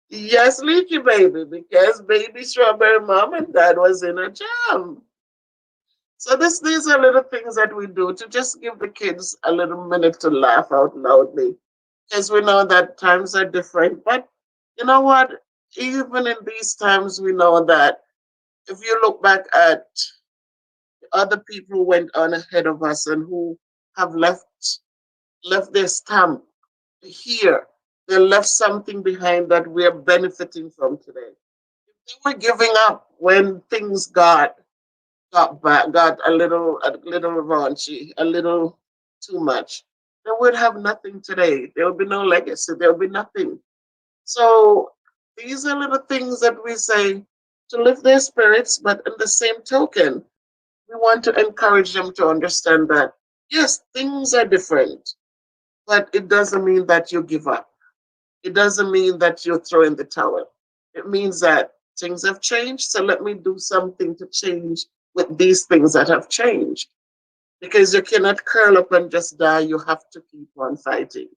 Yes, Leaky baby, because baby strawberry mom and dad was in a jam. So these are little things that we do to just give the kids a little minute to laugh out loudly. Because we know that times are different. But you know what? Even in these times, we know that if you look back at other people who went on ahead of us and who have left their stamp here, they left something behind that we are benefiting from today. If they were giving up when things got a little raunchy, a little too much, they would have nothing today. There will be no legacy. There will be nothing. So these are little things that we say to lift their spirits, but in the same token, we want to encourage them to understand that yes, things are different, but it doesn't mean that you give up. It doesn't mean that you throw in the towel. It means that things have changed, so let me do something to change with these things that have changed. Because you cannot curl up and just die. You have to keep on fighting.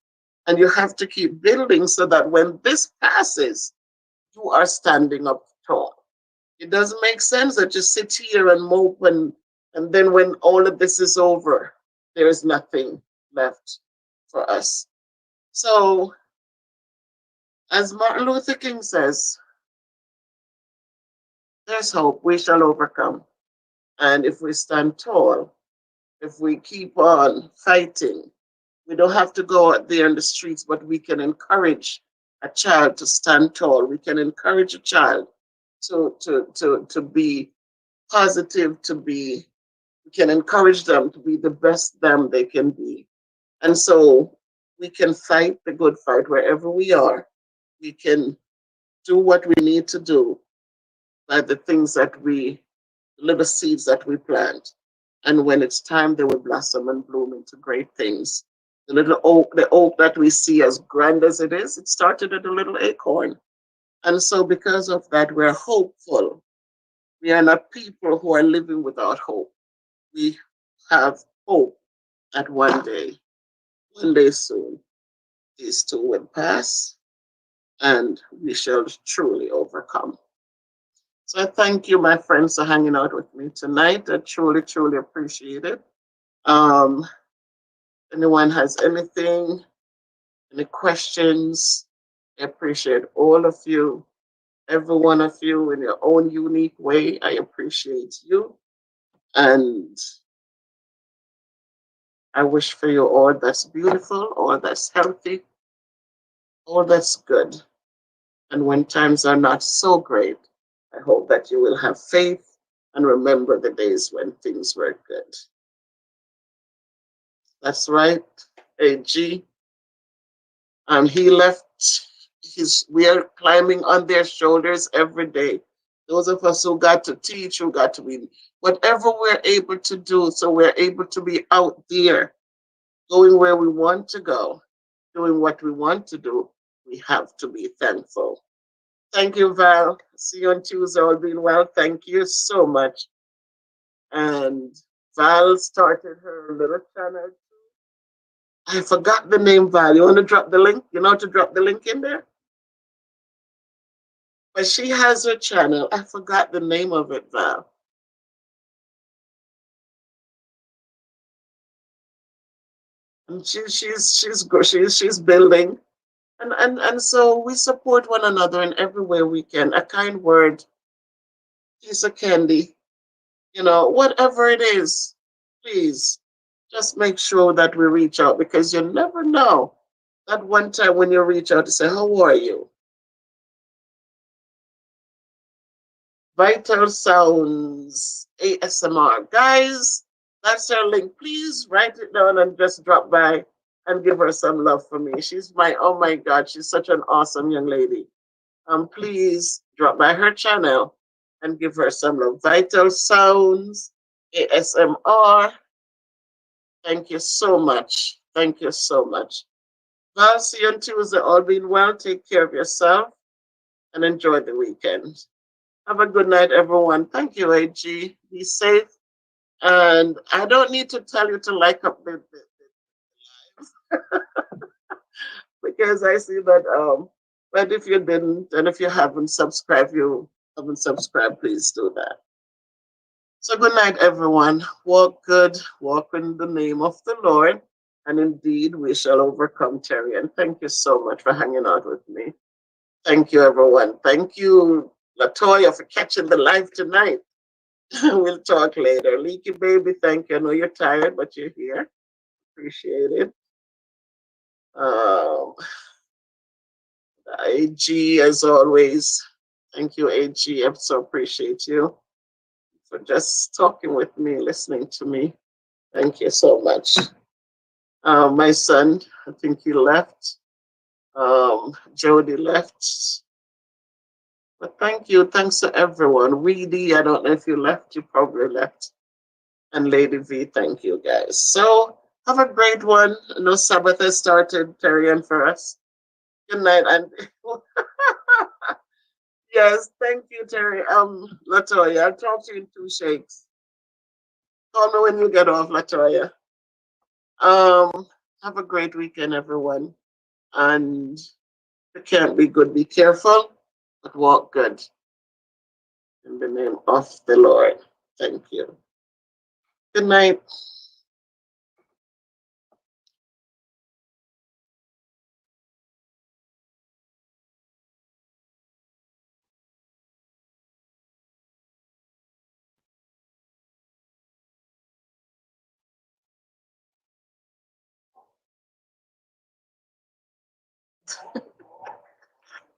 And you have to keep building so that when this passes, you are standing up tall. It doesn't make sense that you sit here and mope and then when all of this is over, there is nothing left for us. So, as Martin Luther King says, there's hope, we shall overcome. And if we stand tall, if we keep on fighting, we don't have to go out there in the streets, but we can encourage a child to stand tall. We can encourage a child to be positive, we can encourage them to be the best them they can be. And so we can fight the good fight wherever we are. We can do what we need to do by the things that little seeds that we plant. And when it's time, they will blossom and bloom into great things. The oak that we see as grand as it is, it started at a little acorn. And so, because of that, we're hopeful. We are not people who are living without hope. We have hope that one day soon, these two will pass and we shall truly overcome. So I thank you, my friends, for hanging out with me tonight. I truly, truly appreciate it. Um, anyone has anything, any questions, I appreciate all of you, every one of you in your own unique way. I appreciate you. And I wish for you all that's beautiful, all that's healthy, all that's good. And when times are not so great, I hope that you will have faith and remember the days when things were good. That's right, AG. He left we are climbing on their shoulders every day. Those of us who got to teach, who got to be whatever we're able to do, so we're able to be out there, going where we want to go, doing what we want to do. We have to be thankful. Thank you, Val. See you on Tuesday. All being well. Thank you so much. And Val started her little channel. I forgot the name, Val. You want to drop the link? You know how to drop the link in there? But she has her channel. I forgot the name of it, Val. And she's building. And so we support one another in every way we can. A kind word, piece of candy, whatever it is, please just make sure that we reach out because you never know. That one time when you reach out to say, how are you? Vital Sounds ASMR. Guys, that's her link. Please write it down and just drop by and give her some love for me. Oh my God, she's such an awesome young lady. Please drop by her channel and give her some love. Vital Sounds ASMR. Thank you so much. Thank you so much. Well, see you on Tuesday. All being well. Take care of yourself and enjoy the weekend. Have a good night, everyone. Thank you, AG. Be safe. And I don't need to tell you to like up because I see that but if you didn't and if you haven't subscribed, please do that. So good night, everyone. Walk good, walk in the name of the Lord, and indeed we shall overcome, Terry. And thank you so much for hanging out with me. Thank you, everyone. Thank you, Latoya, for catching the live tonight. We'll talk later. Leaky baby, thank you. I know you're tired, but you're here. Appreciate it. Um, AG, as always. Thank you, AG. I so appreciate you for just talking with me, listening to me. Thank you so much. My son, I think he left. Jody left. But thank you. Thanks to everyone. Weedy, I don't know if you left. You probably left. And Lady V, thank you guys. So have a great one. I know Sabbath has started, Terry, and for us. Good night. And yes, thank you, Terry. Latoya, I'll talk to you in two shakes. Call me when you get off, Latoya. Um, have a great weekend, everyone. And you can't be good, be careful, but walk good. In the name of the Lord. Thank you. Good night.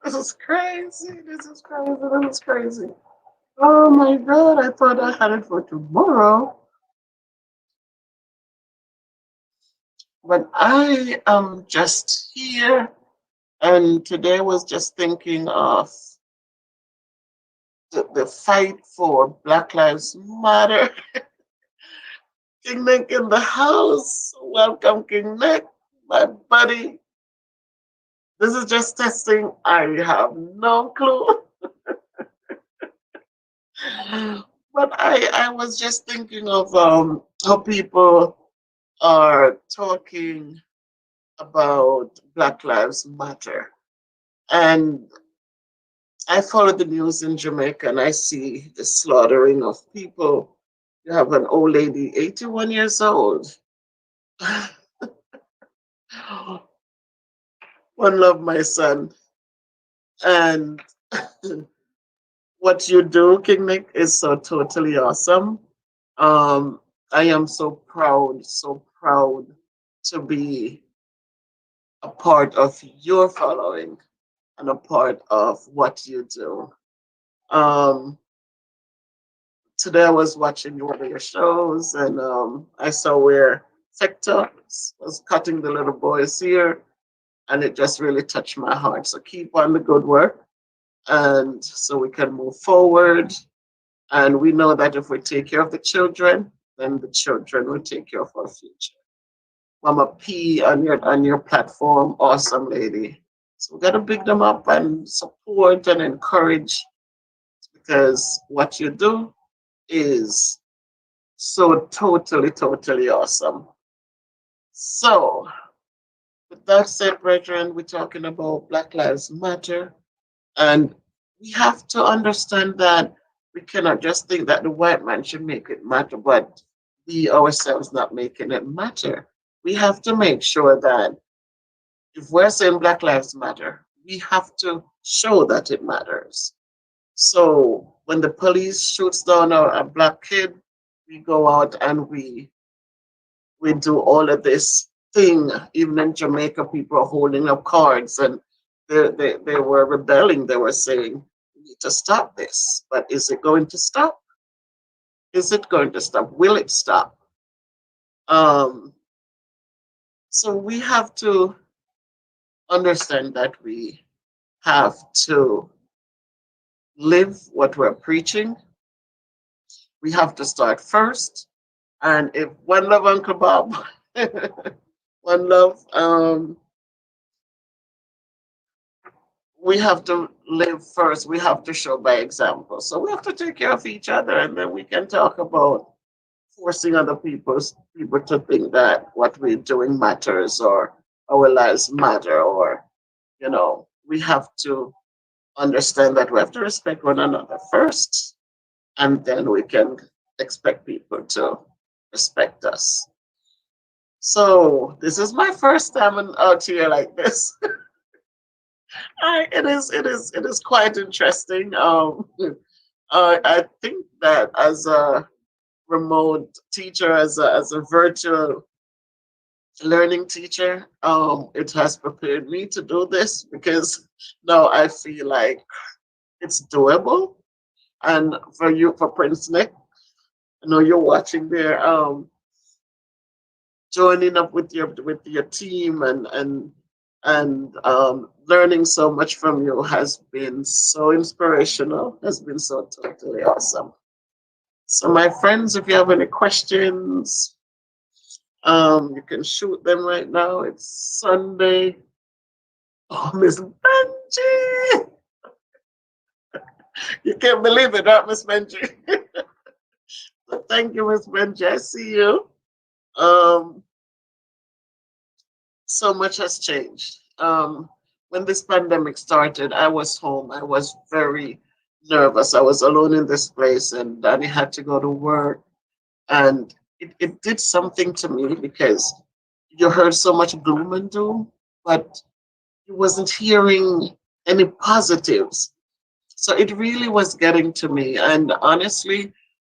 This is crazy. This is crazy. This is crazy. Oh my God, I thought I had it for tomorrow. But I am just here, and today was just thinking of the fight for Black Lives Matter. King Nick in the house. Welcome, King Nick, my buddy. This is just testing. I have no clue. But I was just thinking of how people are talking about Black Lives Matter. And I follow the news in Jamaica and I see the slaughtering of people. You have an old lady, 81 years old. One love, my son. And what you do, King Nick, is so totally awesome. Um, I am so proud to be a part of your following and a part of what you do. Um, Today I was watching one of your shows and I saw where Sector was cutting the little boy's ear, and it just really touched my heart. So keep on the good work, and so we can move forward. And we know that if we take care of the children, then the children will take care of our future. Mama P on your platform, awesome lady. So we gotta big them up and support and encourage, because what you do is so totally awesome. So with that said, brethren, we're talking about Black Lives Matter, and we have to understand that we cannot just think that the white man should make it matter, but we ourselves not making it matter. We have to make sure that if we're saying Black Lives Matter, we have to show that it matters. So when the police shoots down a black kid, we go out and we do all of this thing. Even in Jamaica, people are holding up cards and they were rebelling. They were saying, we need to stop this. But is it going to stop? Is it going to stop? Will it stop? Um, so we have to understand that we have to live what we're preaching. We have to start first. And if one love, Uncle Bob, one love, we have to live first. We have to show by example. So we have to take care of each other, and then we can talk about forcing other people to think that what we're doing matters or our lives matter, or we have to understand that we have to respect one another first, and then we can expect people to respect us. So this is my first time out here like this. It is quite interesting. I think that as a remote teacher, as a virtual learning teacher, it has prepared me to do this, because now I feel like it's doable. And for you, for Prince Nick, I know you're watching there. Joining up with your team and learning so much from you has been so inspirational. Has been so totally awesome. So my friends, if you have any questions, you can shoot them right now. It's Sunday. Oh, Miss Benji, you can't believe it, right, Miss Benji? So thank you, Miss Benji. I see you. Um, so much has changed. When this pandemic started, I was home. I was very nervous. I was alone in this place, and Danny had to go to work. And it did something to me, because you heard so much gloom and doom, but you wasn't hearing any positives. So it really was getting to me. And honestly,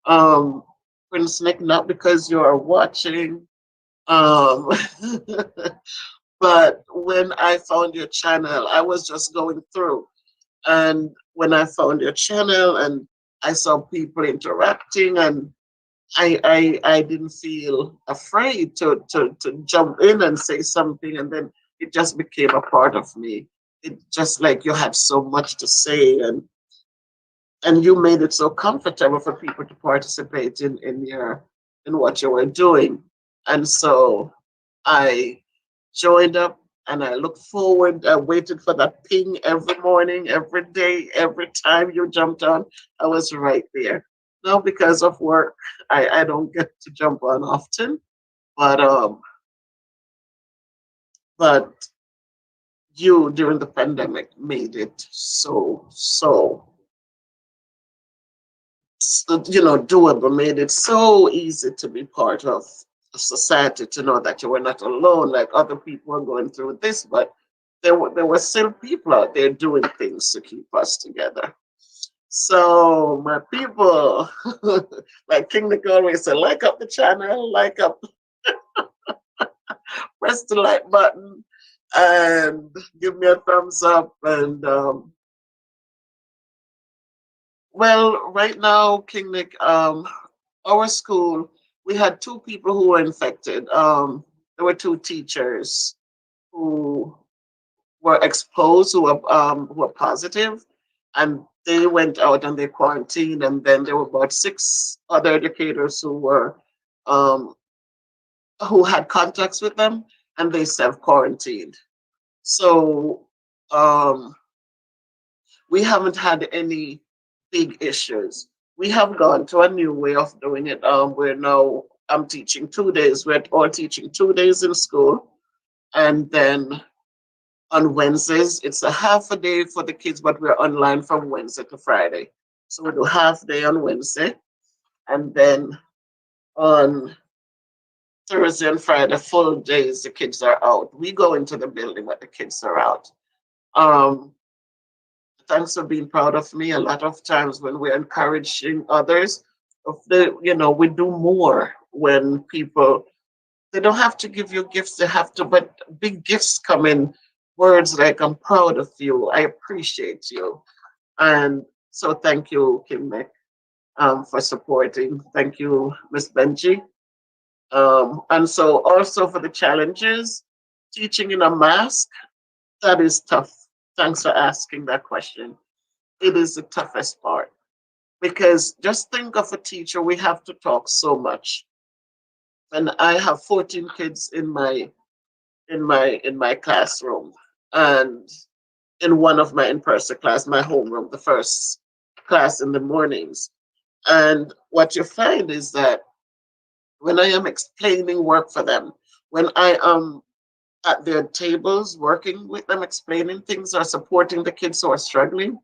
um, Prince Nick, not because you are watching, um, but when I found your channel, I was just going through. And when I found your channel and I saw people interacting, and I didn't feel afraid to jump in and say something, and then it just became a part of me. It just like you had so much to say, and you made it so comfortable for people to participate in your in what you were doing. And so I joined up and I looked forward. I waited for that ping every morning, every day, every time you jumped on. I was right there. Now, because of work, I don't get to jump on often, but but you during the pandemic made it doable, made it so easy to be part of society, to know that you were not alone, like other people were going through this, but there were still people out there doing things to keep us together. So my people, like King Nick always said, like up the channel, like up, press the like button, and give me a thumbs up. And well, right now, King Nick, our school, we had two people who were infected. There were two teachers who were exposed, who were positive, and they went out and they quarantined. And then there were about six other educators um, who had contacts with them, and they self quarantined. So um, we haven't had any big issues. We have gone to a new way of doing it. We're now I'm teaching 2 days. We're all teaching 2 days in school, and then on Wednesdays it's a half a day for the kids, but we're online from Wednesday to Friday. So we do half day on Wednesday, and then on Thursday and Friday full days the kids are out. We go into the building, but the kids are out. Um, Thanks for being proud of me. A lot of times when we're encouraging others, we do more when people, they don't have to give you gifts, they have to, but big gifts come in words like, I'm proud of you, I appreciate you. And so thank you, Kim Mick, for supporting. Thank you, Miss Benji. And so also for the challenges, teaching in a mask, that is tough. Thanks for asking that question. It is the toughest part because just think of a teacher, we have to talk so much. And I have 14 kids in my classroom, and in one of my in-person class, my homeroom, the first class in the mornings. And what you find is that when I am explaining work for them, when I am at their tables working with them, explaining things or supporting the kids who are struggling,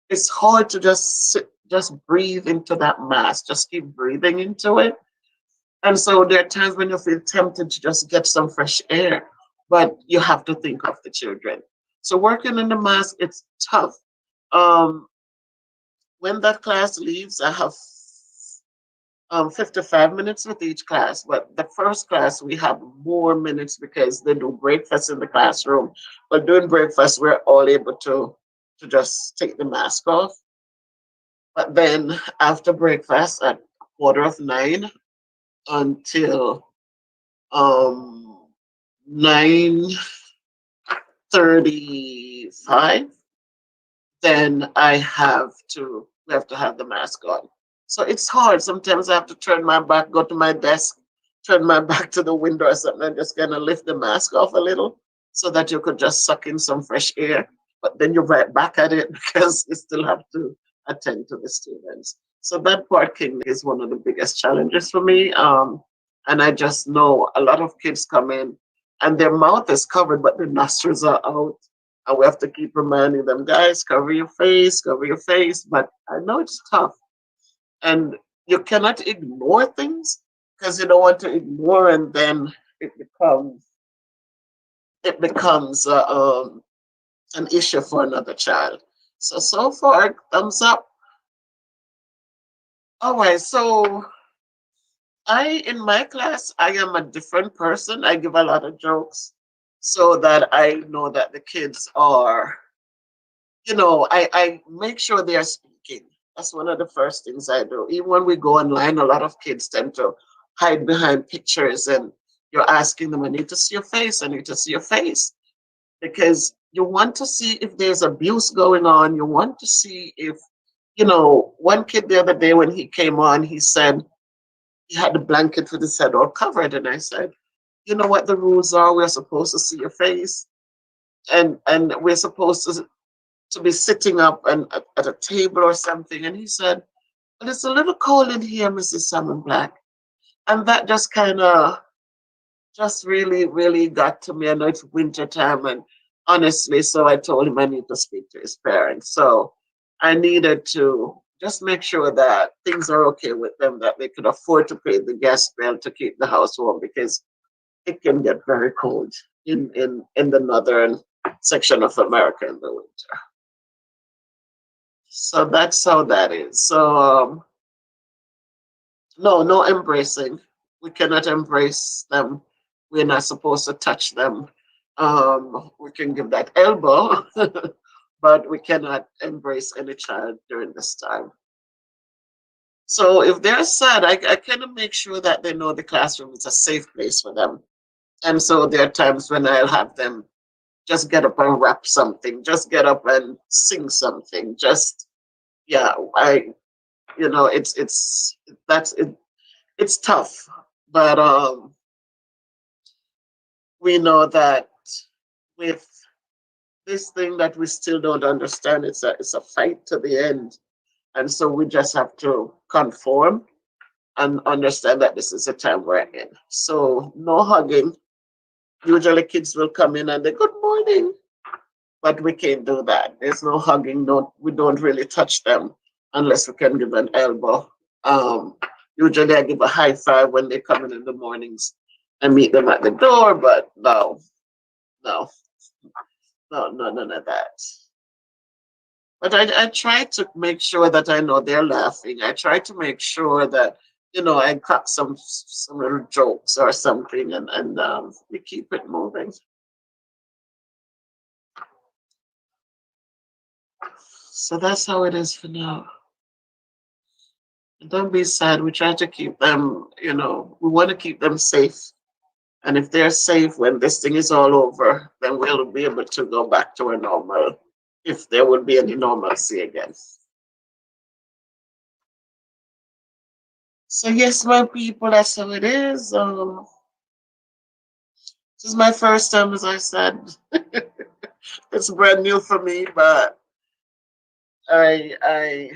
it's hard to just sit, just breathe into that mask, just keep breathing into it. And so there are times when you feel tempted to just get some fresh air, but you have to think of the children. So working in the mask, it's tough. Um, when that class leaves, I have 55 minutes with each class, but the first class we have more minutes because they do breakfast in the classroom. But during breakfast, we're all able to just take the mask off. But then after breakfast at 8:45 until 9:35, then we have to have the mask on. So it's hard. Sometimes I have to turn my back, go to my desk, turn my back to the window or something, and just kind of lift the mask off a little so that you could just suck in some fresh air. But then you're right back at it because you still have to attend to the students. So that part, King, is one of the biggest challenges for me. And I just know a lot of kids come in and their mouth is covered, but their nostrils are out, and we have to keep reminding them, guys, cover your face, cover your face. But I know it's tough. And you cannot ignore things because you don't want to ignore, and then it becomes an issue for another child. So far, thumbs up. All right, so in my class, I am a different person. I give a lot of jokes so that I know that the kids are, I make sure they are speaking. That's one of the first things I do. Even when we go online, a lot of kids tend to hide behind pictures, and you're asking them, I need to see your face, I need to see your face. Because you want to see if there's abuse going on. You want to see if, one kid the other day when he came on, he said, he had the blanket with his head all covered. And I said, you know what the rules are? We're supposed to see your face, and we're supposed to be sitting up and at a table or something. And he said, well, it's a little cold in here, Mrs. Salmon Black. And that just kind of just really, really got to me. I know it's winter time, and honestly, so I told him I need to speak to his parents. So I needed to just make sure that things are okay with them, that they could afford to pay the gas bill to keep the house warm, because it can get very cold in the northern section of America in the winter. So that's how that is. So no embracing. We cannot embrace them. We're not supposed to touch them. We can give that elbow, but we cannot embrace any child during this time. So if they're sad, I kind of make sure that they know the classroom is a safe place for them. And so there are times when I'll have them just get up and rap something, just get up and sing something. Just yeah, it's that's it. It's tough, but we know that with this thing that we still don't understand, it's a fight to the end, and so we just have to conform and understand that this is a time we're in. So no hugging. Usually kids will come in and they good morning, but we can't do that. There's no hugging. No, we don't really touch them unless we can give an elbow. Um, Usually I give a high five when they come in the mornings and meet them at the door, but no, no, none of that. But I try to make sure that I know they're laughing. I try to make sure that I crack some little jokes or something, and we keep it moving. So that's how it is for now. Don't be sad. We try to keep them. We want to keep them safe. And if they're safe when this thing is all over, then we'll be able to go back to our normal, if there will be any normalcy again. So yes, my people, that's how it is. This is my first time, as I said. It's brand new for me, but I I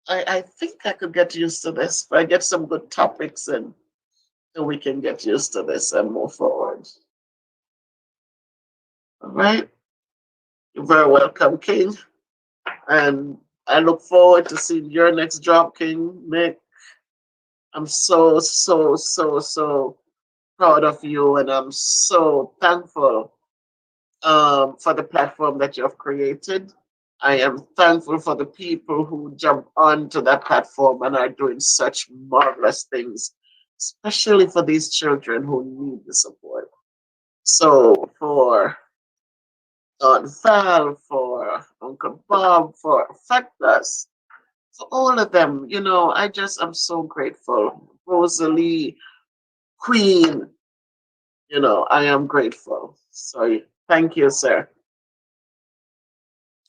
I think I could get used to this. If I get some good topics, and then we can get used to this and move forward. All right. You're very welcome, King. And I look forward to seeing your next drop, King Nick. I'm so, so, so, so proud of you, and I'm so thankful for the platform that you have created. I am thankful for the people who jump onto that platform and are doing such marvelous things, especially for these children who need the support. So for Aunt Val, for Uncle Bob, for Factus, for all of them, I'm so grateful. Rosalie, Queen, I am grateful. So thank you, sir.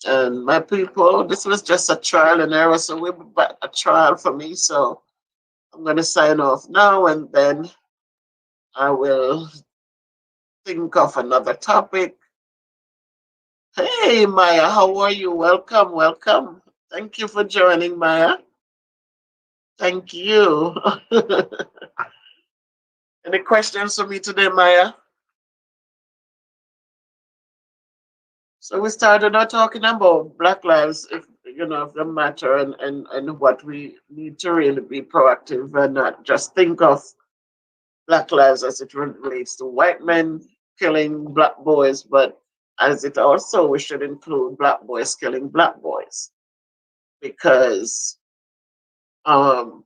And my people, this was just a trial and error, so we'll be back a trial for me. So I'm going to sign off now, and then I will think of another topic. Hey, Maya, how are you? Welcome, welcome. Thank you for joining, Maya. Thank you. Any questions for me today, Maya? So we started out talking about Black lives, if they matter, and what we need to really be proactive and not just think of Black lives as it relates to white men killing Black boys, but as it also we should include Black boys killing Black boys, because um,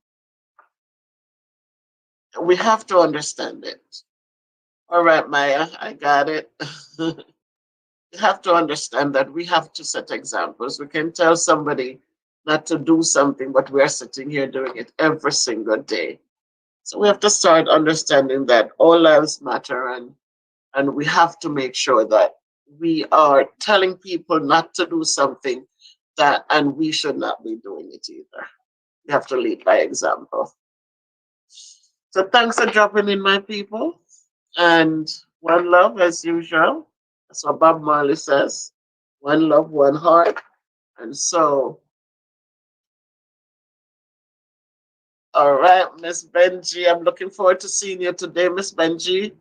we have to understand it. All right, Maya, I got it. You have to understand that we have to set examples. We can tell somebody not to do something, but we're sitting here doing it every single day. So we have to start understanding that all lives matter, and we have to make sure that we are telling people not to do something that, and we should not be doing it either. You have to lead by example. So thanks for dropping in, my people. And one love as usual. That's what Bob Marley says. One love, one heart. And so, all right, Miss Benji, I'm looking forward to seeing you today, Miss Benji.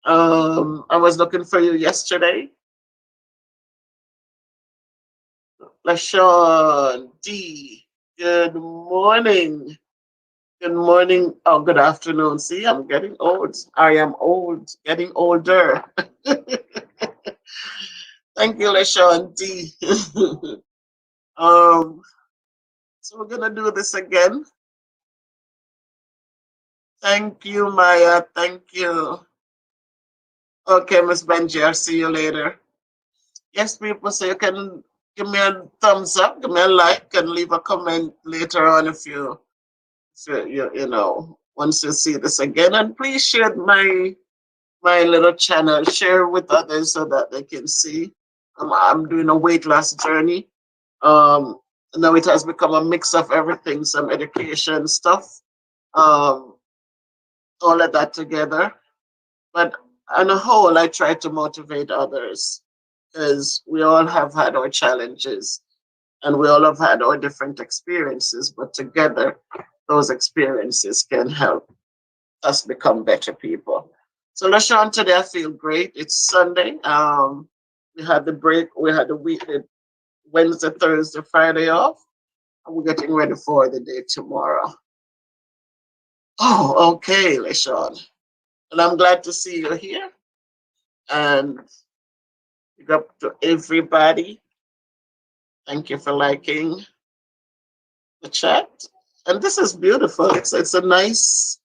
I was looking for you yesterday. LaShawn D. Good morning. Good morning. Oh, good afternoon. See, I'm getting old. I am old, getting older. Thank you, LaShawn D. um, so we're gonna do this again. Thank you, Maya. Thank you. Okay, Miss Benji, I'll see you later. Yes, people, so you can give me a thumbs up, give me a like, and leave a comment later on if you know, once you see this again. And please share my little channel, share with others so that they can see. I'm doing a weight loss journey. Um, Now it has become a mix of everything, some education stuff, um, all of that together. But on a whole, I try to motivate others because we all have had our challenges and we all have had our different experiences, but together, those experiences can help us become better people. So, LaShawn, today I feel great. It's Sunday. We had the break, we had the week, Wednesday, Thursday, Friday off, and we're getting ready for the day tomorrow. Oh, okay, LaShawn. And I'm glad to see you here. And big up to everybody. Thank you for liking the chat. And this is beautiful. It's a nice,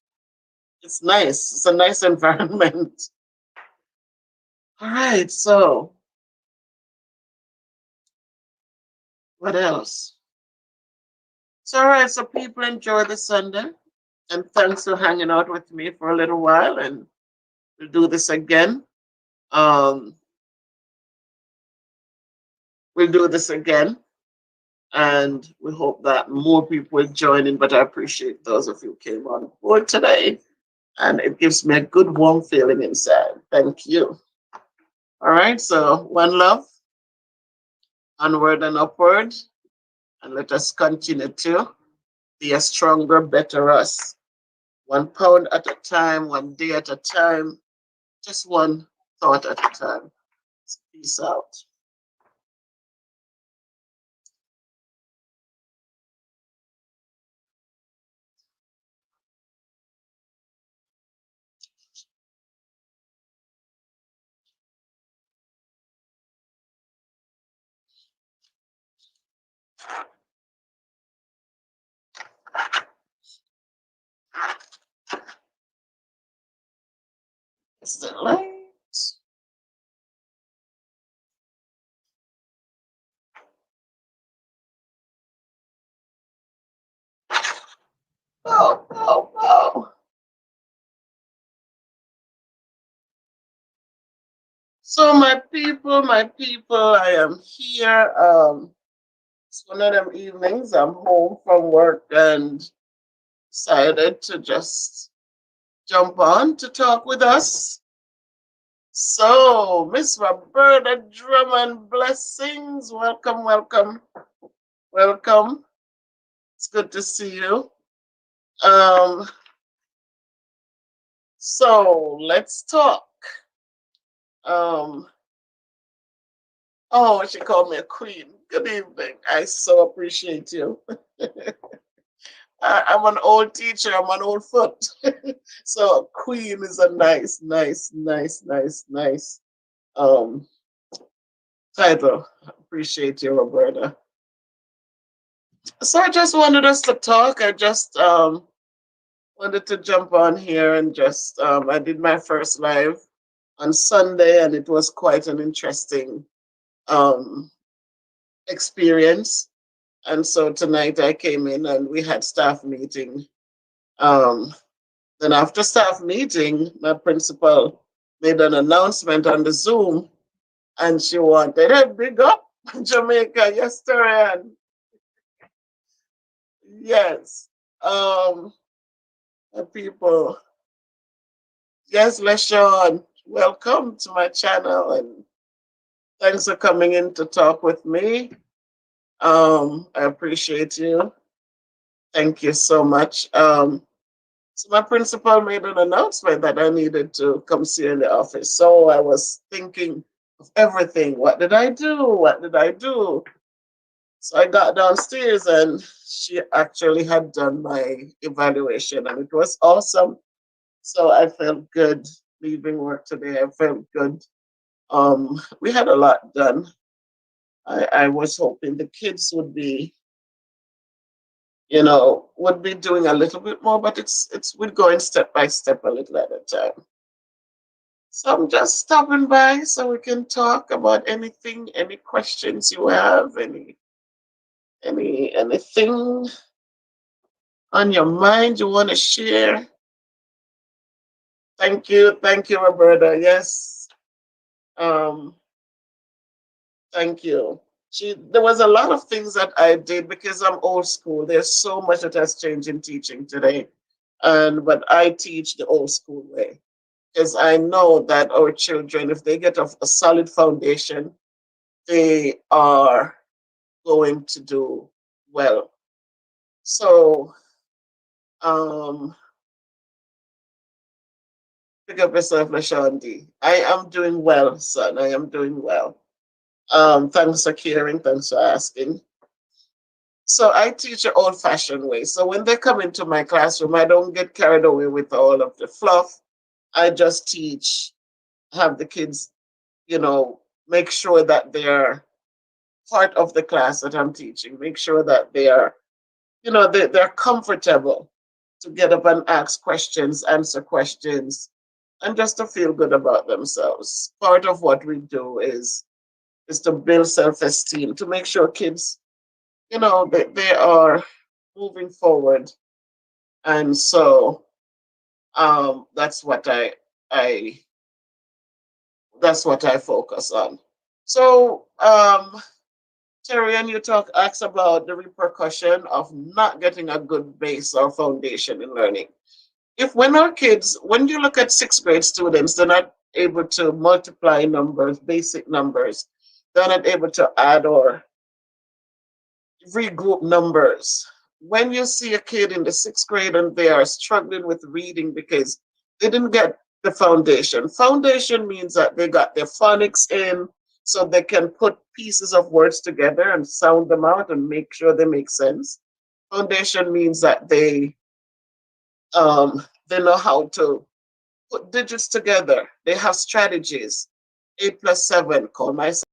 it's nice. It's a nice environment. All right, so what else? So all right, so people enjoy the Sunday. And thanks for hanging out with me for a little while. And we'll do this again. Um, we'll do this again. And we hope that more people will join in. But I appreciate those of you who came on board today. And it gives me a good warm feeling inside. Thank you. All right, so one love, onward and upward, and let us continue to be a stronger, better us. 1 pound at a time, 1 day at a time, just one thought at a time. Peace out. It's the light. Oh, oh, oh. So my people, I am here. It's one of them evenings. I'm home from work and decided to just jump on to talk with us. So, Miss Roberta Drummond, blessings. Welcome, welcome, welcome. It's good to see you. Um, so let's talk. Um, oh, she called me a queen. Good evening. I so appreciate you. I'm an old teacher. I'm an old foot. So queen is a nice, nice, nice, nice, nice um title. Appreciate you, Roberta. So I just wanted us to talk. I just wanted to jump on here and just I did my first live on Sunday and it was quite an interesting um experience. And so tonight I came in and we had staff meeting. Um then after staff meeting, my principal made an announcement on the Zoom and she wanted a big up Jamaica, yes, Torian. Yes. People. Yes, LaShawn. Welcome to my channel and thanks for coming in to talk with me. I appreciate you. Thank you so much. So my principal made an announcement that I needed to come see her in the office. So I was thinking of everything. What did I do? What did I do? So I got downstairs and she actually had done my evaluation and it was awesome. So I felt good leaving work today. I felt good. We had a lot done. I was hoping the kids would be, would be doing a little bit more, but it's we're going step by step a little at a time. So I'm just stopping by so we can talk about anything, any questions you have, anything on your mind you want to share. Thank you, Roberta. Yes, um, thank you. There was a lot of things that I did because I'm old school. There's so much that has changed in teaching today, and but I teach the old school way because I know that our children, if they get a solid foundation, they are going to do well. So, um, pick up yourself, Lashandi. I am doing well, son. I am doing well. Thanks for caring. Thanks for asking. So I teach an old-fashioned way. So when they come into my classroom, I don't get carried away with all of the fluff. I just teach, have the kids, make sure that they're part of the class that I'm teaching. Make sure that they are, they're comfortable to get up and ask questions, answer questions, and just to feel good about themselves. Part of what we do is to build self-esteem, to make sure kids, they are moving forward. And so that's what I that's what I focus on. So Terry, and you talk acts about the repercussion of not getting a good base or foundation in learning. If when our kids, when you look at sixth grade students, they're not able to multiply numbers, basic numbers, they're not able to add or regroup numbers. When you see a kid in the sixth grade and they are struggling with reading because they didn't get the foundation. Foundation means that they got their phonics in so they can put pieces of words together and sound them out and make sure they make sense. Foundation means that they know how to put digits together. They have strategies. 8 plus 7, call myself